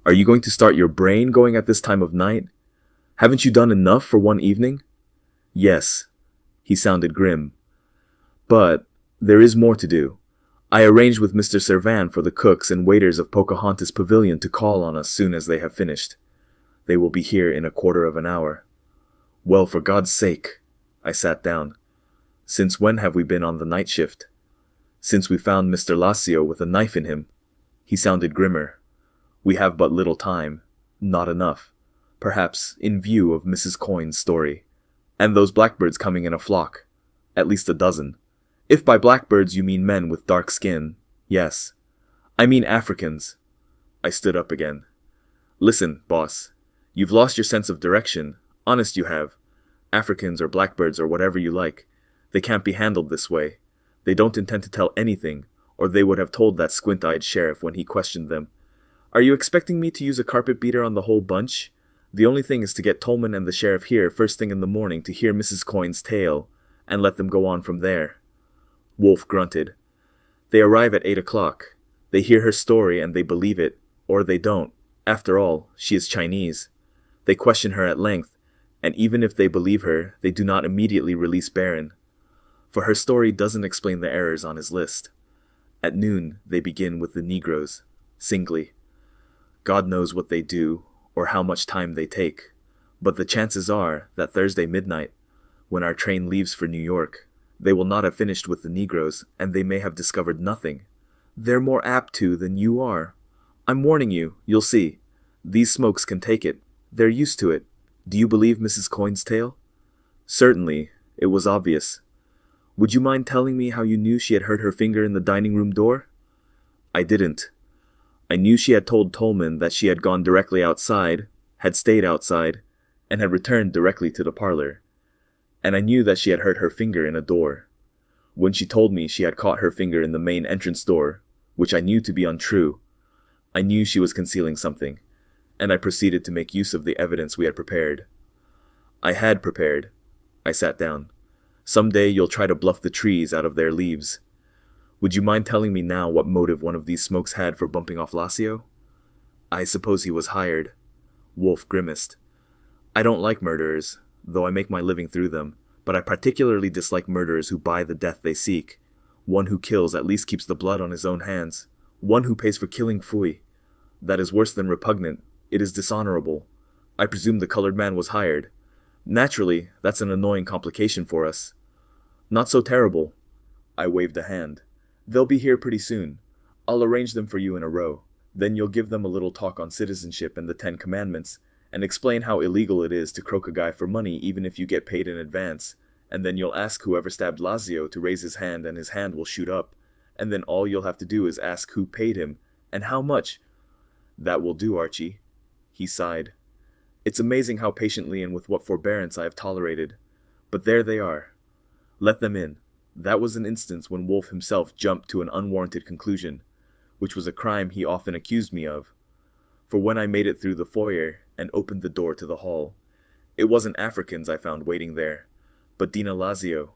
Are you going to start your brain going at this time of night? Haven't you done enough for one evening? Yes. He sounded grim. But there is more to do. I arranged with Mr. Servan for the cooks and waiters of Pocahontas Pavilion to call on us soon as they have finished. They will be here in a quarter of an hour. Well, for God's sake. I sat down. Since when have we been on the night shift? Since we found Mr. Lassio with a knife in him. He sounded grimmer. We have but little time. Not enough. Perhaps in view of Mrs. Coyne's story. And those blackbirds coming in a flock. At least a dozen. If by blackbirds you mean men with dark skin, yes. I mean Africans. I stood up again. Listen, boss. You've lost your sense of direction. Honest you have. Africans or blackbirds or whatever you like. They can't be handled this way. They don't intend to tell anything, or they would have told that squint-eyed sheriff when he questioned them. Are you expecting me to use a carpet beater on the whole bunch? The only thing is to get Tolman and the sheriff here first thing in the morning to hear Mrs. Coyne's tale, and let them go on from there. Wolfe grunted. They arrive at 8 o'clock. They hear her story and they believe it, or they don't. After all, she is Chinese. They question her at length, and even if they believe her, they do not immediately release Baron. For her story doesn't explain the errors on his list. At noon, they begin with the Negroes, singly. God knows what they do, or how much time they take, but the chances are that Thursday midnight, when our train leaves for New York, they will not have finished with the Negroes, and they may have discovered nothing. They're more apt to than you are. I'm warning you, you'll see. These smokes can take it. They're used to it. Do you believe Mrs. Coyne's tale? Certainly. It was obvious. Would you mind telling me how you knew she had hurt her finger in the dining room door? I didn't. I knew she had told Tolman that she had gone directly outside, had stayed outside, and had returned directly to the parlor. And I knew that she had hurt her finger in a door. When she told me she had caught her finger in the main entrance door, which I knew to be untrue, I knew she was concealing something, and I proceeded to make use of the evidence we had prepared. I had prepared. I sat down. Someday you'll try to bluff the trees out of their leaves. Would you mind telling me now what motive one of these smokes had for bumping off Lacio? I suppose he was hired. Wolfe grimaced. I don't like murderers, though I make my living through them, but I particularly dislike murderers who buy the death they seek. One who kills at least keeps the blood on his own hands. One who pays for killing Fui. That is worse than repugnant. It is dishonorable. I presume the colored man was hired. Naturally, that's an annoying complication for us. Not so terrible. I waved a hand. They'll be here pretty soon. I'll arrange them for you in a row. Then you'll give them a little talk on citizenship and the 10 Commandments, and explain how illegal it is to croak a guy for money even if you get paid in advance, and then you'll ask whoever stabbed Lazio to raise his hand and his hand will shoot up, and then all you'll have to do is ask who paid him, and how much. That will do, Archie. He sighed. It's amazing how patiently and with what forbearance I have tolerated. But there they are. Let them in. That was an instance when Wolfe himself jumped to an unwarranted conclusion, which was a crime he often accused me of. For when I made it through the foyer and opened the door to the hall, it wasn't Africans I found waiting there, but Dina Lazio.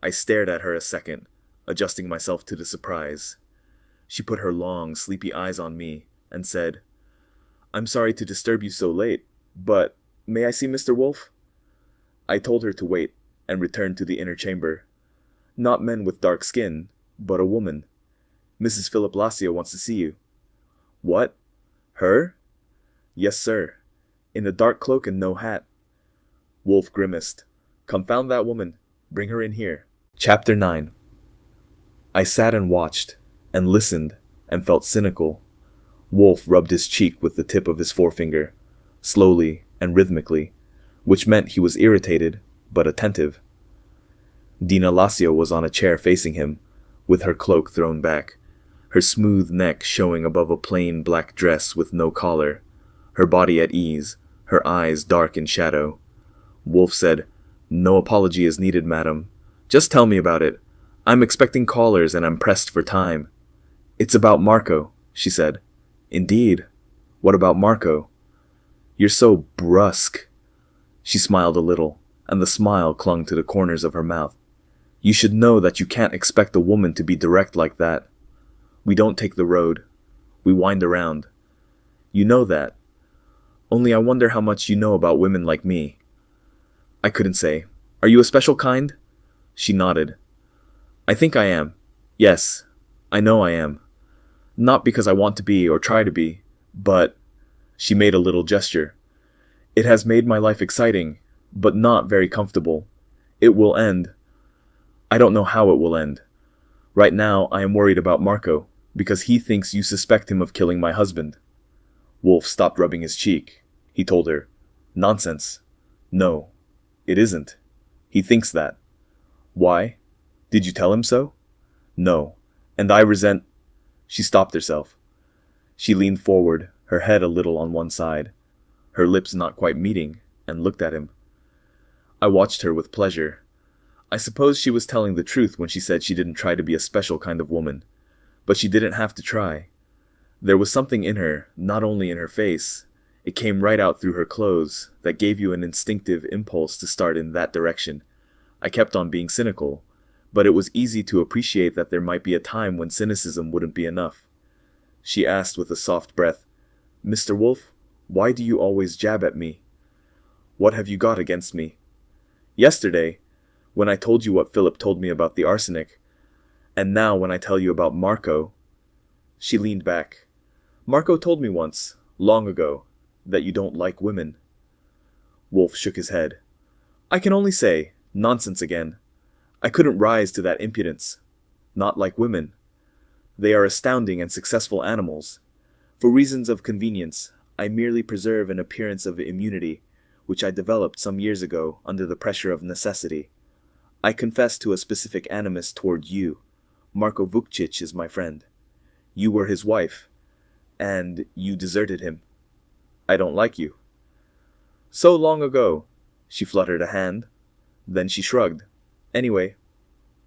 I stared at her a second, adjusting myself to the surprise. She put her long, sleepy eyes on me and said, I'm sorry to disturb you so late, but may I see Mr. Wolfe? I told her to wait and returned to the inner chamber. Not men with dark skin, but a woman. Mrs. Philip Lacio wants to see you. What? Her? Yes, sir. In a dark cloak and no hat. Wolfe grimaced. Confound that woman. Bring her in here. Chapter 9. I sat and watched, and listened, and felt cynical. Wolfe rubbed his cheek with the tip of his forefinger, slowly and rhythmically, which meant he was irritated, but attentive. Dina Lazio was on a chair facing him, with her cloak thrown back, her smooth neck showing above a plain black dress with no collar, her body at ease, her eyes dark in shadow. Wolfe said, No apology is needed, madam. Just tell me about it. I'm expecting callers and I'm pressed for time. It's about Marco, she said. Indeed. What about Marco? You're so brusque. She smiled a little, and the smile clung to the corners of her mouth. You should know that you can't expect a woman to be direct like that. We don't take the road. We wind around. You know that. Only I wonder how much you know about women like me. I couldn't say. Are you a special kind? She nodded. I think I am. Yes, I know I am. Not because I want to be or try to be, but... She made a little gesture. It has made my life exciting, but not very comfortable. It will end. I don't know how it will end. Right now, I am worried about Marco, because he thinks you suspect him of killing my husband. Wolfe stopped rubbing his cheek. He told her, Nonsense. No. It isn't. He thinks that. Why? Did you tell him so? No. And I resent... She stopped herself. She leaned forward, her head a little on one side, her lips not quite meeting, and looked at him. I watched her with pleasure. I suppose she was telling the truth when she said she didn't try to be a special kind of woman. But she didn't have to try. There was something in her, not only in her face, it came right out through her clothes, that gave you an instinctive impulse to start in that direction. I kept on being cynical, but it was easy to appreciate that there might be a time when cynicism wouldn't be enough. She asked with a soft breath, "Mr. Wolfe, why do you always jab at me? What have you got against me? Yesterday, when I told you what Philip told me about the arsenic, and now when I tell you about Marco..." She leaned back. "Marco told me once, long ago, that you don't like women." Wolfe shook his head. "I can only say, nonsense again. I couldn't rise to that impudence. Not like women. They are astounding and successful animals. For reasons of convenience, I merely preserve an appearance of immunity, which I developed some years ago under the pressure of necessity. I confess to a specific animus toward you. Marco Vukcic is my friend. You were his wife, and you deserted him. I don't like you." "So long ago." She fluttered a hand. Then she shrugged. "Anyway,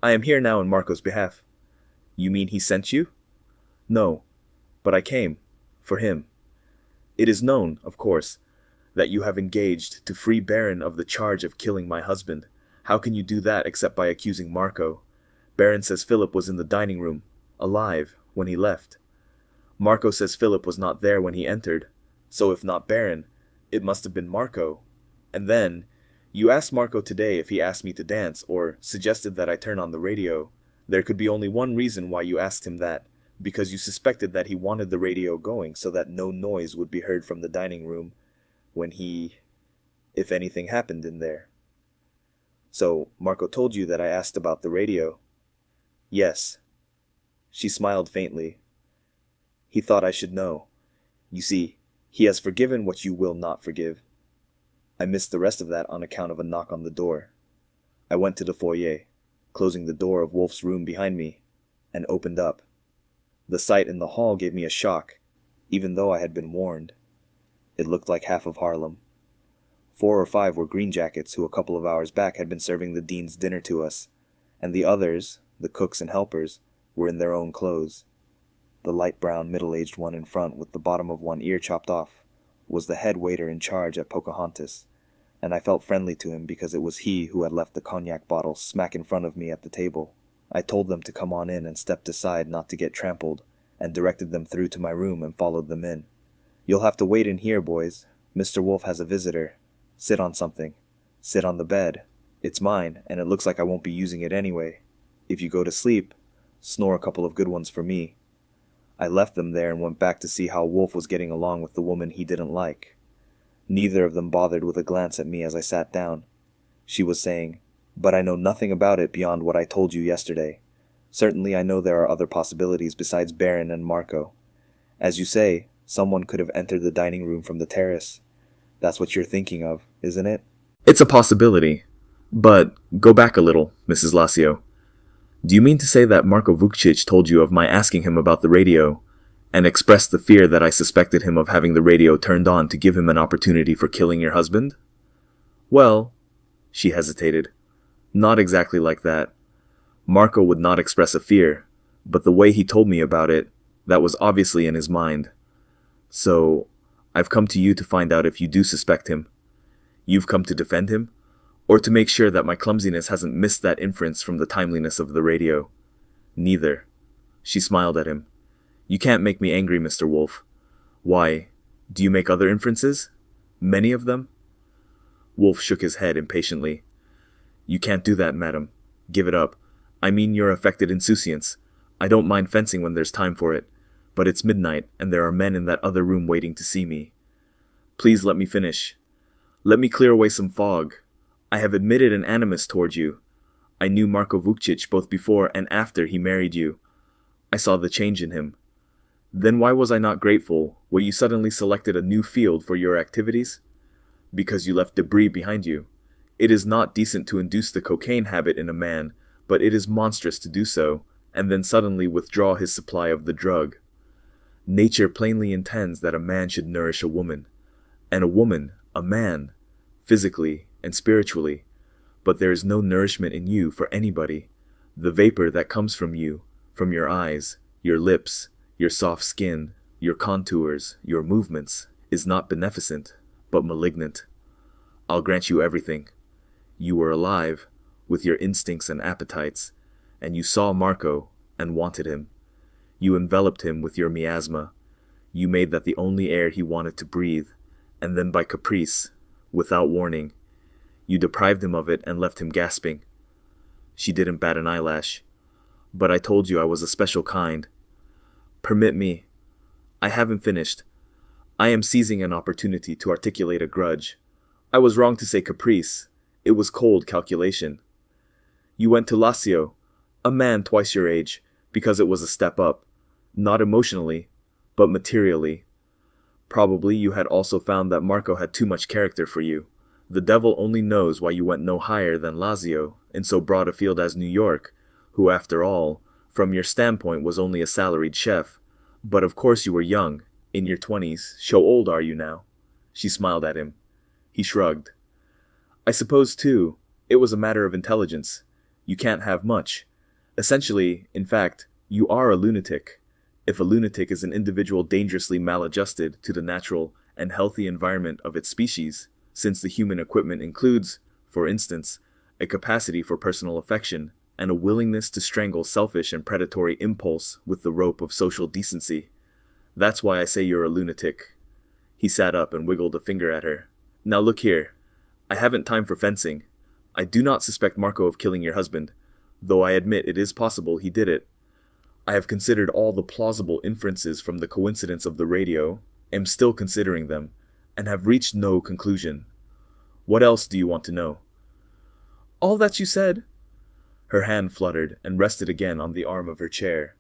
I am here now in Marco's behalf." "You mean he sent you?" "No, but I came. For him. It is known, of course, that you have engaged to free Baron of the charge of killing my husband. How can you do that except by accusing Marco? Baron says Philip was in the dining room, alive, when he left. Marco says Philip was not there when he entered, so if not Baron, it must have been Marco. And then, you asked Marco today if he asked me to dance, or suggested that I turn on the radio. There could be only one reason why you asked him that, because you suspected that he wanted the radio going so that no noise would be heard from the dining room when if anything happened in there. So, Marco told you that I asked about the radio?" "Yes." She smiled faintly. "He thought I should know. You see, he has forgiven what you will not forgive." I missed the rest of that on account of a knock on the door. I went to the foyer, closing the door of Wolfe's room behind me, and opened up. The sight in the hall gave me a shock, even though I had been warned. It looked like half of Harlem. 4 or 5 were green jackets who a couple of hours back had been serving the dean's dinner to us, and the others, the cooks and helpers, were in their own clothes. The light brown middle-aged one in front with the bottom of one ear chopped off was the head waiter in charge at Pocahontas, and I felt friendly to him because it was he who had left the cognac bottle smack in front of me at the table. I told them to come on in and stepped aside not to get trampled, and directed them through to my room and followed them in. "You'll have to wait in here, boys. Mr. Wolfe has a visitor. Sit on something. Sit on the bed. It's mine, and it looks like I won't be using it anyway. If you go to sleep, snore a couple of good ones for me." I left them there and went back to see how Wolfe was getting along with the woman he didn't like. Neither of them bothered with a glance at me as I sat down. She was saying, "But I know nothing about it beyond what I told you yesterday. Certainly I know there are other possibilities besides Baron and Marco. As you say, someone could have entered the dining room from the terrace. That's what you're thinking of, isn't it?" "It's a possibility. But go back a little, Mrs. Lassio. Do you mean to say that Marco Vukcic told you of my asking him about the radio, and expressed the fear that I suspected him of having the radio turned on to give him an opportunity for killing your husband?" "Well," she hesitated, "not exactly like that. Marco would not express a fear, but the way he told me about it, that was obviously in his mind. So, I've come to you to find out if you do suspect him. You've come to defend him, or to make sure that my clumsiness hasn't missed that inference from the timeliness of the radio?" "Neither." She smiled at him. "You can't make me angry, Mr. Wolfe. Why, do you make other inferences? Many of them?" Wolfe shook his head impatiently. "You can't do that, madam. Give it up. I mean your affected insouciance. I don't mind fencing when there's time for it, but it's midnight, and there are men in that other room waiting to see me. Please let me finish. Let me clear away some fog. I have admitted an animus toward you. I knew Marco Vukcic both before and after he married you. I saw the change in him. Then why was I not grateful when you suddenly selected a new field for your activities? Because you left debris behind you. It is not decent to induce the cocaine habit in a man, but it is monstrous to do so, and then suddenly withdraw his supply of the drug. Nature plainly intends that a man should nourish a woman, and a woman a man, physically and spiritually, but there is no nourishment in you for anybody. The vapor that comes from you, from your eyes, your lips, your soft skin, your contours, your movements, is not beneficent, but malignant. I'll grant you everything. You were alive, with your instincts and appetites, and you saw Marco and wanted him. You enveloped him with your miasma. You made that the only air he wanted to breathe, and then by caprice, without warning, you deprived him of it and left him gasping. She didn't bat an eyelash. But I told you I was a special kind. Permit me. I haven't finished. I am seizing an opportunity to articulate a grudge. I was wrong to say caprice. It was cold calculation. You went to Lazio, a man twice your age, because it was a step up. Not emotionally, but materially. Probably you had also found that Marco had too much character for you. The devil only knows why you went no higher than Lazio in so broad a field as New York, who after all, from your standpoint was only a salaried chef. But of course you were young, in your 20s. How old are you now? She smiled at him. He shrugged. I suppose, too, it was a matter of intelligence. You can't have much. Essentially, in fact, you are a lunatic. If a lunatic is an individual dangerously maladjusted to the natural and healthy environment of its species, since the human equipment includes, for instance, a capacity for personal affection and a willingness to strangle selfish and predatory impulse with the rope of social decency. That's why I say you're a lunatic. He sat up and wiggled a finger at her. Now look here. I haven't time for fencing. I do not suspect Marco of killing your husband, though I admit it is possible he did it. I have considered all the plausible inferences from the coincidence of the radio, am still considering them, and have reached no conclusion. What else do you want to know? All that you said. Her hand fluttered and rested again on the arm of her chair.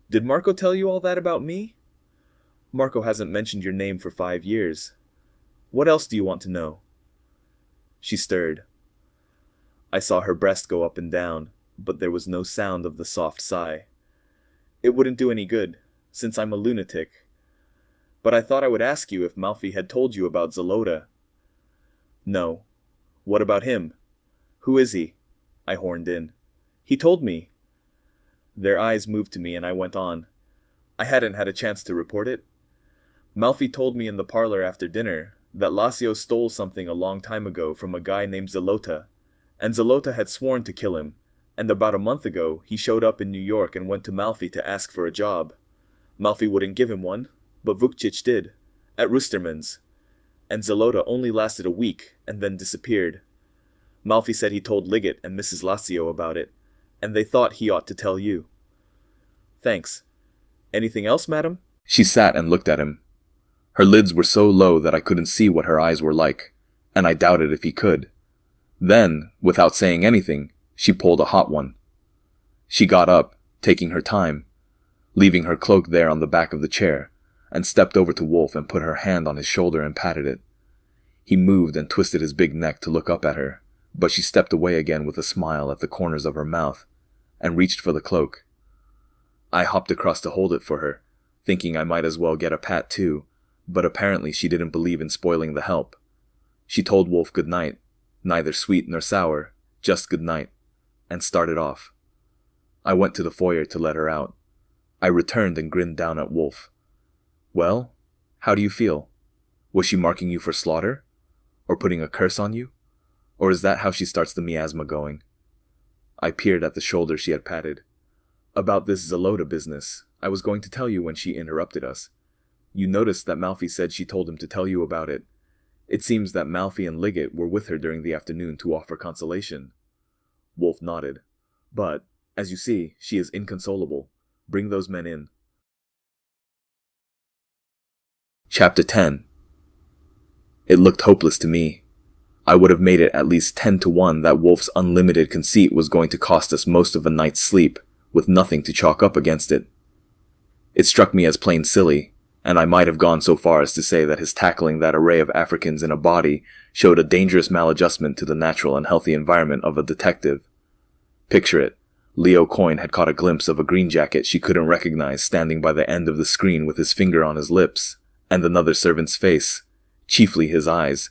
Did Marco tell you all that about me? Marco hasn't mentioned your name for 5 years. What else do you want to know? She stirred. I saw her breast go up and down, but there was no sound of the soft sigh. It wouldn't do any good, since I'm a lunatic. But I thought I would ask you if Malfi had told you about Zalota. No. What about him? Who is he? I horned in. He told me. Their eyes moved to me and I went on. I hadn't had a chance to report it. Malfi told me in the parlor after dinner that Lazio stole something a long time ago from a guy named Zalota, and Zalota had sworn to kill him, and about a month ago he showed up in New York and went to Malfi to ask for a job. Malfi wouldn't give him one, but Vukcic did, at Roosterman's, and Zalota only lasted a week and then disappeared. Malfi said he told Liggett and Mrs. Lazio about it, and they thought he ought to tell you. Thanks. Anything else, madam? She sat and looked at him. Her lids were so low that I couldn't see what her eyes were like, and I doubted if he could. Then, without saying anything, she pulled a hot one. She got up, taking her time, leaving her cloak there on the back of the chair, and stepped over to Wolfe and put her hand on his shoulder and patted it. He moved and twisted his big neck to look up at her, but she stepped away again with a smile at the corners of her mouth, and reached for the cloak. I hopped across to hold it for her, thinking I might as well get a pat too, but apparently she didn't believe in spoiling the help. She told Wolfe good night, neither sweet nor sour, just good night, and started off. I went to the foyer to let her out. I returned and grinned down at Wolfe. Well, how do you feel? Was she marking you for slaughter? Or putting a curse on you? Or is that how she starts the miasma going? I peered at the shoulder she had patted. About this Zalota business, I was going to tell you when she interrupted us. You noticed that Malfi said she told him to tell you about it. It seems that Malfi and Liggett were with her during the afternoon to offer consolation. Wolfe nodded. But, as you see, she is inconsolable. Bring those men in. Chapter 10. It looked hopeless to me. I would have made it at least 10 to 1 that Wolfe's unlimited conceit was going to cost us most of a night's sleep, with nothing to chalk up against it. It struck me as plain silly, and I might have gone so far as to say that his tackling that array of Africans in a body showed a dangerous maladjustment to the natural and healthy environment of a detective. Picture it. Leo Coyne had caught a glimpse of a green jacket she couldn't recognize standing by the end of the screen with his finger on his lips, and another servant's face, chiefly his eyes,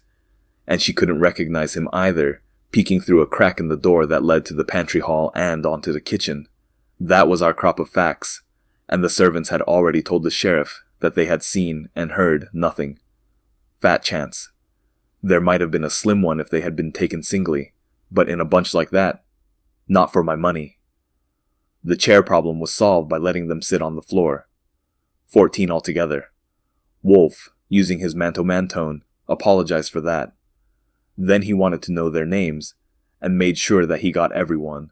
and she couldn't recognize him either, peeking through a crack in the door that led to the pantry hall and onto the kitchen. That was our crop of facts, and the servants had already told the sheriff that they had seen and heard nothing. Fat chance. There might have been a slim one if they had been taken singly, but in a bunch like that, not for my money. The chair problem was solved by letting them sit on the floor. 14 altogether. Wolfe, using his man-to-man tone, apologized for that. Then he wanted to know their names, and made sure that he got everyone.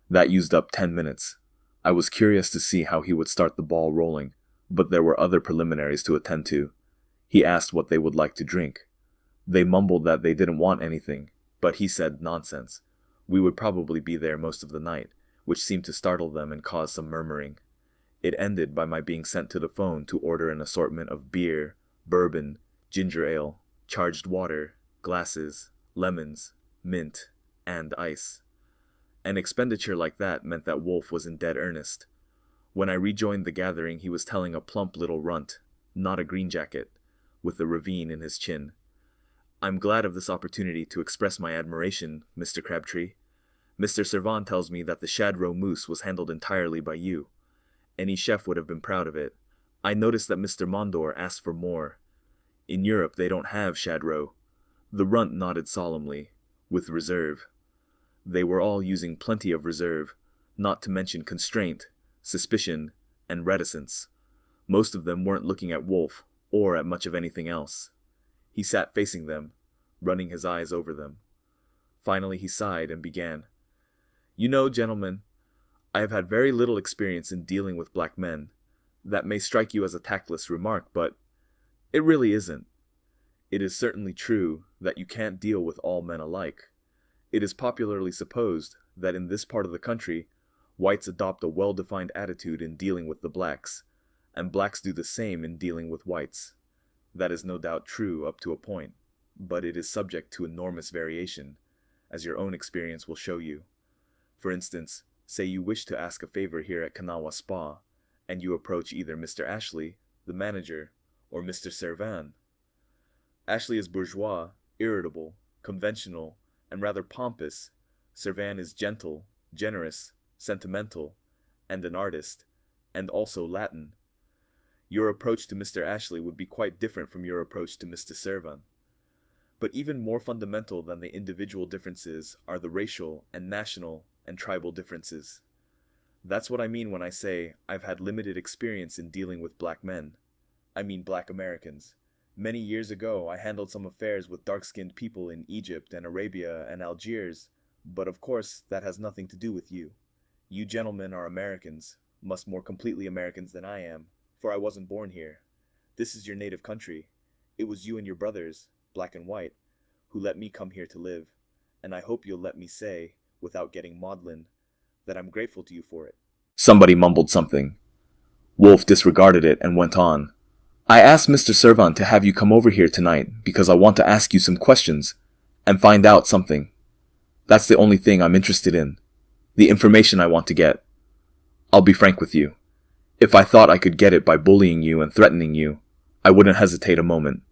That used up 10 minutes. I was curious to see how he would start the ball rolling, but there were other preliminaries to attend to. He asked what they would like to drink. They mumbled that they didn't want anything, but he said nonsense. We would probably be there most of the night, which seemed to startle them and cause some murmuring. It ended by my being sent to the phone to order an assortment of beer, bourbon, ginger ale, charged water, glasses, lemons, mint, and ice. An expenditure like that meant that Wolfe was in dead earnest. When I rejoined the gathering, he was telling a plump little runt, not a green jacket, with a ravine in his chin. I'm glad of this opportunity to express my admiration, Mr. Crabtree. Mr. Servan tells me that the shad roe mousse was handled entirely by you. Any chef would have been proud of it. I noticed that Mr. Mondor asked for more. In Europe, they don't have shad roe. The runt nodded solemnly, with reserve. They were all using plenty of reserve, not to mention constraint, suspicion, and reticence. Most of them weren't looking at Wolfe, or at much of anything else. He sat facing them, running his eyes over them. Finally he sighed and began. You know, gentlemen, I have had very little experience in dealing with black men. That may strike you as a tactless remark, but it really isn't. It is certainly true that you can't deal with all men alike. It is popularly supposed that in this part of the country, whites adopt a well-defined attitude in dealing with the blacks, and blacks do the same in dealing with whites. That is no doubt true up to a point, but it is subject to enormous variation, as your own experience will show you. For instance, say you wish to ask a favor here at Kanawha Spa, and you approach either Mr. Ashley, the manager, or Mr. Servan. Ashley is bourgeois, irritable, conventional, and rather pompous. Servan is gentle, generous, sentimental, and an artist, and also Latin. Your approach to Mr. Ashley would be quite different from your approach to Mr. Servan. But even more fundamental than the individual differences are the racial and national and tribal differences. That's what I mean when I say I've had limited experience in dealing with black men. I mean black Americans. Many years ago, I handled some affairs with dark-skinned people in Egypt and Arabia and Algiers, but of course that has nothing to do with you. You gentlemen are Americans, much more completely Americans than I am, for I wasn't born here. This is your native country. It was you and your brothers, black and white, who let me come here to live, and I hope you'll let me say, without getting maudlin, that I'm grateful to you for it. Somebody mumbled something. Wolfe disregarded it and went on. I asked Mr. Servan to have you come over here tonight because I want to ask you some questions and find out something. That's the only thing I'm interested in. The information I want to get. I'll be frank with you. If I thought I could get it by bullying you and threatening you, I wouldn't hesitate a moment.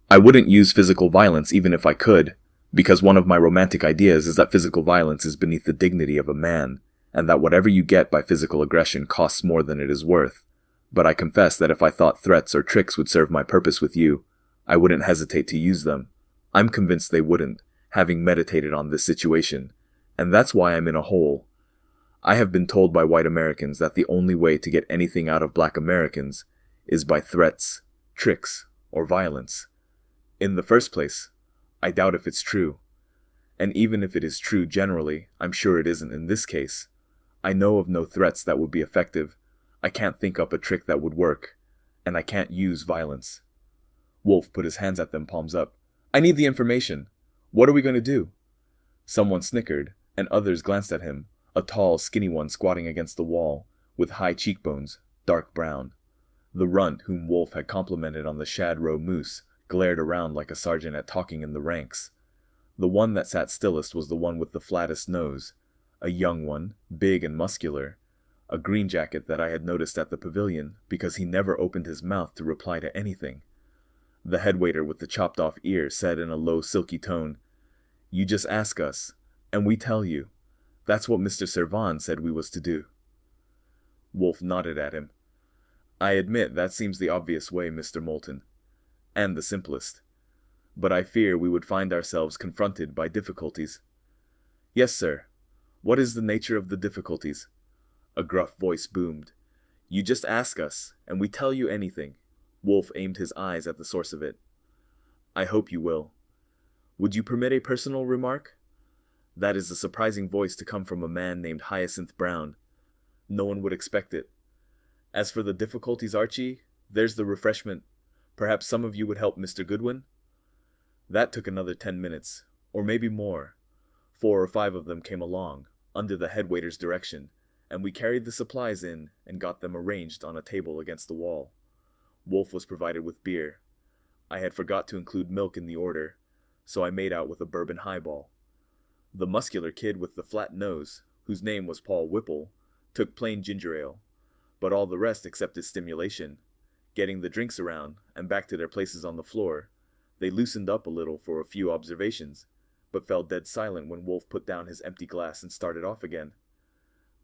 I wouldn't use physical violence even if I could, because one of my romantic ideas is that physical violence is beneath the dignity of a man, and that whatever you get by physical aggression costs more than it is worth. But I confess that if I thought threats or tricks would serve my purpose with you, I wouldn't hesitate to use them. I'm convinced they wouldn't, having meditated on this situation, and that's why I'm in a hole. I have been told by white Americans that the only way to get anything out of black Americans is by threats, tricks, or violence. In the first place, I doubt if it's true. And even if it is true generally, I'm sure it isn't in this case. I know of no threats that would be effective. I can't think up a trick that would work. And I can't use violence. Wolfe put his hands at them, palms up. I need the information. What are we going to do? Someone snickered, and others glanced at him, a tall, skinny one squatting against the wall, with high cheekbones, dark brown. The runt whom Wolfe had complimented on the shad roe mousse glared around like a sergeant at talking in the ranks. The one that sat stillest was the one with the flattest nose, a young one, big and muscular, a green jacket that I had noticed at the pavilion because he never opened his mouth to reply to anything. The headwaiter with the chopped-off ear said in a low, silky tone, "You just ask us, and we tell you. That's what Mr. Servan said we was to do." Wolfe nodded at him. "I admit that seems the obvious way, Mr. Moulton, and the simplest. But I fear we would find ourselves confronted by difficulties." "Yes, sir. What is the nature of the difficulties?" A gruff voice boomed. "You just ask us, and we tell you anything." Wolfe aimed his eyes at the source of it. "I hope you will. Would you permit a personal remark?" That is a surprising voice to come from a man named Hyacinth Brown. No one would expect it. "As for the difficulties, Archie, there's the refreshment. Perhaps some of you would help Mr. Goodwin?" That took another 10 minutes, or maybe more. 4 or 5 of them came along, under the headwaiter's direction, and we carried the supplies in and got them arranged on a table against the wall. Wolfe was provided with beer. I had forgot to include milk in the order, so I made out with a bourbon highball. The muscular kid with the flat nose, whose name was Paul Whipple, took plain ginger ale, but all the rest accepted stimulation. Getting the drinks around and back to their places on the floor, they loosened up a little for a few observations, but fell dead silent when Wolfe put down his empty glass and started off again.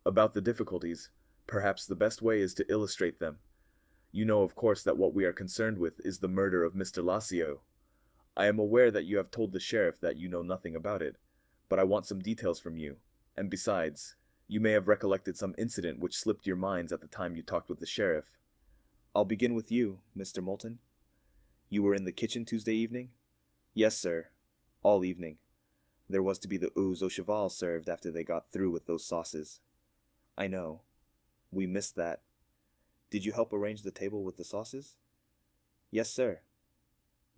"About the difficulties, perhaps the best way is to illustrate them. You know, of course, that what we are concerned with is the murder of Mr. Lassio. I am aware that you have told the sheriff that you know nothing about it, but I want some details from you, and besides, you may have recollected some incident which slipped your minds at the time you talked with the sheriff." "I'll begin with you, Mr. Moulton. You were in the kitchen Tuesday evening?" "Yes, sir. All evening. There was to be the eaux au cheval served after they got through with those sauces." "I know. We missed that. Did you help arrange the table with the sauces?" "Yes, sir."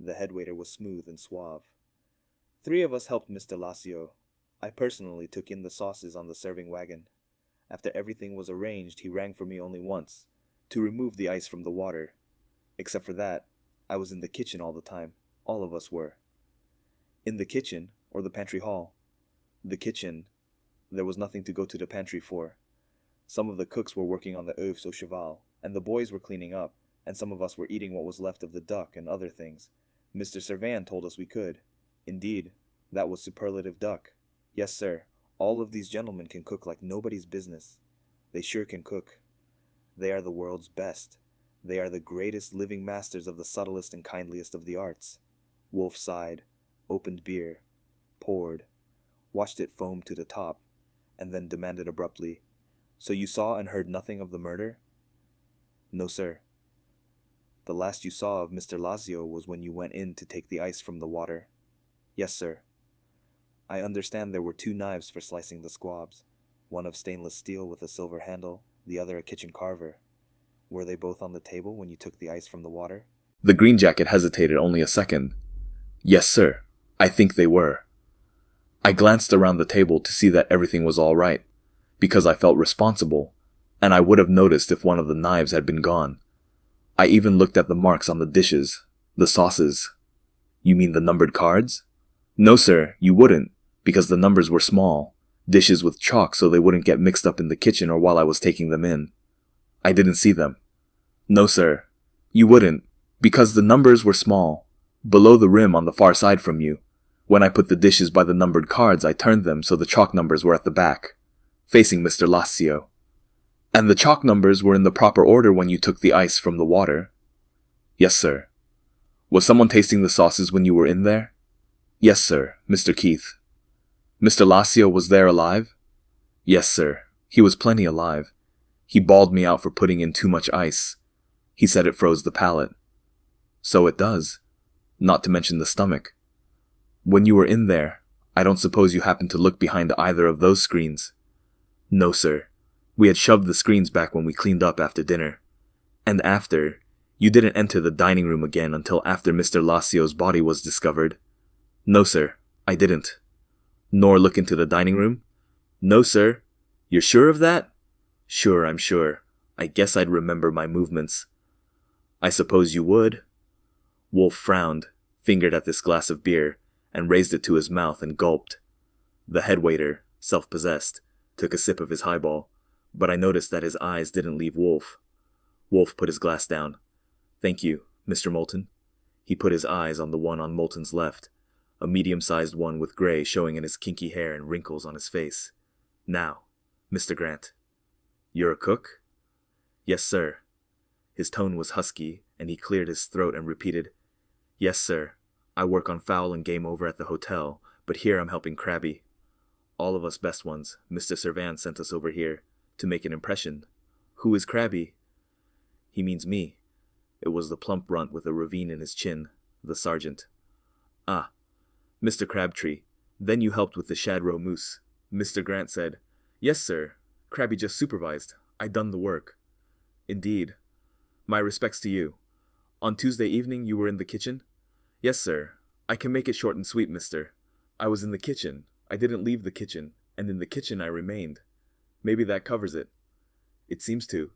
The headwaiter was smooth and suave. 3 of us helped Mr. Lassio. I personally took in the sauces on the serving wagon. After everything was arranged, he rang for me only once, to remove the ice from the water. Except for that, I was in the kitchen all the time. All of us were. "In the kitchen, or the pantry hall?" "The kitchen. There was nothing to go to the pantry for. Some of the cooks were working on the oeufs au cheval, and the boys were cleaning up, and some of us were eating what was left of the duck and other things. Mr. Servan told us we could. Indeed, that was superlative duck. Yes, sir, all of these gentlemen can cook like nobody's business. They sure can cook. They are the world's best. They are the greatest living masters of the subtlest and kindliest of the arts." Wolfe sighed, opened beer, poured, watched it foam to the top, and then demanded abruptly, "So you saw and heard nothing of the murder?" "No, sir." "The last you saw of Mr. Lassio was when you went in to take the ice from the water?" "Yes, sir." "I understand there were 2 knives for slicing the squabs, one of stainless steel with a silver handle, the other a kitchen carver. Were they both on the table when you took the ice from the water?" The green jacket hesitated only a second. "Yes, sir. I think they were." I glanced around the table to see that everything was all right, because I felt responsible, and I would have noticed if one of the knives had been gone. I even looked at the marks on the dishes, the sauces. "You mean the numbered cards?" "No, sir, you wouldn't, because the numbers were small, dishes with chalk so they wouldn't get mixed up in the kitchen or while I was taking them in. I didn't see them." "No, sir, you wouldn't, because the numbers were small, below the rim on the far side from you. When I put the dishes by the numbered cards, I turned them so the chalk numbers were at the back, facing Mr. Lassio. And the chalk numbers were in the proper order when you took the ice from the water." "Yes, sir." "Was someone tasting the sauces when you were in there?" "Yes, sir, Mr. Keith." "Mr. Lassio was there alive?" "Yes, sir, he was plenty alive. He bawled me out for putting in too much ice. He said it froze the palate." "So it does, not to mention the stomach. When you were in there, I don't suppose you happened to look behind either of those screens?" "No, sir. We had shoved the screens back when we cleaned up after dinner. And after, you didn't enter the dining room again until after Mr. Lassio's body was discovered?" "No, sir, I didn't." "Nor look into the dining room?" "No, sir." "You're sure of that?" "Sure, I'm sure. I guess I'd remember my movements." "I suppose you would." Wolfe frowned, fingered at this glass of beer, and raised it to his mouth and gulped. The head waiter, self-possessed, took a sip of his highball, but I noticed that his eyes didn't leave Wolfe. Wolfe put his glass down. "Thank you, Mr. Moulton." He put his eyes on the one on Moulton's left, a medium-sized one with gray showing in his kinky hair and wrinkles on his face. "Now, Mr. Grant." "You're a cook?" "Yes, sir." His tone was husky, and he cleared his throat and repeated, "Yes, sir. I work on fowl and game over at the hotel, but here I'm helping Krabby. All of us best ones, Mr. Servan sent us over here, to make an impression." "Who is Krabby?" "He means me." It was the plump runt with a ravine in his chin, the sergeant. "Ah, Mr. Crabtree, then you helped with the shad roe moose." Mr. Grant said, "Yes, sir. Krabby just supervised. I done the work." "Indeed. My respects to you. On Tuesday evening you were in the kitchen?" "Yes, sir. I can make it short and sweet, mister. I was in the kitchen. I didn't leave the kitchen, and in the kitchen I remained. Maybe that covers it." "It seems to."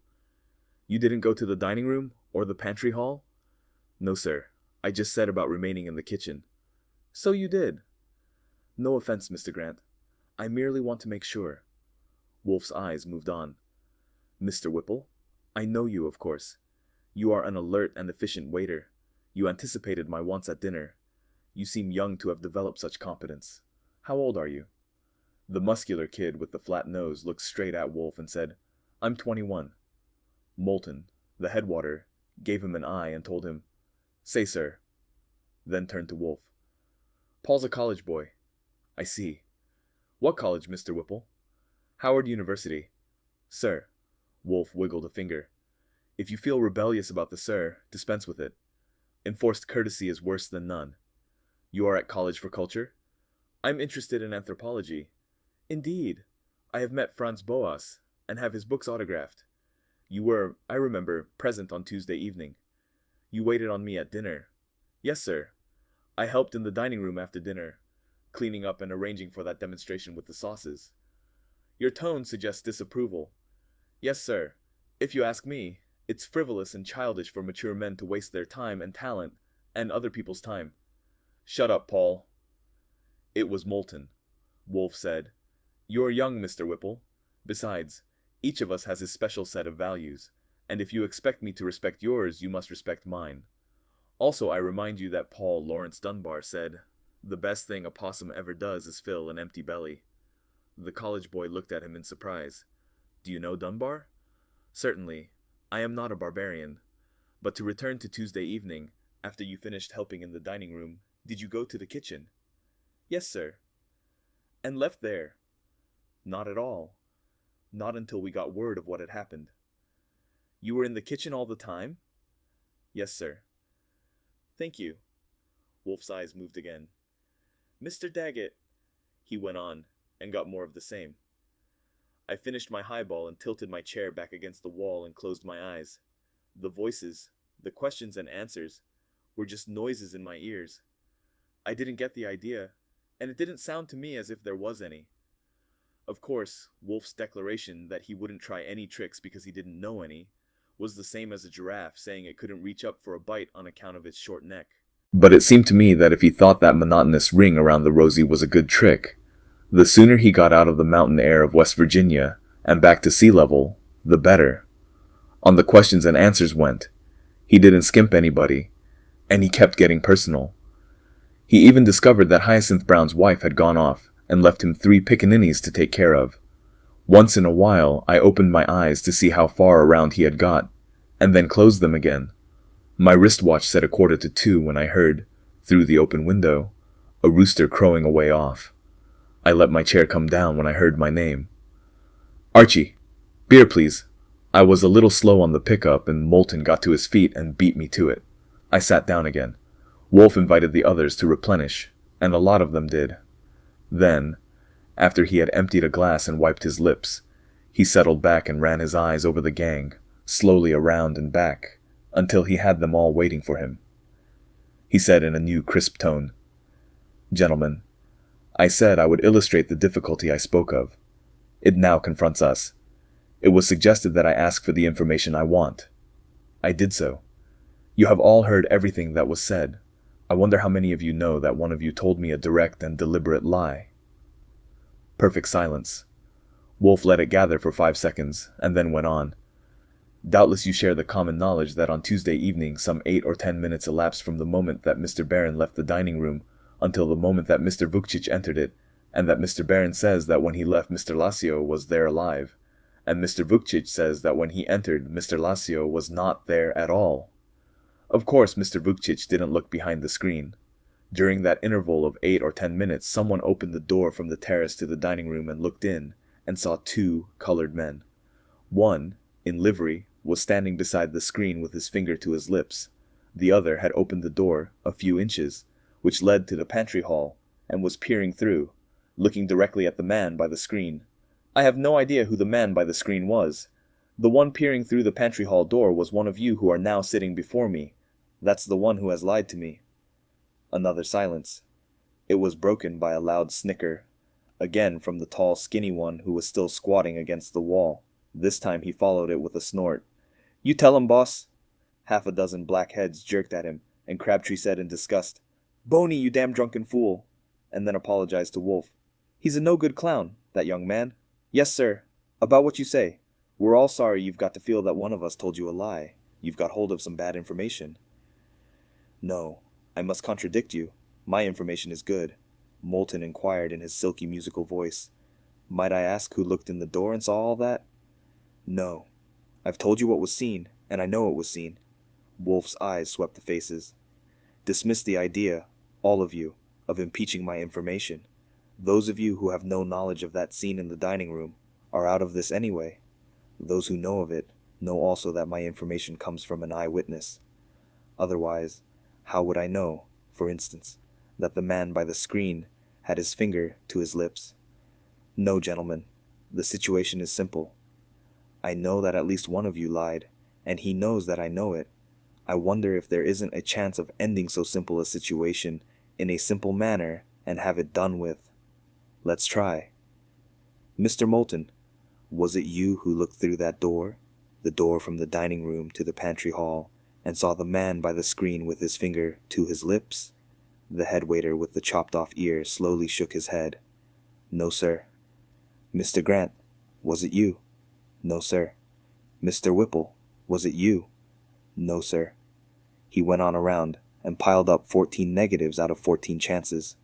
"You didn't go to the dining room or the pantry hall?" "No, sir. I just said about remaining in the kitchen." "So you did." "No offense, Mr. Grant. I merely want to make sure." Wolfe's eyes moved on. "Mr. Whipple, I know you, of course. You are an alert and efficient waiter. You anticipated my wants at dinner. You seem young to have developed such competence. How old are you?" The muscular kid with the flat nose looked straight at Wolfe and said, "I'm 21. Moulton, the headwater, gave him an eye and told him, "Say, sir," then turned to Wolfe. "Paul's a college boy." "I see. What college, Mr. Whipple?" "Howard University." "Sir." Wolfe wiggled a finger. "If you feel rebellious about the sir, dispense with it. Enforced courtesy is worse than none. You are at college for culture?" "I'm interested in anthropology." "Indeed. I have met Franz Boas, and have his books autographed. You were, I remember, present on Tuesday evening. You waited on me at dinner." "Yes, sir. I helped in the dining room after dinner, cleaning up and arranging for that demonstration with the sauces." "Your tone suggests disapproval." "Yes, sir. If you ask me, it's frivolous and childish for mature men to waste their time and talent, and other people's time." "Shut up, Paul." It was Moulton. Wolfe said, "You're young, Mr. Whipple. Besides, each of us has his special set of values, and if you expect me to respect yours, you must respect mine. Also, I remind you that Paul Laurence Dunbar said, 'The best thing a possum ever does is fill an empty belly.'" The college boy looked at him in surprise. "Do you know Dunbar?" "Certainly. I am not a barbarian. But to return to Tuesday evening, after you finished helping in the dining room, did you go to the kitchen?" "Yes, sir." "And left there?" "Not at all. Not until we got word of what had happened." "You were in the kitchen all the time?" "Yes, sir." "Thank you." Wolfe's eyes moved again. "Mr. Daggett," he went on, and got more of the same. I finished my highball and tilted my chair back against the wall and closed my eyes. The voices, the questions and answers, were just noises in my ears. I didn't get the idea, and it didn't sound to me as if there was any. Of course, Wolfe's declaration that he wouldn't try any tricks because he didn't know any was the same as a giraffe saying it couldn't reach up for a bite on account of its short neck. But it seemed to me that if he thought that monotonous ring around the rosy was a good trick, the sooner he got out of the mountain air of West Virginia and back to sea level, the better. On the questions and answers went, he didn't skimp anybody, and he kept getting personal. He even discovered that Hyacinth Brown's wife had gone off and left him 3 pickaninnies to take care of. Once in a while, I opened my eyes to see how far around he had got, and then closed them again. My wristwatch said 1:45 when I heard, through the open window, a rooster crowing away off. I let my chair come down when I heard my name. "Archie, beer please." I was a little slow on the pickup, and Moulton got to his feet and beat me to it. I sat down again. Wolfe invited the others to replenish, and a lot of them did. Then, after he had emptied a glass and wiped his lips, he settled back and ran his eyes over the gang, slowly around and back, until he had them all waiting for him. He said in a new crisp tone, "Gentlemen, I said I would illustrate the difficulty I spoke of. It now confronts us. It was suggested that I ask for the information I want. I did so. You have all heard everything that was said. I wonder how many of you know that one of you told me a direct and deliberate lie. Perfect silence. Wolfe let it gather for 5 seconds, and then went on. Doubtless you share the common knowledge that on Tuesday evening some 8 or 10 minutes elapsed from the moment that Mr. Baron left the dining room until the moment that Mr. Vukcic entered it, and that Mr. Baron says that when he left Mr. Lacio was there alive, and Mr. Vukcic says that when he entered Mr. Lacio was not there at all. Of course Mr. Vukcic didn't look behind the screen. During that interval of 8 or 10 minutes someone opened the door from the terrace to the dining room and looked in, and saw 2 colored men. One, in livery, was standing beside the screen with his finger to his lips. The other had opened the door a few inches, which led to the pantry hall, and was peering through, looking directly at the man by the screen. I have no idea who the man by the screen was. The one peering through the pantry hall door was one of you who are now sitting before me. That's the one who has lied to me. Another silence. It was broken by a loud snicker, again from the tall, skinny one who was still squatting against the wall. This time he followed it with a snort. "You tell him, boss." Half a dozen black heads jerked at him, and Crabtree said in disgust, "Boney, you damn drunken fool," and then apologized to Wolfe. "He's a no-good clown, that young man." "Yes, sir. About what you say. We're all sorry you've got to feel that one of us told you a lie. You've got hold of some bad information." "No, I must contradict you. My information is good," Moulton inquired in his silky musical voice. "Might I ask who looked in the door and saw all that?" "No. I've told you what was seen, and I know it was seen." Wolfe's eyes swept the faces. "Dismiss the idea, all of you, of impeaching my information. Those of you who have no knowledge of that scene in the dining room are out of this anyway. Those who know of it know also that my information comes from an eyewitness. Otherwise, how would I know, for instance, that the man by the screen had his finger to his lips? No, gentlemen, the situation is simple. I know that at least one of you lied, and he knows that I know it. I wonder if there isn't a chance of ending so simple a situation in a simple manner and have it done with. Let's try. Mr. Moulton, was it you who looked through that door, the door from the dining room to the pantry hall, and saw the man by the screen with his finger to his lips?" The head waiter with the chopped-off ear slowly shook his head. "No, sir." "Mr. Grant, was it you?" "No, sir." "Mr. Whipple, was it you?" "No, sir." He went on around and piled up 14 negatives out of 14 chances,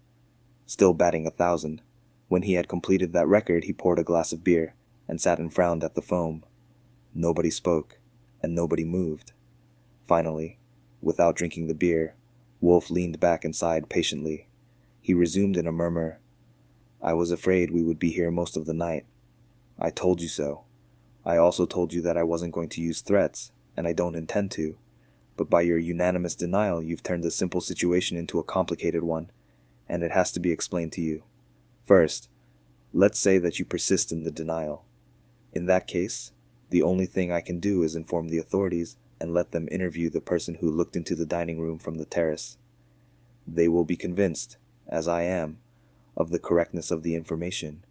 still batting 1,000. When he had completed that record, he poured a glass of beer and sat and frowned at the foam. Nobody spoke, and nobody moved. Finally, without drinking the beer, Wolfe leaned back and sighed patiently. He resumed in a murmur, "I was afraid we would be here most of the night. I told you so. I also told you that I wasn't going to use threats, and I don't intend to. But by your unanimous denial, you've turned a simple situation into a complicated one, and it has to be explained to you. First, let's say that you persist in the denial. In that case, the only thing I can do is inform the authorities and let them interview the person who looked into the dining room from the terrace. They will be convinced, as I am, of the correctness of the information,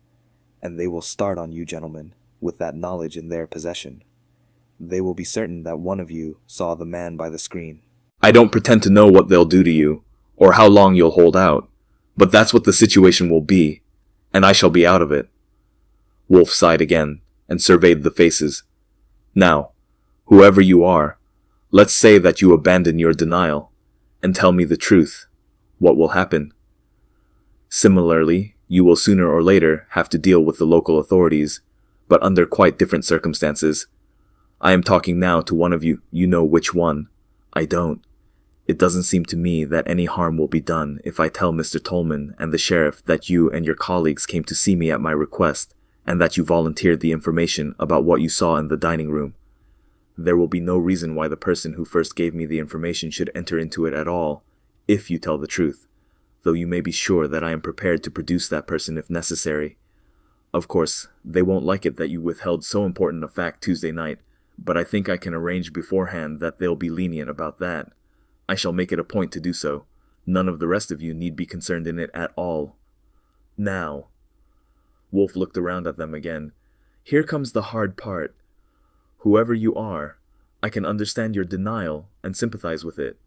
and they will start on you gentlemen with that knowledge in their possession. They will be certain that one of you saw the man by the screen." "I don't pretend to know what they'll do to you, or how long you'll hold out, but that's what the situation will be, and I shall be out of it." Wolfe sighed again, and surveyed the faces. "Now, whoever you are, let's say that you abandon your denial, and tell me the truth. What will happen? Similarly, you will sooner or later have to deal with the local authorities, but under quite different circumstances. I am talking now to one of you, you know which one. I don't. It doesn't seem to me that any harm will be done if I tell Mr. Tolman and the sheriff that you and your colleagues came to see me at my request, and that you volunteered the information about what you saw in the dining room. There will be no reason why the person who first gave me the information should enter into it at all, if you tell the truth, though you may be sure that I am prepared to produce that person if necessary. Of course, they won't like it that you withheld so important a fact Tuesday night, but I think I can arrange beforehand that they'll be lenient about that. I shall make it a point to do so. None of the rest of you need be concerned in it at all. Now," Wolfe looked around at them again, "here comes the hard part. Whoever you are, I can understand your denial and sympathize with it.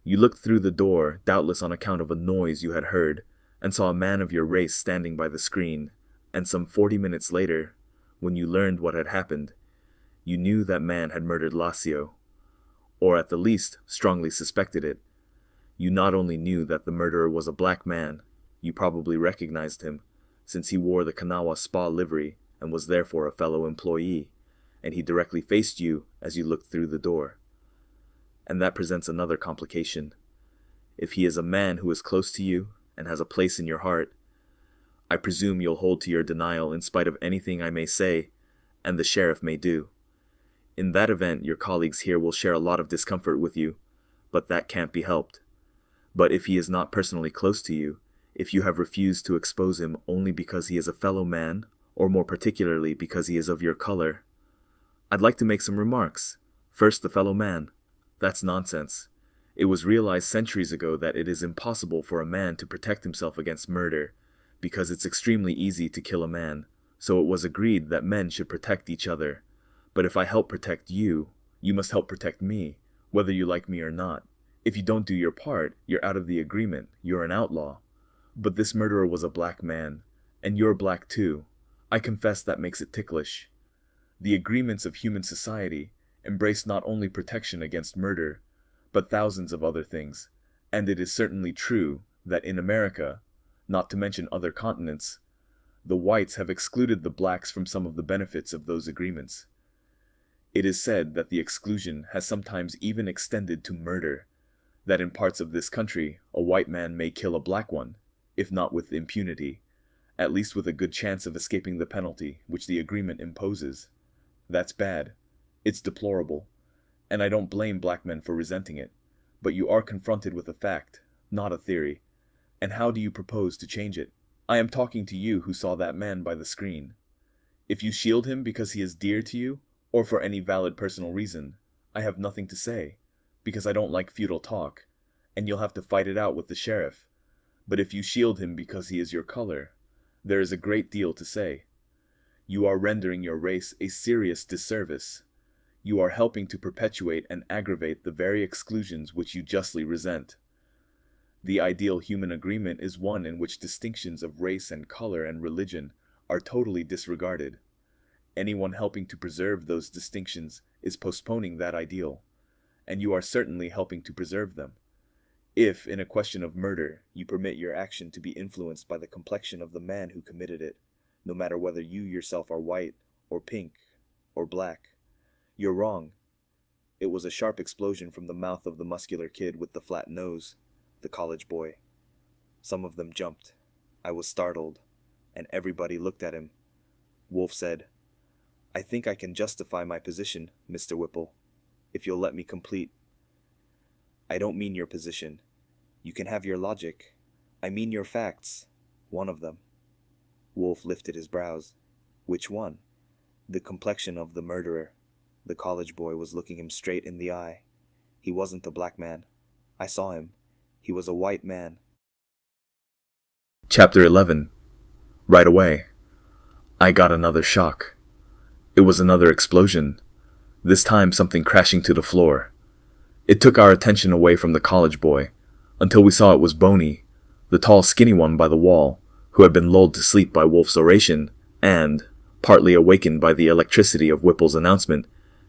You looked through the door, doubtless on account of a noise you had heard, and saw a man of your race standing by the screen, and some 40 minutes later, when you learned what had happened, you knew that man had murdered Lacio, or at the least strongly suspected it. You not only knew that the murderer was a black man, you probably recognized him, since he wore the Kanawha Spa livery and was therefore a fellow employee, and he directly faced you as you looked through the door. And that presents another complication. If he is a man who is close to you and has a place in your heart, I presume you'll hold to your denial in spite of anything I may say and the sheriff may do. In that event, your colleagues here will share a lot of discomfort with you, but that can't be helped. But if he is not personally close to you, if you have refused to expose him only because he is a fellow man, or more particularly because he is of your color, I'd like to make some remarks. First, the fellow man. That's nonsense. It was realized centuries ago that it is impossible for a man to protect himself against murder, because it's extremely easy to kill a man, so it was agreed that men should protect each other. But if I help protect you, you must help protect me, whether you like me or not. If you don't do your part, you're out of the agreement, you're an outlaw. But this murderer was a black man, and you're black too. I confess that makes it ticklish. The agreements of human society embrace not only protection against murder, but thousands of other things, and it is certainly true that in America, not to mention other continents, the whites have excluded the blacks from some of the benefits of those agreements. It is said that the exclusion has sometimes even extended to murder, that in parts of this country a white man may kill a black one, if not with impunity, at least with a good chance of escaping the penalty which the agreement imposes. That's bad. It's deplorable. And I don't blame black men for resenting it. But you are confronted with a fact, not a theory. And how do you propose to change it? I am talking to you who saw that man by the screen. If you shield him because he is dear to you, or for any valid personal reason, I have nothing to say, because I don't like futile talk, and you'll have to fight it out with the sheriff. But if you shield him because he is your color, there is a great deal to say. You are rendering your race a serious disservice. You are helping to perpetuate and aggravate the very exclusions which you justly resent. The ideal human agreement is one in which distinctions of race and color and religion are totally disregarded. Anyone helping to preserve those distinctions is postponing that ideal, and you are certainly helping to preserve them. If, in a question of murder, you permit your action to be influenced by the complexion of the man who committed it, no matter whether you yourself are white, or pink, or black, you're wrong. It was a sharp explosion from the mouth of the muscular kid with the flat nose, the college boy. Some of them jumped. I was startled, and everybody looked at him. Wolfe said, "I think I can justify my position, Mr. Whipple, if you'll let me complete." "I don't mean your position. You can have your logic. I mean your facts. One of them." Wolfe lifted his brows. "Which one?" "The complexion of the murderer." The college boy was looking him straight in the eye. "He wasn't a black man. I saw him. He was a white man." Chapter 11. Right away, I got another shock. It was another explosion, this time something crashing to the floor. It took our attention away from the college boy, until we saw it was Boney, the tall skinny one by the wall, who had been lulled to sleep by Wolfe's oration, and, partly awakened by the electricity of Whipple's announcement,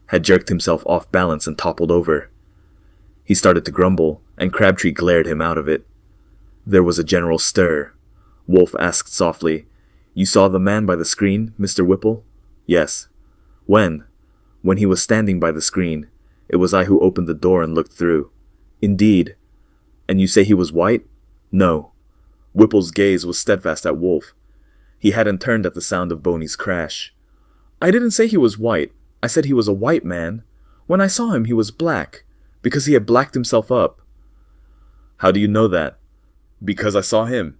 had jerked himself off balance and toppled over. He started to grumble, and Crabtree glared him out of it. There was a general stir. Wolfe asked softly, "You saw the man by the screen, Mr. Whipple?" "Yes." "When?" "When he was standing by the screen. It was I who opened the door and looked through." "Indeed. And you say he was white?" "No." Whipple's gaze was steadfast at Wolfe. He hadn't turned at the sound of Boney's crash. "I didn't say he was white. I said he was a white man. When I saw him, he was black, because he had blacked himself up." "How do you know that?" "Because I saw him.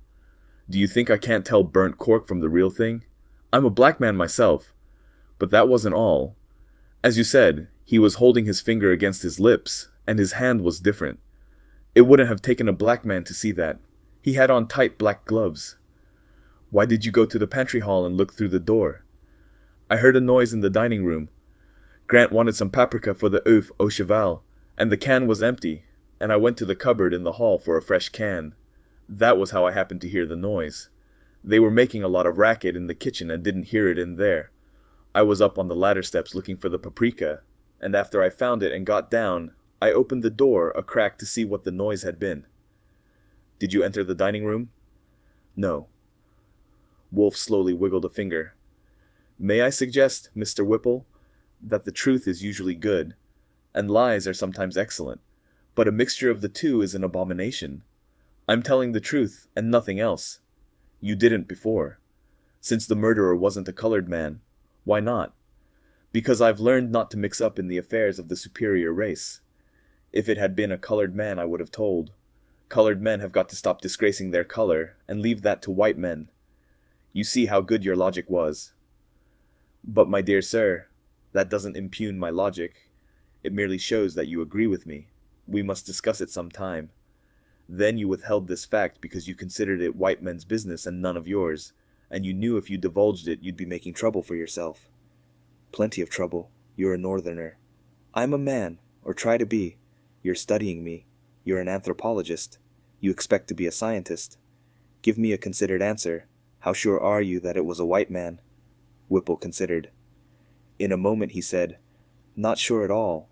Do you think I can't tell burnt cork from the real thing? I'm a black man myself. But that wasn't all. As you said, he was holding his finger against his lips, and his hand was different. It wouldn't have taken a black man to see that. He had on tight black gloves." "Why did you go to the pantry hall and look through the door?" "I heard a noise in the dining room. Grant wanted some paprika for the oeuf au cheval, and the can was empty. and I went to the cupboard in the hall for a fresh can. That was how I happened to hear the noise. They were making a lot of racket in the kitchen and didn't hear it in there. I was up on the ladder steps looking for the paprika, and after I found it and got down, I opened the door a crack to see what the noise had been. Did you enter the dining room? No. Wolfe slowly wiggled a finger. May I suggest, Mr. Whipple, that the truth is usually good, and lies are sometimes excellent, but a mixture of the two is an abomination. I'm telling the truth and nothing else. You didn't before. Since the murderer wasn't a colored man, why not? Because I've learned not to mix up in the affairs of the superior race. If it had been a colored man, I would have told. Colored men have got to stop disgracing their color and leave that to white men. You see how good your logic was. But, my dear sir, that doesn't impugn my logic. It merely shows that you agree with me. We must discuss it some time. Then you withheld this fact because you considered it white men's business and none of yours, and you knew if you divulged it you'd be making trouble for yourself. Plenty of trouble. You're a northerner. I'm a man, or try to be. You're studying me. You're an anthropologist. You expect to be a scientist. Give me a considered answer. How sure are you that it was a white man? Whipple considered. In a moment he said, Not sure at all.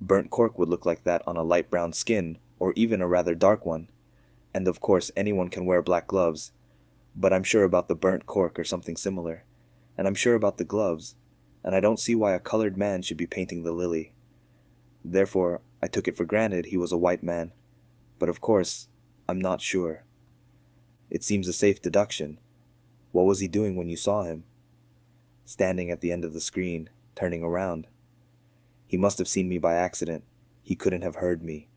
Burnt cork would look like that on a light brown skin, or even a rather dark one. And of course anyone can wear black gloves. But I'm sure about the burnt cork or something similar. And I'm sure about the gloves. And I don't see why a colored man should be painting the lily. Therefore, I took it for granted he was a white man. But of course, I'm not sure. It seems a safe deduction. What was he doing when you saw him? Standing at the end of the screen, turning around. He must have seen me by accident. He couldn't have heard me.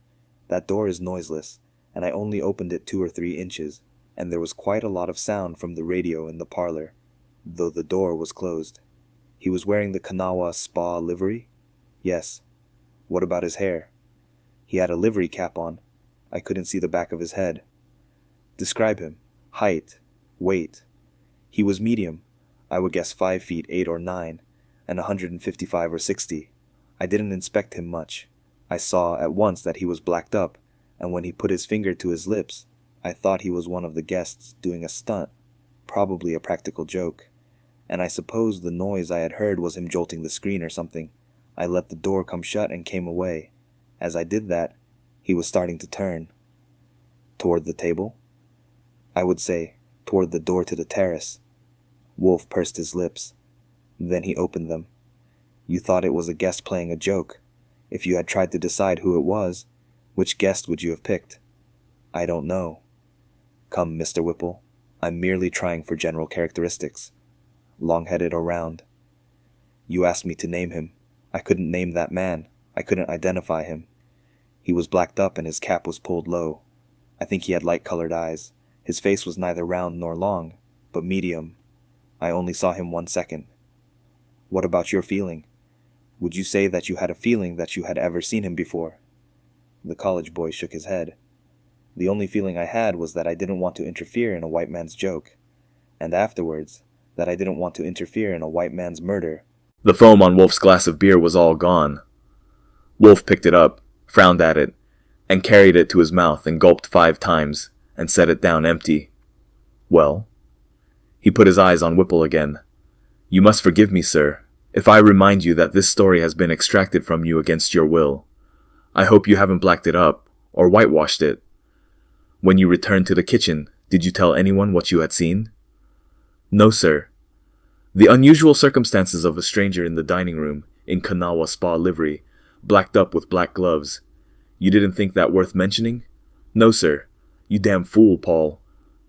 That door is noiseless, and I only opened it 2 or 3 inches, and there was quite a lot of sound from the radio in the parlor, though the door was closed. He was wearing the Kanawha Spa livery? Yes. What about his hair? He had a livery cap on. I couldn't see the back of his head. Describe him. Height. Weight. He was medium. I would guess 5 feet 8 or 9, and 155 or 60. I didn't inspect him much. I saw at once that he was blacked up, and when he put his finger to his lips, I thought he was one of the guests doing a stunt, probably a practical joke. And I suppose the noise I had heard was him jolting the screen or something. I let the door come shut and came away. As I did that, he was starting to turn. Toward the table? I would say, toward the door to the terrace. Wolfe pursed his lips. Then he opened them. You thought it was a guest playing a joke. If you had tried to decide who it was, which guest would you have picked? I don't know. Come, Mr. Whipple, I'm merely trying for general characteristics. Long-headed or round. You asked me to name him. I couldn't name that man. I couldn't identify him. He was blacked up and his cap was pulled low. I think he had light-colored eyes. His face was neither round nor long, but medium. I only saw him 1 second. What about your feeling? Would you say that you had a feeling that you had ever seen him before? The college boy shook his head. The only feeling I had was that I didn't want to interfere in a white man's joke. And afterwards, that I didn't want to interfere in a white man's murder. The foam on Wolfe's glass of beer was all gone. Wolfe picked it up, frowned at it, and carried it to his mouth and gulped 5 times, and set it down empty. Well? He put his eyes on Whipple again. You must forgive me, sir, if I remind you that this story has been extracted from you against your will. I hope you haven't blacked it up, or whitewashed it. When you returned to the kitchen, did you tell anyone what you had seen? No, sir. The unusual circumstances of a stranger in the dining room, in Kanawha Spa livery, blacked up with black gloves. You didn't think that worth mentioning? No, sir. You damn fool, Paul.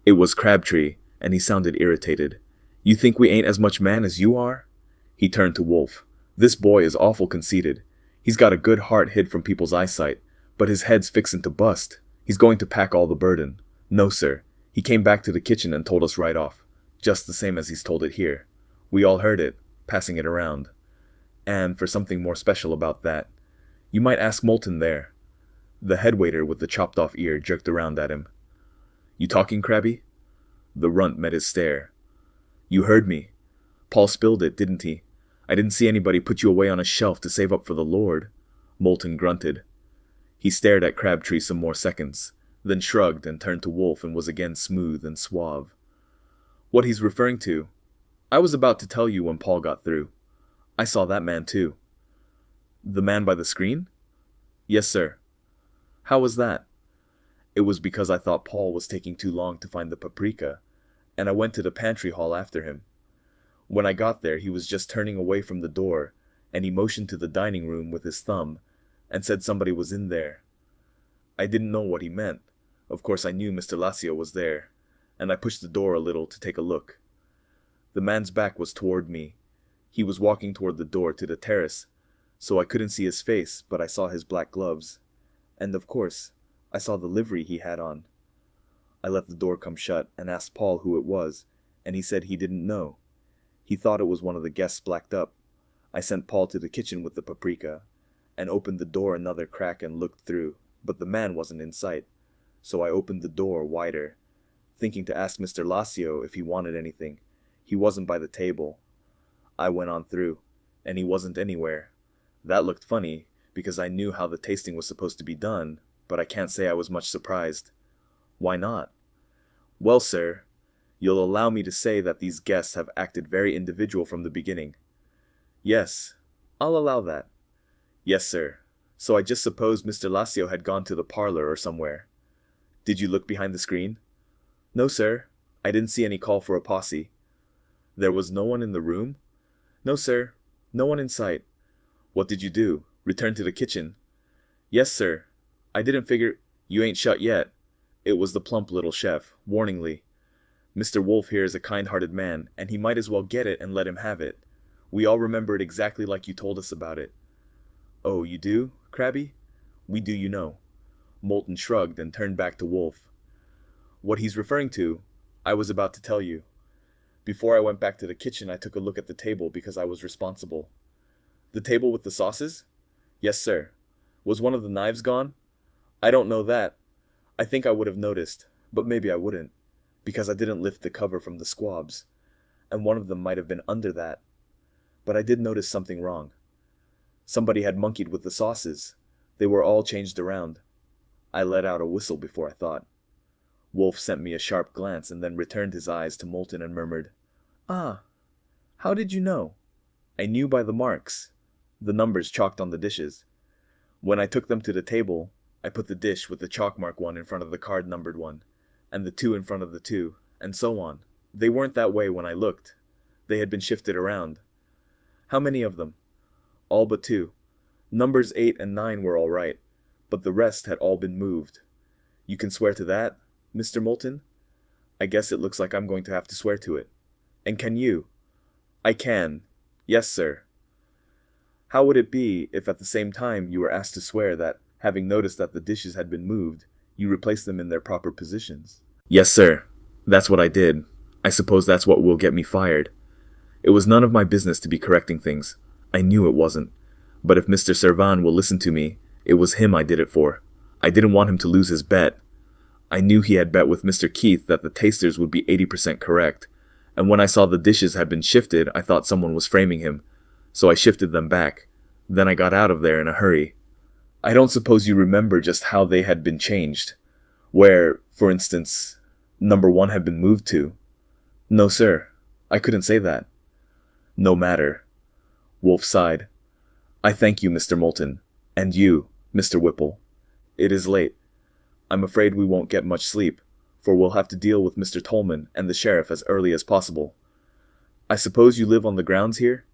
It was Crabtree, and he sounded irritated. You think we ain't as much man as you are? He turned to Wolfe. This boy is awful conceited. He's got a good heart hid from people's eyesight, but his head's fixin' to bust. He's going to pack all the burden. No, sir. He came back to the kitchen and told us right off, just the same as he's told it here. We all heard it, passing it around. And for something more special about that, you might ask Moulton there. The head waiter with the chopped-off ear jerked around at him. You talking, Crabby? The runt met his stare. You heard me. Paul spilled it, didn't he? I didn't see anybody put you away on a shelf to save up for the Lord. Moulton grunted. He stared at Crabtree some more seconds, then shrugged and turned to Wolfe and was again smooth and suave. What he's referring to, I was about to tell you when Paul got through. I saw that man too. The man by the screen? Yes, sir. How was that? It was because I thought Paul was taking too long to find the paprika, and I went to the pantry hall after him. When I got there, he was just turning away from the door, and he motioned to the dining room with his thumb, and said somebody was in there. I didn't know what he meant. Of course I knew Mr. Lacio was there, and I pushed the door a little to take a look. The man's back was toward me. He was walking toward the door to the terrace, so I couldn't see his face, but I saw his black gloves. And of course, I saw the livery he had on. I let the door come shut and asked Paul who it was, and he said he didn't know. He thought it was one of the guests blacked up. I sent Paul to the kitchen with the paprika, and opened the door another crack and looked through, but the man wasn't in sight, so I opened the door wider, thinking to ask Mr. Lacio if he wanted anything. He wasn't by the table. I went on through, and he wasn't anywhere. That looked funny, because I knew how the tasting was supposed to be done, but I can't say I was much surprised. Why not? Well, sir, you'll allow me to say that these guests have acted very individual from the beginning. Yes, I'll allow that. Yes, sir. So I just supposed Mr. Lacio had gone to the parlor or somewhere. Did you look behind the screen? No, sir. I didn't see any call for a posse. There was no one in the room? No, sir. No one in sight. What did you do? Return to the kitchen? Yes, sir. I didn't figure... You ain't shut yet. It was the plump little chef, warningly. Mr. Wolfe here is a kind-hearted man, and he might as well get it and let him have it. We all remember it exactly like you told us about it. Oh, you do, Crabby? We do, you know. Moulton shrugged and turned back to Wolfe. What he's referring to, I was about to tell you. Before I went back to the kitchen, I took a look at the table because I was responsible. The table with the sauces? Yes, sir. Was one of the knives gone? I don't know that. I think I would have noticed, but maybe I wouldn't, because I didn't lift the cover from the squabs, and one of them might have been under that. But I did notice something wrong. Somebody had monkeyed with the sauces. They were all changed around. I let out a whistle before I thought. Wolfe sent me a sharp glance and then returned his eyes to Moulton and murmured, "Ah, how did you know?" I knew by the marks, the numbers chalked on the dishes. When I took them to the table, I put the dish with the chalk mark one in front of the card-numbered one, and the 2 in front of the 2, and so on. They weren't that way when I looked. They had been shifted around. How many of them? All but 2. Numbers 8 and 9 were all right, but the rest had all been moved. You can swear to that, Mr. Moulton? I guess it looks like I'm going to have to swear to it. And can you? I can. Yes, sir. How would it be if at the same time you were asked to swear that, having noticed that the dishes had been moved, you replaced them in their proper positions? Yes, sir. That's what I did. I suppose that's what will get me fired. It was none of my business to be correcting things. I knew it wasn't. But if Mr. Servan will listen to me, it was him I did it for. I didn't want him to lose his bet. I knew he had bet with Mr. Keith that the tasters would be 80% correct, and when I saw the dishes had been shifted, I thought someone was framing him, so I shifted them back. Then I got out of there in a hurry. I don't suppose you remember just how they had been changed, where, for instance, number 1 had been moved to. No, sir, I couldn't say that. No matter. Wolfe sighed. I thank you, Mr. Moulton, and you, Mr. Whipple. It is late. I'm afraid we won't get much sleep, for we'll have to deal with Mr. Tolman and the sheriff as early as possible. I suppose you live on the grounds here?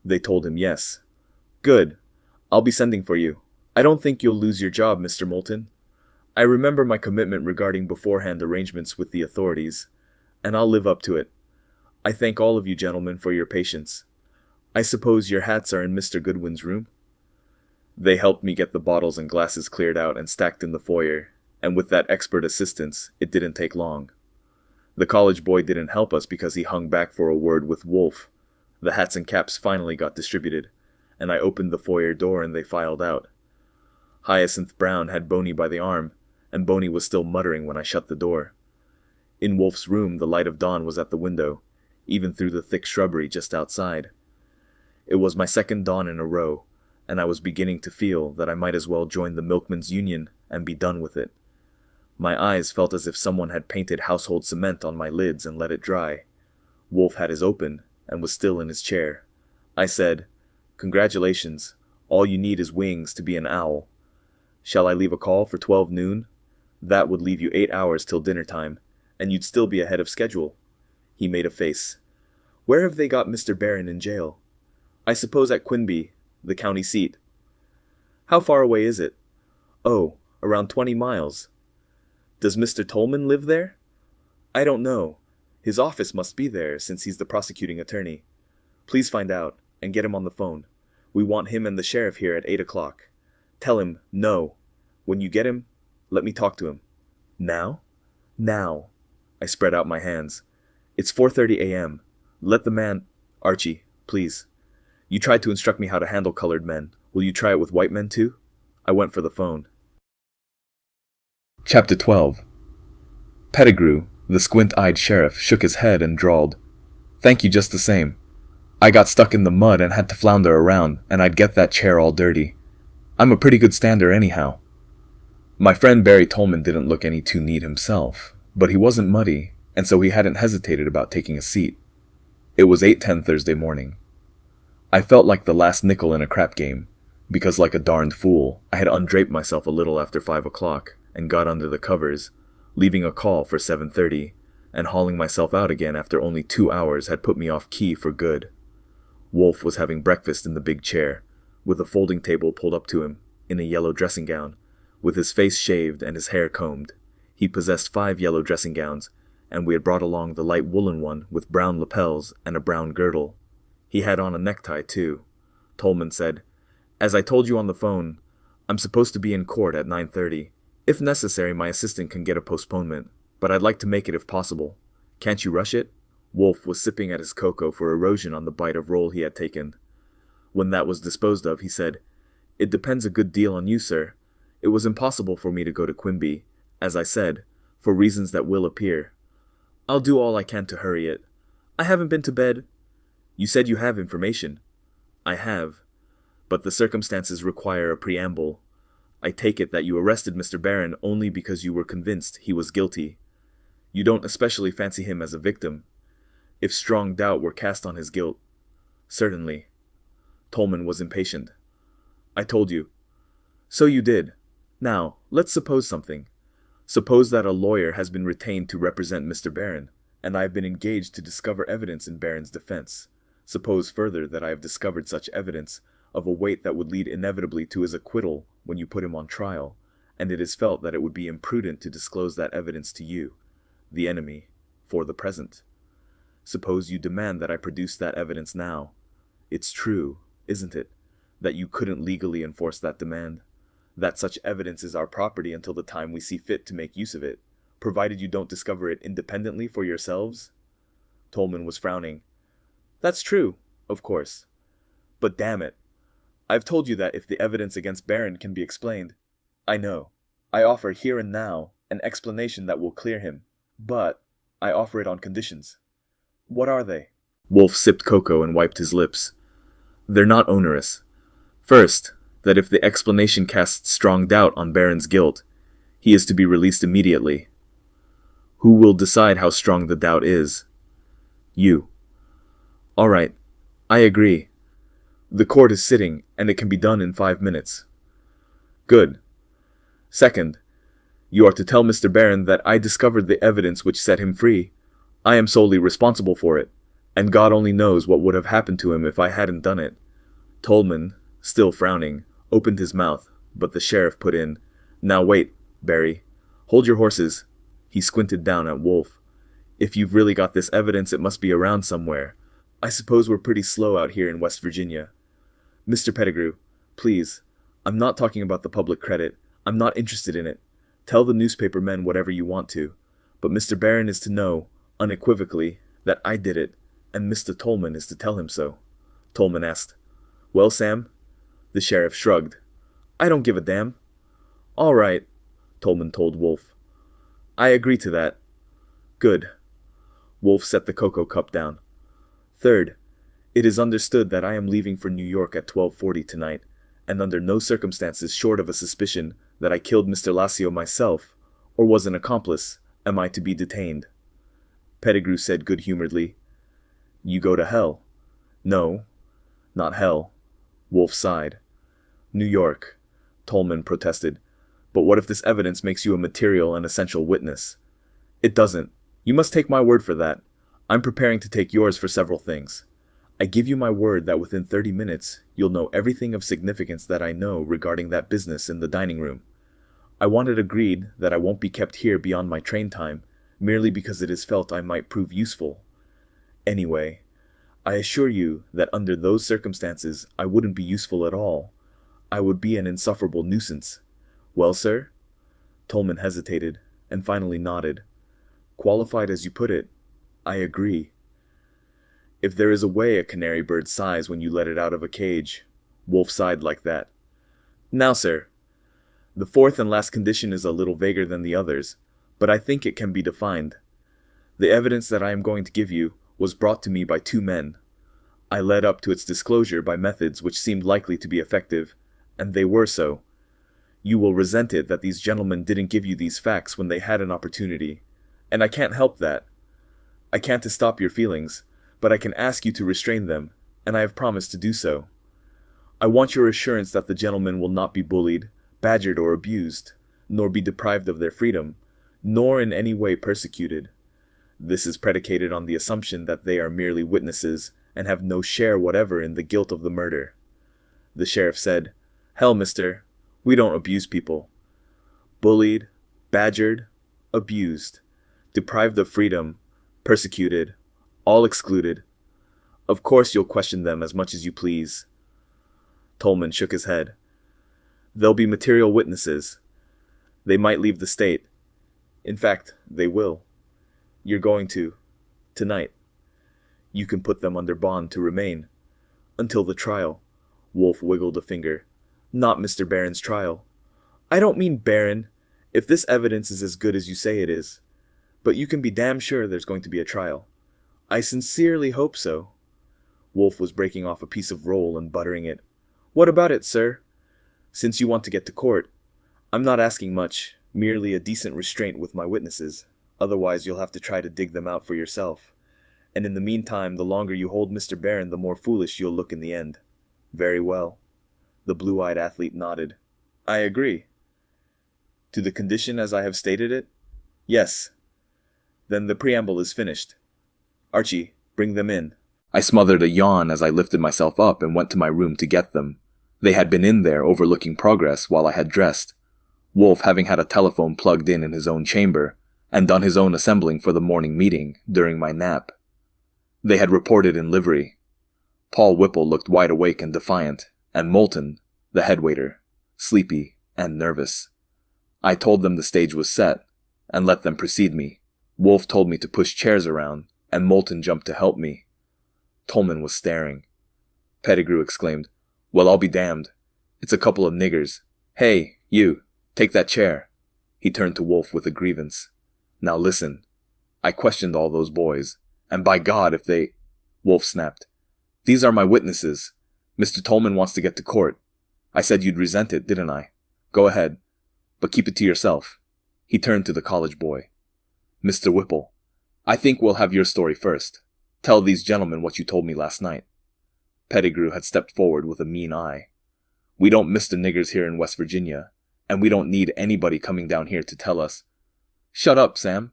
They told him yes. Good. I'll be sending for you. I don't think you'll lose your job, Mr. Moulton. I remember my commitment regarding beforehand arrangements with the authorities, and I'll live up to it. I thank all of you gentlemen for your patience. I suppose your hats are in Mr. Goodwin's room? They helped me get the bottles and glasses cleared out and stacked in the foyer, and with that expert assistance, it didn't take long. The college boy didn't help us because he hung back for a word with Wolfe. The hats and caps finally got distributed, and I opened the foyer door and they filed out. Hyacinth Brown had Boney by the arm, and Boney was still muttering when I shut the door. In Wolfe's room, the light of dawn was at the window, even through the thick shrubbery just outside. It was my second dawn in a row, and I was beginning to feel that I might as well join the milkmen's union and be done with it. My eyes felt as if someone had painted household cement on my lids and let it dry. Wolfe had his open and was still in his chair. I said, "Congratulations. All you need is wings to be an owl. Shall I leave a call for 12 noon? That would leave you 8 hours till dinner time, and you'd still be ahead of schedule." He made a face. "Where have they got Mr. Barron in jail?" "I suppose at Quinby, the county seat." "How far away is it?" "Oh, around 20 miles. "Does Mr. Tolman live there?" "I don't know. His office must be there, since he's the prosecuting attorney. Please find out, and get him on the phone. We want him and the sheriff here at 8 o'clock. Tell him, no. When you get him, let me talk to him." "Now?" "Now." I spread out my hands. "It's 4:30 a.m. Let the man—" "Archie, please. You tried to instruct me how to handle colored men. Will you try it with white men too?" I went for the phone. Chapter 12. Pettigrew, the squint-eyed sheriff, shook his head and drawled, "Thank you just the same. I got stuck in the mud and had to flounder around, and I'd get that chair all dirty. I'm a pretty good stander anyhow." My friend Barry Tolman didn't look any too neat himself, but he wasn't muddy, and so he hadn't hesitated about taking a seat. It was 8:10 Thursday morning. I felt like the last nickel in a crap game, because like a darned fool, I had undraped myself a little after 5 o'clock and got under the covers, leaving a call for 7:30, and hauling myself out again after only 2 hours had put me off key for good. Wolfe was having breakfast in the big chair, with a folding table pulled up to him, in a yellow dressing gown, with his face shaved and his hair combed. He possessed 5 yellow dressing gowns, and we had brought along the light woolen one with brown lapels and a brown girdle. He had on a necktie, too. Tolman said, "As I told you on the phone, I'm supposed to be in court at 9:30. If necessary, my assistant can get a postponement, but I'd like to make it if possible. Can't you rush it?" Wolfe was sipping at his cocoa for erosion on the bite of roll he had taken. When that was disposed of, he said, "It depends a good deal on you, sir. It was impossible for me to go to Quinby, as I said, for reasons that will appear. I'll do all I can to hurry it. I haven't been to bed." "You said you have information." "I have, but the circumstances require a preamble. I take it that you arrested Mr. Barron only because you were convinced he was guilty. You don't especially fancy him as a victim. If strong doubt were cast on his guilt—" "Certainly." Tolman was impatient. "I told you." "So you did. Now, let's suppose something. Suppose that a lawyer has been retained to represent Mr. Barron, and I have been engaged to discover evidence in Barron's defense. Suppose further that I have discovered such evidence of a weight that would lead inevitably to his acquittal when you put him on trial, and it is felt that it would be imprudent to disclose that evidence to you, the enemy, for the present. Suppose you demand that I produce that evidence now. It's true, isn't it, that you couldn't legally enforce that demand? That such evidence is our property until the time we see fit to make use of it, provided you don't discover it independently for yourselves?" Tolman was frowning. "That's true, of course. But damn it, I've told you that if the evidence against Barron can be explained—" "I know. I offer here and now an explanation that will clear him, but I offer it on conditions." "What are they?" Wolfe sipped cocoa and wiped his lips. "They're not onerous. First, that if the explanation casts strong doubt on Barron's guilt, he is to be released immediately." "Who will decide how strong the doubt is?" "You." "All right. I agree. The court is sitting, and it can be done in 5 minutes." "Good. Second, you are to tell Mr. Barron that I discovered the evidence which set him free. I am solely responsible for it, and God only knows what would have happened to him if I hadn't done it." Tolman, still frowning, opened his mouth, but the sheriff put in, "Now wait, Barry. Hold your horses." He squinted down at Wolfe. "If you've really got this evidence, it must be around somewhere. I suppose we're pretty slow out here in West Virginia. Mr. Pettigrew, please, I'm not talking about the public credit. I'm not interested in it. Tell the newspaper men whatever you want to. But Mr. Barron is to know, unequivocally, that I did it, and Mr. Tolman is to tell him so." Tolman asked, "Well, Sam?" The sheriff shrugged. "I don't give a damn." "All right," Tolman told Wolfe. "I agree to that." "Good." Wolfe set the cocoa cup down. "Third, it is understood that I am leaving for New York at 12:40 tonight, and under no circumstances short of a suspicion that I killed Mr. Lassio myself, or was an accomplice, am I to be detained." Pettigrew said good-humoredly, "You go to hell." "No, not hell." Wolfe sighed. "New York," Tolman protested. "But what if this evidence makes you a material and essential witness?" "It doesn't. You must take my word for that. I'm preparing to take yours for several things. I give you my word that within 30 minutes, you'll know everything of significance that I know regarding that business in the dining room. I want it agreed that I won't be kept here beyond my train time, merely because it is felt I might prove useful. Anyway, I assure you that under those circumstances, I wouldn't be useful at all. I would be an insufferable nuisance. Well, sir?" Tolman hesitated, and finally nodded. "Qualified as you put it, I agree. If there is a way a canary bird sighs when you let it out of a cage," Wolfe sighed like that. "Now, sir, the fourth and last condition is a little vaguer than the others, but I think it can be defined. The evidence that I am going to give you was brought to me by two men. I led up to its disclosure by methods which seemed likely to be effective, and they were so. You will resent it that these gentlemen didn't give you these facts when they had an opportunity, and I can't help that. I can't stop your feelings, but I can ask you to restrain them, and I have promised to do so. I want your assurance that the gentlemen will not be bullied, badgered, or abused, nor be deprived of their freedom, nor in any way persecuted. This is predicated on the assumption that they are merely witnesses and have no share whatever in the guilt of the murder." The sheriff said, "Hell, mister, we don't abuse people. Bullied, badgered, abused, deprived of freedom, persecuted, all excluded. Of course you'll question them as much as you please." Tolman shook his head. "They'll be material witnesses. They might leave the state. In fact, they will. You're going to, tonight. You can put them under bond to remain. Until the trial." Wolfe wiggled a finger. "Not Mr. Barron's trial." "I don't mean Barron, if this evidence is as good as you say it is. But you can be damn sure there's going to be a trial. I sincerely hope so." Wolfe was breaking off a piece of roll and buttering it. "What about it, sir? Since you want to get to court, I'm not asking much, merely a decent restraint with my witnesses. Otherwise you'll have to try to dig them out for yourself. And in the meantime, the longer you hold Mr. Barron, the more foolish you'll look in the end." "Very well." The blue-eyed athlete nodded. "I agree." "To the condition as I have stated it?" "Yes." "Then the preamble is finished. Archie, bring them in." I smothered a yawn as I lifted myself up and went to my room to get them. They had been in there overlooking progress while I had dressed, Wolfe having had a telephone plugged in his own chamber, and done his own assembling for the morning meeting during my nap. They had reported in livery. Paul Whipple looked wide awake and defiant, and Moulton, the head waiter, sleepy and nervous. I told them the stage was set, and let them precede me. Wolfe told me to push chairs around, and Moulton jumped to help me. Tolman was staring. Pettigrew exclaimed, "Well, I'll be damned. It's a couple of niggers. Hey, you, take that chair." He turned to Wolfe with a grievance. "Now listen. I questioned all those boys, and by God, if they—" Wolfe snapped. "These are my witnesses. Mr. Tolman wants to get to court. I said you'd resent it, didn't I? Go ahead, but keep it to yourself." He turned to the college boy. "Mr. Whipple, I think we'll have your story first. Tell these gentlemen what you told me last night." Pettigrew had stepped forward with a mean eye. "We don't miss the niggers here in West Virginia, and we don't need anybody coming down here to tell us—" "Shut up, Sam."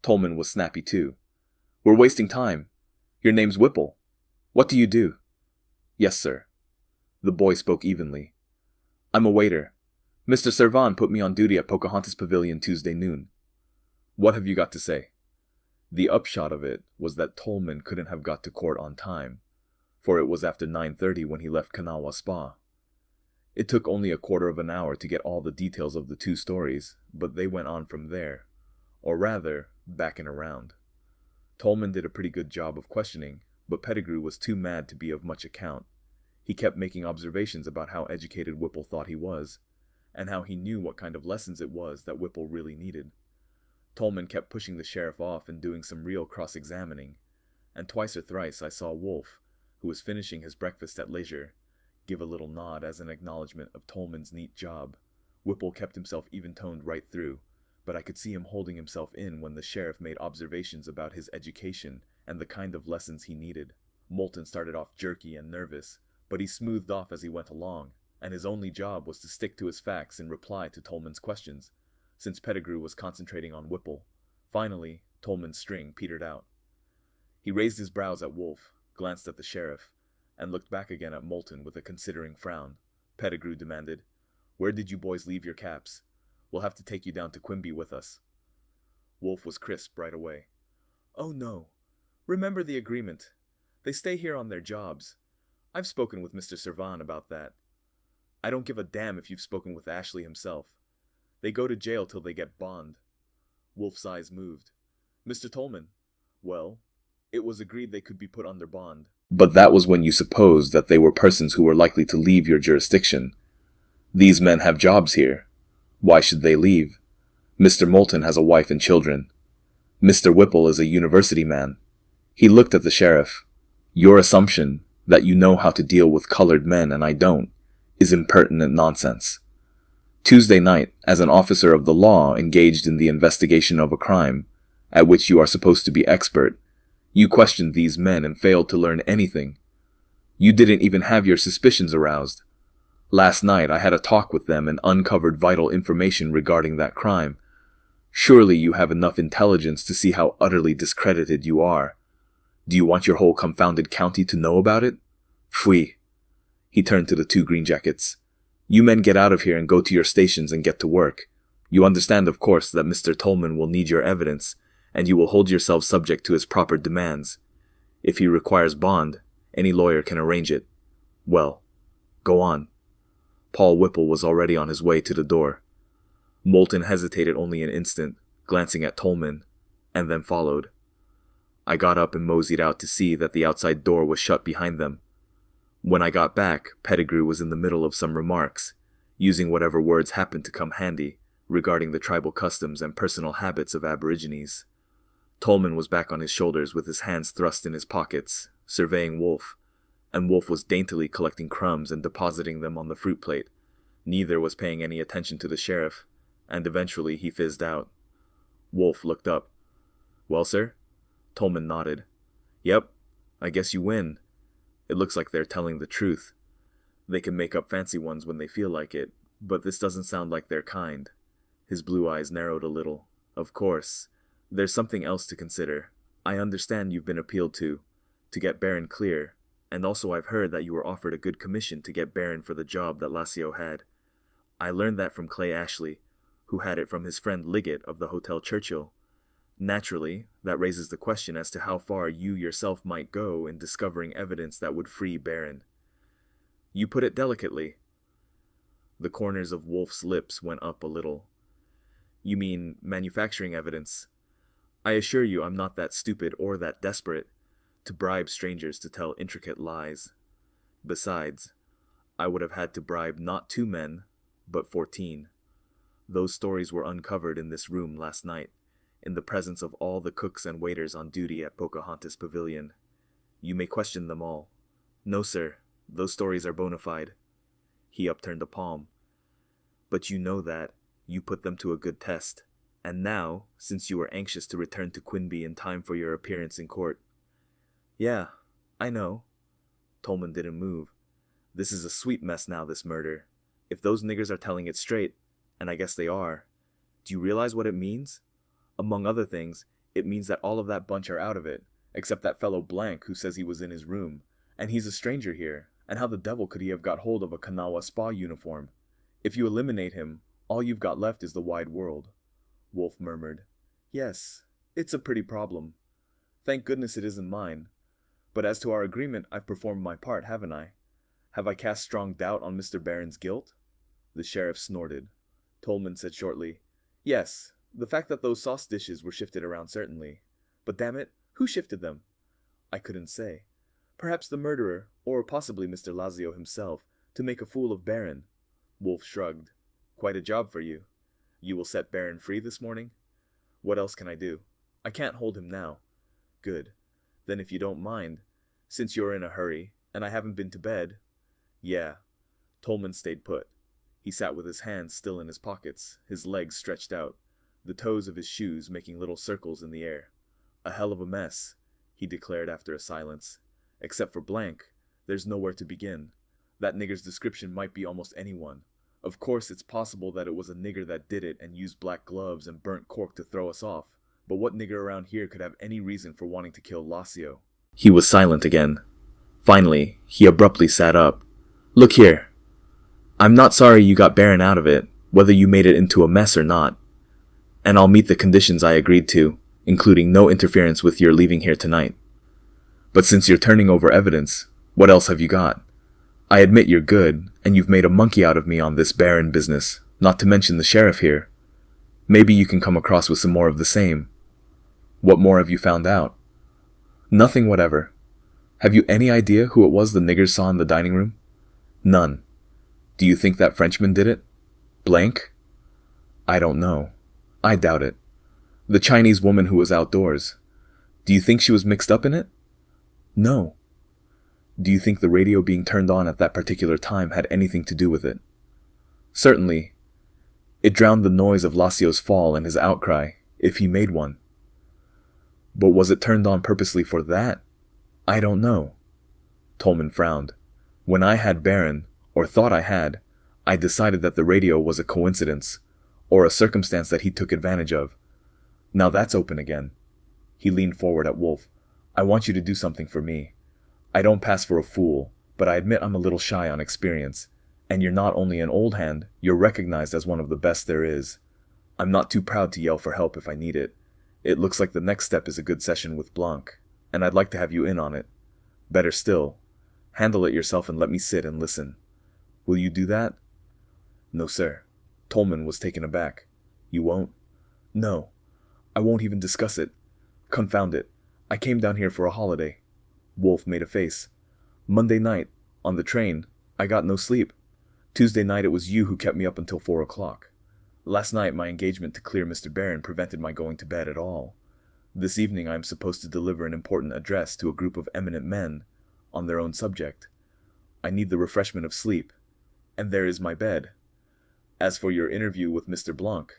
Tolman was snappy too. "We're wasting time. Your name's Whipple. What do you do?" "Yes, sir." The boy spoke evenly. "I'm a waiter. Mr. Servan put me on duty at Pocahontas Pavilion Tuesday noon." "What have you got to say?" The upshot of it was that Tolman couldn't have got to court on time, for it was after 9:30 when he left Kanawha Spa. It took only a quarter of an hour to get all the details of the two stories, but they went on from there, or rather, back and around. Tolman did a pretty good job of questioning, but Pettigrew was too mad to be of much account. He kept making observations about how educated Whipple thought he was, and how he knew what kind of lessons it was that Whipple really needed. Tolman kept pushing the sheriff off and doing some real cross-examining, and twice or thrice I saw Wolfe, who was finishing his breakfast at leisure, give a little nod as an acknowledgement of Tolman's neat job. Whipple kept himself even-toned right through, but I could see him holding himself in when the sheriff made observations about his education and the kind of lessons he needed. Moulton started off jerky and nervous, but he smoothed off as he went along, and his only job was to stick to his facts in reply to Tolman's questions, since Pettigrew was concentrating on Whipple. Finally, Tolman's string petered out. He raised his brows at Wolfe, glanced at the sheriff, and looked back again at Moulton with a considering frown. Pettigrew demanded, "Where did you boys leave your caps? We'll have to take you down to Quimby with us." Wolfe was crisp right away. "Oh no. Remember the agreement. They stay here on their jobs. I've spoken with Mr. Servan about that. I don't give a damn if you've spoken with Ashley himself. They go to jail till they get bond." Wolfe's eyes moved. "Mr. Tolman, well, it was agreed they could be put under bond." But that was when you supposed that they were persons who were likely to leave your jurisdiction. These men have jobs here. Why should they leave? Mr. Moulton has a wife and children. Mr. Whipple is a university man. He looked at the sheriff. Your assumption that you know how to deal with colored men and I don't is impertinent nonsense. Tuesday night, as an officer of the law engaged in the investigation of a crime, at which you are supposed to be expert, you questioned these men and failed to learn anything. You didn't even have your suspicions aroused. Last night I had a talk with them and uncovered vital information regarding that crime. Surely you have enough intelligence to see how utterly discredited you are. Do you want your whole confounded county to know about it? Pfui. He turned to the two greenjackets. You men get out of here and go to your stations and get to work. You understand, of course, that Mr. Tolman will need your evidence, and you will hold yourselves subject to his proper demands. If he requires bond, any lawyer can arrange it. Well, go on." Paul Whipple was already on his way to the door. Moulton hesitated only an instant, glancing at Tolman, and then followed. I got up and moseyed out to see that the outside door was shut behind them. When I got back, Pettigrew was in the middle of some remarks, using whatever words happened to come handy, regarding the tribal customs and personal habits of Aborigines. Tolman was back on his shoulders with his hands thrust in his pockets, surveying Wolfe, and Wolfe was daintily collecting crumbs and depositing them on the fruit plate. Neither was paying any attention to the sheriff, and eventually he fizzed out. Wolfe looked up. "Well, sir?" Tolman nodded. "Yep, I guess you win. It looks like they're telling the truth. They can make up fancy ones when they feel like it, but this doesn't sound like their kind." His blue eyes narrowed a little. "Of course. There's something else to consider. I understand you've been appealed to get Barron clear, and also I've heard that you were offered a good commission to get Barron for the job that Lassio had. I learned that from Clay Ashley, who had it from his friend Liggett of the Hotel Churchill. Naturally, that raises the question as to how far you yourself might go in discovering evidence that would free Barron." "You put it delicately." The corners of Wolfe's lips went up a little. "You mean manufacturing evidence? I assure you I'm not that stupid or that desperate to bribe strangers to tell intricate lies. Besides, I would have had to bribe not 2 men, but 14. Those stories were uncovered in this room last night, in the presence of all the cooks and waiters on duty at Pocahontas Pavilion. You may question them all. No, sir, those stories are bona fide." He upturned a palm. "But you know that. You put them to a good test. And now, since you are anxious to return to Quinby in time for your appearance in court." "Yeah, I know." Tolman didn't move. "This is a sweet mess now, this murder. If those niggers are telling it straight, and I guess they are, do you realize what it means? Among other things, it means that all of that bunch are out of it, except that fellow Blank who says he was in his room, and he's a stranger here, and how the devil could he have got hold of a Kanawha Spa uniform? If you eliminate him, all you've got left is the wide world." Wolfe murmured. "Yes, it's a pretty problem. Thank goodness it isn't mine. But as to our agreement, I've performed my part, haven't I? Have I cast strong doubt on Mr. Barron's guilt?" The sheriff snorted. Tolman said shortly, "Yes, the fact that those sauce dishes were shifted around certainly. But damn it, who shifted them?" "I couldn't say. Perhaps the murderer, or possibly Mr. Lassio himself, to make a fool of Barron." Wolfe shrugged. "Quite a job for you. You will set Barron free this morning?" "What else can I do? I can't hold him now." "Good. Then if you don't mind, since you're in a hurry, and I haven't been to bed—" Yeah. Tolman stayed put. He sat with his hands still in his pockets, his legs stretched out, the toes of his shoes making little circles in the air. A hell of a mess, he declared after a silence. Except for blank, there's nowhere to begin. That nigger's description might be almost anyone. Of course, it's possible that it was a nigger that did it and used black gloves and burnt cork to throw us off. But what nigger around here could have any reason for wanting to kill Lacio? He was silent again. Finally, he abruptly sat up. Look here. I'm not sorry you got Baron out of it, whether you made it into a mess or not. And I'll meet the conditions I agreed to, including no interference with your leaving here tonight. But since you're turning over evidence, what else have you got? I admit you're good, and you've made a monkey out of me on this Baron business, not to mention the sheriff here. Maybe you can come across with some more of the same. What more have you found out? Nothing whatever. Have you any idea who it was the niggers saw in the dining room? None. Do you think that Frenchman did it? Blank? I don't know. I doubt it. The Chinese woman who was outdoors. Do you think she was mixed up in it? No. Do you think the radio being turned on at that particular time had anything to do with it? Certainly. It drowned the noise of Lacio's fall and his outcry, if he made one. But was it turned on purposely for that? I don't know. Tolman frowned. When I had Baron, or thought I had, I decided that the radio was a coincidence, or a circumstance that he took advantage of. Now that's open again. He leaned forward at Wolfe. I want you to do something for me. I don't pass for a fool, but I admit I'm a little shy on experience, and you're not only an old hand, you're recognized as one of the best there is. I'm not too proud to yell for help if I need it. It looks like the next step is a good session with Blanc, and I'd like to have you in on it. Better still, handle it yourself and let me sit and listen. Will you do that? No, sir. Tolman was taken aback. You won't? No. I won't even discuss it. Confound it. I came down here for a holiday. Wolfe made a face. Monday night, on the train, I got no sleep. Tuesday night it was you who kept me up until 4 o'clock. Last night my engagement to clear Mr. Baron prevented my going to bed at all. This evening I am supposed to deliver an important address to a group of eminent men on their own subject. I need the refreshment of sleep, and there is my bed. As for your interview with Mr. Blanc,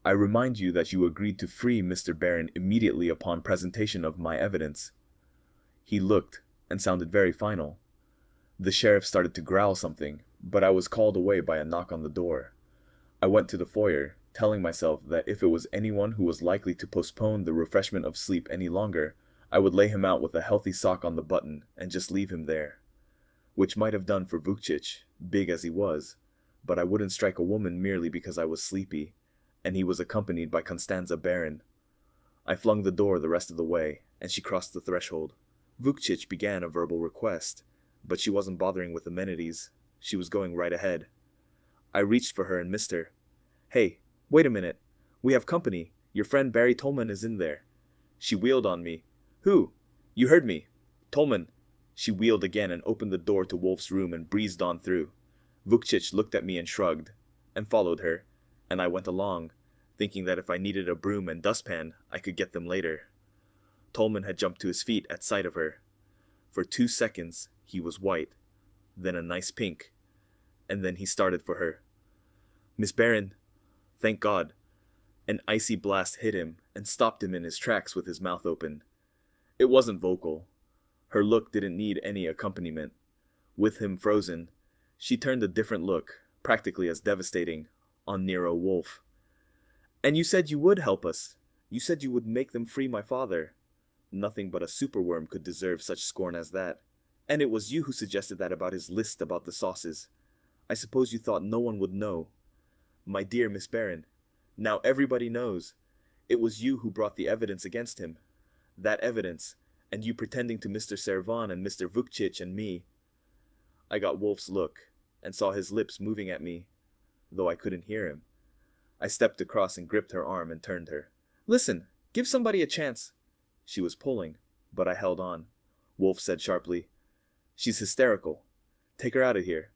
I remind you that you agreed to free Mr. Baron immediately upon presentation of my evidence. He looked and sounded very final. The sheriff started to growl something, but I was called away by a knock on the door. I went to the foyer, telling myself that if it was anyone who was likely to postpone the refreshment of sleep any longer, I would lay him out with a healthy sock on the button and just leave him there. Which might have done for Vukcic, big as he was, but I wouldn't strike a woman merely because I was sleepy, and he was accompanied by Constanza Baron. I flung the door the rest of the way, and she crossed the threshold. Vukcic began a verbal request, but she wasn't bothering with amenities. She was going right ahead. I reached for her and missed her. Hey, wait a minute. We have company. Your friend Barry Tolman is in there. She wheeled on me. Who? You heard me. Tolman. She wheeled again and opened the door to Wolfe's room and breezed on through. Vukcic looked at me and shrugged, and followed her, and I went along, thinking that if I needed a broom and dustpan, I could get them later. Tolman had jumped to his feet at sight of her. For 2 seconds, he was white, then a nice pink, and then he started for her. Miss Baron, thank God. An icy blast hit him and stopped him in his tracks with his mouth open. It wasn't vocal. Her look didn't need any accompaniment. With him frozen, she turned a different look, practically as devastating, on Nero Wolfe. And you said you would help us. You said you would make them free my father. Nothing but a superworm could deserve such scorn as that. And it was you who suggested that about his list about the sauces. I suppose you thought no one would know. My dear Miss Baron, now everybody knows. It was you who brought the evidence against him. That evidence, and you pretending to Mr. Servan and Mr. Vukcic and me. I got Wolfe's look, and saw his lips moving at me, though I couldn't hear him. I stepped across and gripped her arm and turned her. Listen, give somebody a chance. She was pulling, but I held on. Wolfe said sharply, She's hysterical. Take her out of here.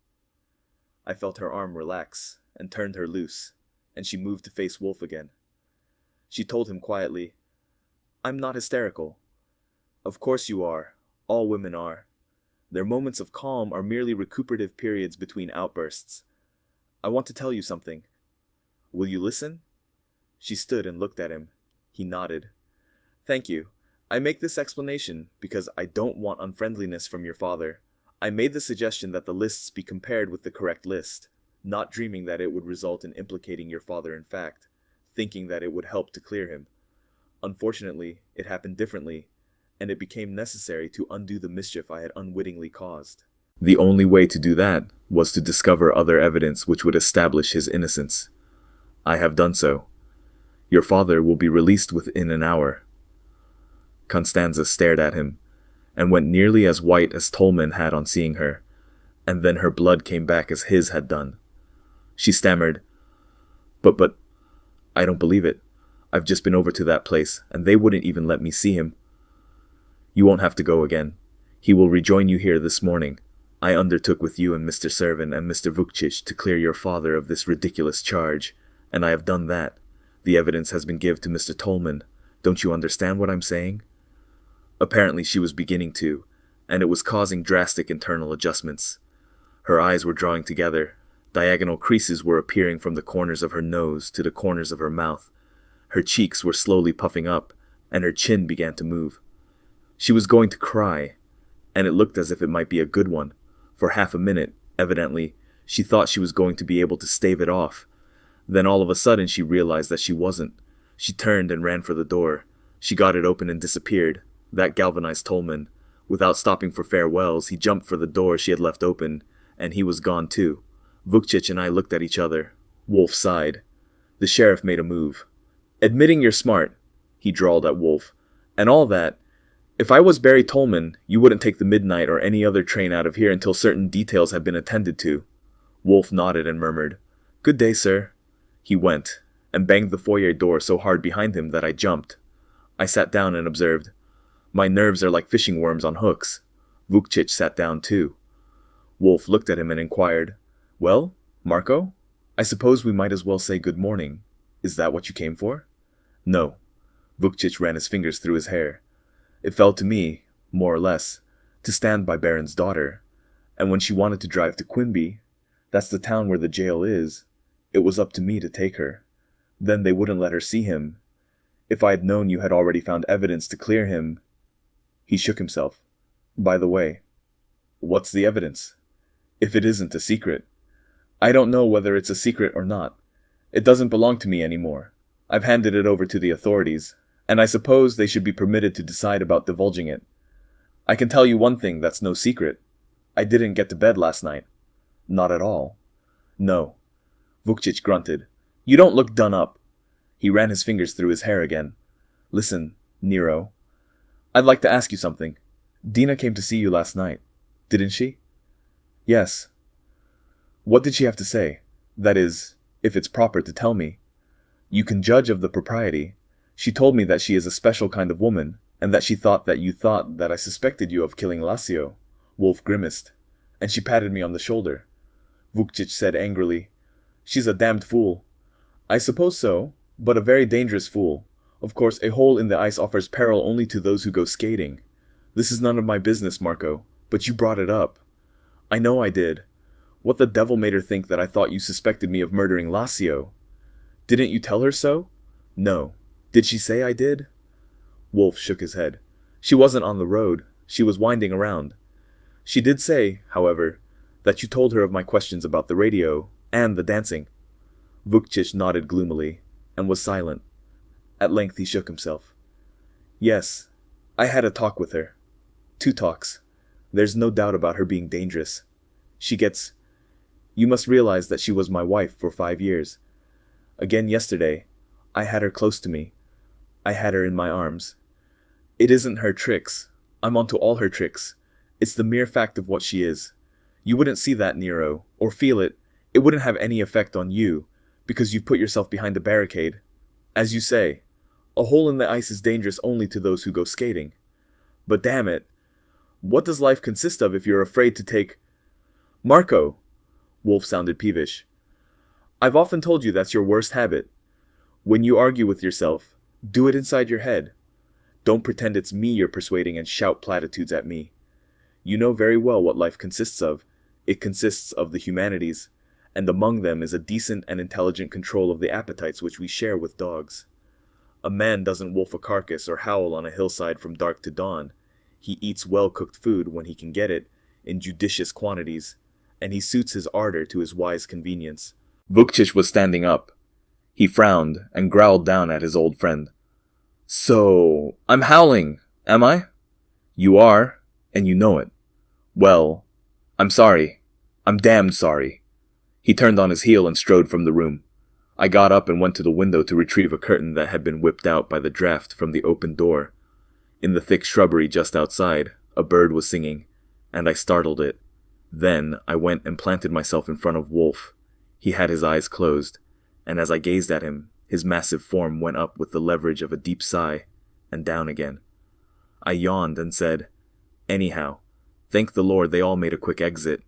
I felt her arm relax, and turned her loose, and she moved to face Wolfe again. She told him quietly, I'm not hysterical. Of course you are. All women are. Their moments of calm are merely recuperative periods between outbursts. I want to tell you something. Will you listen? She stood and looked at him. He nodded. Thank you. I make this explanation because I don't want unfriendliness from your father. I made the suggestion that the lists be compared with the correct list, not dreaming that it would result in implicating your father in fact, thinking that it would help to clear him. Unfortunately, it happened differently, and it became necessary to undo the mischief I had unwittingly caused. The only way to do that was to discover other evidence which would establish his innocence. I have done so. Your father will be released within an hour. Constanza stared at him, and went nearly as white as Tolman had on seeing her, and then her blood came back as his had done. She stammered, But, I don't believe it. I've just been over to that place, and they wouldn't even let me see him. You won't have to go again. He will rejoin you here this morning. I undertook with you and Mr. Servin and Mr. Vukcic to clear your father of this ridiculous charge, and I have done that. The evidence has been given to Mr. Tolman. Don't you understand what I'm saying? Apparently she was beginning to, and it was causing drastic internal adjustments. Her eyes were drawing together. Diagonal creases were appearing from the corners of her nose to the corners of her mouth. Her cheeks were slowly puffing up, and her chin began to move. She was going to cry, and it looked as if it might be a good one. For half a minute, evidently, she thought she was going to be able to stave it off. Then all of a sudden she realized that she wasn't. She turned and ran for the door. She got it open and disappeared. That galvanized Tolman. Without stopping for farewells, he jumped for the door she had left open, and he was gone too. Vukcic and I looked at each other. Wolfe sighed. The sheriff made a move. Admitting you're smart, he drawled at Wolfe, and all that, if I was Barry Tolman, you wouldn't take the midnight or any other train out of here until certain details had been attended to. Wolfe nodded and murmured, Good day, sir. He went, and banged the foyer door so hard behind him that I jumped. I sat down and observed, My nerves are like fishing worms on hooks. Vukcic sat down too. Wolfe looked at him and inquired, Well, Marco? I suppose we might as well say good morning. Is that what you came for? No. Vukcic ran his fingers through his hair. It fell to me, more or less, to stand by Baron's daughter, and when she wanted to drive to Quimby, that's the town where the jail is, it was up to me to take her. Then they wouldn't let her see him. If I had known you had already found evidence to clear him... He shook himself. By the way, what's the evidence? If it isn't a secret. I don't know whether it's a secret or not. It doesn't belong to me anymore. I've handed it over to the authorities, and I suppose they should be permitted to decide about divulging it. I can tell you one thing that's no secret. I didn't get to bed last night. Not at all. No. Vukcic grunted. You don't look done up. He ran his fingers through his hair again. Listen, Nero. I'd like to ask you something. Dina came to see you last night, didn't she? Yes. What did she have to say? That is, if it's proper to tell me. You can judge of the propriety. She told me that she is a special kind of woman, and that she thought that you thought that I suspected you of killing Lassio. Wolfe grimaced, and she patted me on the shoulder. Vukcic said angrily, She's a damned fool. I suppose so, but a very dangerous fool. Of course, a hole in the ice offers peril only to those who go skating. This is none of my business, Marco, but you brought it up. I know I did. What the devil made her think that I thought you suspected me of murdering Lassio? Didn't you tell her so? No. Did she say I did? Wolfe shook his head. She wasn't on the road. She was winding around. She did say, however, that you told her of my questions about the radio and the dancing. Vukcic nodded gloomily and was silent. At length he shook himself. Yes, I had a talk with her. 2 talks. There's no doubt about her being dangerous. She gets... You must realize that she was my wife for 5 years. Again yesterday, I had her close to me. I had her in my arms. It isn't her tricks. I'm onto all her tricks. It's the mere fact of what she is. You wouldn't see that, Nero, or feel it. It wouldn't have any effect on you, because you've put yourself behind a barricade. As you say, a hole in the ice is dangerous only to those who go skating. But damn it, what does life consist of if you're afraid to take... Marco! Wolfe sounded peevish. I've often told you that's your worst habit. When you argue with yourself, do it inside your head. Don't pretend it's me you're persuading and shout platitudes at me. You know very well what life consists of. It consists of the humanities, and among them is a decent and intelligent control of the appetites which we share with dogs. A man doesn't wolf a carcass or howl on a hillside from dark to dawn. He eats well-cooked food when he can get it, in judicious quantities, and he suits his ardor to his wise convenience. Vukcic was standing up. He frowned and growled down at his old friend. So, I'm howling, am I? You are, and you know it. Well, I'm sorry. I'm damned sorry. He turned on his heel and strode from the room. I got up and went to the window to retrieve a curtain that had been whipped out by the draft from the open door. In the thick shrubbery just outside, a bird was singing, and I startled it. Then I went and planted myself in front of Wolfe. He had his eyes closed, and as I gazed at him, his massive form went up with the leverage of a deep sigh, and down again. I yawned and said, "Anyhow, thank the Lord they all made a quick exit.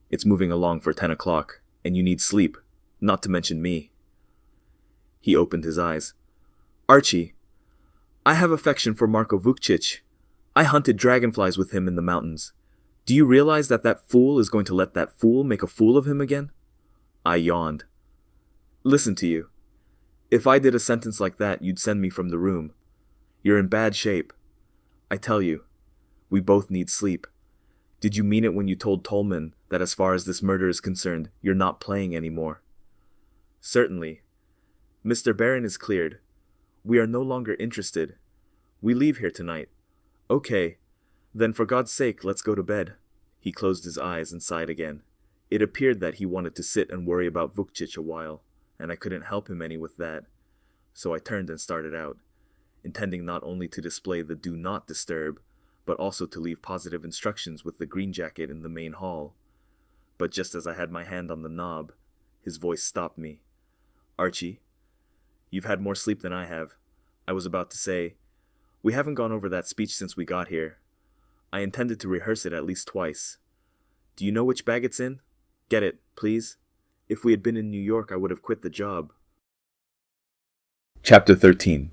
It's moving along for 10 o'clock, and you need sleep, not to mention me." He opened his eyes. "Archie, I have affection for Marko Vukcic. I hunted dragonflies with him in the mountains. Do you realize that that fool is going to let that fool make a fool of him again?" I yawned. "Listen to you. If I did a sentence like that, you'd send me from the room. You're in bad shape. I tell you, we both need sleep. Did you mean it when you told Tolman that as far as this murder is concerned, you're not playing anymore?" "Certainly. Mr. Barron is cleared. We are no longer interested. We leave here tonight." "Okay. Then for God's sake, let's go to bed." He closed his eyes and sighed again. It appeared that he wanted to sit and worry about Vukcic a while, and I couldn't help him any with that. So I turned and started out, intending not only to display the do not disturb, but also to leave positive instructions with the green jacket in the main hall. But just as I had my hand on the knob, his voice stopped me. "Archie, you've had more sleep than I have." I was about to say, "We haven't gone over that speech since we got here. I intended to rehearse it at least twice. Do you know which bag it's in? Get it, please. If we had been in New York, I would have quit the job." Chapter 13.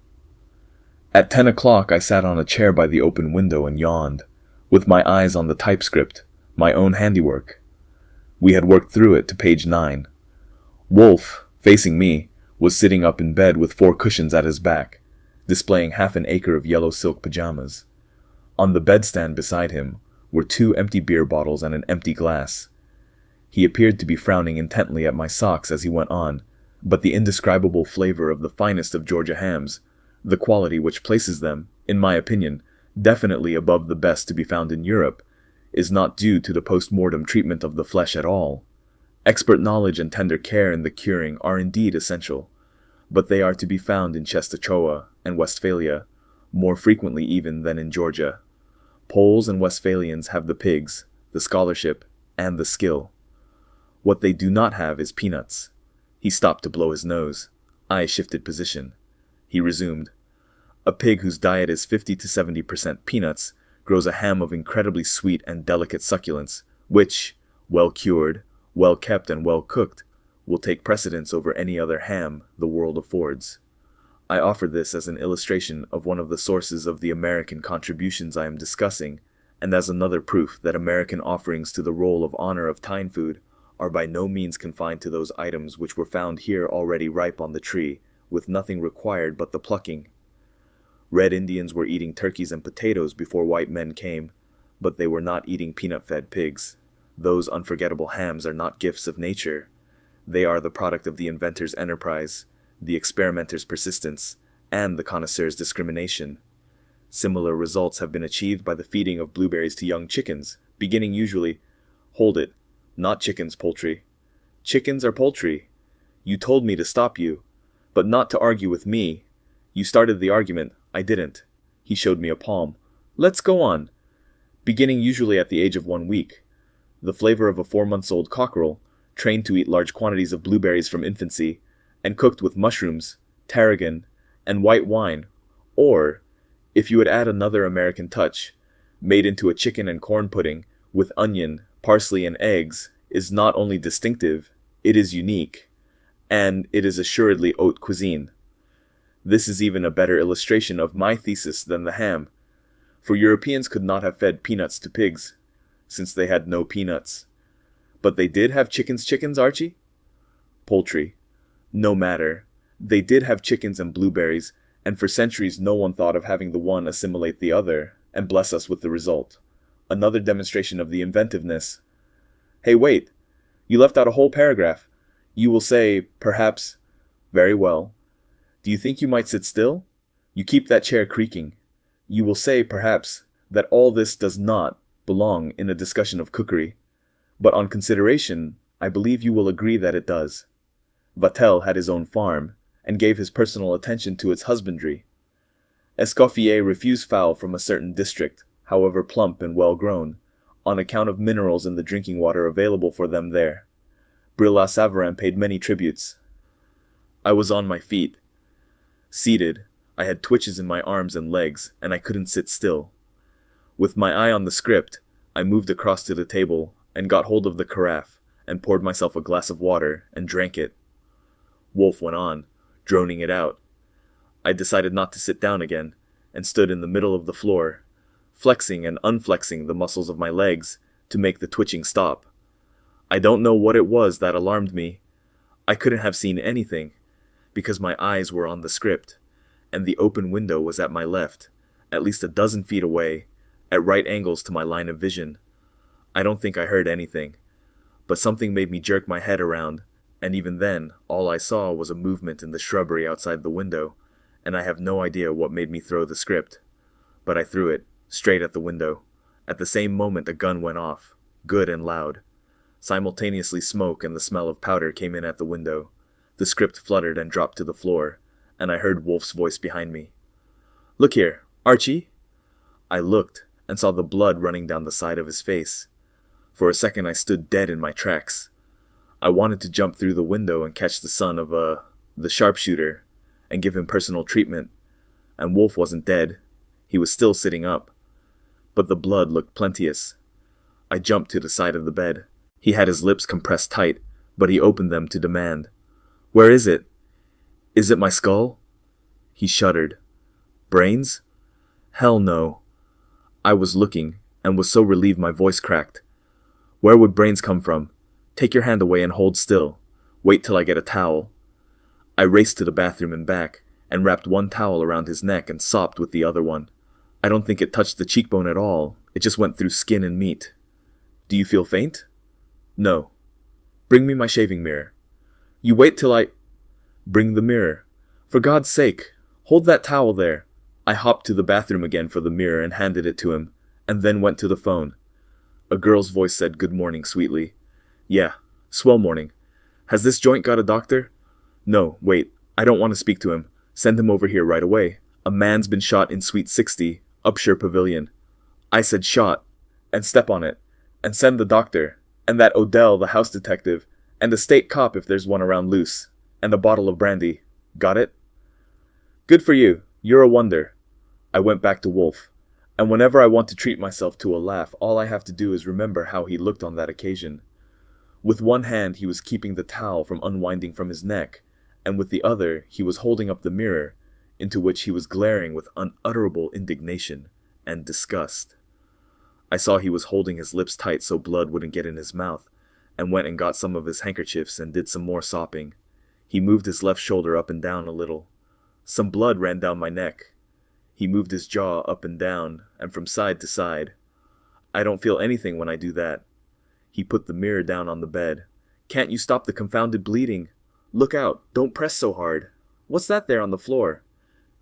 At 10 o'clock I sat on a chair by the open window and yawned, with my eyes on the typescript, my own handiwork. We had worked through it to page 9. Wolfe, facing me, was sitting up in bed with 4 cushions at his back, displaying half an acre of yellow silk pajamas. On the bedstand beside him were 2 empty beer bottles and an empty glass. He appeared to be frowning intently at my socks as he went on, but the indescribable flavor of the finest of Georgia hams, the quality which places them, in my opinion, definitely above the best to be found in Europe, is not due to the post-mortem treatment of the flesh at all. Expert knowledge and tender care in the curing are indeed essential, but they are to be found in Czestochowa and Westphalia, more frequently even than in Georgia. Poles and Westphalians have the pigs, the scholarship, and the skill. What they do not have is peanuts. He stopped to blow his nose. I shifted position. He resumed. A pig whose diet is 50 to 70% peanuts grows a ham of incredibly sweet and delicate succulence, which, well cured, well kept, and well cooked, will take precedence over any other ham the world affords. I offer this as an illustration of one of the sources of the American contributions I am discussing, and as another proof that American offerings to the roll of honor of Tyne food are by no means confined to those items which were found here already ripe on the tree, with nothing required but the plucking. Red Indians were eating turkeys and potatoes before white men came, but they were not eating peanut-fed pigs. Those unforgettable hams are not gifts of nature. They are the product of the inventor's enterprise, the experimenter's persistence, and the connoisseur's discrimination. Similar results have been achieved by the feeding of blueberries to young chickens, beginning usually, hold it, not chickens, poultry. Chickens are poultry. You told me to stop you, but not to argue with me. You started the argument, I didn't. He showed me a palm. Let's go on. Beginning usually at the age of 1 week. The flavor of a 4-month-old cockerel, trained to eat large quantities of blueberries from infancy, and cooked with mushrooms, tarragon, and white wine, or, if you would add another American touch, made into a chicken and corn pudding with onion, parsley, and eggs, is not only distinctive, it is unique, and it is assuredly haute cuisine. This is even a better illustration of my thesis than the ham, for Europeans could not have fed peanuts to pigs. since they had no peanuts. But they did have chickens, Archie? Poultry. No matter. They did have chickens and blueberries, and for centuries no one thought of having the one assimilate the other, and bless us with the result. Another demonstration of the inventiveness. Hey, wait. You left out a whole paragraph. You will say, perhaps, very well. Do you think you might sit still? You keep that chair creaking. You will say, perhaps, that all this does not belong in a discussion of cookery. But on consideration, I believe you will agree that it does. Vatel had his own farm, and gave his personal attention to its husbandry. Escoffier refused fowl from a certain district, however plump and well-grown, on account of minerals in the drinking water available for them there. Brillat-Savarin paid many tributes. I was on my feet. Seated, I had twitches in my arms and legs, and I couldn't sit still. With my eye on the script, I moved across to the table, and got hold of the carafe, and poured myself a glass of water, and drank it. Wolfe went on, droning it out. I decided not to sit down again, and stood in the middle of the floor, flexing and unflexing the muscles of my legs to make the twitching stop. I don't know what it was that alarmed me. I couldn't have seen anything, because my eyes were on the script, and the open window was at my left, at least 12 feet away, at right angles to my line of vision. I don't think I heard anything, but something made me jerk my head around, and even then, all I saw was a movement in the shrubbery outside the window, and I have no idea what made me throw the script. But I threw it, straight at the window. At the same moment a gun went off, good and loud. Simultaneously smoke and the smell of powder came in at the window. The script fluttered and dropped to the floor, and I heard Wolfe's voice behind me. "Look here, Archie!" I looked, and saw the blood running down the side of his face. For a second I stood dead in my tracks. I wanted to jump through the window and catch the son of the sharpshooter, and give him personal treatment. And Wolfe wasn't dead. He was still sitting up. But the blood looked plenteous. I jumped to the side of the bed. He had his lips compressed tight, but he opened them to demand, "Where is it? Is it my skull?" He shuddered. "Brains? Hell no." I was looking, and was so relieved my voice cracked. "Where would brains come from? Take your hand away and hold still. Wait till I get a towel." I raced to the bathroom and back, and wrapped one towel around his neck and sopped with the other one. I don't think it touched the cheekbone at all. It just went through skin and meat. "Do you feel faint?" "No." "Bring me my shaving mirror." "You wait till I—" "Bring the mirror. For God's sake, hold that towel there." I hopped to the bathroom again for the mirror and handed it to him, and then went to the phone. A girl's voice said good morning sweetly. "Yeah, swell morning. Has this joint got a doctor?" "No, wait, I don't want to speak to him. Send him over here right away. A man's been shot in Suite 60, Upshur Pavilion." I said shot, and step on it, and send the doctor, and that Odell, the house detective, and a state cop if there's one around loose, and a bottle of brandy. Got it? "Good for you. You're a wonder." I went back to Wolfe, and whenever I want to treat myself to a laugh, all I have to do is remember how he looked on that occasion. With one hand he was keeping the towel from unwinding from his neck, and with the other he was holding up the mirror, into which he was glaring with unutterable indignation and disgust. I saw he was holding his lips tight so blood wouldn't get in his mouth, and went and got some of his handkerchiefs and did some more sopping. He moved his left shoulder up and down a little. Some blood ran down my neck. He moved his jaw up and down, and from side to side. I don't feel anything when I do that. He put the mirror down on the bed. "Can't you stop the confounded bleeding? Look out, don't press so hard. What's that there on the floor?"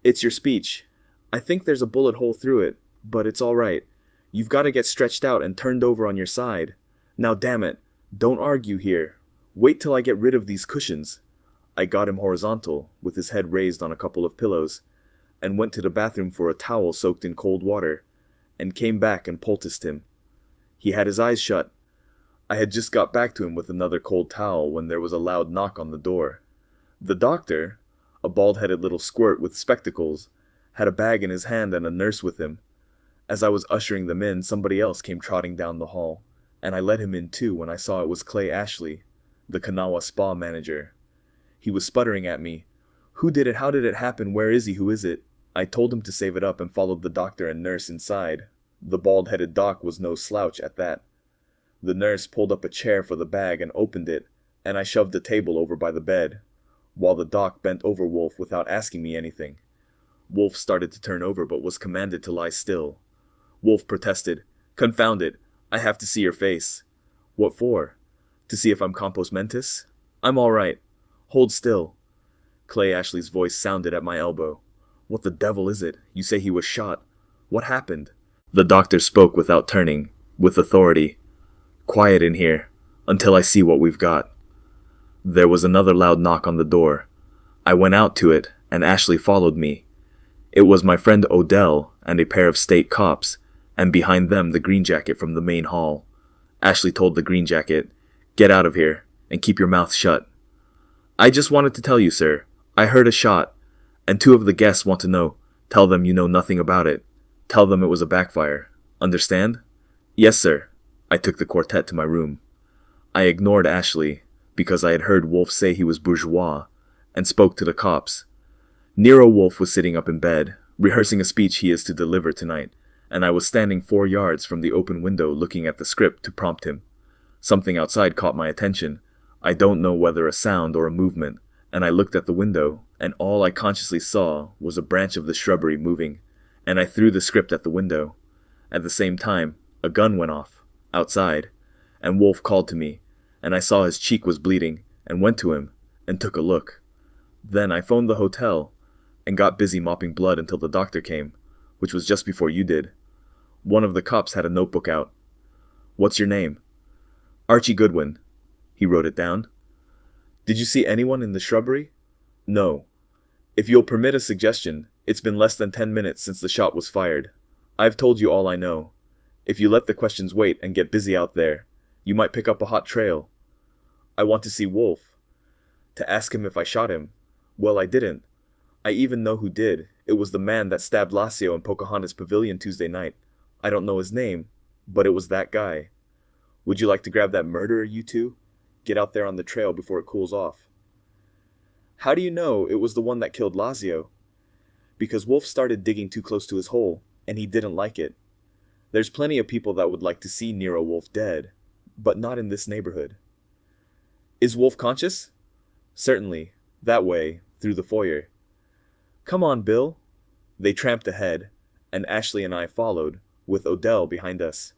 "It's your speech. I think there's a bullet hole through it, but it's all right. You've got to get stretched out and turned over on your side. Now damn it, don't argue here. Wait till I get rid of these cushions." I got him horizontal, with his head raised on a couple of pillows, and went to the bathroom for a towel soaked in cold water, and came back and poulticed him. He had his eyes shut. I had just got back to him with another cold towel when there was a loud knock on the door. The doctor, a bald-headed little squirt with spectacles, had a bag in his hand and a nurse with him. As I was ushering them in, somebody else came trotting down the hall, and I let him in too when I saw it was Clay Ashley, the Kanawha Spa manager. He was sputtering at me. "Who did it? How did it happen? Where is he? Who is it?" I told him to save it up and followed the doctor and nurse inside. The bald-headed doc was no slouch at that. The nurse pulled up a chair for the bag and opened it, and I shoved a table over by the bed, while the doc bent over Wolfe without asking me anything. Wolfe started to turn over but was commanded to lie still. Wolfe protested, "Confound it, I have to see your face." "What for? To see if I'm compos mentis?" "I'm all right. Hold still." Clay Ashley's voice sounded at my elbow. "What the devil is it? You say he was shot. What happened?" The doctor spoke without turning, with authority. "Quiet in here, until I see what we've got." There was another loud knock on the door. I went out to it, and Ashley followed me. It was my friend Odell and a pair of state cops, and behind them the green jacket from the main hall. Ashley told the green jacket, "Get out of here, and keep your mouth shut." "I just wanted to tell you, sir. I heard a shot, and 2 of the guests want to know. Tell them you know nothing about it. Tell them it was a backfire. Understand?" "Yes, sir." I took the quartet to my room. I ignored Ashley, because I had heard Wolfe say he was bourgeois, and spoke to the cops. Nero Wolfe was sitting up in bed, rehearsing a speech he is to deliver tonight, and I was standing 4 yards from the open window looking at the script to prompt him. Something outside caught my attention. I don't know whether a sound or a movement, and I looked at the window, and all I consciously saw was a branch of the shrubbery moving, and I threw the script at the window. At the same time, a gun went off, outside, and Wolfe called to me, and I saw his cheek was bleeding, and went to him, and took a look. Then I phoned the hotel, and got busy mopping blood until the doctor came, which was just before you did. One of the cops had a notebook out. "What's your name?" "Archie Goodwin." He wrote it down. "Did you see anyone in the shrubbery?" "No. If you'll permit a suggestion, it's been less than 10 minutes since the shot was fired. I've told you all I know. If you let the questions wait and get busy out there, you might pick up a hot trail." "I want to see Wolfe." "To ask him if I shot him." "Well, I didn't. I even know who did. It was the man that stabbed Lacio in Pocahontas Pavilion Tuesday night. I don't know his name, but it was that guy. Would you like to grab that murderer, you two? Get out there on the trail before it cools off." "How do you know it was the one that killed Lacio?" "Because Wolfe started digging too close to his hole, and he didn't like it. There's plenty of people that would like to see Nero Wolfe dead, but not in this neighborhood." "Is Wolfe conscious?" "Certainly. That way, through the foyer." "Come on, Bill." They tramped ahead, and Ashley and I followed, with Odell behind us.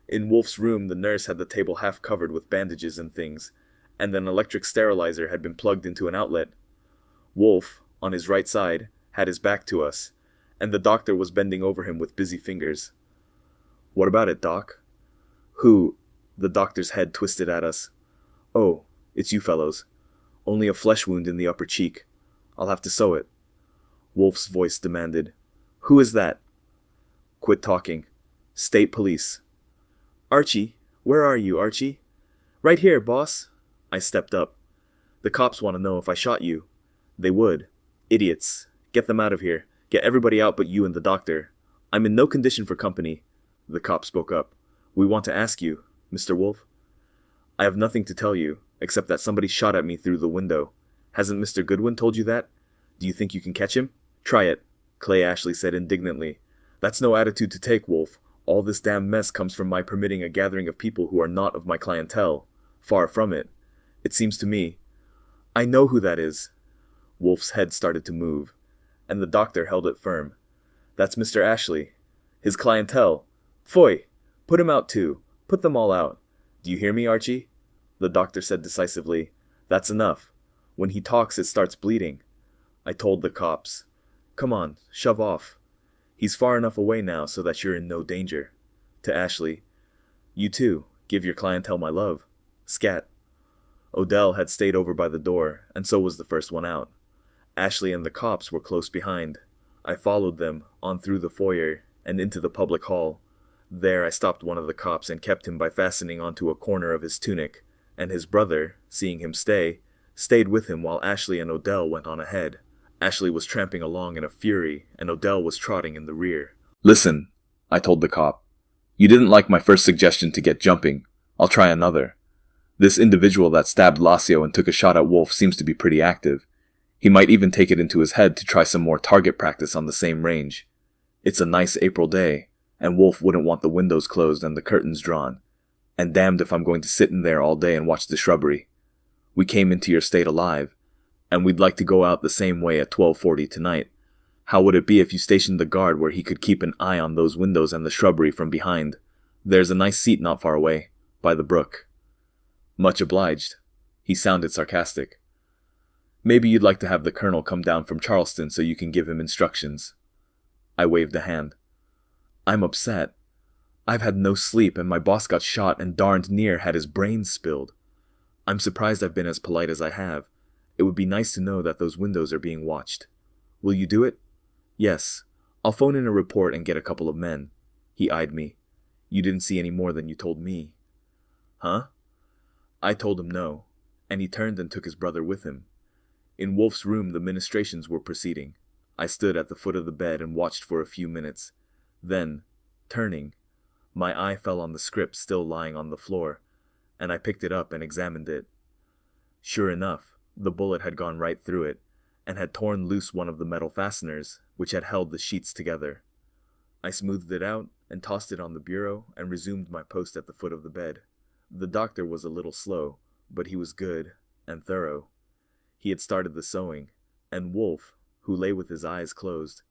In Wolfe's room, the nurse had the table half covered with bandages and things, and an electric sterilizer had been plugged into an outlet. Wolfe, on his right side, had his back to us, and the doctor was bending over him with busy fingers. "What about it, Doc?" "Who?" The doctor's head twisted at us. "Oh, it's you fellows. Only a flesh wound in the upper cheek. I'll have to sew it." Wolfe's voice demanded, "Who is that?" "Quit talking. State police." "Archie, where are you, Archie?" "Right here, boss." I stepped up. "The cops want to know if I shot you." "They would. Idiots. Get them out of here. Get everybody out but you and the doctor. I'm in no condition for company." The cop spoke up. "We want to ask you, Mr. Wolfe." "I have nothing to tell you, except that somebody shot at me through the window. Hasn't Mr. Goodwin told you that? Do you think you can catch him?" "Try it," Clay Ashley said indignantly. "That's no attitude to take, Wolfe. All this damn mess comes from my permitting a gathering of people who are not of my clientele. Far from it. It seems to me—" "I know who that is." Wolfe's head started to move, and the doctor held it firm. "That's Mr. Ashley. His clientele. Foy! Put him out too. Put them all out. Do you hear me, Archie?" The doctor said decisively, "That's enough. When he talks, it starts bleeding." I told the cops, "Come on, shove off. He's far enough away now so that you're in no danger." To Ashley, "You too, give your clientele my love. Scat." Odell had stayed over by the door, and so was the first one out. Ashley and the cops were close behind. I followed them, on through the foyer, and into the public hall. There I stopped one of the cops and kept him by fastening onto a corner of his tunic, and his brother, seeing him stayed with him while Ashley and Odell went on ahead. Ashley was tramping along in a fury, and Odell was trotting in the rear. "Listen," I told the cop. "You didn't like my first suggestion to get jumping. I'll try another. This individual that stabbed Lacio and took a shot at Wolfe seems to be pretty active. He might even take it into his head to try some more target practice on the same range. It's a nice April day, and Wolfe wouldn't want the windows closed and the curtains drawn. And damned if I'm going to sit in there all day and watch the shrubbery. We came into your state alive, and we'd like to go out the same way at 12:40 tonight. How would it be if you stationed the guard where he could keep an eye on those windows and the shrubbery from behind? There's a nice seat not far away, by the brook. Much obliged. He sounded sarcastic. Maybe you'd like to have the colonel come down from Charleston so you can give him instructions. I waved a hand. I'm upset. I've had no sleep and my boss got shot and darned near had his brains spilled. I'm surprised I've been as polite as I have. It would be nice to know that those windows are being watched. Will you do it? Yes. I'll phone in a report and get a couple of men. He eyed me. You didn't see any more than you told me. Huh? I told him no, and he turned and took his brother with him. In Wolfe's room the ministrations were proceeding. I stood at the foot of the bed and watched for a few minutes. Then, turning, my eye fell on the script still lying on the floor, and I picked it up and examined it. Sure enough, the bullet had gone right through it, and had torn loose one of the metal fasteners, which had held the sheets together. I smoothed it out, and tossed it on the bureau, and resumed my post at the foot of the bed. The doctor was a little slow, but he was good and thorough. He had started the sewing, and Wolfe, who lay with his eyes closed,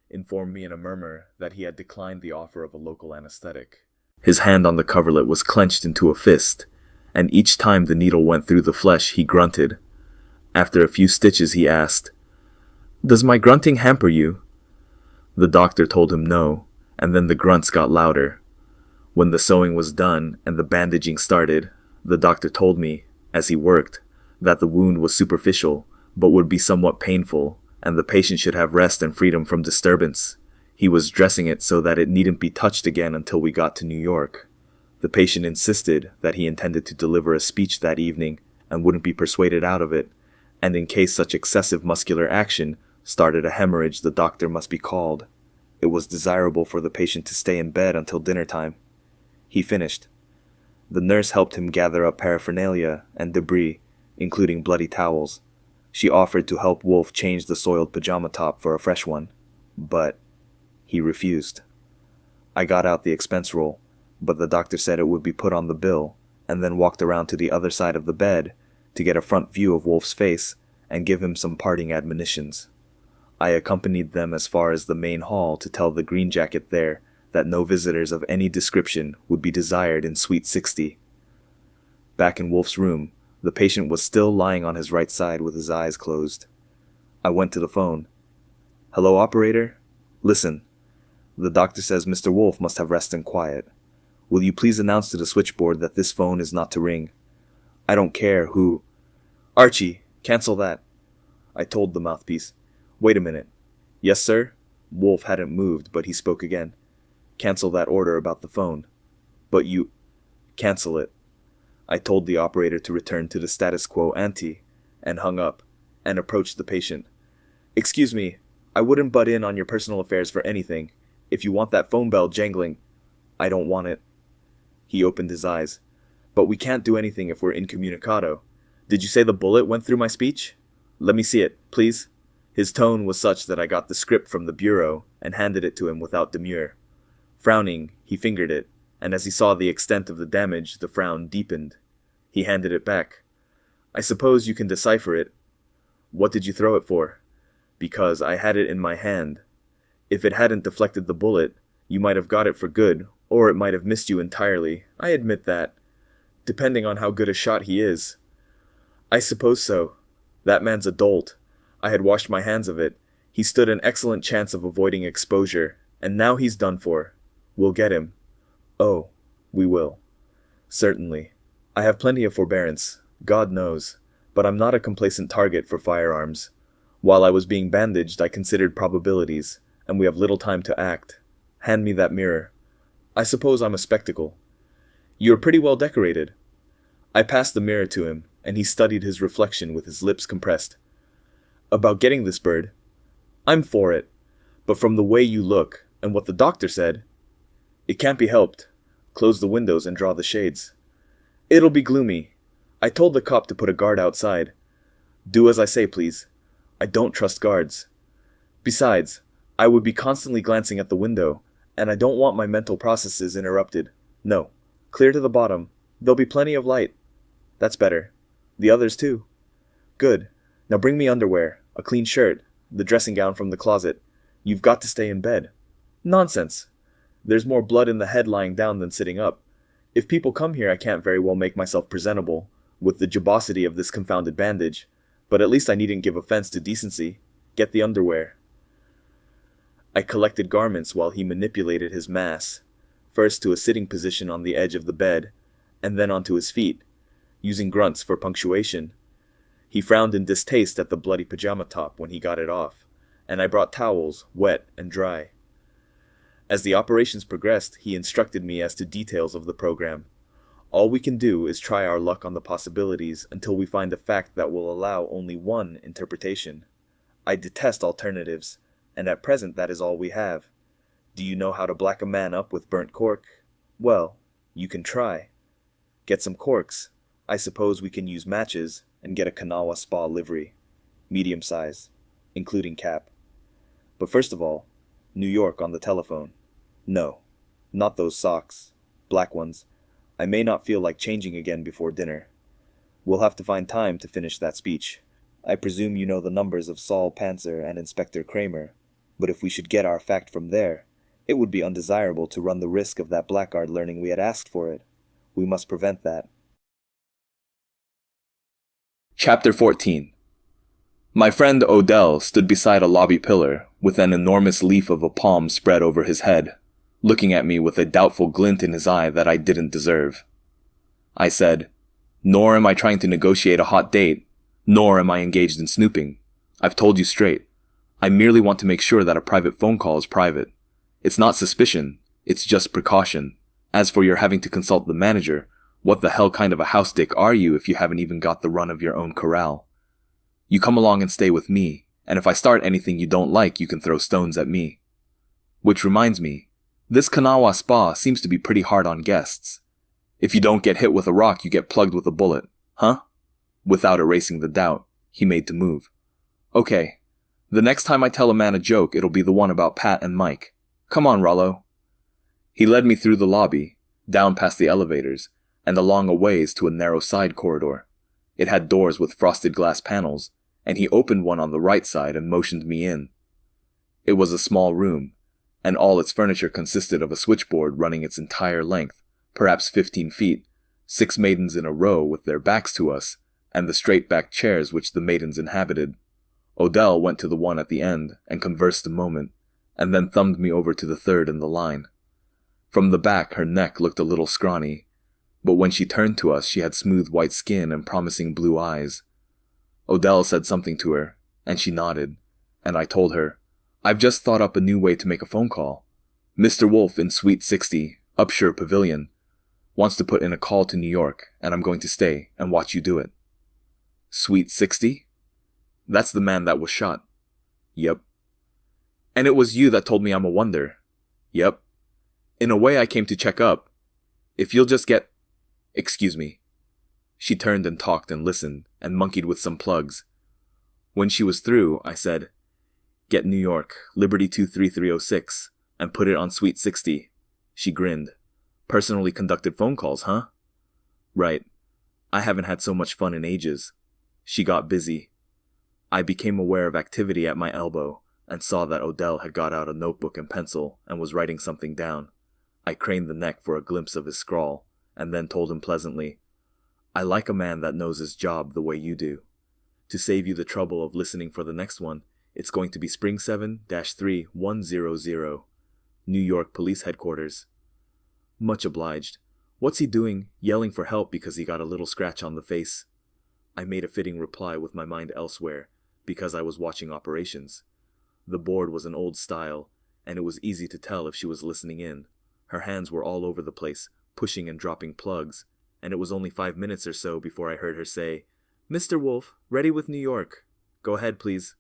informed me in a murmur that he had declined the offer of a local anesthetic. His hand on the coverlet was clenched into a fist, and each time the needle went through the flesh he grunted. After a few stitches he asked, "Does my grunting hamper you?" The doctor told him no, and then the grunts got louder. When the sewing was done and the bandaging started, the doctor told me, as he worked, that the wound was superficial, but would be somewhat painful, and the patient should have rest and freedom from disturbance. He was dressing it so that it needn't be touched again until we got to New York. The patient insisted that he intended to deliver a speech that evening and wouldn't be persuaded out of it, and in case such excessive muscular action started a hemorrhage, the doctor must be called. It was desirable for the patient to stay in bed until dinner time. He finished. The nurse helped him gather up paraphernalia and debris, including bloody towels. She offered to help Wolfe change the soiled pajama top for a fresh one, but he refused. I got out the expense roll, but the doctor said it would be put on the bill, and then walked around to the other side of the bed to get a front view of Wolfe's face and give him some parting admonitions. I accompanied them as far as the main hall to tell the green jacket there that no visitors of any description would be desired in Suite 60. Back in Wolfe's room, the patient was still lying on his right side with his eyes closed. I went to the phone. "Hello, operator? Listen. The doctor says Mr. Wolfe must have rest and quiet. Will you please announce to the switchboard that this phone is not to ring? I don't care who—" "Archie, cancel that." I told the mouthpiece. "Wait a minute." "Yes, sir?" Wolfe hadn't moved, but he spoke again. "Cancel that order about the phone." "But you—" "Cancel it." I told the operator to return to the status quo ante, and hung up, and approached the patient. "Excuse me, I wouldn't butt in on your personal affairs for anything. If you want that phone bell jangling—" "I don't want it." He opened his eyes. "But we can't do anything if we're incommunicado. Did you say the bullet went through my speech? Let me see it, please." His tone was such that I got the script from the bureau and handed it to him without demur. Frowning, he fingered it, and as he saw the extent of the damage, the frown deepened. He handed it back. "I suppose you can decipher it." "What did you throw it for?" "Because I had it in my hand. If it hadn't deflected the bullet, you might have got it for good, or it might have missed you entirely. I admit that. Depending on how good a shot he is." "I suppose so. That man's a dolt. I had washed my hands of it. He stood an excellent chance of avoiding exposure, and now he's done for. We'll get him." "Oh, we will." "Certainly. I have plenty of forbearance, God knows, but I'm not a complacent target for firearms. While I was being bandaged, I considered probabilities, and we have little time to act. Hand me that mirror. I suppose I'm a spectacle." "You're pretty well decorated." I passed the mirror to him, and he studied his reflection with his lips compressed. "About getting this bird? I'm for it. But from the way you look, and what the doctor said—" "It can't be helped. Close the windows and draw the shades." "It'll be gloomy. I told the cop to put a guard outside." "Do as I say, please. I don't trust guards. Besides, I would be constantly glancing at the window, and I don't want my mental processes interrupted. No. Clear to the bottom. There'll be plenty of light. That's better. The others too. Good. Now bring me underwear, a clean shirt, the dressing gown from the closet. You've got to stay in bed. Nonsense. There's more blood in the head lying down than sitting up. If people come here, I can't very well make myself presentable, with the gibbosity of this confounded bandage, but at least I needn't give offense to decency. Get the underwear. I collected garments while he manipulated his mass, first to a sitting position on the edge of the bed, and then onto his feet, using grunts for punctuation. He frowned in distaste at the bloody pajama top when he got it off, and I brought towels, wet and dry. As the operations progressed, he instructed me as to details of the program. All we can do is try our luck on the possibilities until we find a fact that will allow only one interpretation. I detest alternatives, and at present that is all we have. Do you know how to black a man up with burnt cork? Well, you can try. Get some corks. I suppose we can use matches and get a Kanawha Spa livery. Medium size, including cap. But first of all, New York on the telephone. No, not those socks. Black ones. I may not feel like changing again before dinner. We'll have to find time to finish that speech. I presume you know the numbers of Saul Panzer and Inspector Kramer, but if we should get our fact from there, it would be undesirable to run the risk of that blackguard learning we had asked for it. We must prevent that. Chapter 14. My friend Odell stood beside a lobby pillar with an enormous leaf of a palm spread over his head, looking at me with a doubtful glint in his eye that I didn't deserve. I said, "Nor am I trying to negotiate a hot date, nor am I engaged in snooping. I've told you straight. I merely want to make sure that a private phone call is private. It's not suspicion, it's just precaution. As for your having to consult the manager, what the hell kind of a house dick are you if you haven't even got the run of your own corral? You come along and stay with me, and if I start anything you don't like, you can throw stones at me. Which reminds me, this Kanawha Spa seems to be pretty hard on guests. If you don't get hit with a rock, you get plugged with a bullet, huh?" Without erasing the doubt, he made to move. "Okay, the next time I tell a man a joke, it'll be the one about Pat and Mike. Come on, Rollo." He led me through the lobby, down past the elevators, and along a ways to a narrow side corridor. It had doors with frosted glass panels, and he opened one on the right side and motioned me in. It was a small room, and all its furniture consisted of a switchboard running its entire length, perhaps 15 feet, 6 maidens in a row with their backs to us, and the straight-backed chairs which the maidens inhabited. Odell went to the one at the end and conversed a moment, and then thumbed me over to the third in the line. From the back, her neck looked a little scrawny, but when she turned to us, she had smooth white skin and promising blue eyes. Odell said something to her, and she nodded, and I told her, "I've just thought up a new way to make a phone call. Mr. Wolfe in Suite 60, Upshur Pavilion, wants to put in a call to New York, and I'm going to stay and watch you do it." "Suite 60? That's the man that was shot." "Yep." "And it was you that told me I'm a wonder." "Yep. In a way I came to check up. If you'll just get... Excuse me." She turned and talked and listened, and monkeyed with some plugs. When she was through, I said, "Get New York, Liberty 23306, and put it on Suite 60. She grinned. "Personally conducted phone calls, huh?" "Right. I haven't had so much fun in ages." She got busy. I became aware of activity at my elbow, and saw that Odell had got out a notebook and pencil, and was writing something down. I craned the neck for a glimpse of his scrawl, and then told him pleasantly, "I like a man that knows his job the way you do. To save you the trouble of listening for the next one, it's going to be Spring 7-3100, New York Police Headquarters." "Much obliged. What's he doing, yelling for help because he got a little scratch on the face?" I made a fitting reply with my mind elsewhere, because I was watching operations. The board was an old style, and it was easy to tell if she was listening in. Her hands were all over the place, pushing and dropping plugs, and it was only 5 minutes or so before I heard her say, "Mr. Wolfe, ready with New York. Go ahead, please."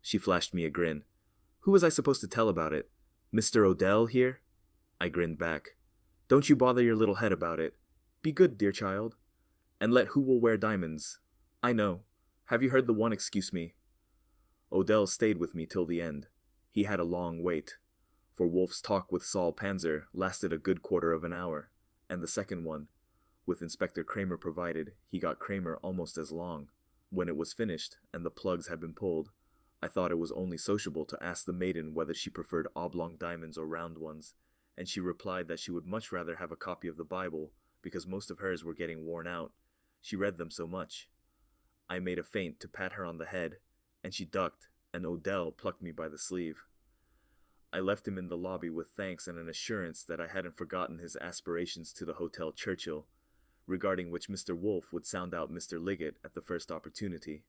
She flashed me a grin. "Who was I supposed to tell about it? Mr. Odell here?" I grinned back. "Don't you bother your little head about it. Be good, dear child. And let who will wear diamonds. I know. Have you heard the one excuse me?" Odell stayed with me till the end. He had a long wait, for Wolfe's talk with Saul Panzer lasted a good quarter of an hour, and the second one, With Inspector Kramer provided, he got Kramer almost as long. When it was finished, and the plugs had been pulled, I thought it was only sociable to ask the maiden whether she preferred oblong diamonds or round ones, and she replied that she would much rather have a copy of the Bible, because most of hers were getting worn out. She read them so much. I made a feint to pat her on the head, and she ducked, and Odell plucked me by the sleeve. I left him in the lobby with thanks and an assurance that I hadn't forgotten his aspirations to the Hotel Churchill, regarding which Mr. Wolfe would sound out Mr. Liggett at the first opportunity.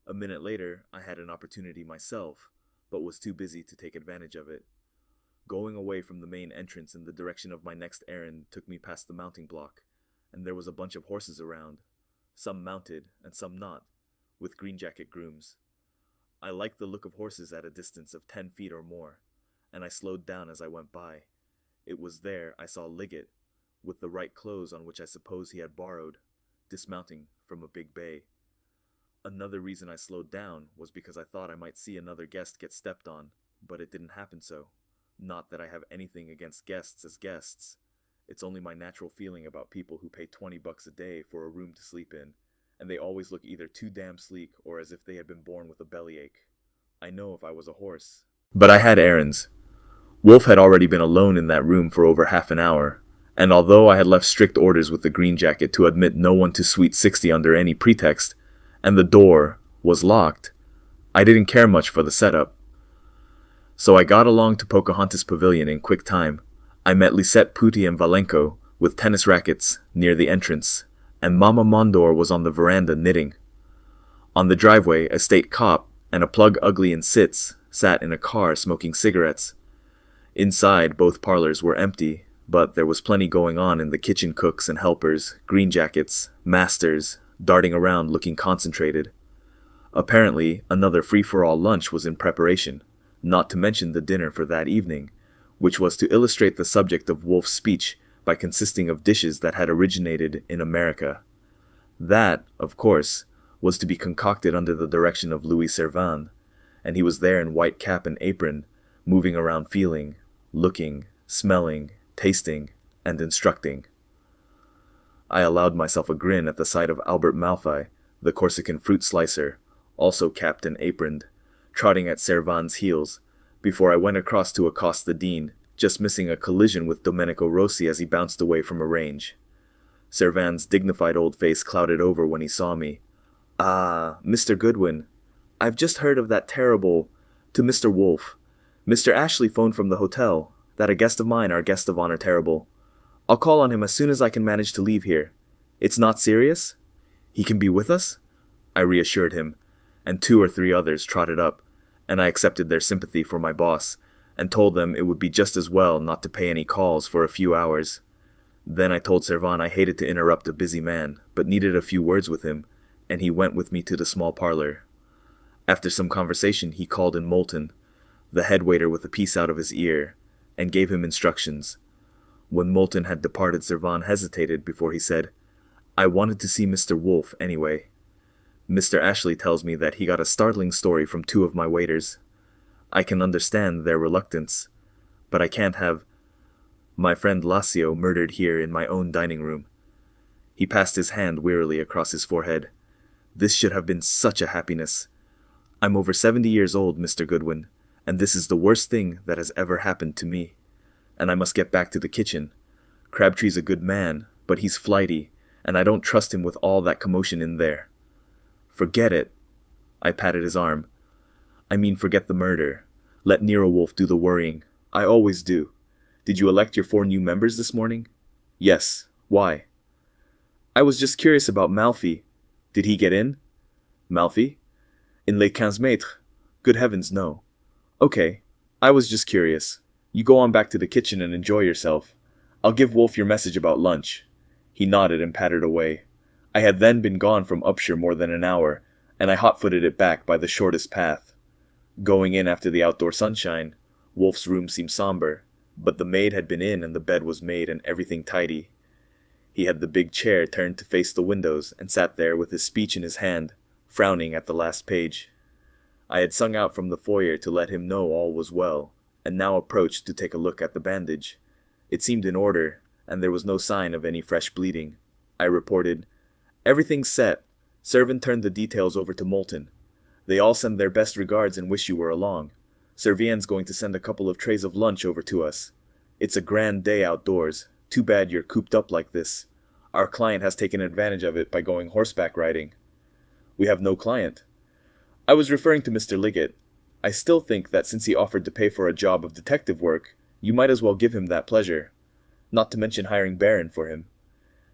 A minute later, I had an opportunity myself, but was too busy to take advantage of it. Going away from the main entrance in the direction of my next errand took me past the mounting block, and there was a bunch of horses around, some mounted and some not, with green-jacket grooms. I liked the look of horses at a distance of 10 feet or more, and I slowed down as I went by. It was there I saw Liggett, with the right clothes on which I suppose he had borrowed, dismounting from a big bay. Another reason I slowed down was because I thought I might see another guest get stepped on, but it didn't happen so. Not that I have anything against guests as guests. It's only my natural feeling about people who pay $20 a day for a room to sleep in, and they always look either too damn sleek or as if they had been born with a bellyache. I know if I was a horse. But I had errands. Wolfe had already been alone in that room for over half an hour, and although I had left strict orders with the green jacket to admit no one to Suite 60 under any pretext, and the door was locked, I didn't care much for the setup. So I got along to Pocahontas Pavilion in quick time. I met Lisette Putti and Valenko with tennis rackets near the entrance, and Mama Mondor was on the veranda knitting. On the driveway, a state cop and a plug ugly in sits sat in a car smoking cigarettes. Inside, both parlors were empty, but there was plenty going on in the kitchen. Cooks and helpers, green jackets, masters, darting around looking concentrated. Apparently, another free-for-all lunch was in preparation, not to mention the dinner for that evening, which was to illustrate the subject of Wolfe's speech by consisting of dishes that had originated in America. That, of course, was to be concocted under the direction of Louis Servan, and he was there in white cap and apron, moving around feeling, looking, smelling, tasting, and instructing. I allowed myself a grin at the sight of Albert Malfi, the Corsican fruit slicer, also capped and aproned, trotting at Servan's heels, before I went across to accost the dean, just missing a collision with Domenico Rossi as he bounced away from a range. Servan's dignified old face clouded over when he saw me. "Ah, Mr. Goodwin, I've just heard of that terrible... to Mr. Wolfe. Mr. Ashley phoned from the hotel, that a guest of mine, our guest of honor terrible. I'll call on him as soon as I can manage to leave here. It's not serious? He can be with us?" I reassured him, and 2 or 3 others trotted up, and I accepted their sympathy for my boss, and told them it would be just as well not to pay any calls for a few hours. Then I told Servan I hated to interrupt a busy man, but needed a few words with him, and he went with me to the small parlor. After some conversation, he called in Moulton, the head waiter with a piece out of his ear, and gave him instructions. When Moulton had departed, Servan hesitated before he said, "I wanted to see Mr. Wolfe anyway. Mr. Ashley tells me that he got a startling story from 2 of my waiters. I can understand their reluctance, but I can't have my friend Lacio murdered here in my own dining room." He passed his hand wearily across his forehead. "This should have been such a happiness. I'm over 70 years old, Mr. Goodwin, and this is the worst thing that has ever happened to me. And I must get back to the kitchen. Crabtree's a good man, but he's flighty, and I don't trust him with all that commotion in there." "Forget it." I patted his arm. "I mean, forget the murder. Let Nero Wolfe do the worrying. I always do. Did you elect your 4 new members this morning?" "Yes. Why?" "I was just curious about Malfi. Did he get in?" "Malfi? In Les 15 Mètres? Good heavens, no." "Okay. I was just curious. You go on back to the kitchen and enjoy yourself. I'll give Wolfe your message about lunch." He nodded and pattered away. I had then been gone from Upshur more than an hour, and I hot-footed it back by the shortest path. Going in after the outdoor sunshine, Wolfe's room seemed somber, but the maid had been in and the bed was made and everything tidy. He had the big chair turned to face the windows and sat there with his speech in his hand, frowning at the last page. I had sung out from the foyer to let him know all was well, and now approached to take a look at the bandage. It seemed in order, and there was no sign of any fresh bleeding. I reported. Everything's set. Servant turned the details over to Moulton. They all send their best regards and wish you were along. Servien's going to send a couple of trays of lunch over to us. It's a grand day outdoors. Too bad you're cooped up like this. Our client has taken advantage of it by going horseback riding. We have no client. I was referring to Mr. Liggett. I still think that since he offered to pay for a job of detective work, you might as well give him that pleasure. Not to mention hiring Barron for him.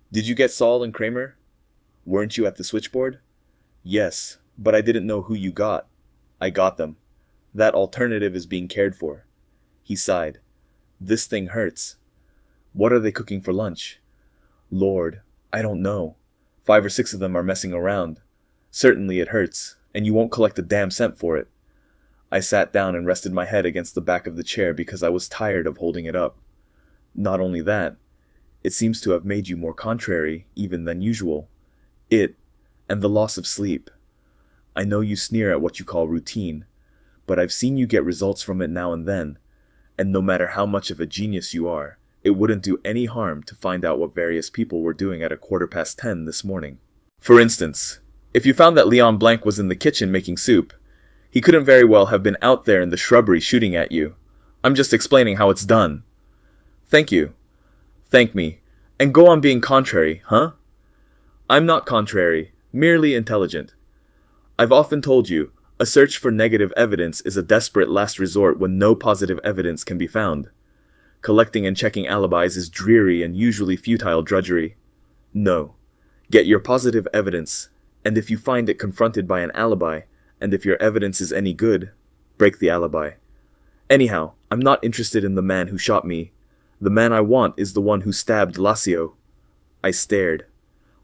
Did you get Saul and Kramer? Weren't you at the switchboard? Yes, but I didn't know who you got. I got them. That alternative is being cared for. He sighed. This thing hurts. What are they cooking for lunch? Lord, I don't know. 5 or 6 of them are messing around. Certainly it hurts, and you won't collect a damn cent for it. I sat down and rested my head against the back of the chair because I was tired of holding it up. Not only that, it seems to have made you more contrary, even than usual. It, and the loss of sleep. I know you sneer at what you call routine, but I've seen you get results from it now and then, and no matter how much of a genius you are, it wouldn't do any harm to find out what various people were doing at 10:15 this morning. For instance, if you found that Leon Blanc was in the kitchen making soup, he couldn't very well have been out there in the shrubbery shooting at you. I'm just explaining how it's done. Thank you. Thank me. And go on being contrary, huh? I'm not contrary, merely intelligent. I've often told you, a search for negative evidence is a desperate last resort when no positive evidence can be found. Collecting and checking alibis is dreary and usually futile drudgery. No. Get your positive evidence, and if you find it confronted by an alibi, and if your evidence is any good, break the alibi. Anyhow, I'm not interested in the man who shot me. The man I want is the one who stabbed Lacio. I stared.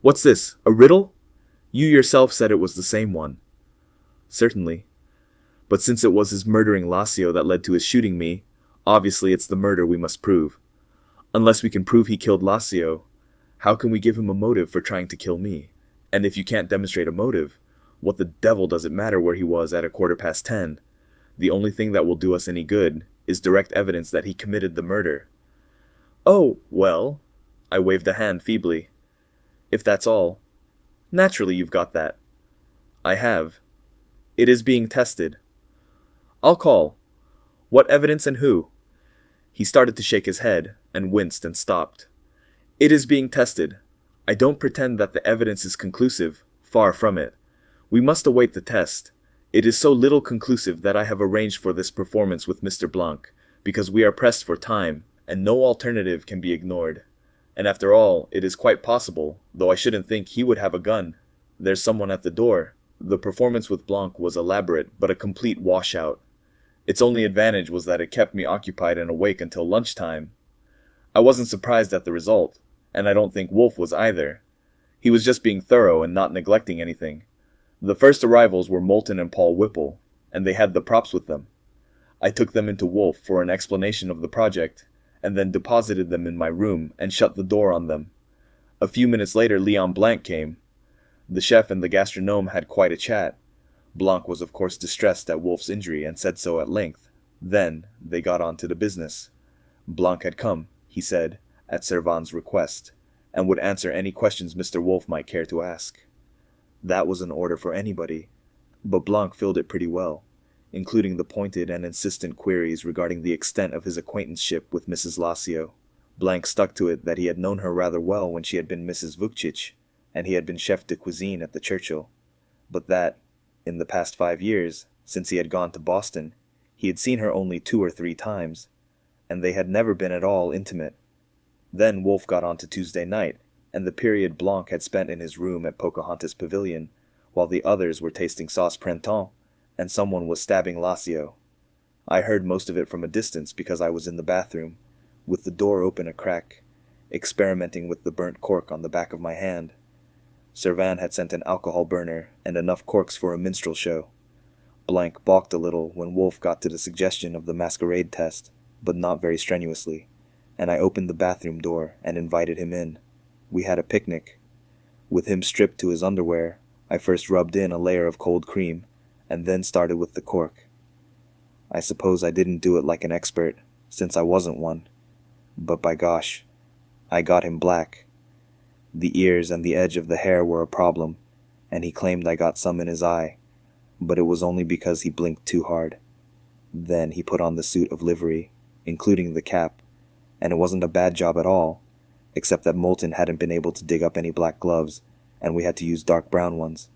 What's this, a riddle? You yourself said it was the same one. Certainly. But since it was his murdering Lacio that led to his shooting me, obviously it's the murder we must prove. Unless we can prove he killed Lacio, how can we give him a motive for trying to kill me? And if you can't demonstrate a motive, what the devil does it matter where he was at 10:15? The only thing that will do us any good is direct evidence that he committed the murder. Oh, well, I waved a hand feebly. If that's all, naturally you've got that. I have. It is being tested. I'll call. What evidence and who? He started to shake his head, and winced and stopped. It is being tested. I don't pretend that the evidence is conclusive, far from it. We must await the test. It is so little conclusive that I have arranged for this performance with Mr. Blanc, because we are pressed for time, and no alternative can be ignored. And after all, it is quite possible, though I shouldn't think he would have a gun. There's someone at the door. The performance with Blanc was elaborate, but a complete washout. Its only advantage was that it kept me occupied and awake until lunchtime. I wasn't surprised at the result, and I don't think Wolfe was either. He was just being thorough and not neglecting anything. The first arrivals were Moulton and Paul Whipple, and they had the props with them. I took them into Wolfe for an explanation of the project, and then deposited them in my room and shut the door on them. A few minutes later Leon Blanc came. The chef and the gastronome had quite a chat. Blanc was of course distressed at Wolfe's injury and said so at length. Then they got on to the business. Blanc had come, he said, at Servan's request, and would answer any questions Mr. Wolfe might care to ask. That was an order for anybody, but Blanc filled it pretty well, including the pointed and insistent queries regarding the extent of his acquaintanceship with Mrs. Lacio. Blanc stuck to it that he had known her rather well when she had been Mrs. Vukcic, and he had been chef de cuisine at the Churchill, but that, in the past 5 years, since he had gone to Boston, he had seen her only 2 or 3 times, and they had never been at all intimate. Then Wolfe got on to Tuesday night, and the period Blanc had spent in his room at Pocahontas Pavilion, while the others were tasting sauce Printemps, and someone was stabbing Lacio. I heard most of it from a distance because I was in the bathroom, with the door open a crack, experimenting with the burnt cork on the back of my hand. Servan had sent an alcohol burner and enough corks for a minstrel show. Blanc balked a little when Wolfe got to the suggestion of the masquerade test, but not very strenuously, and I opened the bathroom door and invited him in. We had a picnic. With him stripped to his underwear, I first rubbed in a layer of cold cream, and then started with the cork. I suppose I didn't do it like an expert, since I wasn't one, but by gosh, I got him black. The ears and the edge of the hair were a problem, and he claimed I got some in his eye, but it was only because he blinked too hard. Then he put on the suit of livery, including the cap, and it wasn't a bad job at all, except that Moulton hadn't been able to dig up any black gloves, and we had to use dark brown ones.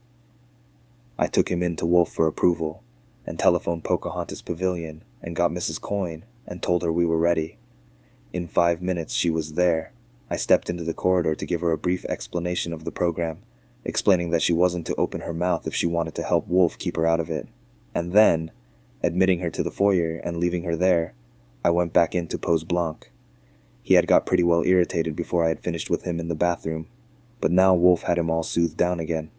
I took him in to Wolfe for approval, and telephoned Pocahontas Pavilion, and got Mrs. Coyne, and told her we were ready. In 5 minutes she was there. I stepped into the corridor to give her a brief explanation of the program, explaining that she wasn't to open her mouth if she wanted to help Wolfe keep her out of it. And then, admitting her to the foyer and leaving her there, I went back in to pose Blanc. He had got pretty well irritated before I had finished with him in the bathroom, but now Wolfe had him all soothed down again.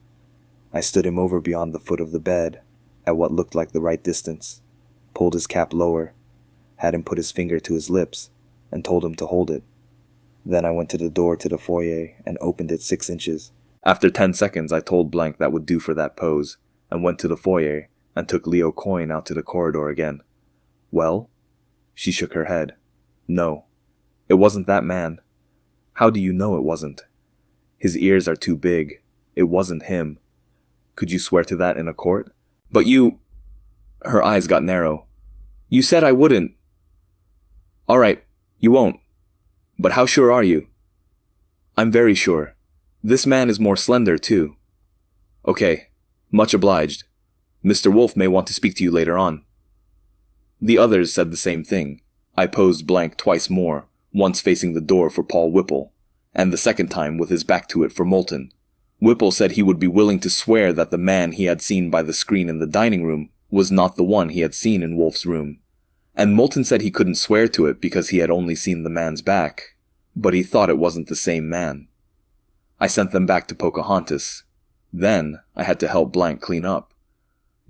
I stood him over beyond the foot of the bed, at what looked like the right distance, pulled his cap lower, had him put his finger to his lips, and told him to hold it. Then I went to the door to the foyer and opened it 6 inches. After 10 seconds, I told Blank that would do for that pose, and went to the foyer and took Leo Coyne out to the corridor again. Well? She shook her head. No. It wasn't that man. How do you know it wasn't? His ears are too big. It wasn't him. Could you swear to that in a court? But you... Her eyes got narrow. You said I wouldn't. All right, you won't. But how sure are you? I'm very sure. This man is more slender, too. Okay, much obliged. Mr. Wolfe may want to speak to you later on. The others said the same thing. I posed Blank twice more, once facing the door for Paul Whipple, and the second time with his back to it for Moulton. Whipple said he would be willing to swear that the man he had seen by the screen in the dining room was not the one he had seen in Wolfe's room, and Moulton said he couldn't swear to it because he had only seen the man's back, but he thought it wasn't the same man. I sent them back to Pocahontas. Then I had to help Blank clean up.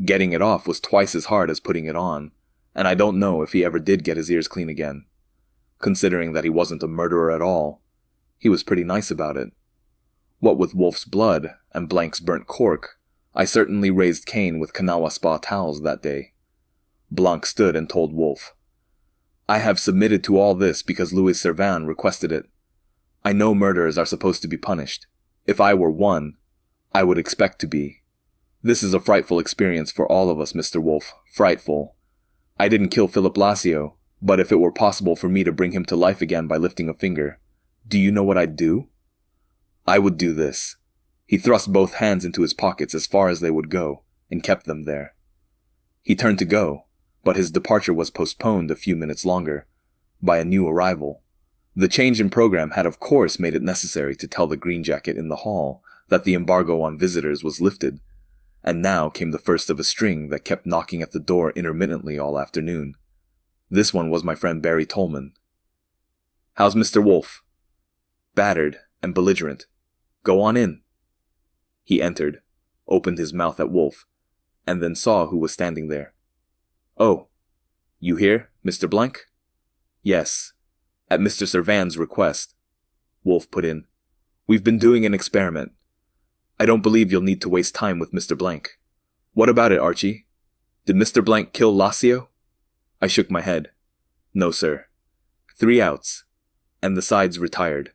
Getting it off was twice as hard as putting it on, and I don't know if he ever did get his ears clean again. Considering that he wasn't a murderer at all, he was pretty nice about it. What with Wolfe's blood and Blank's burnt cork, I certainly raised Cain with Kanawha Spa towels that day. Blanc stood and told Wolfe, I have submitted to all this because Louis Servan requested it. I know murderers are supposed to be punished. If I were one, I would expect to be. This is a frightful experience for all of us, Mr. Wolfe. Frightful. I didn't kill Philip Lassio, but if it were possible for me to bring him to life again by lifting a finger, do you know what I'd do? I would do this. He thrust both hands into his pockets as far as they would go, and kept them there. He turned to go, but his departure was postponed a few minutes longer, by a new arrival. The change in program had of course made it necessary to tell the green jacket in the hall that the embargo on visitors was lifted, and now came the first of a string that kept knocking at the door intermittently all afternoon. This one was my friend Barry Tolman. How's Mr. Wolfe? Battered and belligerent. Go on in. He entered, opened his mouth at Wolfe, and then saw who was standing there. Oh, you here, Mr. Blank? Yes, at Mr. Servan's request. Wolfe put in. We've been doing an experiment. I don't believe you'll need to waste time with Mr. Blank. What about it, Archie? Did Mr. Blank kill Lassio? I shook my head. No, sir. 3 outs, and the sides retired.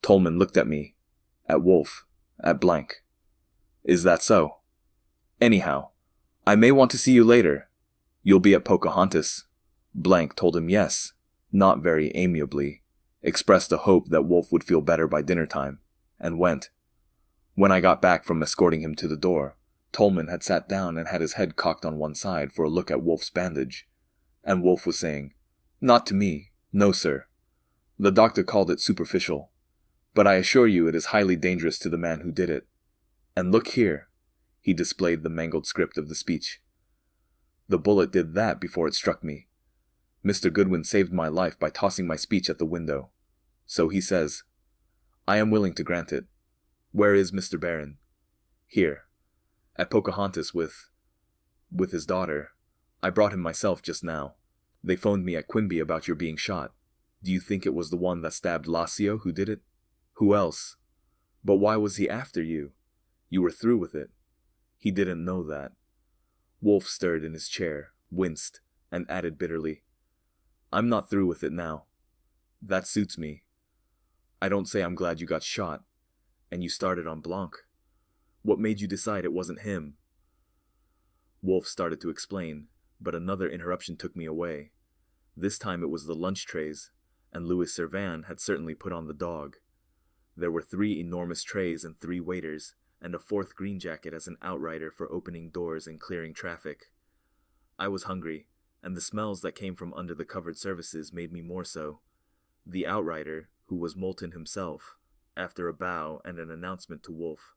Tolman looked at me, at Wolfe, at Blank. Is that so? Anyhow, I may want to see you later. You'll be at Pocahontas. Blank told him yes, not very amiably, expressed a hope that Wolfe would feel better by dinner time, and went. When I got back from escorting him to the door, Tolman had sat down and had his head cocked on one side for a look at Wolfe's bandage, and Wolfe was saying, Not to me, no sir. The doctor called it superficial, but I assure you it is highly dangerous to the man who did it. And look here, he displayed the mangled script of the speech. The bullet did that before it struck me. Mr. Goodwin saved my life by tossing my speech at the window. So he says, I am willing to grant it. Where is Mr. Barron? Here, at Pocahontas with his daughter. I brought him myself just now. They phoned me at Quimby about your being shot. Do you think it was the one that stabbed Lassio who did it? Who else? But why was he after you? You were through with it. He didn't know that. Wolfe stirred in his chair, winced, and added bitterly, I'm not through with it now. That suits me. I don't say I'm glad you got shot, And you started on Blanc. What made you decide it wasn't him? Wolfe started to explain, but another interruption took me away. This time it was the lunch trays, and Louis Servan had certainly put on the dog. There were 3 enormous trays and 3 waiters, and a 4th green jacket as an outrider for opening doors and clearing traffic. I was hungry, and the smells that came from under the covered services made me more so. The outrider, who was Moulton himself, after a bow and an announcement to Wolfe,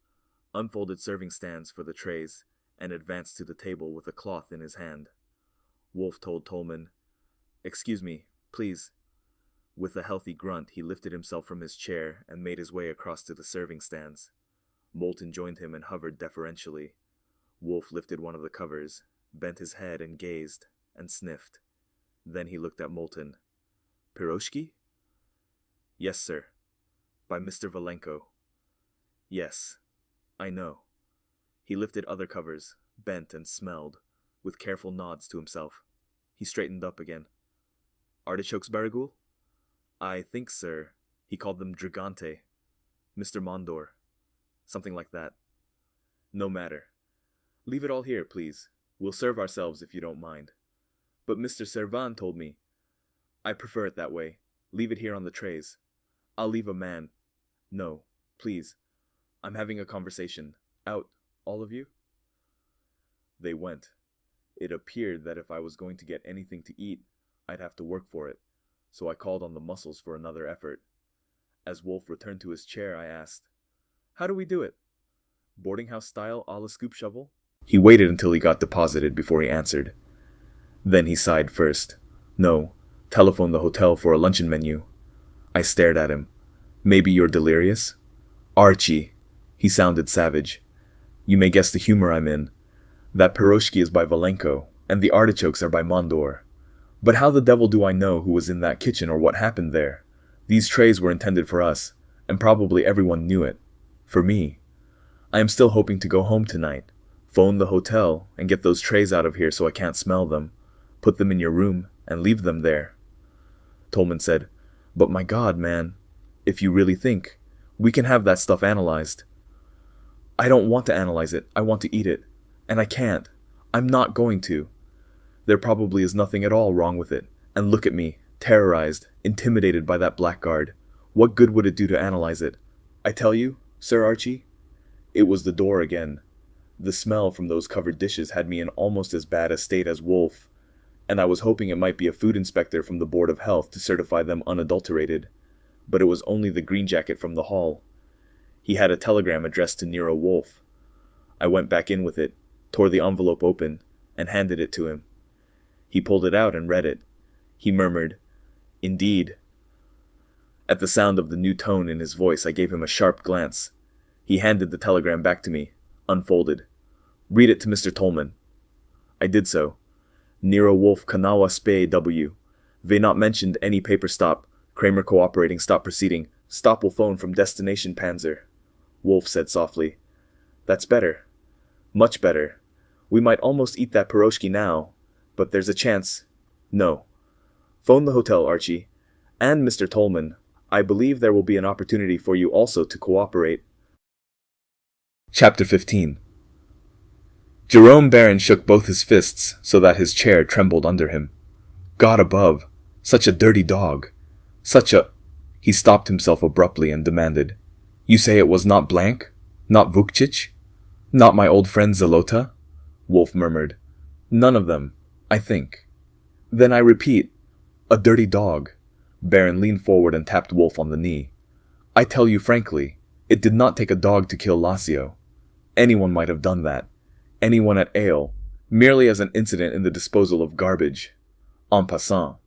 unfolded serving stands for the trays and advanced to the table with a cloth in his hand. Wolfe told Tolman, "Excuse me, please." With a healthy grunt, he lifted himself from his chair and made his way across to the serving stands. Moulton joined him and hovered deferentially. Wolfe lifted one of the covers, bent his head and gazed, and sniffed. Then he looked at Moulton. "Piroshki?" "Yes, sir. By Mr. Valenko." "Yes, I know." He lifted other covers, bent and smelled, with careful nods to himself. He straightened up again. "Artichokes, Baragul?" "I think, sir, he called them Dragante. Mr. Mondor. Something like that." "No matter. Leave it all here, please. We'll serve ourselves if you don't mind." "But Mr. Servan told me." "I prefer it that way. Leave it here on the trays." "I'll leave a man." "No, please. I'm having a conversation. Out, all of you?" They went. It appeared that if I was going to get anything to eat, I'd have to work for it, so I called on the muscles for another effort. As Wolfe returned to his chair, I asked, "How do we do it? Boarding house style a la scoop shovel?" He waited until he got deposited before he answered. Then he sighed first. "No, telephone the hotel for a luncheon menu." I stared at him. "Maybe you're delirious?" "Archie." He sounded savage. "You may guess the humor I'm in. That piroshki is by Valenko, and the artichokes are by Mondor. But how the devil do I know who was in that kitchen or what happened there? These trays were intended for us, and probably everyone knew it. For me. I am still hoping to go home tonight. Phone the hotel and get those trays out of here so I can't smell them. Put them in your room and leave them there." Tolman said, "But my God, man, if you really think, we can have that stuff analyzed." "I don't want to analyze it. I want to eat it. And I can't. I'm not going to. There probably is nothing at all wrong with it. And look at me, terrorized, intimidated by that blackguard. What good would it do to analyze it? I tell you, Sir Archie?" It was the door again. The smell from those covered dishes had me in almost as bad a state as Wolfe, and I was hoping it might be a food inspector from the Board of Health to certify them unadulterated. But it was only the green jacket from the hall. He had a telegram addressed to Nero Wolfe. I went back in with it, tore the envelope open, and handed it to him. He pulled it out and read it. He murmured, "Indeed." At the sound of the new tone in his voice, I gave him a sharp glance. He handed the telegram back to me, unfolded. "Read it to Mr. Tolman." I did so. Nero Wolfe, Kanawha Spa, W. They not mentioned any paper stop. Kramer cooperating, stop proceeding. Stop will phone from destination Panzer. Wolfe said softly, "That's better. Much better. We might almost eat that piroshki now, but there's a chance. No. Phone the hotel, Archie. And Mr. Tolman, I believe there will be an opportunity for you also to cooperate." Chapter 15. Jerome Barron shook both his fists so that his chair trembled under him. God above, such a dirty dog. Such a... He stopped himself abruptly and demanded, "You say it was not Blank? Not Vukcic? Not my old friend Zalota?" Wolfe murmured, "None of them, I think." "Then I repeat, a dirty dog." Barron leaned forward and tapped Wolfe on the knee. "I tell you frankly, it did not take a dog to kill Lassio. Anyone might have done that. Anyone at Ale, merely as an incident in the disposal of garbage. En passant.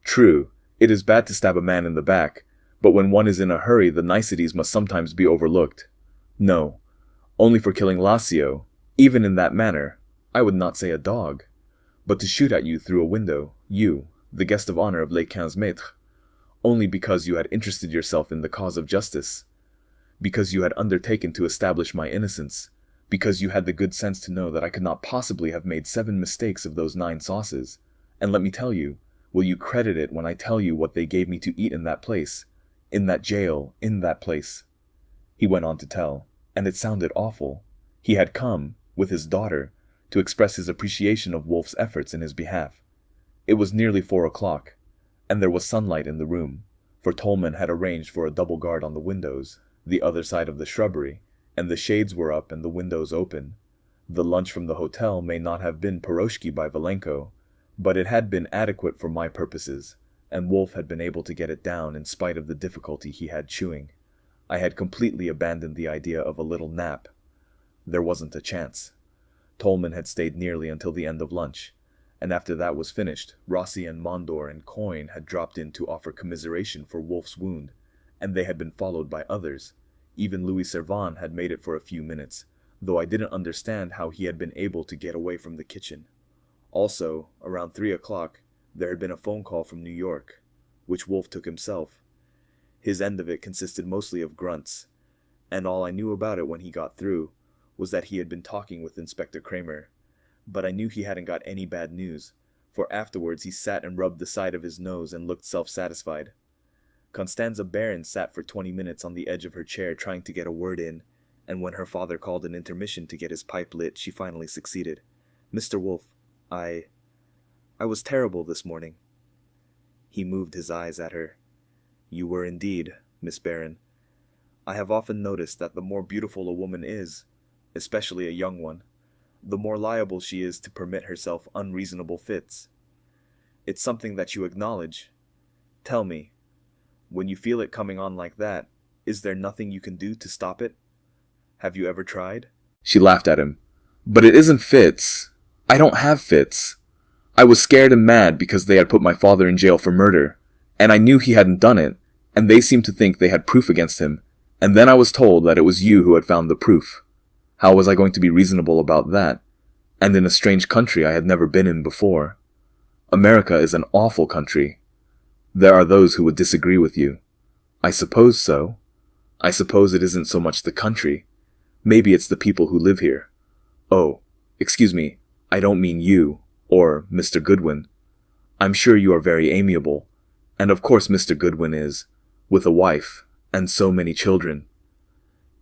True, it is bad to stab a man in the back, but when one is in a hurry the niceties must sometimes be overlooked. No, only for killing Lassio, even in that manner, I would not say a dog. But to shoot at you through a window, you, the guest of honor of Les 15 Maîtres, only because you had interested yourself in the cause of justice, because you had undertaken to establish my innocence, because you had the good sense to know that I could not possibly have made 7 mistakes of those 9 sauces. And let me tell you, will you credit it when I tell you what they gave me to eat in that place, in that jail, in that place?" he went on to tell, and it sounded awful. He had come, with his daughter, to express his appreciation of Wolfe's efforts in his behalf. It was nearly 4 o'clock, and there was sunlight in the room, for Tolman had arranged for a double guard on the windows, the other side of the shrubbery, and the shades were up and the windows open. The lunch from the hotel may not have been pierogi by Valenko, but it had been adequate for my purposes, and Wolfe had been able to get it down in spite of the difficulty he had chewing. I had completely abandoned the idea of a little nap. There wasn't a chance. Tolman had stayed nearly until the end of lunch, and after that was finished, Rossi and Mondor and Coyne had dropped in to offer commiseration for Wolfe's wound, and they had been followed by others. Even Louis Servan had made it for a few minutes, though I didn't understand how he had been able to get away from the kitchen. Also, around 3 o'clock, there had been a phone call from New York, which Wolfe took himself. His end of it consisted mostly of grunts, and all I knew about it when he got through was that he had been talking with Inspector Kramer. But I knew he hadn't got any bad news, for afterwards he sat and rubbed the side of his nose and looked self-satisfied. Constanza Barron sat for 20 minutes on the edge of her chair trying to get a word in, and when her father called an intermission to get his pipe lit, she finally succeeded. "Mr. Wolfe, I was terrible this morning." He moved his eyes at her. "You were indeed, Miss Barron. I have often noticed that the more beautiful a woman is, especially a young one, the more liable she is to permit herself unreasonable fits. It's something that you acknowledge. Tell me, when you feel it coming on like that, is there nothing you can do to stop it? Have you ever tried?" She laughed at him. "But it isn't fits. I don't have fits. I was scared and mad because they had put my father in jail for murder, and I knew he hadn't done it, and they seemed to think they had proof against him, and then I was told that it was you who had found the proof. How was I going to be reasonable about that? And in a strange country I had never been in before. America is an awful country. There are those who would disagree with you. I suppose so. I suppose it isn't so much the country. Maybe it's the people who live here. Oh, excuse me, I don't mean you, or Mr. Goodwin. I'm sure you are very amiable, and of course Mr. Goodwin is, with a wife, and so many children."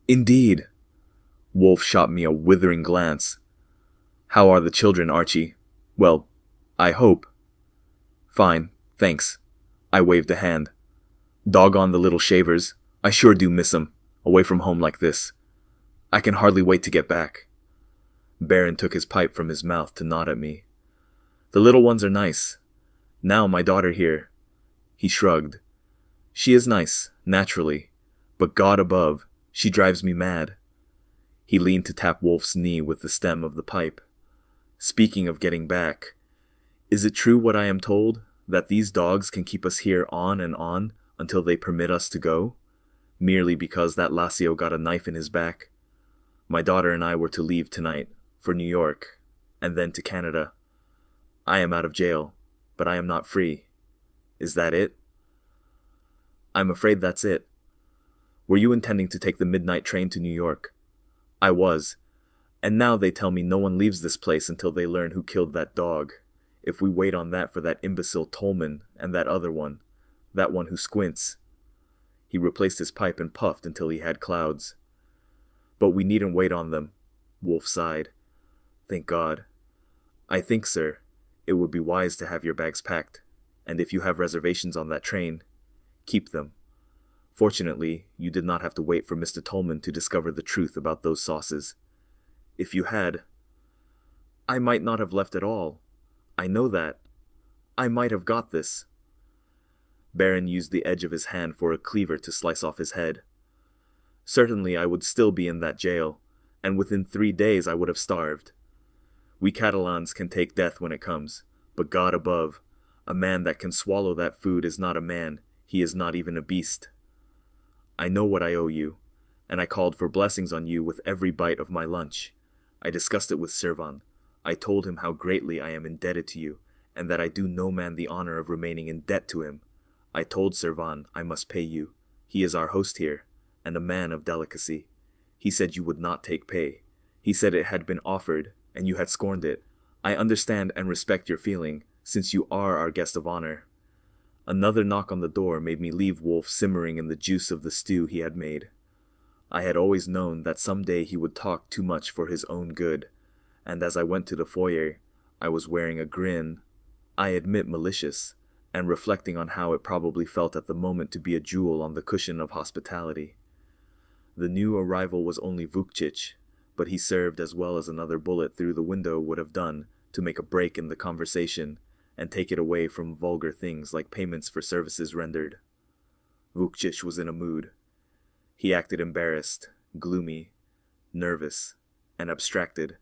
"Indeed." Wolfe shot me a withering glance. "How are the children, Archie? Well, I hope." "Fine, thanks." I waved a hand. "Doggone the little shavers. I sure do miss 'em, away from home like this. I can hardly wait to get back." Barron took his pipe from his mouth to nod at me. "The little ones are nice. Now my daughter here." He shrugged. "She is nice, naturally, but God above, she drives me mad." He leaned to tap Wolfe's knee with the stem of the pipe. "Speaking of getting back, is it true what I am told, that these dogs can keep us here on and on until they permit us to go, merely because that Lassio got a knife in his back? My daughter and I were to leave tonight, for New York, and then to Canada. I am out of jail, but I am not free. Is that it?" "I'm afraid that's it. Were you intending to take the midnight train to New York?" "I was. And now they tell me no one leaves this place until they learn who killed that dog. If we wait on that for that imbecile Tolman and that other one, that one who squints." He replaced his pipe and puffed until he had clouds. "But we needn't wait on them," Wolfe sighed. "Thank God. I think, sir, it would be wise to have your bags packed, and if you have reservations on that train, keep them. Fortunately, you did not have to wait for Mr. Tolman to discover the truth about those sauces. If you had, I might not have left at all. I know that. I might have got this." Barron used the edge of his hand for a cleaver to slice off his head. "Certainly I would still be in that jail, and within 3 days I would have starved. We Catalans can take death when it comes, but God above, a man that can swallow that food is not a man, he is not even a beast. I know what I owe you, and I called for blessings on you with every bite of my lunch. I discussed it with Servan. I told him how greatly I am indebted to you, and that I do no man the honor of remaining in debt to him. I told Servan I must pay you. He is our host here, and a man of delicacy. He said you would not take pay. He said it had been offered, and you had scorned it. I understand and respect your feeling, since you are our guest of honor." Another knock on the door made me leave Wolfe simmering in the juice of the stew he had made. I had always known that someday he would talk too much for his own good, and as I went to the foyer, I was wearing a grin, I admit malicious, and reflecting on how it probably felt at the moment to be a jewel on the cushion of hospitality. The new arrival was only Vukcic, but he served as well as another bullet through the window would have done to make a break in the conversation and take it away from vulgar things like payments for services rendered. Vukcic was in a mood. He acted embarrassed, gloomy, nervous, and abstracted.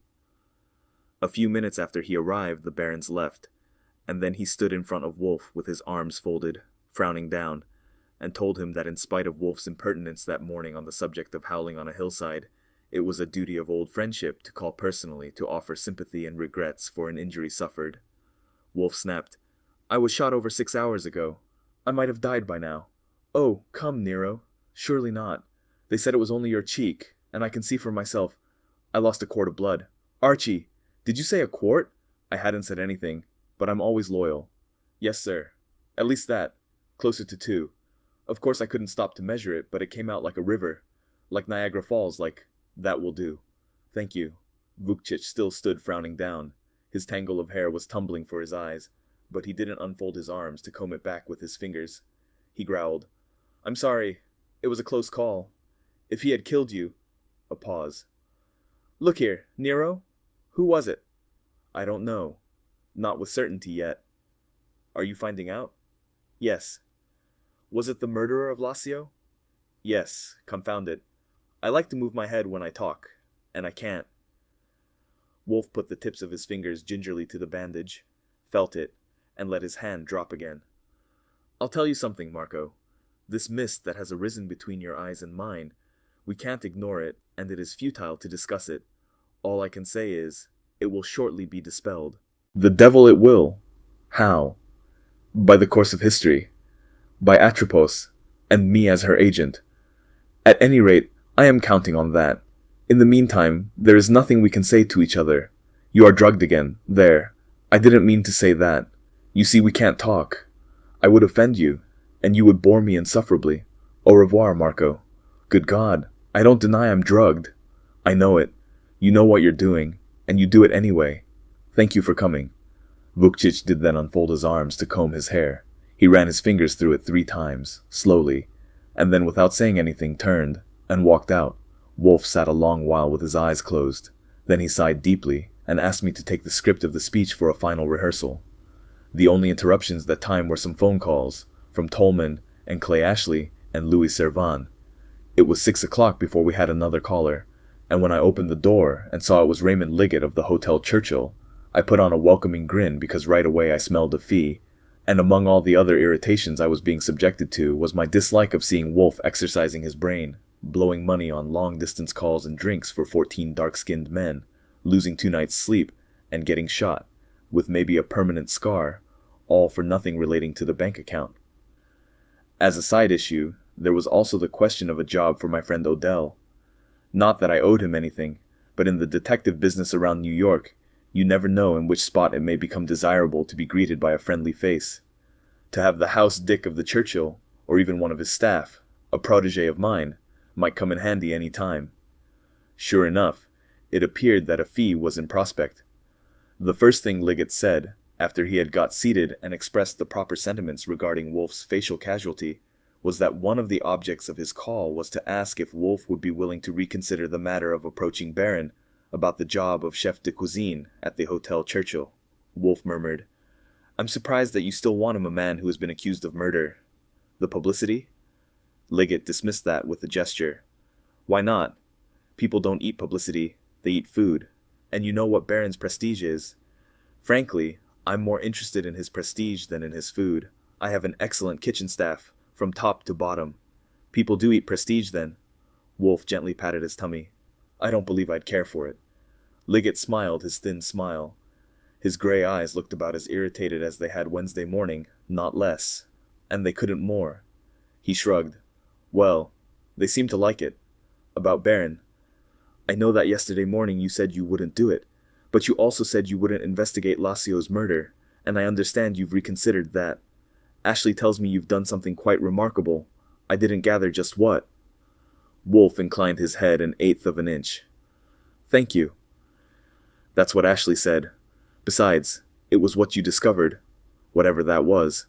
A few minutes after he arrived, the barons left, and then he stood in front of Wolfe with his arms folded, frowning down, and told him that in spite of Wolfe's impertinence that morning on the subject of howling on a hillside, it was a duty of old friendship to call personally to offer sympathy and regrets for an injury suffered. Wolfe snapped, "I was shot over 6 hours ago. I might have died by now. Oh, come, Nero. Surely not. They said it was only your cheek, and I can see for myself. I lost a quart of blood. Archie, did you say a quart?" I hadn't said anything, but I'm always loyal. "Yes, sir. At least that. Closer to 2. Of course I couldn't stop to measure it, but it came out like a river. Like Niagara Falls, like, that will do. Thank you." Vukcic still stood frowning down. His tangle of hair was tumbling for his eyes, but he didn't unfold his arms to comb it back with his fingers. He growled, "I'm sorry. It was a close call. If he had killed you..." A pause. "Look here, Nero? Who was it?" "I don't know. Not with certainty yet." "Are you finding out?" "Yes." "Was it the murderer of Lacio?" "Yes, confound it. I like to move my head when I talk, and I can't." Wolfe put the tips of his fingers gingerly to the bandage, felt it, and let his hand drop again. "I'll tell you something, Marco. This mist that has arisen between your eyes and mine, we can't ignore it, and it is futile to discuss it. All I can say is, it will shortly be dispelled." "The devil it will. How?" "By the course of history. By Atropos, and me as her agent. At any rate, I am counting on that. In the meantime, there is nothing we can say to each other. You are drugged again. There. I didn't mean to say that. You see, we can't talk. I would offend you, and you would bore me insufferably. Au revoir, Marco. Good God, I don't deny I'm drugged. I know it. You know what you're doing, and you do it anyway. Thank you for coming." Vukcic did then unfold his arms to comb his hair. He ran his fingers through it 3 times, slowly, and then without saying anything turned and walked out. Wolfe sat a long while with his eyes closed. Then he sighed deeply and asked me to take the script of the speech for a final rehearsal. The only interruptions that time were some phone calls from Tolman and Clay Ashley and Louis Servan. It was 6 o'clock before we had another caller, and when I opened the door and saw it was Raymond Liggett of the Hotel Churchill, I put on a welcoming grin because right away I smelled a fee, and among all the other irritations I was being subjected to was my dislike of seeing Wolfe exercising his brain, blowing money on long-distance calls and drinks for 14 dark-skinned men, losing 2 nights' sleep, and getting shot, with maybe a permanent scar, all for nothing relating to the bank account. As a side issue, there was also the question of a job for my friend Odell. Not that I owed him anything, but in the detective business around New York, you never know in which spot it may become desirable to be greeted by a friendly face. To have the house dick of the Churchill, or even one of his staff, a protege of mine, might come in handy any time. Sure enough, it appeared that a fee was in prospect. The first thing Liggett said, after he had got seated and expressed the proper sentiments regarding Wolfe's facial casualty, was that one of the objects of his call was to ask if Wolfe would be willing to reconsider the matter of approaching Baron about the job of chef de cuisine at the Hotel Churchill. Wolfe murmured, "I'm surprised that you still want him, a man who has been accused of murder. The publicity?" Liggett dismissed that with a gesture. "Why not? People don't eat publicity, they eat food. And you know what Baron's prestige is. Frankly, I'm more interested in his prestige than in his food. I have an excellent kitchen staff, from top to bottom. People do eat prestige then." Wolfe gently patted his tummy. "I don't believe I'd care for it." Liggett smiled his thin smile. His gray eyes looked about as irritated as they had Wednesday morning, not less. And they couldn't more. He shrugged. "Well, they seem to like it. About Baron. I know that yesterday morning you said you wouldn't do it, but you also said you wouldn't investigate Lacio's murder, and I understand you've reconsidered that. Ashley tells me you've done something quite remarkable. I didn't gather just what." Wolfe inclined his head an eighth of an inch. Thank you. That's what Ashley said. Besides, it was what you discovered, whatever that was,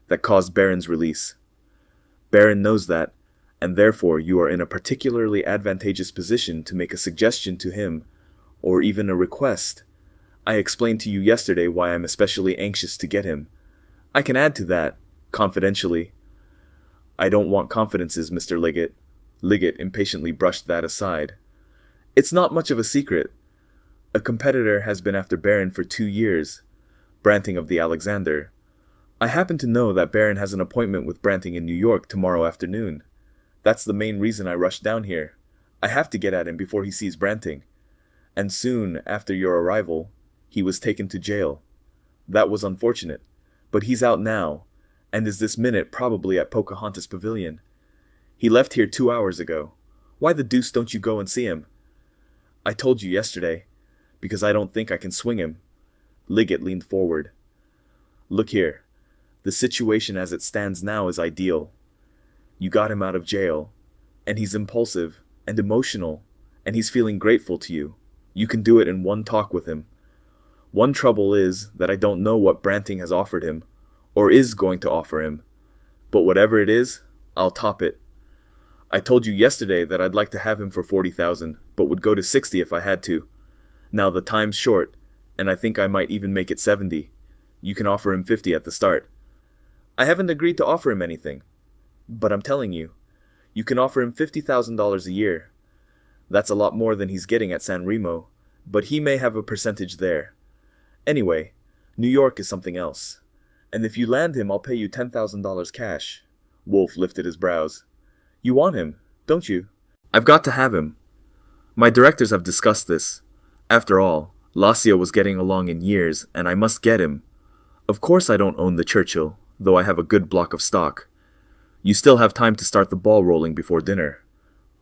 that caused Baron's release. Baron knows that, and therefore you are in a particularly advantageous position to make a suggestion to him, or even a request. I explained to you yesterday why I'm especially anxious to get him. I can add to that, confidentially. I don't want confidences, Mr. Liggett. Liggett impatiently brushed that aside. It's not much of a secret. A competitor has been after Baron for 2 years, Branting of the Alexander. I happen to know that Baron has an appointment with Branting in New York tomorrow afternoon. That's the main reason I rushed down here. I have to get at him before he sees Branting. And soon after your arrival, he was taken to jail. That was unfortunate, but he's out now, and is this minute probably at Pocahontas Pavilion. He left here 2 hours ago. Why the deuce don't you go and see him? I told you yesterday, because I don't think I can swing him. Liggett leaned forward. Look here, the situation as it stands now is ideal. You got him out of jail, and he's impulsive and emotional, and he's feeling grateful to you. You can do it in one talk with him. One trouble is that I don't know what Branting has offered him, or is going to offer him. But whatever it is, I'll top it. I told you yesterday that I'd like to have him for 40,000, but would go to 60 if I had to. Now the time's short, and I think I might even make it 70. You can offer him 50 at the start. I haven't agreed to offer him anything, but I'm telling you, you can offer him $50,000 a year. That's a lot more than he's getting at San Remo, but he may have a percentage there. Anyway, New York is something else. And if you land him, I'll pay you $10,000 cash. Wolfe lifted his brows. You want him, don't you? I've got to have him. My directors have discussed this. After all, Lacio was getting along in years, and I must get him. Of course I don't own the Churchill, though I have a good block of stock. You still have time to start the ball rolling before dinner.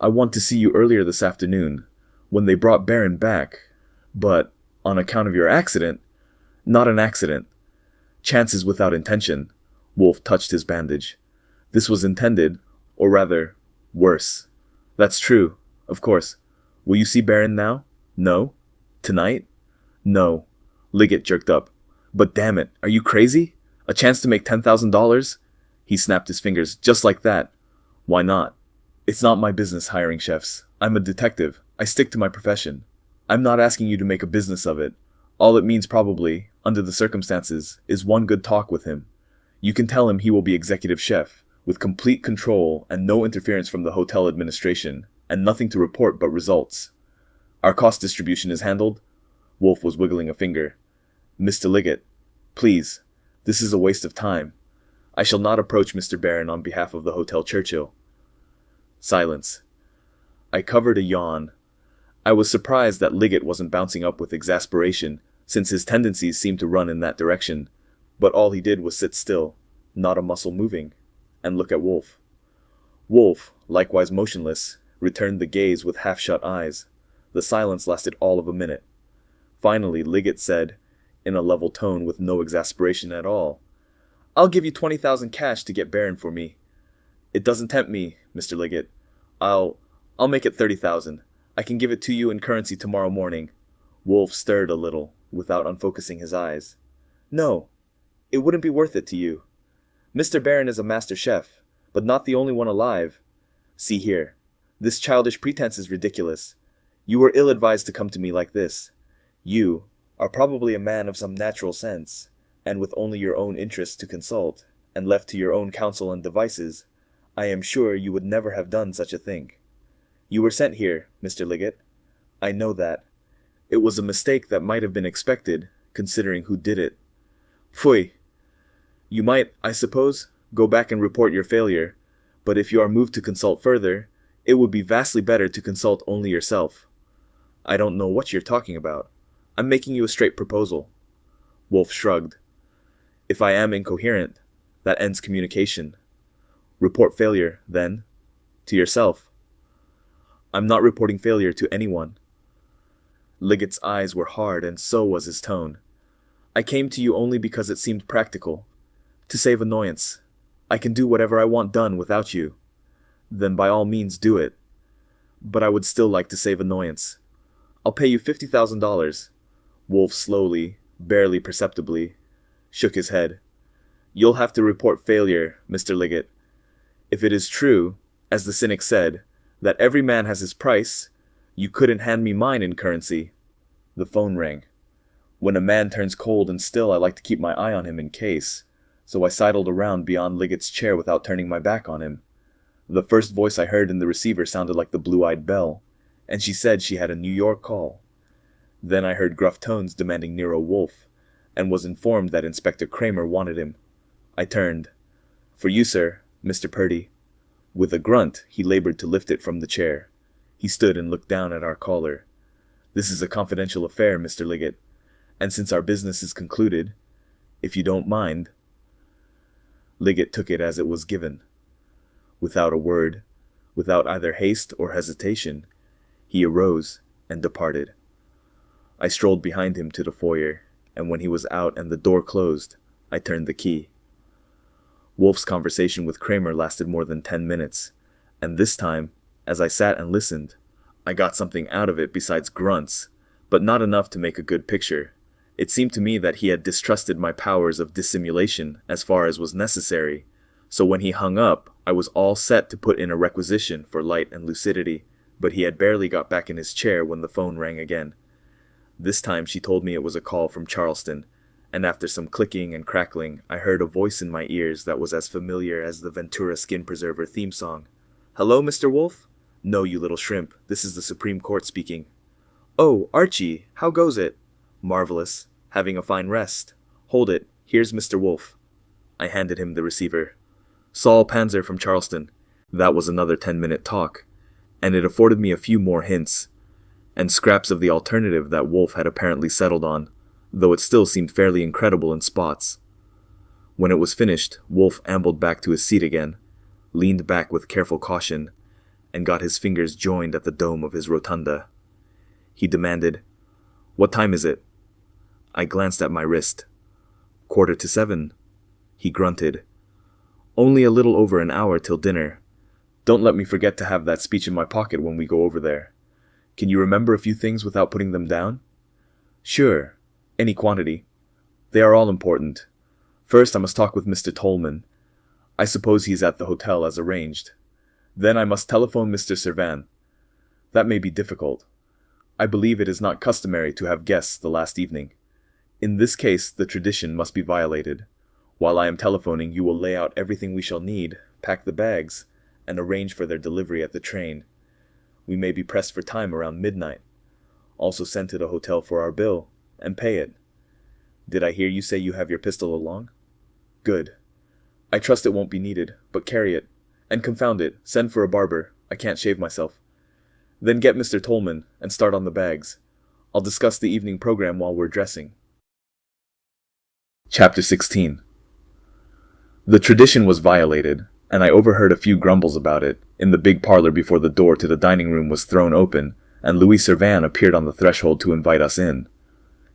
I want to see you earlier this afternoon, when they brought Baron back. But, on account of your accident, not an accident. Chances without intention. Wolfe touched his bandage. This was intended, or rather, worse. That's true, of course. Will you see Baron now? No? Tonight? No. Liggett jerked up. But damn it, are you crazy? A chance to make $10,000? He snapped his fingers, just like that. Why not? It's not my business hiring chefs. I'm a detective. I stick to my profession. I'm not asking you to make a business of it. All it means probably, under the circumstances, is one good talk with him. You can tell him he will be executive chef, with complete control and no interference from the hotel administration, and nothing to report but results. Our cost distribution is handled? Wolfe was wiggling a finger. Mr. Liggett, please, this is a waste of time. I shall not approach Mr. Baron on behalf of the Hotel Churchill. Silence. I covered a yawn. I was surprised that Liggett wasn't bouncing up with exasperation, since his tendencies seemed to run in that direction, but all he did was sit still, not a muscle moving, and look at Wolfe. Wolfe, likewise motionless, returned the gaze with half-shut eyes. The silence lasted all of a minute. Finally, Liggett said, in a level tone with no exasperation at all, I'll give you 20,000 cash to get Baron for me. It doesn't tempt me, Mr. Liggett. I'll make it 30,000. I can give it to you in currency tomorrow morning. Wolfe stirred a little, without unfocusing his eyes. No, it wouldn't be worth it to you. Mr. Baron is a master chef, but not the only one alive. See here, this childish pretense is ridiculous. You were ill-advised to come to me like this. You are probably a man of some natural sense, and with only your own interests to consult, and left to your own counsel and devices, I am sure you would never have done such a thing. You were sent here, Mr. Liggett. I know that. It was a mistake that might have been expected, considering who did it. Pfui! You might, I suppose, go back and report your failure, but if you are moved to consult further, it would be vastly better to consult only yourself. I don't know what you're talking about. I'm making you a straight proposal. Wolfe shrugged. If I am incoherent, that ends communication. Report failure, then, to yourself. I'm not reporting failure to anyone. Liggett's eyes were hard, and so was his tone. I came to you only because it seemed practical. To save annoyance. I can do whatever I want done without you. Then by all means do it. but I would still like to save annoyance. I'll pay you $50,000. Wolfe slowly, barely perceptibly, shook his head. You'll have to report failure, Mr. Liggett. If it is true, as the cynic said, that every man has his price, you couldn't hand me mine in currency. The phone rang. When a man turns cold and still, I like to keep my eye on him in case, so I sidled around beyond Liggett's chair without turning my back on him. The first voice I heard in the receiver sounded like the blue-eyed Belle, and she said she had a New York call. Then I heard gruff tones demanding Nero Wolfe, and was informed that Inspector Kramer wanted him. I turned. For you, sir, Mr. Purdy. With a grunt, he labored to lift it from the chair. He stood and looked down at our caller. This is a confidential affair, Mr. Liggett, and since our business is concluded, if you don't mind. Liggett took it as it was given. Without a word, without either haste or hesitation, he arose and departed. I strolled behind him to the foyer, and when he was out and the door closed, I turned the key. Wolfe's conversation with Kramer lasted more than 10 minutes, and this time, as I sat and listened, I got something out of it besides grunts, but not enough to make a good picture. It seemed to me that he had distrusted my powers of dissimulation as far as was necessary, so when he hung up, I was all set to put in a requisition for light and lucidity, but he had barely got back in his chair when the phone rang again. This time she told me it was a call from Charleston, and after some clicking and crackling, I heard a voice in my ears that was as familiar as the Ventura Skin Preserver theme song. Hello, Mr. Wolfe? No, you little shrimp. This is the Supreme Court speaking. Oh, Archie, how goes it? Marvelous. Having a fine rest. Hold it. Here's Mr. Wolfe. I handed him the receiver. Saul Panzer from Charleston. That was another 10-minute talk, and it afforded me a few more hints, and scraps of the alternative that Wolfe had apparently settled on, though it still seemed fairly incredible in spots. When it was finished, Wolfe ambled back to his seat again, leaned back with careful caution, and got his fingers joined at the dome of his rotunda. He demanded, "What time is it?" I glanced at my wrist. 7:15. He grunted. "Only a little over an hour till dinner. Don't let me forget to have that speech in my pocket when we go over there. Can you remember a few things without putting them down?" "Sure. Any quantity. They are all important. First, I must talk with Mr. Tolman. I suppose he's at the hotel as arranged. Then I must telephone Mr. Servan. That may be difficult. I believe it is not customary to have guests the last evening. In this case, the tradition must be violated. While I am telephoning, you will lay out everything we shall need, pack the bags, and arrange for their delivery at the train. We may be pressed for time around midnight. Also send to the hotel for our bill, and pay it. Did I hear you say you have your pistol along? Good. I trust it won't be needed, but carry it. And confound it, send for a barber. I can't shave myself. Then get Mr. Tolman, and start on the bags. I'll discuss the evening program while we're dressing." Chapter 16. The tradition was violated, and I overheard a few grumbles about it in the big parlor before the door to the dining room was thrown open, and Louis Servan appeared on the threshold to invite us in.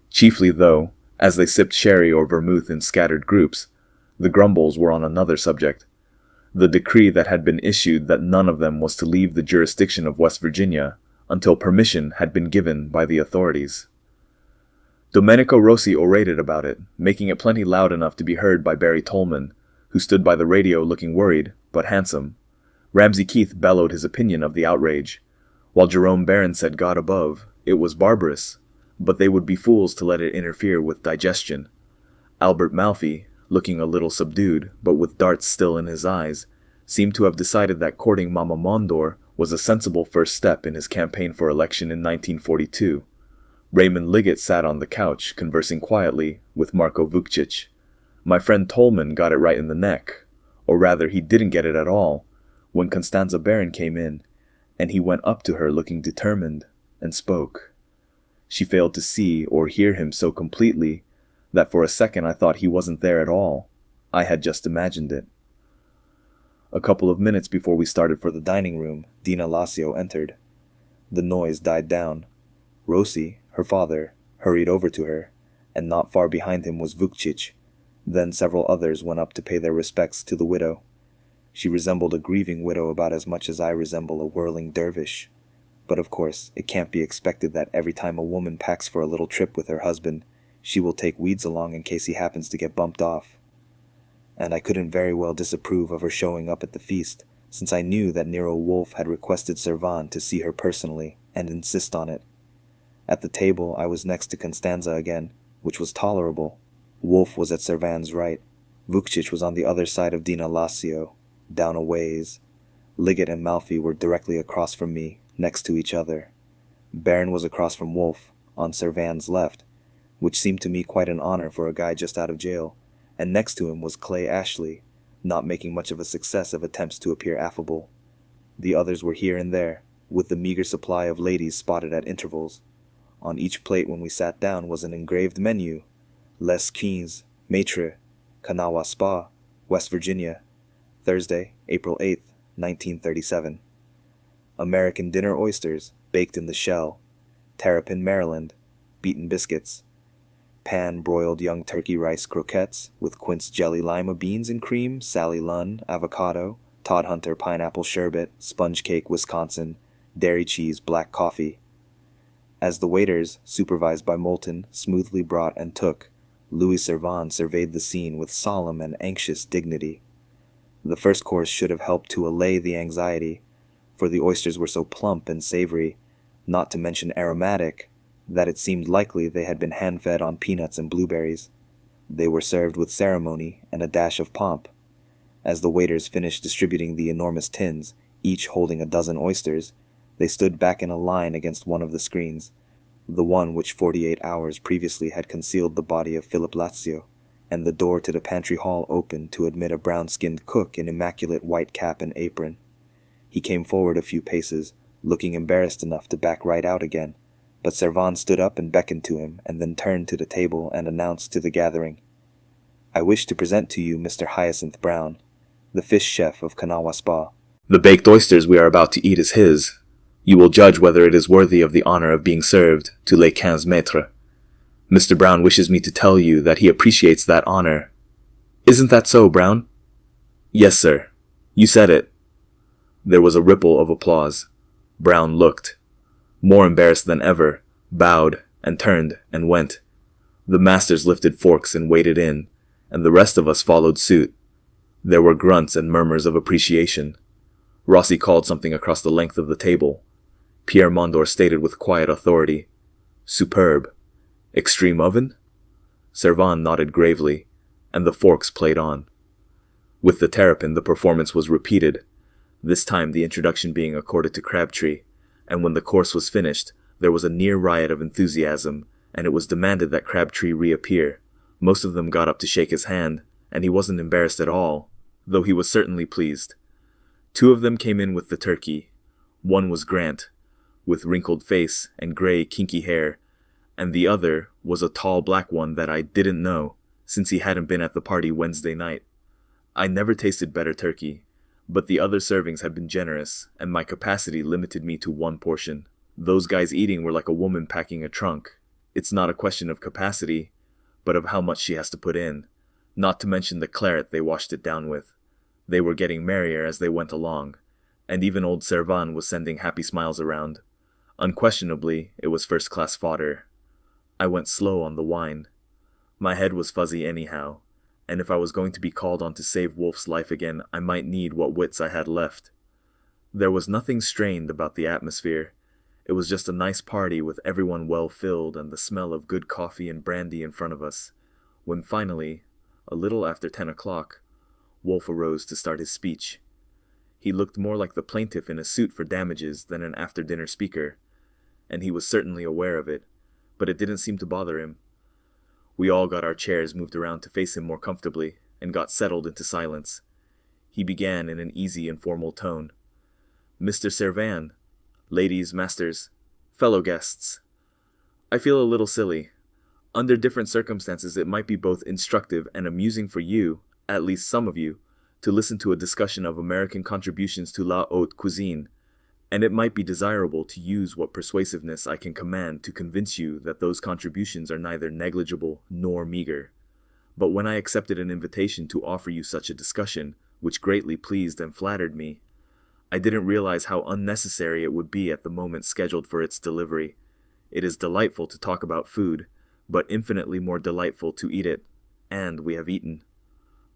Chiefly, though, as they sipped sherry or vermouth in scattered groups, the grumbles were on another subject: the decree that had been issued that none of them was to leave the jurisdiction of West Virginia until permission had been given by the authorities. Domenico Rossi orated about it, making it plenty loud enough to be heard by Barry Tolman, who stood by the radio looking worried, but handsome. Ramsey Keith bellowed his opinion of the outrage, while Jerome Barron said God above, it was barbarous, but they would be fools to let it interfere with digestion. Albert Malfi, looking a little subdued, but with darts still in his eyes, seemed to have decided that courting Mama Mondor was a sensible first step in his campaign for election in 1942. Raymond Liggett sat on the couch, conversing quietly with Marko Vukcic. My friend Tolman got it right in the neck, or rather he didn't get it at all, when Constanza Barron came in, and he went up to her looking determined, and spoke. She failed to see or hear him so completely that for a second I thought he wasn't there at all. I had just imagined it. A couple of minutes before we started for the dining room, Dina Lassio entered. The noise died down. Rossi, her father, hurried over to her, and not far behind him was Vukcic. Then several others went up to pay their respects to the widow. She resembled a grieving widow about as much as I resemble a whirling dervish. But of course, it can't be expected that every time a woman packs for a little trip with her husband, she will take weeds along in case he happens to get bumped off. And I couldn't very well disapprove of her showing up at the feast, since I knew that Nero Wolfe had requested Servan to see her personally and insist on it. At the table, I was next to Constanza again, which was tolerable. Wolfe was at Servan's right. Vukcic was on the other side of Dina Lacio, down a ways. Liggett and Malfi were directly across from me, next to each other. Baron was across from Wolfe, on Servan's left, which seemed to me quite an honor for a guy just out of jail, and next to him was Clay Ashley, not making much of a success of attempts to appear affable. The others were here and there, with the meager supply of ladies spotted at intervals. On each plate when we sat down was an engraved menu: Les 15, Maitre, Kanawha Spa, West Virginia, Thursday, April 8th, 1937. American dinner oysters, baked in the shell. Terrapin, Maryland, beaten biscuits. Pan-broiled young turkey rice croquettes with quince jelly lima beans and cream, Sally Lunn, avocado, Todd Hunter pineapple sherbet, sponge cake, Wisconsin, dairy cheese, black coffee. As the waiters, supervised by Moulton, smoothly brought and took, Louis Servan surveyed the scene with solemn and anxious dignity. The first course should have helped to allay the anxiety, for the oysters were so plump and savory, not to mention aromatic, that it seemed likely they had been hand-fed on peanuts and blueberries. They were served with ceremony and a dash of pomp. As the waiters finished distributing the enormous tins, each holding a dozen oysters, they stood back in a line against one of the screens, the one which 48 hours previously had concealed the body of Philip Lazio, and the door to the pantry hall opened to admit a brown-skinned cook in immaculate white cap and apron. He came forward a few paces, looking embarrassed enough to back right out again, but Servan stood up and beckoned to him, and then turned to the table and announced to the gathering, "I wish to present to you Mr. Hyacinth Brown, the fish chef of Kanawha Spa." The baked oysters we are about to eat is his. You will judge whether it is worthy of the honor of being served to les 15 maîtres. Mr. Brown wishes me to tell you that he appreciates that honor. Isn't that so, Brown? Yes, sir. You said it. There was a ripple of applause. Brown looked, more embarrassed than ever, bowed, and turned, and went. The masters lifted forks and waded in, and the rest of us followed suit. There were grunts and murmurs of appreciation. Rossi called something across the length of the table. Pierre Mondor stated with quiet authority, "Superb. Extreme oven?" Servan nodded gravely, and the forks played on. With the terrapin, the performance was repeated, this time the introduction being accorded to Crabtree, and when the course was finished, there was a near riot of enthusiasm, and it was demanded that Crabtree reappear. Most of them got up to shake his hand, and he wasn't embarrassed at all, though he was certainly pleased. Two of them came in with the turkey. One was Grant, with wrinkled face and gray, kinky hair, and the other was a tall black one that I didn't know, since he hadn't been at the party Wednesday night. I never tasted better turkey, but the other servings had been generous, and my capacity limited me to one portion. Those guys eating were like a woman packing a trunk. It's not a question of capacity, but of how much she has to put in, not to mention the claret they washed it down with. They were getting merrier as they went along, and even old Servan was sending happy smiles around. Unquestionably, it was first-class fodder. I went slow on the wine. My head was fuzzy anyhow, and if I was going to be called on to save Wolfe's life again, I might need what wits I had left. There was nothing strained about the atmosphere. It was just a nice party with everyone well filled and the smell of good coffee and brandy in front of us, when finally, a little after 10 o'clock, Wolfe arose to start his speech. He looked more like the plaintiff in a suit for damages than an after-dinner speaker, and he was certainly aware of it, but it didn't seem to bother him. We all got our chairs moved around to face him more comfortably, and got settled into silence. He began in an easy and formal tone. "Mr. Servan, ladies, masters, fellow guests, I feel a little silly. Under different circumstances, it might be both instructive and amusing for you, at least some of you, to listen to a discussion of American contributions to la haute cuisine, and it might be desirable to use what persuasiveness I can command to convince you that those contributions are neither negligible nor meager. But when I accepted an invitation to offer you such a discussion, which greatly pleased and flattered me, I didn't realize how unnecessary it would be at the moment scheduled for its delivery. It is delightful to talk about food, but infinitely more delightful to eat it, and we have eaten.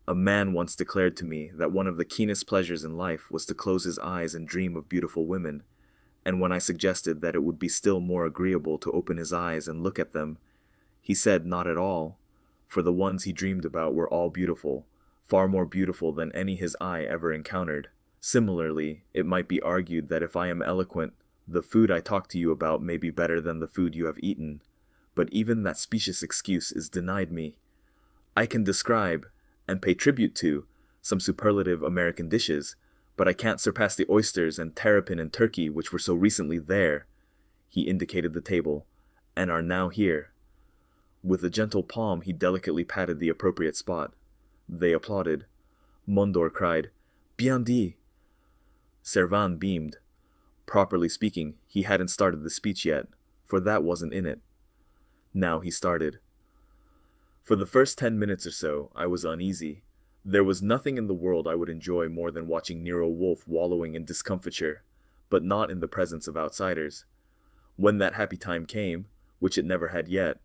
A man once declared to me that one of the keenest pleasures in life was to close his eyes and dream of beautiful women, and when I suggested that it would be still more agreeable to open his eyes and look at them, he said not at all, for the ones he dreamed about were all beautiful, far more beautiful than any his eye ever encountered. Similarly, it might be argued that if I am eloquent, the food I talk to you about may be better than the food you have eaten, but even that specious excuse is denied me. I can describe, and pay tribute to, some superlative American dishes, but I can't surpass the oysters and terrapin and turkey which were so recently there, he indicated the table, and are now here. With a gentle palm he delicately patted the appropriate spot. They applauded. Mondor cried, "Bien dit!" Servan beamed. Properly speaking, he hadn't started the speech yet, for that wasn't in it. Now he started. For the first 10 minutes or so, I was uneasy. There was nothing in the world I would enjoy more than watching Nero Wolfe wallowing in discomfiture, but not in the presence of outsiders. When that happy time came, which it never had yet,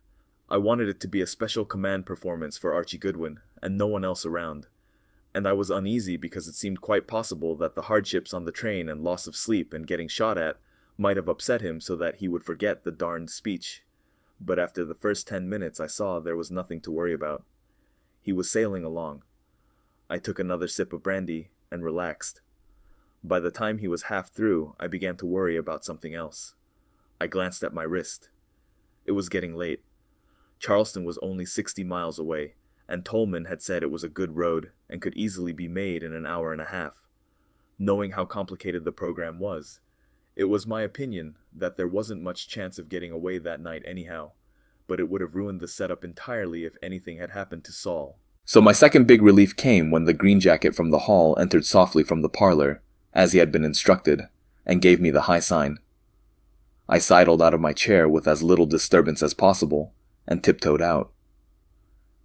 I wanted it to be a special command performance for Archie Goodwin, and no one else around. And I was uneasy because it seemed quite possible that the hardships on the train and loss of sleep and getting shot at might have upset him so that he would forget the darned speech. But after the first 10 minutes I saw there was nothing to worry about. He was sailing along. I took another sip of brandy and relaxed. By the time he was half through, I began to worry about something else. I glanced at my wrist. It was getting late. Charleston was only 60 miles away, and Tolman had said it was a good road and could easily be made in an hour and a half. Knowing how complicated the program was, it was my opinion that there wasn't much chance of getting away that night anyhow, but it would have ruined the setup entirely if anything had happened to Saul. So my second big relief came when the green jacket from the hall entered softly from the parlor, as he had been instructed, and gave me the high sign. I sidled out of my chair with as little disturbance as possible, and tiptoed out.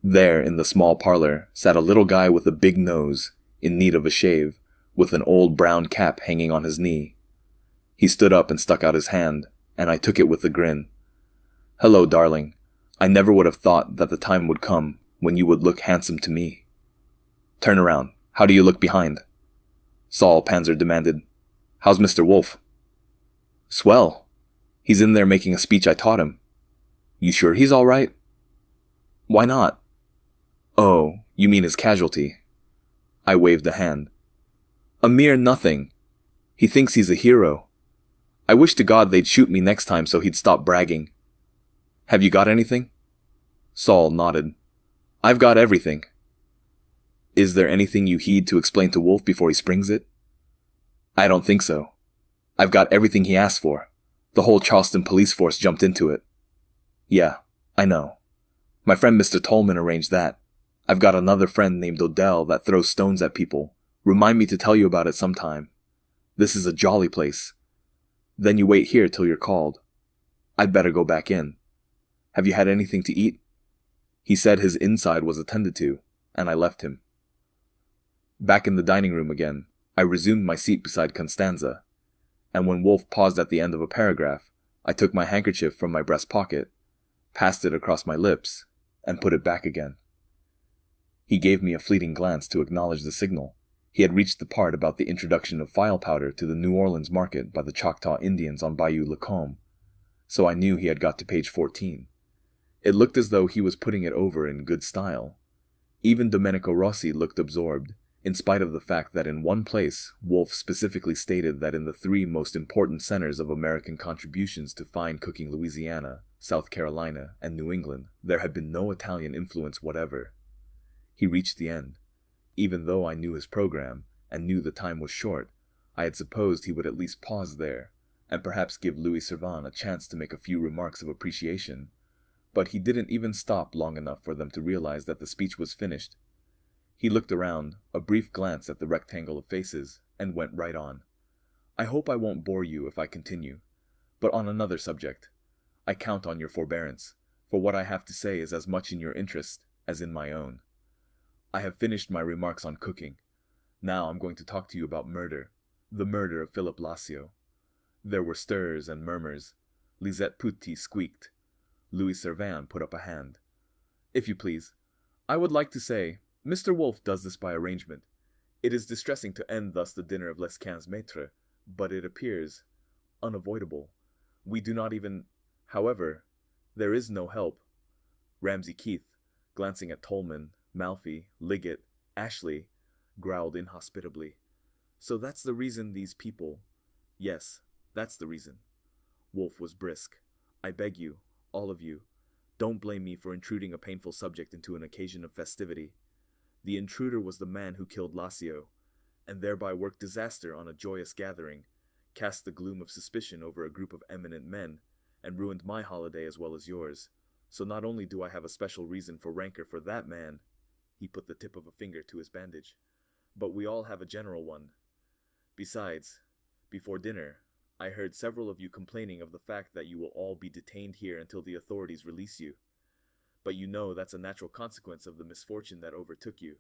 There, in the small parlor, sat a little guy with a big nose, in need of a shave, with an old brown cap hanging on his knee. He stood up and stuck out his hand, and I took it with a grin. "Hello, darling. I never would have thought that the time would come when you would look handsome to me." "Turn around. How do you look behind?" Saul Panzer demanded. "How's Mr. Wolfe?" "Swell. He's in there making a speech I taught him." "You sure he's all right?" "Why not?" "Oh, you mean his casualty." I waved a hand. "A mere nothing. He thinks he's a hero. I wish to God they'd shoot me next time so he'd stop bragging." "Have you got anything?" Saul nodded. "I've got everything." "Is there anything you heed to explain to Wolfe before he springs it?" "I don't think so. I've got everything he asked for. The whole Charleston police force jumped into it." "Yeah, I know. My friend Mr. Tolman arranged that. I've got another friend named Odell that throws stones at people. Remind me to tell you about it sometime. This is a jolly place. Then you wait here till you're called. I'd better go back in. Have you had anything to eat?" He said his inside was attended to, and I left him. Back in the dining room again, I resumed my seat beside Constanza, and when Wolfe paused at the end of a paragraph, I took my handkerchief from my breast pocket, passed it across my lips, and put it back again. He gave me a fleeting glance to acknowledge the signal. He had reached the part about the introduction of file powder to the New Orleans market by the Choctaw Indians on Bayou Lacombe, so I knew he had got to page 14. It looked as though he was putting it over in good style. Even Domenico Rossi looked absorbed, in spite of the fact that in one place, Wolfe specifically stated that in the 3 most important centers of American contributions to fine cooking Louisiana, South Carolina, and New England, there had been no Italian influence whatever. He reached the end. Even though I knew his program, and knew the time was short, I had supposed he would at least pause there, and perhaps give Louis Servan a chance to make a few remarks of appreciation. But he didn't even stop long enough for them to realize that the speech was finished. He looked around, a brief glance at the rectangle of faces, and went right on. "I hope I won't bore you if I continue, but on another subject. I count on your forbearance, for what I have to say is as much in your interest as in my own. I have finished my remarks on cooking. Now I'm going to talk to you about murder, The murder of Philip Lassio. There were stirs and murmurs. Lisette Putti squeaked. Louis Servan put up a hand. If you please, I would like to say, Mr. Wolfe does this by arrangement. It is distressing to end thus the dinner of Les Quinze Maîtres, but it appears unavoidable. We do not even... However, there is no help. Ramsay Keith, glancing at Tolman, Malfi, Liggett, Ashley, growled inhospitably. So that's the reason these people... Yes, that's the reason. Wolfe was brisk. I beg you, all of you, don't blame me for intruding a painful subject into an occasion of festivity. The intruder was the man who killed Lassio, and thereby worked disaster on a joyous gathering, cast the gloom of suspicion over a group of eminent men, and ruined my holiday as well as yours. So not only do I have a special reason for rancor for that man, he put the tip of a finger to his bandage, but we all have a general one. Besides, before dinner, I heard several of you complaining of the fact that you will all be detained here until the authorities release you. But you know that's a natural consequence of the misfortune that overtook you.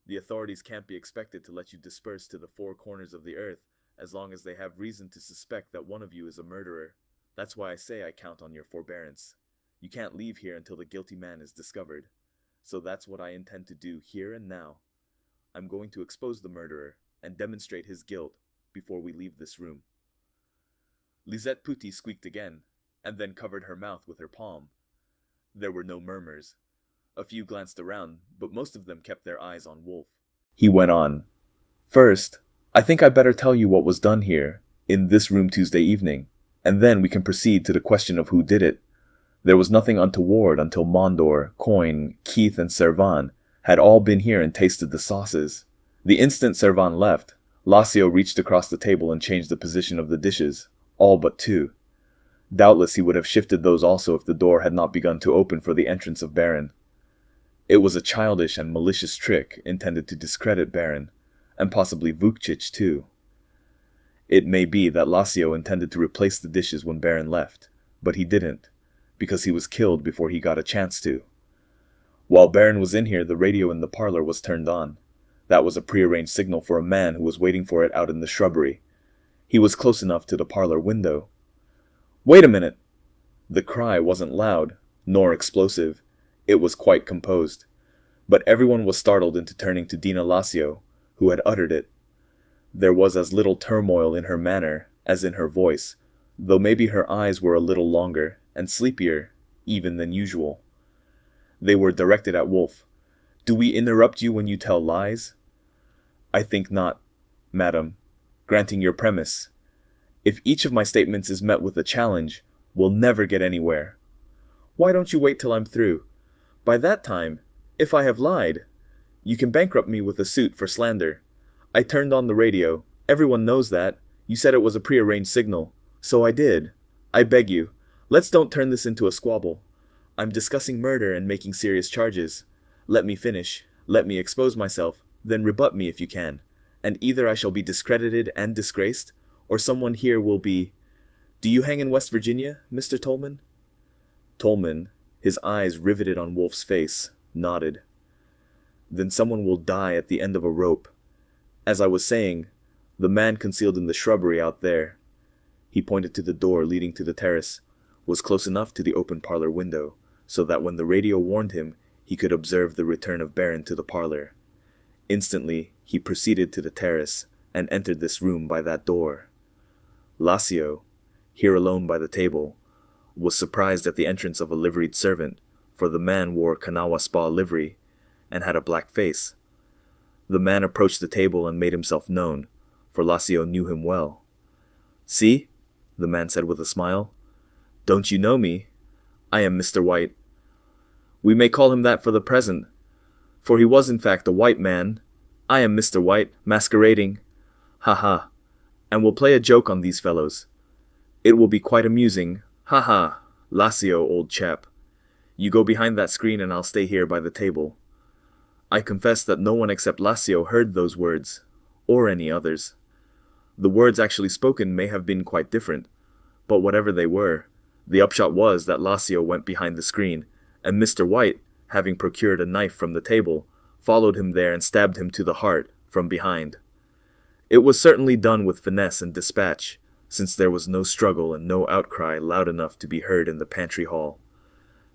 The authorities can't be expected to let you disperse to the four corners of the earth as long as they have reason to suspect that one of you is a murderer. That's why I say I count on your forbearance. You can't leave here until the guilty man is discovered. So that's what I intend to do here and now. I'm going to expose the murderer and demonstrate his guilt before we leave this room. Lisette Putti squeaked again, and then covered her mouth with her palm. There were no murmurs. A few glanced around, but most of them kept their eyes on Wolfe. He went on. First, I think I better tell you what was done here, in this room Tuesday evening, and then we can proceed to the question of who did it. There was nothing untoward until Mondor, Coyne, Keith, and Servan had all been here and tasted the sauces. The instant Servan left, Lassio reached across the table and changed the position of the dishes, all but two. Doubtless he would have shifted those also if the door had not begun to open for the entrance of Baron. It was a childish and malicious trick intended to discredit Baron, and possibly Vukcic too. It may be that Lassio intended to replace the dishes when Baron left, but he didn't, because he was killed before he got a chance to. While Baron was in here, the radio in the parlor was turned on. That was a prearranged signal for a man who was waiting for it out in the shrubbery. He was close enough to the parlor window. Wait a minute! The cry wasn't loud, nor explosive. It was quite composed. But everyone was startled into turning to Dina Lassio, who had uttered it. There was as little turmoil in her manner as in her voice, though maybe her eyes were a little longer and sleepier even than usual. They were directed at Wolfe. Do we interrupt you when you tell lies? I think not, madam, granting your premise. If each of my statements is met with a challenge, we'll never get anywhere. Why don't you wait till I'm through? By that time, if I have lied, you can bankrupt me with a suit for slander. I turned on the radio. Everyone knows that. You said it was a prearranged signal. So I did. I beg you, let's don't turn this into a squabble. I'm discussing murder and making serious charges. Let me finish. Let me expose myself. Then rebut me if you can. And either I shall be discredited and disgraced, or someone here will be... Do you hang in West Virginia, Mr. Tolman? Tolman, his eyes riveted on Wolfe's face, nodded. Then someone will die at the end of a rope. As I was saying, the man concealed in the shrubbery out there, he pointed to the door leading to the terrace, was close enough to the open parlor window, so that when the radio warned him, he could observe the return of Baron to the parlor. Instantly, he proceeded to the terrace, and entered this room by that door. Lassio, here alone by the table, was surprised at the entrance of a liveried servant, for the man wore Kanawha Spa livery, and had a black face. The man approached the table and made himself known, for Lassio knew him well. See, the man said with a smile. Don't you know me? I am Mr. White. We may call him that for the present, for he was in fact a white man. I am Mr. White, masquerading. Ha ha. And we'll play a joke on these fellows. It will be quite amusing. Ha ha. Lassio, old chap. You go behind that screen and I'll stay here by the table. I confess that no one except Lassio heard those words, or any others. The words actually spoken may have been quite different, but whatever they were, the upshot was that Lassio went behind the screen, and Mr. White, having procured a knife from the table, followed him there and stabbed him to the heart from behind. It was certainly done with finesse and dispatch, since there was no struggle and no outcry loud enough to be heard in the pantry hall.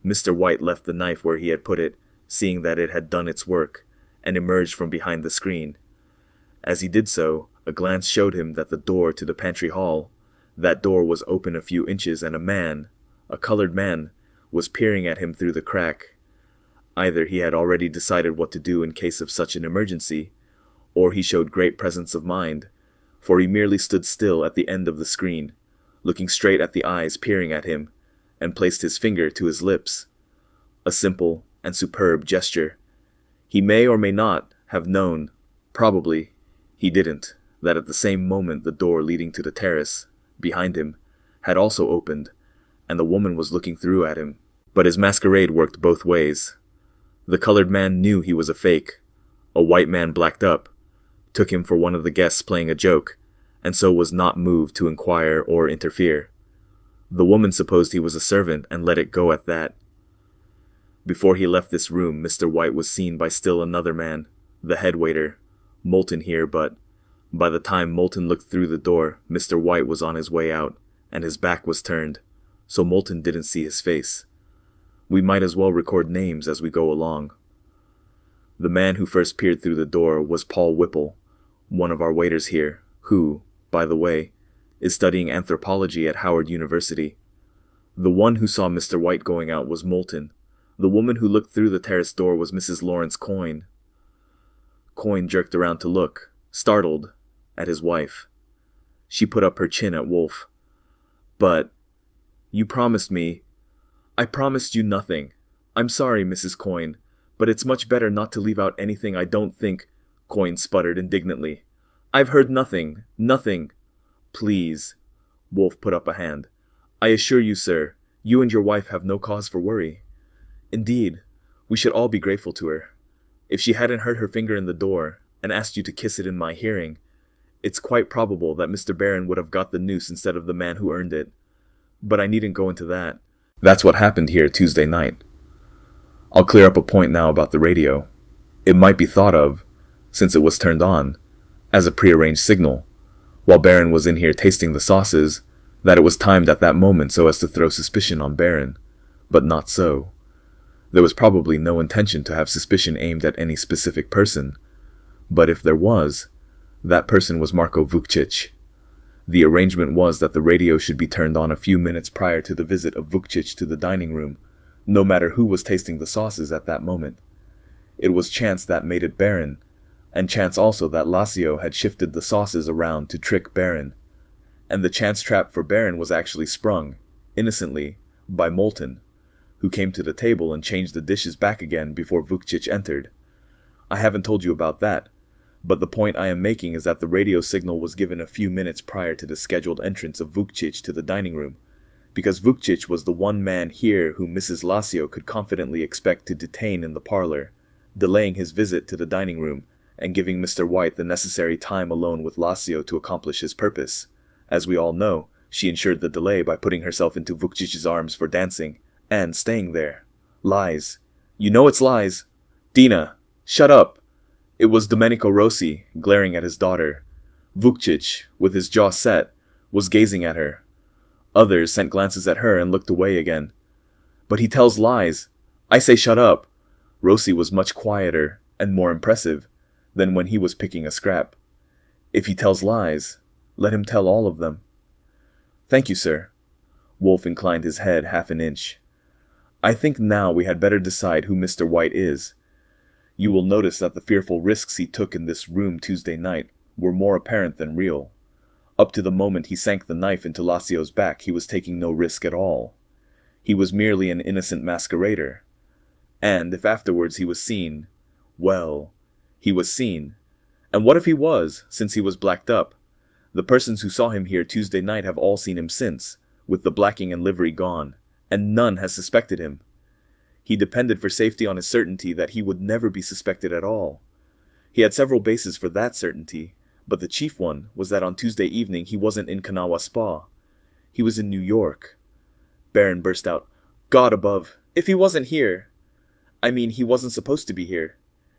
Mr. White left the knife where he had put it, seeing that it had done its work, and emerged from behind the screen. As he did so, a glance showed him that the door to the pantry hall, that door was open a few inches, and a colored man, was peering at him through the crack. Either he had already decided what to do in case of such an emergency, or he showed great presence of mind, for he merely stood still at the end of the screen, looking straight at the eyes peering at him, and placed his finger to his lips. A simple and superb gesture. He may or may not have known, probably he didn't, that at the same moment the door leading to the terrace, behind him, had also opened, and the woman was looking through at him. But his masquerade worked both ways. The colored man knew he was a fake. A white man blacked up, took him for one of the guests playing a joke, and so was not moved to inquire or interfere. The woman supposed he was a servant and let it go at that. Before he left this room, Mr. White was seen by still another man, the head waiter, Moulton here, but by the time Moulton looked through the door, Mr. White was on his way out, and his back was turned, so Moulton didn't see his face. We might as well record names as we go along. The man who first peered through the door was Paul Whipple, one of our waiters here, who, by the way, is studying anthropology at Howard University. The one who saw Mr. White going out was Moulton. The woman who looked through the terrace door was Mrs. Lawrence Coyne. Coyne jerked around to look, startled, at his wife. She put up her chin at Wolfe. "But you promised me—" "I promised you nothing. I'm sorry, Mrs. Coyne, but it's much better not to leave out anything I don't think," Coyne sputtered indignantly. "I've heard nothing. Nothing." "Please." Wolfe put up a hand. "I assure you, sir, you and your wife have no cause for worry. Indeed, we should all be grateful to her. If she hadn't hurt her finger in the door and asked you to kiss it in my hearing, it's quite probable that Mr. Barron would have got the noose instead of the man who earned it. But I needn't go into that. That's what happened here Tuesday night. I'll clear up a point now about the radio. It might be thought of, since it was turned on, as a prearranged signal, while Barron was in here tasting the sauces, that it was timed at that moment so as to throw suspicion on Barron, but not so. There was probably no intention to have suspicion aimed at any specific person, but if there was, that person was Marko Vukcic. The arrangement was that the radio should be turned on a few minutes prior to the visit of Vukcic to the dining room, no matter who was tasting the sauces at that moment. It was chance that made it Barron, and chance also that Lacio had shifted the sauces around to trick Barron. And the chance trap for Barron was actually sprung, innocently, by Moulton, who came to the table and changed the dishes back again before Vukcic entered. I haven't told you about that, but the point I am making is that the radio signal was given a few minutes prior to the scheduled entrance of Vukcic to the dining room, because Vukcic was the one man here whom Mrs. Lacio could confidently expect to detain in the parlor, delaying his visit to the dining room and giving Mr. White the necessary time alone with Lacio to accomplish his purpose. As we all know, she ensured the delay by putting herself into Vukcic's arms for dancing, and staying there. Lies. You know it's lies. Dina, shut up. It was Domenico Rossi, glaring at his daughter. Vukcic, with his jaw set, was gazing at her. Others sent glances at her and looked away again. But he tells lies. I say shut up. Rossi was much quieter and more impressive than when he was picking a scrap. If he tells lies, let him tell all of them. Thank you, sir. Wolfe inclined his head half an inch. I think now we had better decide who Mr. White is. You will notice that the fearful risks he took in this room Tuesday night were more apparent than real. Up to the moment he sank the knife into Lacio's back, he was taking no risk at all. He was merely an innocent masquerader. And if afterwards he was seen, well, he was seen. And what if he was, since he was blacked up? The persons who saw him here Tuesday night have all seen him since, with the blacking and livery gone, and none has suspected him. He depended for safety on his certainty that he would never be suspected at all. He had several bases for that certainty, but the chief one was that on Tuesday evening he wasn't in Kanawha Spa. He was in New York. Barron burst out, God above, if he wasn't here! I mean, he wasn't supposed to be here.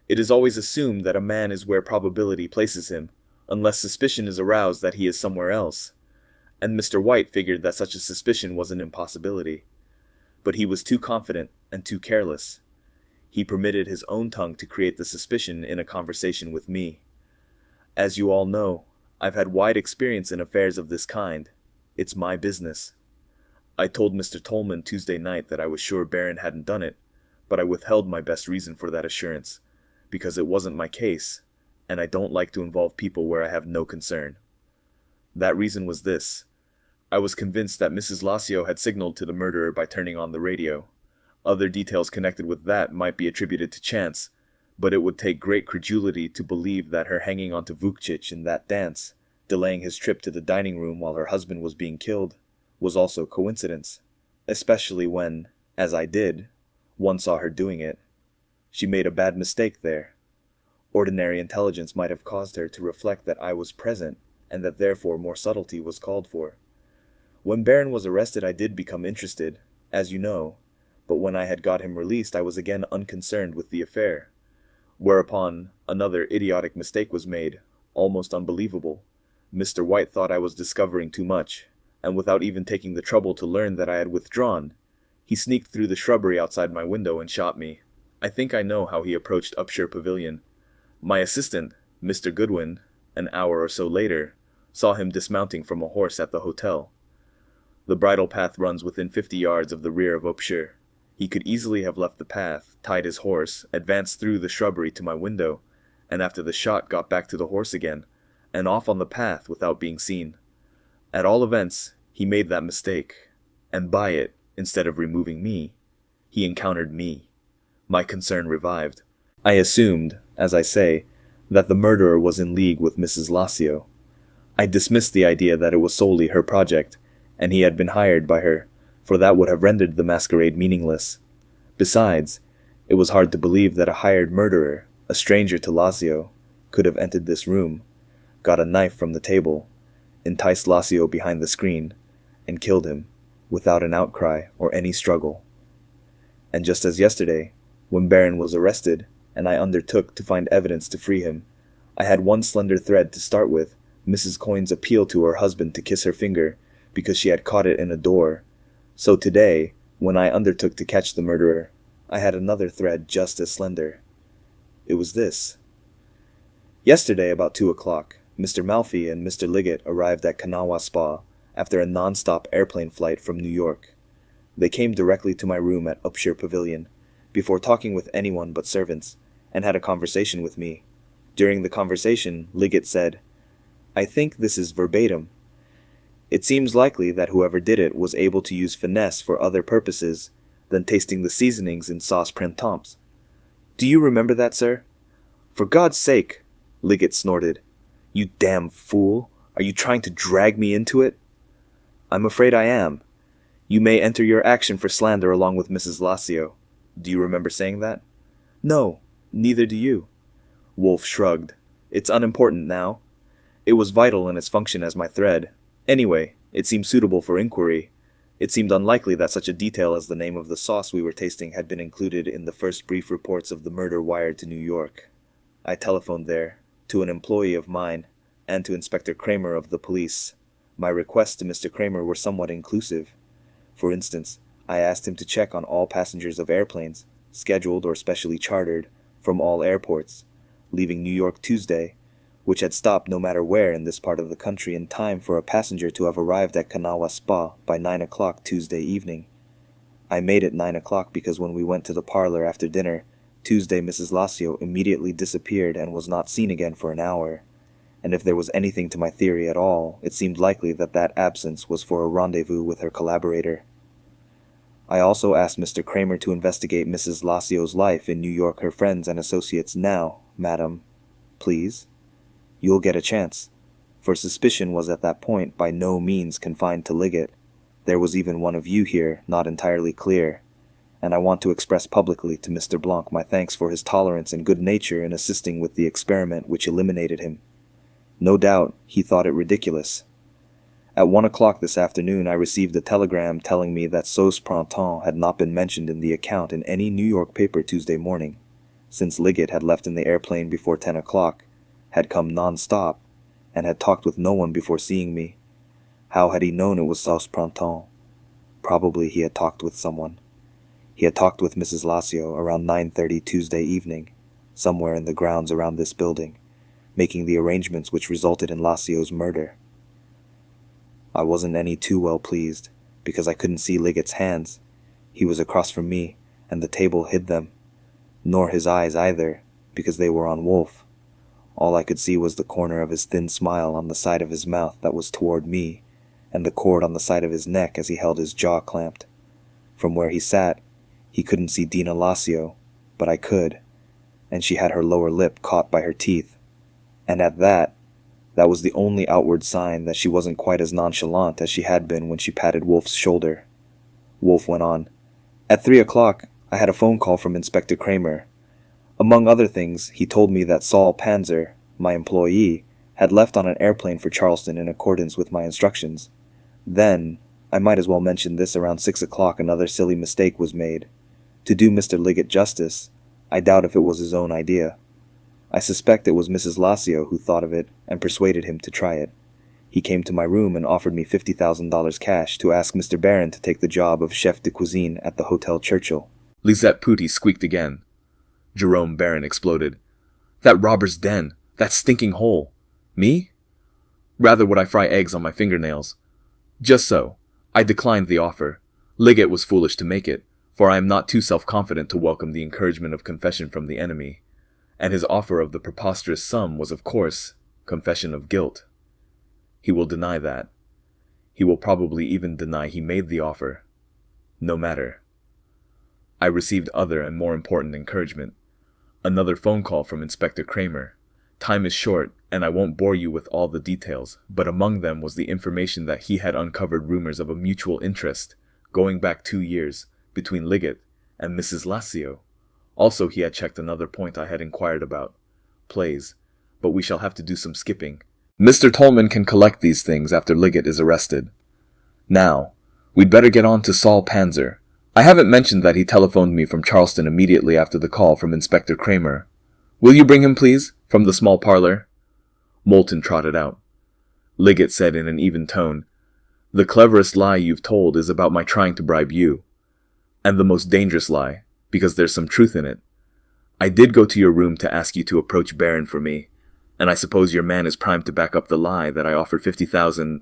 It is always assumed that a man is where probability places him, unless suspicion is aroused that he is somewhere else, and Mr. White figured that such a suspicion was an impossibility. But he was too confident and too careless. He permitted his own tongue to create the suspicion in a conversation with me. As you all know, I've had wide experience in affairs of this kind. It's my business. I told Mr. Tolman Tuesday night that I was sure Barron hadn't done it, but I withheld my best reason for that assurance, because it wasn't my case, and I don't like to involve people where I have no concern. That reason was this. I was convinced that Mrs. Lacio had signaled to the murderer by turning on the radio. Other details connected with that might be attributed to chance, but it would take great credulity to believe that her hanging on to Vukcic in that dance, delaying his trip to the dining room while her husband was being killed, was also coincidence, especially when, as I did, one saw her doing it. She made a bad mistake there. Ordinary intelligence might have caused her to reflect that I was present, and that therefore more subtlety was called for. When Barron was arrested I did become interested, as you know, but when I had got him released I was again unconcerned with the affair. Whereupon another idiotic mistake was made, almost unbelievable. Mr. White thought I was discovering too much, and without even taking the trouble to learn that I had withdrawn, he sneaked through the shrubbery outside my window and shot me. I think I know how he approached Upshur Pavilion. My assistant, Mr. Goodwin, an hour or so later, saw him dismounting from a horse at the hotel. The bridle path runs within 50 yards of the rear of Upshur. He could easily have left the path, tied his horse, advanced through the shrubbery to my window, and after the shot got back to the horse again, and off on the path without being seen. At all events, he made that mistake, and by it, instead of removing me, he encountered me. My concern revived. I assumed, as I say, that the murderer was in league with Mrs. Lacio. I dismissed the idea that it was solely her project, and he had been hired by her, for that would have rendered the masquerade meaningless. Besides, it was hard to believe that a hired murderer, a stranger to Lacio, could have entered this room, got a knife from the table, enticed Lacio behind the screen, and killed him, without an outcry or any struggle. And just as yesterday, when Barron was arrested, and I undertook to find evidence to free him, I had one slender thread to start with, Mrs. Coyne's appeal to her husband to kiss her finger, because she had caught it in a door. So today, when I undertook to catch the murderer, I had another thread just as slender. It was this. Yesterday, about 2 o'clock, Mr. Malfi and Mr. Liggett arrived at Kanawha Spa after a non-stop airplane flight from New York. They came directly to my room at Upshur Pavilion, before talking with anyone but servants, and had a conversation with me. During the conversation, Liggett said, "I think this is verbatim. It seems likely that whoever did it was able to use finesse for other purposes than tasting the seasonings in sauce printemps. Do you remember that, sir?" "For God's sake," Liggett snorted. "You damn fool! Are you trying to drag me into it?" "I'm afraid I am. You may enter your action for slander along with Mrs. Lacio. Do you remember saying that?" "No, neither do you." Wolfe shrugged. "It's unimportant now. It was vital in its function as my thread. Anyway, it seemed suitable for inquiry. It seemed unlikely that such a detail as the name of the sauce we were tasting had been included in the first brief reports of the murder wired to New York. I telephoned there, to an employee of mine, and to Inspector Kramer of the police. My requests to Mr. Kramer were somewhat inclusive. For instance, I asked him to check on all passengers of airplanes, scheduled or specially chartered, from all airports, leaving New York Tuesday, which had stopped no matter where in this part of the country in time for a passenger to have arrived at Kanawha Spa by 9 o'clock Tuesday evening. I made it 9 o'clock because when we went to the parlor after dinner, Tuesday Mrs. Lacio immediately disappeared and was not seen again for an hour, and if there was anything to my theory at all, it seemed likely that that absence was for a rendezvous with her collaborator. I also asked Mr. Kramer to investigate Mrs. Lacio's life in New York, her friends and associates now, madam. Please. You'll get a chance. For suspicion was at that point by no means confined to Liggett. There was even one of you here, not entirely clear, and I want to express publicly to Mr. Blanc my thanks for his tolerance and good nature in assisting with the experiment which eliminated him. No doubt he thought it ridiculous. At 1 o'clock this afternoon I received a telegram telling me that sauce printemps had not been mentioned in the account in any New York paper Tuesday morning, since Liggett had left in the airplane before 10 o'clock, had come non-stop, and had talked with no one before seeing me. How had he known it was Sauce Printemps? Probably he had talked with someone. He had talked with Mrs. Lacio around 9:30 Tuesday evening, somewhere in the grounds around this building, making the arrangements which resulted in Lacio's murder. I wasn't any too well pleased, because I couldn't see Liggett's hands. He was across from me, and the table hid them. Nor his eyes either, because they were on Wolfe. All I could see was the corner of his thin smile on the side of his mouth that was toward me, and the cord on the side of his neck as he held his jaw clamped. From where he sat, he couldn't see Dina Lacio, but I could, and she had her lower lip caught by her teeth. And at that was the only outward sign that she wasn't quite as nonchalant as she had been when she patted Wolfe's shoulder. Wolfe went on. At 3 o'clock, I had a phone call from Inspector Kramer. Among other things, he told me that Saul Panzer, my employee, had left on an airplane for Charleston in accordance with my instructions. Then, I might as well mention this, around 6 o'clock another silly mistake was made. To do Mr. Liggett justice, I doubt if it was his own idea. I suspect it was Mrs. Lacio who thought of it and persuaded him to try it. He came to my room and offered me $50,000 cash to ask Mr. Barron to take the job of chef de cuisine at the Hotel Churchill. Lisette Pooty squeaked again. Jerome Barron exploded. That robber's den! That stinking hole! Me? Rather would I fry eggs on my fingernails. Just so. I declined the offer. Liggett was foolish to make it, for I am not too self-confident to welcome the encouragement of confession from the enemy. And his offer of the preposterous sum was, of course, confession of guilt. He will deny that. He will probably even deny he made the offer. No matter. I received other and more important encouragement. Another phone call from Inspector Kramer. Time is short, and I won't bore you with all the details, but among them was the information that he had uncovered rumors of a mutual interest, going back 2 years, between Liggett and Mrs. Lacio. Also, he had checked another point I had inquired about. Plays. But we shall have to do some skipping. Mr. Tolman can collect these things after Liggett is arrested. Now, we'd better get on to Saul Panzer. I haven't mentioned that he telephoned me from Charleston immediately after the call from Inspector Kramer. Will you bring him, please, from the small parlor? Moulton trotted out. Liggett said in an even tone, The cleverest lie you've told is about my trying to bribe you. And the most dangerous lie, because there's some truth in it. I did go to your room to ask you to approach Barron for me, and I suppose your man is primed to back up the lie that I offered 50,000.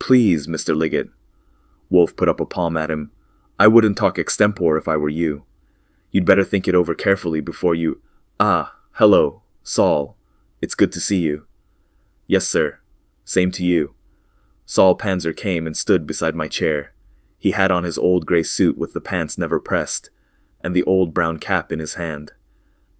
Please, Mr. Liggett. Wolfe put up a palm at him. I wouldn't talk extempore if I were you. You'd better think it over carefully before you... Ah, hello, Saul. It's good to see you. Yes, sir. Same to you. Saul Panzer came and stood beside my chair. He had on his old gray suit with the pants never pressed, and the old brown cap in his hand.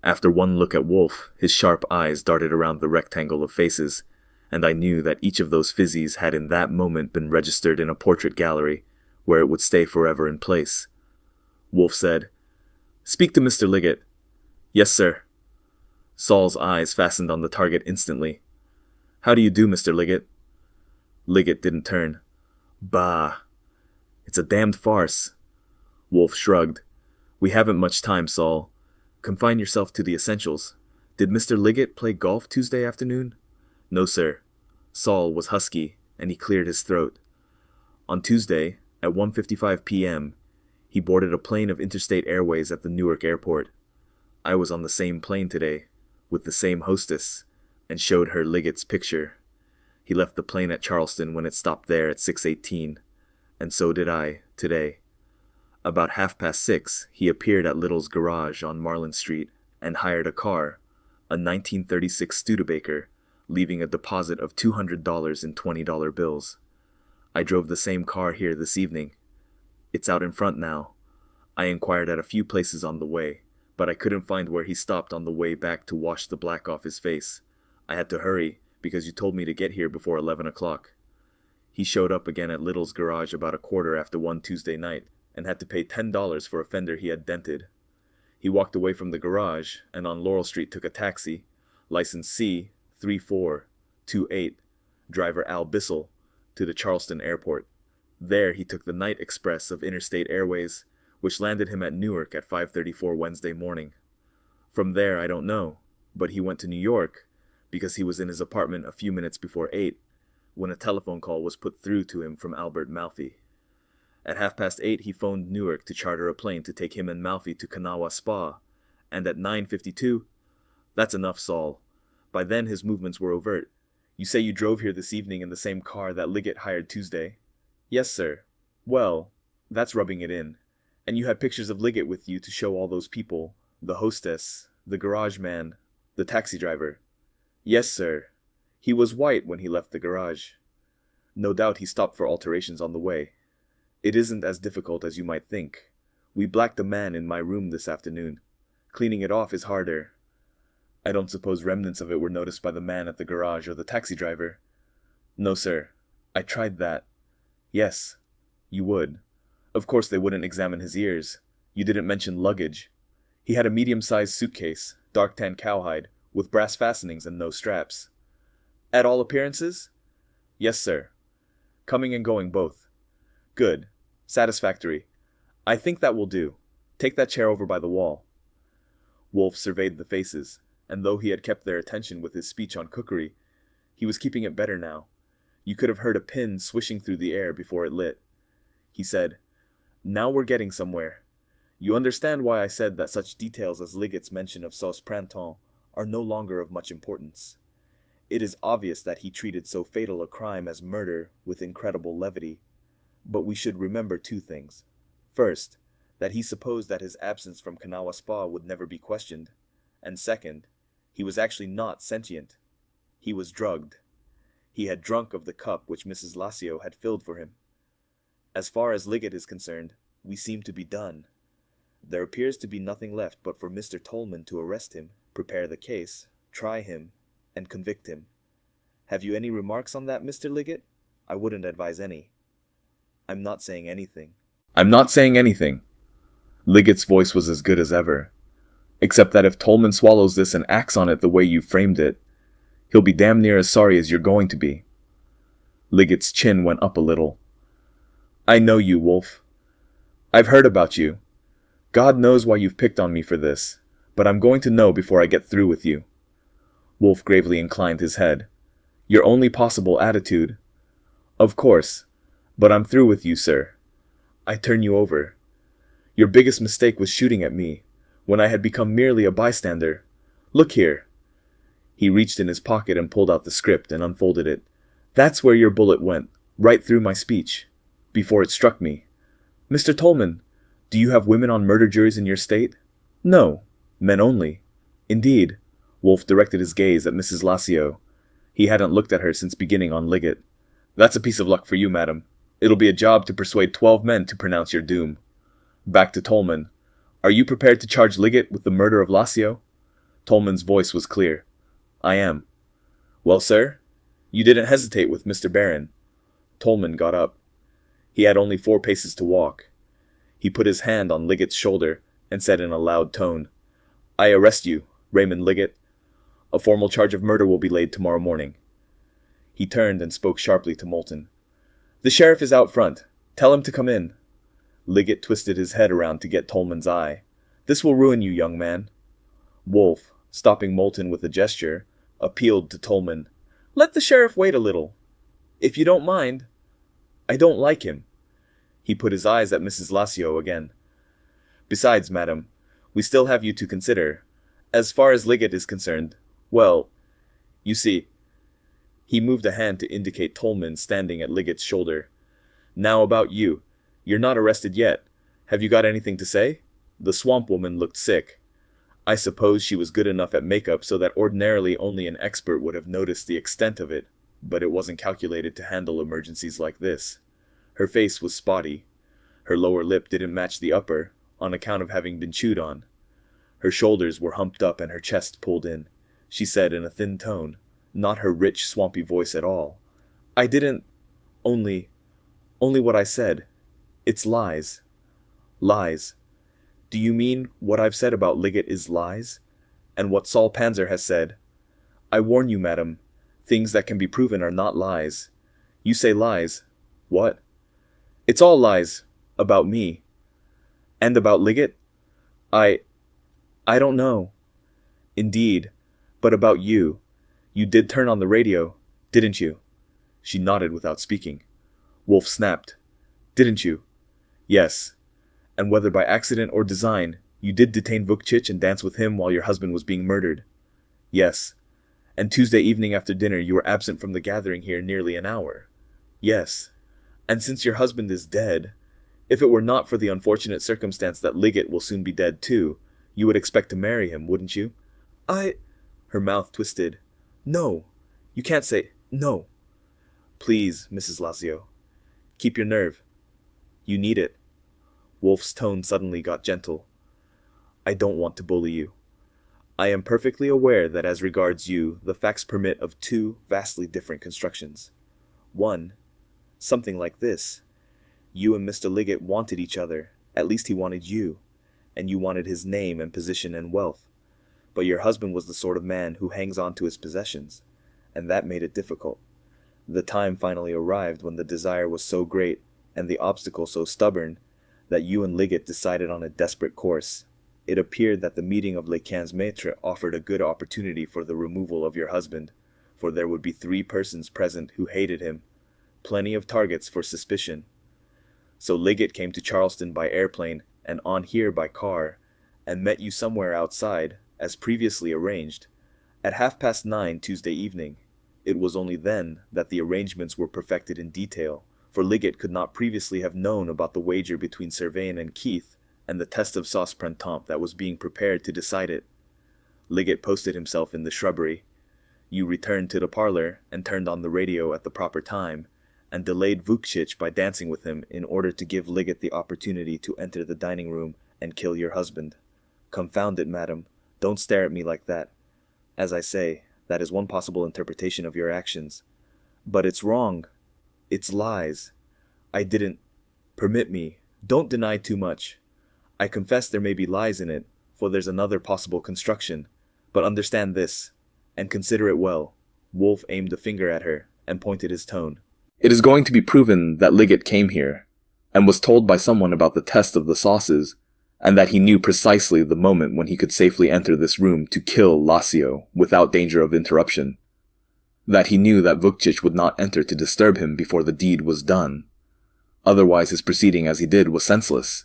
After one look at Wolfe, his sharp eyes darted around the rectangle of faces, and I knew that each of those fizzies had in that moment been registered in a portrait gallery, where it would stay forever in place. Wolfe said, Speak to Mr. Liggett. Yes, sir. Saul's eyes fastened on the target instantly. How do you do, Mr. Liggett? Liggett didn't turn. Bah! It's a damned farce. Wolfe shrugged. We haven't much time, Saul. Confine yourself to the essentials. Did Mr. Liggett play golf Tuesday afternoon? No, sir. Saul was husky, and he cleared his throat. On Tuesday, at 1:55 p.m., he boarded a plane of Interstate Airways at the Newark airport. I was on the same plane today, with the same hostess, and showed her Liggett's picture. He left the plane at Charleston when it stopped there at 6:18, and so did I, today. About 6:30, he appeared at Little's garage on Marlin Street and hired a car, a 1936 Studebaker, leaving a deposit of $200 in $20 bills. I drove the same car here this evening. It's out in front now. I inquired at a few places on the way, but I couldn't find where he stopped on the way back to wash the black off his face. I had to hurry, because you told me to get here before 11 o'clock. He showed up again at Little's garage about 1:15 Tuesday night, and had to pay $10 for a fender he had dented. He walked away from the garage, and on Laurel Street took a taxi, license C3428, driver Al Bissell, to the Charleston airport. There he took the night express of Interstate Airways, which landed him at Newark at 5:34 Wednesday morning. From there I don't know, but he went to New York, because he was in his apartment a few minutes before 8 when a telephone call was put through to him from Albert Malfi. At 8:30 he phoned Newark to charter a plane to take him and Malfi to Kanawha Spa, and at 9:52, "That's enough, Saul. By then his movements were overt. You say you drove here this evening in the same car that Liggett hired Tuesday?" "Yes, sir." "Well, that's rubbing it in. And you had pictures of Liggett with you to show all those people, the hostess, the garage man, the taxi driver?" "Yes, sir. He was white when he left the garage. No doubt he stopped for alterations on the way. It isn't as difficult as you might think. We blacked a man in my room this afternoon. Cleaning it off is harder. I don't suppose remnants of it were noticed by the man at the garage or the taxi driver?" "No, sir. I tried that." "Yes, you would. Of course they wouldn't examine his ears. You didn't mention luggage. He had a medium-sized suitcase, dark tan cowhide, with brass fastenings and no straps." "At all appearances?" "Yes, sir. Coming and going both." "Good. Satisfactory. I think that will do. Take that chair over by the wall." Wolfe surveyed the faces, and though he had kept their attention with his speech on cookery, he was keeping it better now. You could have heard a pin swishing through the air before it lit. He said, "Now we're getting somewhere. You understand why I said that such details as Liggett's mention of Sauce Printemps are no longer of much importance. It is obvious that he treated so fatal a crime as murder with incredible levity. But we should remember two things. First, that he supposed that his absence from Kanawha Spa would never be questioned. And second, he was actually not sentient. He was drugged. He had drunk of the cup which Mrs. Lassio had filled for him. As far as Liggett is concerned, we seem to be done. There appears to be nothing left but for Mr. Tolman to arrest him, prepare the case, try him, and convict him. Have you any remarks on that, Mr. Liggett? I wouldn't advise any." "I'm not saying anything." "I'm not saying anything." Liggett's voice was as good as ever. "Except that if Tolman swallows this and acts on it the way you framed it, he'll be damn near as sorry as you're going to be." Liggett's chin went up a little. "I know you, Wolfe. I've heard about you. God knows why you've picked on me for this, but I'm going to know before I get through with you." Wolfe gravely inclined his head. "Your only possible attitude—" "Of course, but I'm through with you, sir. I turn you over. Your biggest mistake was shooting at me, when I had become merely a bystander. Look here." He reached in his pocket and pulled out the script and unfolded it. "That's where your bullet went, right through my speech, before it struck me. Mr. Tolman, do you have women on murder juries in your state?" "No, men only." "Indeed." Wolfe directed his gaze at Mrs. Lassio. He hadn't looked at her since beginning on Liggett. "That's a piece of luck for you, madam. It'll be a job to persuade 12 men to pronounce your doom." Back to Tolman. "Are you prepared to charge Liggett with the murder of Lassio?" Tolman's voice was clear. "I am." "Well, sir, you didn't hesitate with Mr. Barron." Tolman got up. He had only 4 paces to walk. He put his hand on Liggett's shoulder and said in a loud tone, "I arrest you, Raymond Liggett. A formal charge of murder will be laid tomorrow morning." He turned and spoke sharply to Moulton. "The sheriff is out front. Tell him to come in." Liggett twisted his head around to get Tolman's eye. "This will ruin you, young man." Wolfe, stopping Moulton with a gesture, appealed to Tolman. "Let the sheriff wait a little. If you don't mind. I don't like him." He put his eyes at Mrs. Lassio again. "Besides, madam, we still have you to consider. As far as Liggett is concerned, well, you see." He moved a hand to indicate Tolman standing at Liggett's shoulder. "Now about you. You're not arrested yet. Have you got anything to say?" The swamp woman looked sick. I suppose she was good enough at makeup so that ordinarily only an expert would have noticed the extent of it, but it wasn't calculated to handle emergencies like this. Her face was spotty. Her lower lip didn't match the upper, on account of having been chewed on. Her shoulders were humped up and her chest pulled in. She said in a thin tone, not her rich, swampy voice at all, "I didn't... only what I said. It's lies. Lies. Do you mean what I've said about Liggett is lies? And what Saul Panzer has said? I warn you, madam, things that can be proven are not lies. You say lies. What? It's all lies. About me. And about Liggett? I don't know. Indeed. But about you. You did turn on the radio, didn't you? She nodded without speaking. Wolfe snapped. Didn't you? Yes. And whether by accident or design, you did detain Vukcic and dance with him while your husband was being murdered. Yes. And Tuesday evening after dinner you were absent from the gathering here nearly an hour. Yes. And since your husband is dead, if it were not for the unfortunate circumstance that Liggett will soon be dead too, you would expect to marry him, wouldn't you? Her mouth twisted. No. You can't say no. Please, Mrs. Lazio. Keep your nerve. You need it. Wolfe's tone suddenly got gentle. I don't want to bully you. I am perfectly aware that as regards you, the facts permit of two vastly different constructions. One, something like this. You and Mr. Liggett wanted each other, at least he wanted you, and you wanted his name and position and wealth. But your husband was the sort of man who hangs on to his possessions, and that made it difficult. The time finally arrived when the desire was so great, and the obstacle so stubborn, that you and Liggett decided on a desperate course. It appeared that the meeting of Les Quinze Maîtres offered a good opportunity for the removal of your husband, for there would be 3 persons present who hated him, plenty of targets for suspicion. So Liggett came to Charleston by airplane and on here by car, and met you somewhere outside, as previously arranged, at 9:30 Tuesday evening. It was only then that the arrangements were perfected in detail, for Liggett could not previously have known about the wager between Servain and Keith, and the test of sauce printemps that was being prepared to decide it. Liggett posted himself in the shrubbery. You returned to the parlor and turned on the radio at the proper time, and delayed Vukcic by dancing with him in order to give Liggett the opportunity to enter the dining room and kill your husband. Confound it, madam, don't stare at me like that. As I say, that is one possible interpretation of your actions. But it's wrong. It's lies. I didn't. Permit me. Don't deny too much. I confess there may be lies in it, for there's another possible construction. But understand this, and consider it well. Wolfe aimed a finger at her and pointed his tone. It is going to be proven that Liggett came here, and was told by someone about the test of the sauces, and that he knew precisely the moment when he could safely enter this room to kill Lazio without danger of interruption. That he knew that Vukcic would not enter to disturb him before the deed was done. Otherwise his proceeding as he did was senseless.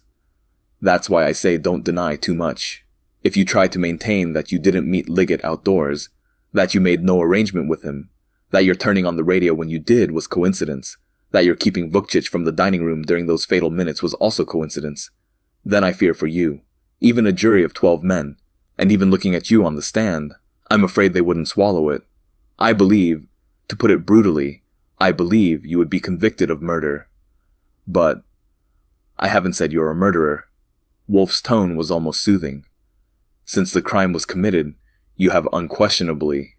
That's why I say don't deny too much. If you try to maintain that you didn't meet Liggett outdoors, that you made no arrangement with him, that your turning on the radio when you did was coincidence, that your keeping Vukcic from the dining room during those fatal minutes was also coincidence, then I fear for you. Even a jury of 12 men, and even looking at you on the stand, I'm afraid they wouldn't swallow it. I believe, to put it brutally, I believe you would be convicted of murder. But I haven't said you're a murderer. Wolfe's tone was almost soothing. Since the crime was committed, you have unquestionably,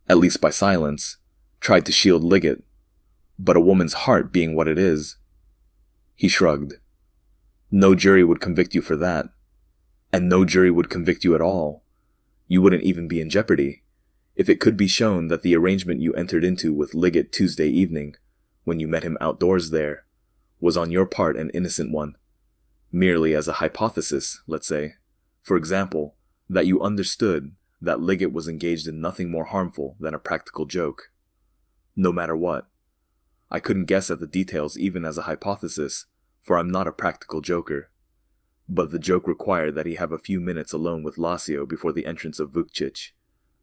at least by silence, tried to shield Liggett. But a woman's heart being what it is. He shrugged. No jury would convict you for that. And no jury would convict you at all. You wouldn't even be in jeopardy, if it could be shown that the arrangement you entered into with Liggett Tuesday evening, when you met him outdoors there, was on your part an innocent one. Merely as a hypothesis, let's say. For example, that you understood that Liggett was engaged in nothing more harmful than a practical joke. No matter what. I couldn't guess at the details even as a hypothesis, for I'm not a practical joker. But the joke required that he have a few minutes alone with Lazio before the entrance of Vukcic.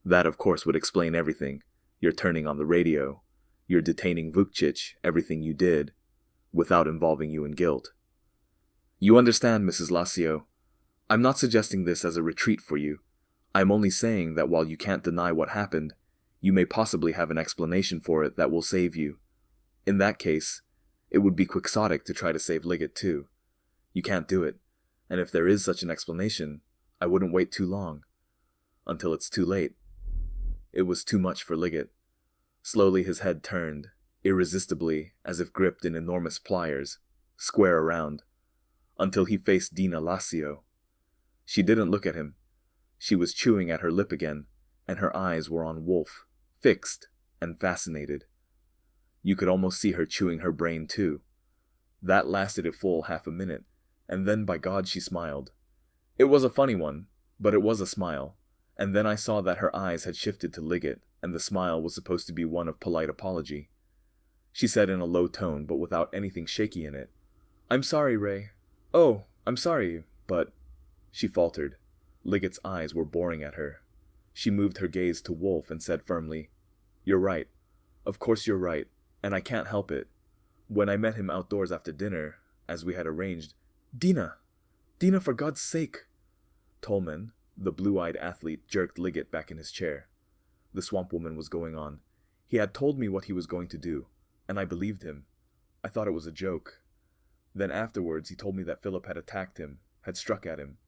That of course would explain everything. Your turning on the radio, your detaining Vukcic, everything you did, without involving you in guilt. You understand, Mrs. Lazio. I'm not suggesting this as a retreat for you. I'm only saying that while you can't deny what happened, you may possibly have an explanation for it that will save you. In that case, it would be quixotic to try to save Liggett too. You can't do it, and if there is such an explanation, I wouldn't wait too long. Until it's too late. It was too much for Liggett. Slowly his head turned, irresistibly, as if gripped in enormous pliers, square around, until he faced Dina Lazio. She didn't look at him. She was chewing at her lip again, and her eyes were on Wolfe, fixed and fascinated. You could almost see her chewing her brain too. That lasted a full half a minute, and then by God she smiled. It was a funny one, but it was a smile, and then I saw that her eyes had shifted to Liggett, and the smile was supposed to be one of polite apology. She said in a low tone, but without anything shaky in it, "I'm sorry, Ray. Oh, I'm sorry, but—" She faltered. Liggett's eyes were boring at her. She moved her gaze to Wolfe and said firmly, "You're right. Of course you're right, and I can't help it. When I met him outdoors after dinner, as we had arranged—" "Dina! Dina, for God's sake!" Tolman, the blue-eyed athlete, jerked Liggett back in his chair. The swamp woman was going on. "He had told me what he was going to do, and I believed him. I thought it was a joke. Then afterwards he told me that Philip had attacked him, had struck at him."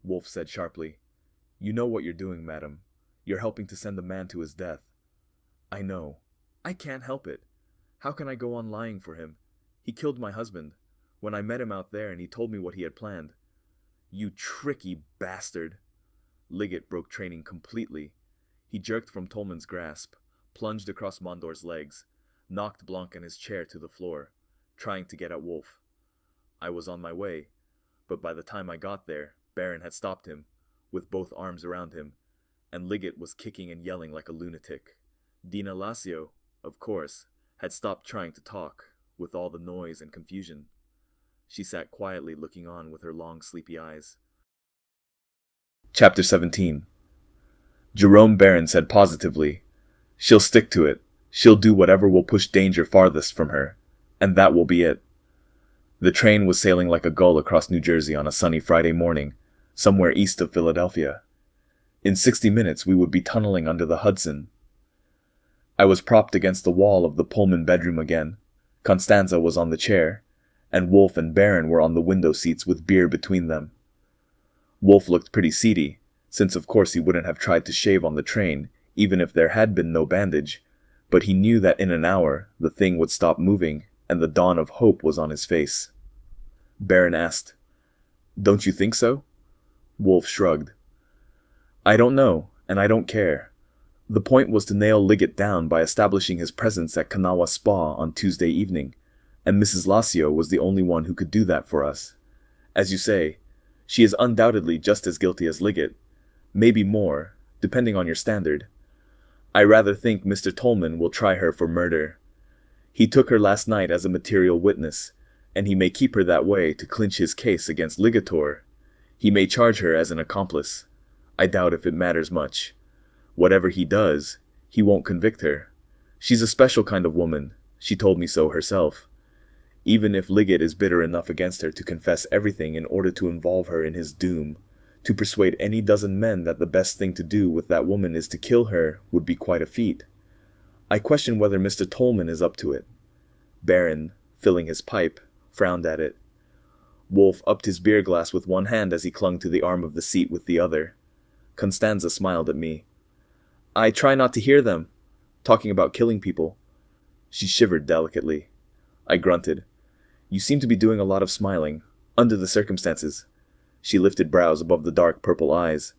Wolfe said sharply, "You know what you're doing, madam. You're helping to send a man to his death." "I know. I can't help it. How can I go on lying for him? He killed my husband, when I met him out there and he told me what he had planned." "You tricky bastard!" Liggett broke training completely. He jerked from Tolman's grasp, plunged across Mondor's legs, knocked Blanc and his chair to the floor, trying to get at Wolfe. I was on my way, but by the time I got there, Baron had stopped him, with both arms around him, and Liggett was kicking and yelling like a lunatic. Dina Lacio, of course, had stopped trying to talk, with all the noise and confusion. She sat quietly looking on with her long, sleepy eyes. Chapter 17. Jerome Barron said positively, "She'll stick to it. She'll do whatever will push danger farthest from her, and that will be it." The train was sailing like a gull across New Jersey on a sunny Friday morning, somewhere east of Philadelphia. In 60 minutes we would be tunneling under the Hudson. I was propped against the wall of the Pullman bedroom again. Constanza was on the chair, and Wolfe and Barron were on the window seats with beer between them. Wolfe looked pretty seedy, since of course he wouldn't have tried to shave on the train, even if there had been no bandage, but he knew that in an hour the thing would stop moving, and the dawn of hope was on his face. Barron asked, "Don't you think so?" Wolfe shrugged. "I don't know, and I don't care. The point was to nail Liggett down by establishing his presence at Kanawha Spa on Tuesday evening, and Mrs. Lacio was the only one who could do that for us. As you say, she is undoubtedly just as guilty as Liggett, maybe more, depending on your standard. I rather think Mr. Tolman will try her for murder. He took her last night as a material witness, and he may keep her that way to clinch his case against Ligator. He may charge her as an accomplice. I doubt if it matters much. Whatever he does, he won't convict her. She's a special kind of woman. She told me so herself. Even if Liggett is bitter enough against her to confess everything in order to involve her in his doom, to persuade any dozen men that the best thing to do with that woman is to kill her would be quite a feat. I question whether Mr. Tolman is up to it." Barron, filling his pipe, frowned at it. Wolfe upped his beer glass with one hand as he clung to the arm of the seat with the other. Constanza smiled at me. "I try not to hear them, talking about killing people." She shivered delicately. I grunted. "You seem to be doing a lot of smiling, under the circumstances." She lifted brows above the dark purple eyes.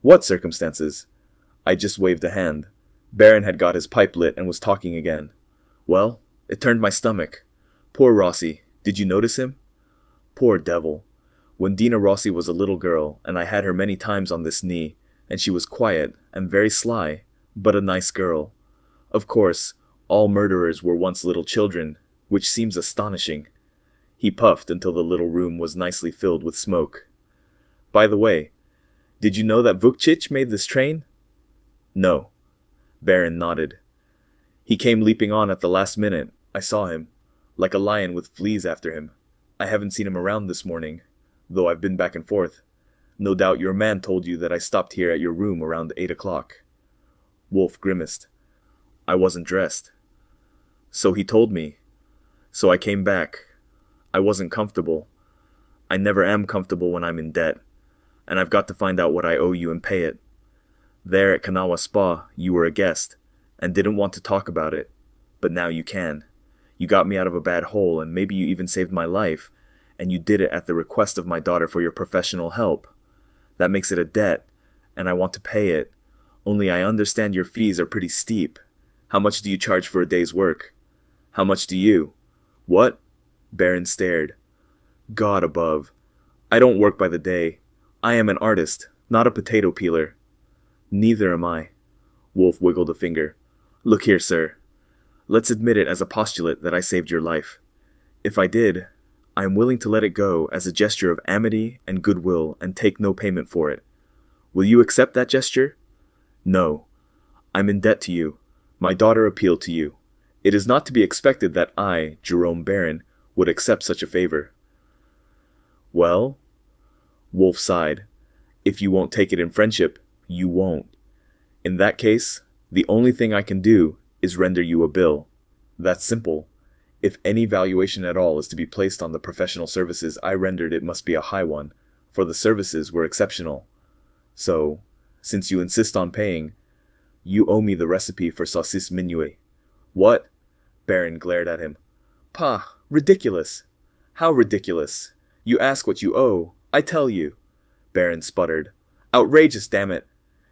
"What circumstances?" I just waved a hand. Barron had got his pipe lit and was talking again. "Well, it turned my stomach. Poor Rossi. Did you notice him? Poor devil. When Dina Rossi was a little girl, and I had her many times on this knee, and she was quiet and very sly, but a nice girl. Of course, all murderers were once little children, which seems astonishing." He puffed until the little room was nicely filled with smoke. "By the way, did you know that Vukcic made this train?" "No." Barron nodded. "He came leaping on at the last minute. I saw him, like a lion with fleas after him. I haven't seen him around this morning, though I've been back and forth. No doubt your man told you that I stopped here at your room around 8 o'clock. Wolfe grimaced. "I wasn't dressed." "So he told me. So I came back. I wasn't comfortable. I never am comfortable when I'm in debt, and I've got to find out what I owe you and pay it. There at Kanawha Spa, you were a guest, and didn't want to talk about it, but now you can. You got me out of a bad hole, and maybe you even saved my life, and you did it at the request of my daughter for your professional help. That makes it a debt, and I want to pay it, only I understand your fees are pretty steep. How much do you charge for a day's work?" "How much do you?" "What?" Barron stared. "God above. I don't work by the day. I am an artist, not a potato peeler." "Neither am I." Wolfe wiggled a finger. Look here, sir. Let's admit it as a postulate that I saved your life. If I did, I am willing to let it go as a gesture of amity and goodwill and take no payment for it. Will you accept that gesture? No. I'm in debt to you. My daughter appealed to you. It is not to be expected that I, Jerome Barron, would accept such a favor. Well, Wolfe sighed. If you won't take it in friendship, you won't. In that case, the only thing I can do is render you a bill. That's simple. If any valuation at all is to be placed on the professional services I rendered, it must be a high one, for the services were exceptional. So, since you insist on paying, you owe me the recipe for saucisse minuet. What? Barron glared at him. Pah, ridiculous. How ridiculous? You ask what you owe. I tell you. Barron sputtered. Outrageous, damn it.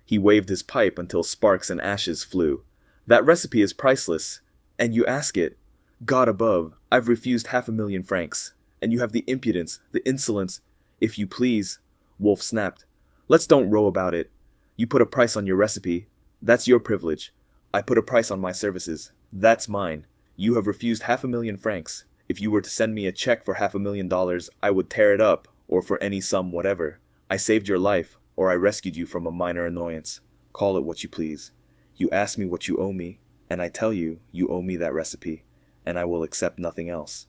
He waved his pipe until sparks and ashes flew. That recipe is priceless, and you ask it. God above, I've refused 500,000 francs, and you have the impudence, the insolence. If you please, Wolfe snapped. Let's don't row about it. You put a price on your recipe. That's your privilege. I put a price on my services. That's mine. You have refused 500,000 francs. If you were to send me a check for $500,000, I would tear it up, or for any sum whatever. I saved your life, or I rescued you from a minor annoyance. Call it what you please. You ask me what you owe me, and I tell you, you owe me that recipe, and I will accept nothing else.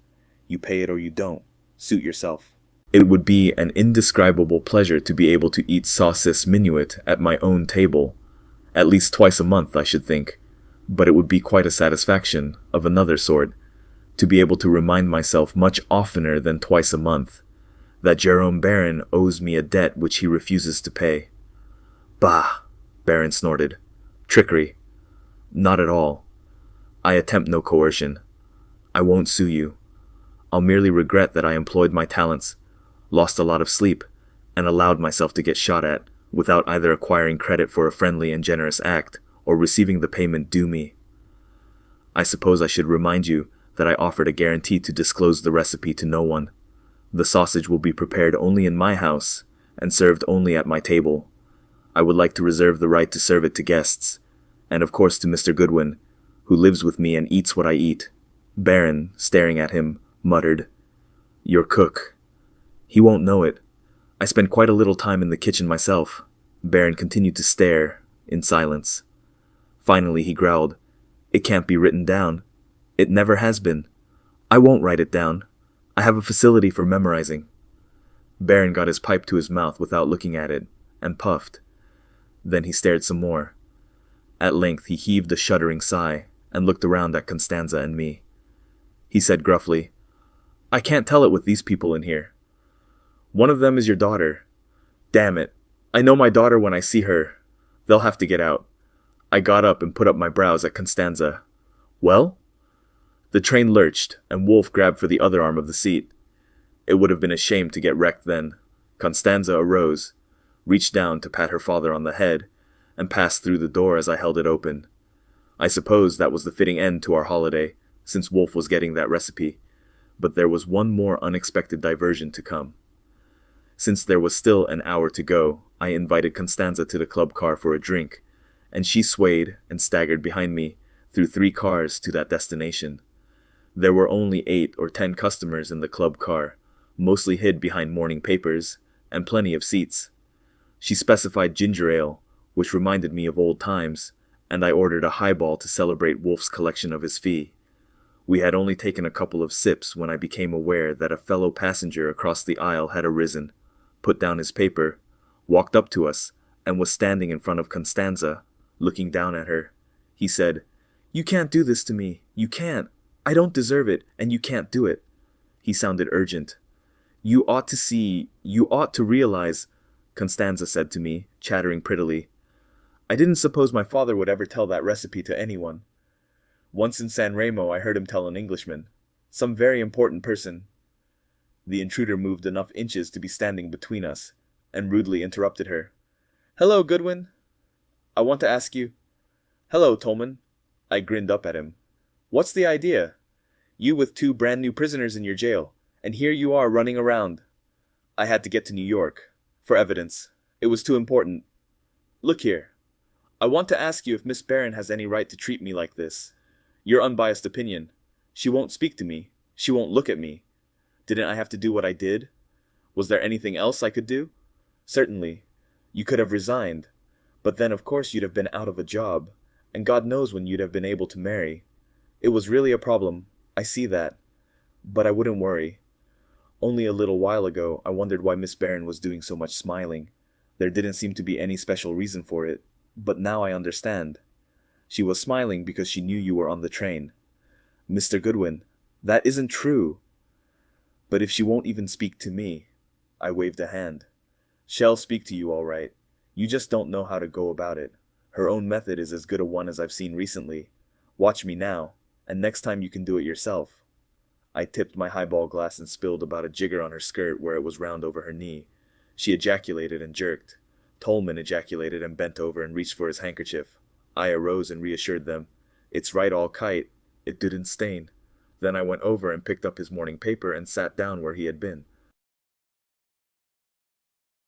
You pay it or you don't. Suit yourself. It would be an indescribable pleasure to be able to eat saucisse minuet at my own table. At least twice a month, I should think. But it would be quite a satisfaction, of another sort, to be able to remind myself much oftener than twice a month, that Jerome Barron owes me a debt which he refuses to pay. Bah! Barron snorted. Trickery. Not at all. I attempt no coercion. I won't sue you. I'll merely regret that I employed my talents, lost a lot of sleep, and allowed myself to get shot at, without either acquiring credit for a friendly and generous act, or receiving the payment due me. I suppose I should remind you that I offered a guarantee to disclose the recipe to no one. The sausage will be prepared only in my house, and served only at my table. I would like to reserve the right to serve it to guests, and of course to Mr. Goodwin, who lives with me and eats what I eat. Barron, staring at him, muttered, Your cook. He won't know it. I spend quite a little time in the kitchen myself. Barron continued to stare, in silence. Finally he growled, It can't be written down. It never has been. I won't write it down. I have a facility for memorizing. Barron got his pipe to his mouth without looking at it, and puffed. Then he stared some more. At length he heaved a shuddering sigh, and looked around at Constanza and me. He said gruffly, I can't tell it with these people in here. One of them is your daughter. Damn it. I know my daughter when I see her. They'll have to get out. I got up and put up my brows at Constanza. Well? The train lurched, and Wolfe grabbed for the other arm of the seat. It would have been a shame to get wrecked then. Constanza arose, reached down to pat her father on the head, and passed through the door as I held it open. I suppose that was the fitting end to our holiday, since Wolfe was getting that recipe, but there was one more unexpected diversion to come. Since there was still an hour to go, I invited Constanza to the club car for a drink, and she swayed and staggered behind me through 3 cars to that destination. There were only 8 or 10 customers in the club car, mostly hid behind morning papers, and plenty of seats. She specified ginger ale, which reminded me of old times, and I ordered a highball to celebrate Wolfe's collection of his fee. We had only taken a couple of sips when I became aware that a fellow passenger across the aisle had arisen, put down his paper, walked up to us, and was standing in front of Constanza, looking down at her. He said, You can't do this to me. You can't. I don't deserve it, and you can't do it. He sounded urgent. You ought to see, you ought to realize, Constanza said to me, chattering prettily. I didn't suppose my father would ever tell that recipe to anyone. Once in San Remo I heard him tell an Englishman, some very important person. The intruder moved enough inches to be standing between us, and rudely interrupted her. Hello, Goodwin. I want to ask you. Hello, Tolman. I grinned up at him. What's the idea? You with 2 brand new prisoners in your jail, and here you are running around. I had to get to New York, for evidence. It was too important. Look here. I want to ask you if Miss Barron has any right to treat me like this. Your unbiased opinion. She won't speak to me. She won't look at me. Didn't I have to do what I did? Was there anything else I could do? Certainly. You could have resigned. But then of course you'd have been out of a job, and God knows when you'd have been able to marry. It was really a problem. I see that. But I wouldn't worry. Only a little while ago, I wondered why Miss Barron was doing so much smiling. There didn't seem to be any special reason for it, but now I understand. She was smiling because she knew you were on the train. Mr. Goodwin, that isn't true. But if she won't even speak to me, I waved a hand. She'll speak to you all right. You just don't know how to go about it. Her own method is as good a one as I've seen recently. Watch me now, and next time you can do it yourself. I tipped my highball glass and spilled about a jigger on her skirt where it was round over her knee. She ejaculated and jerked. Tolman ejaculated and bent over and reached for his handkerchief. I arose and reassured them. It's right all kite. It didn't stain. Then I went over and picked up his morning paper and sat down where he had been.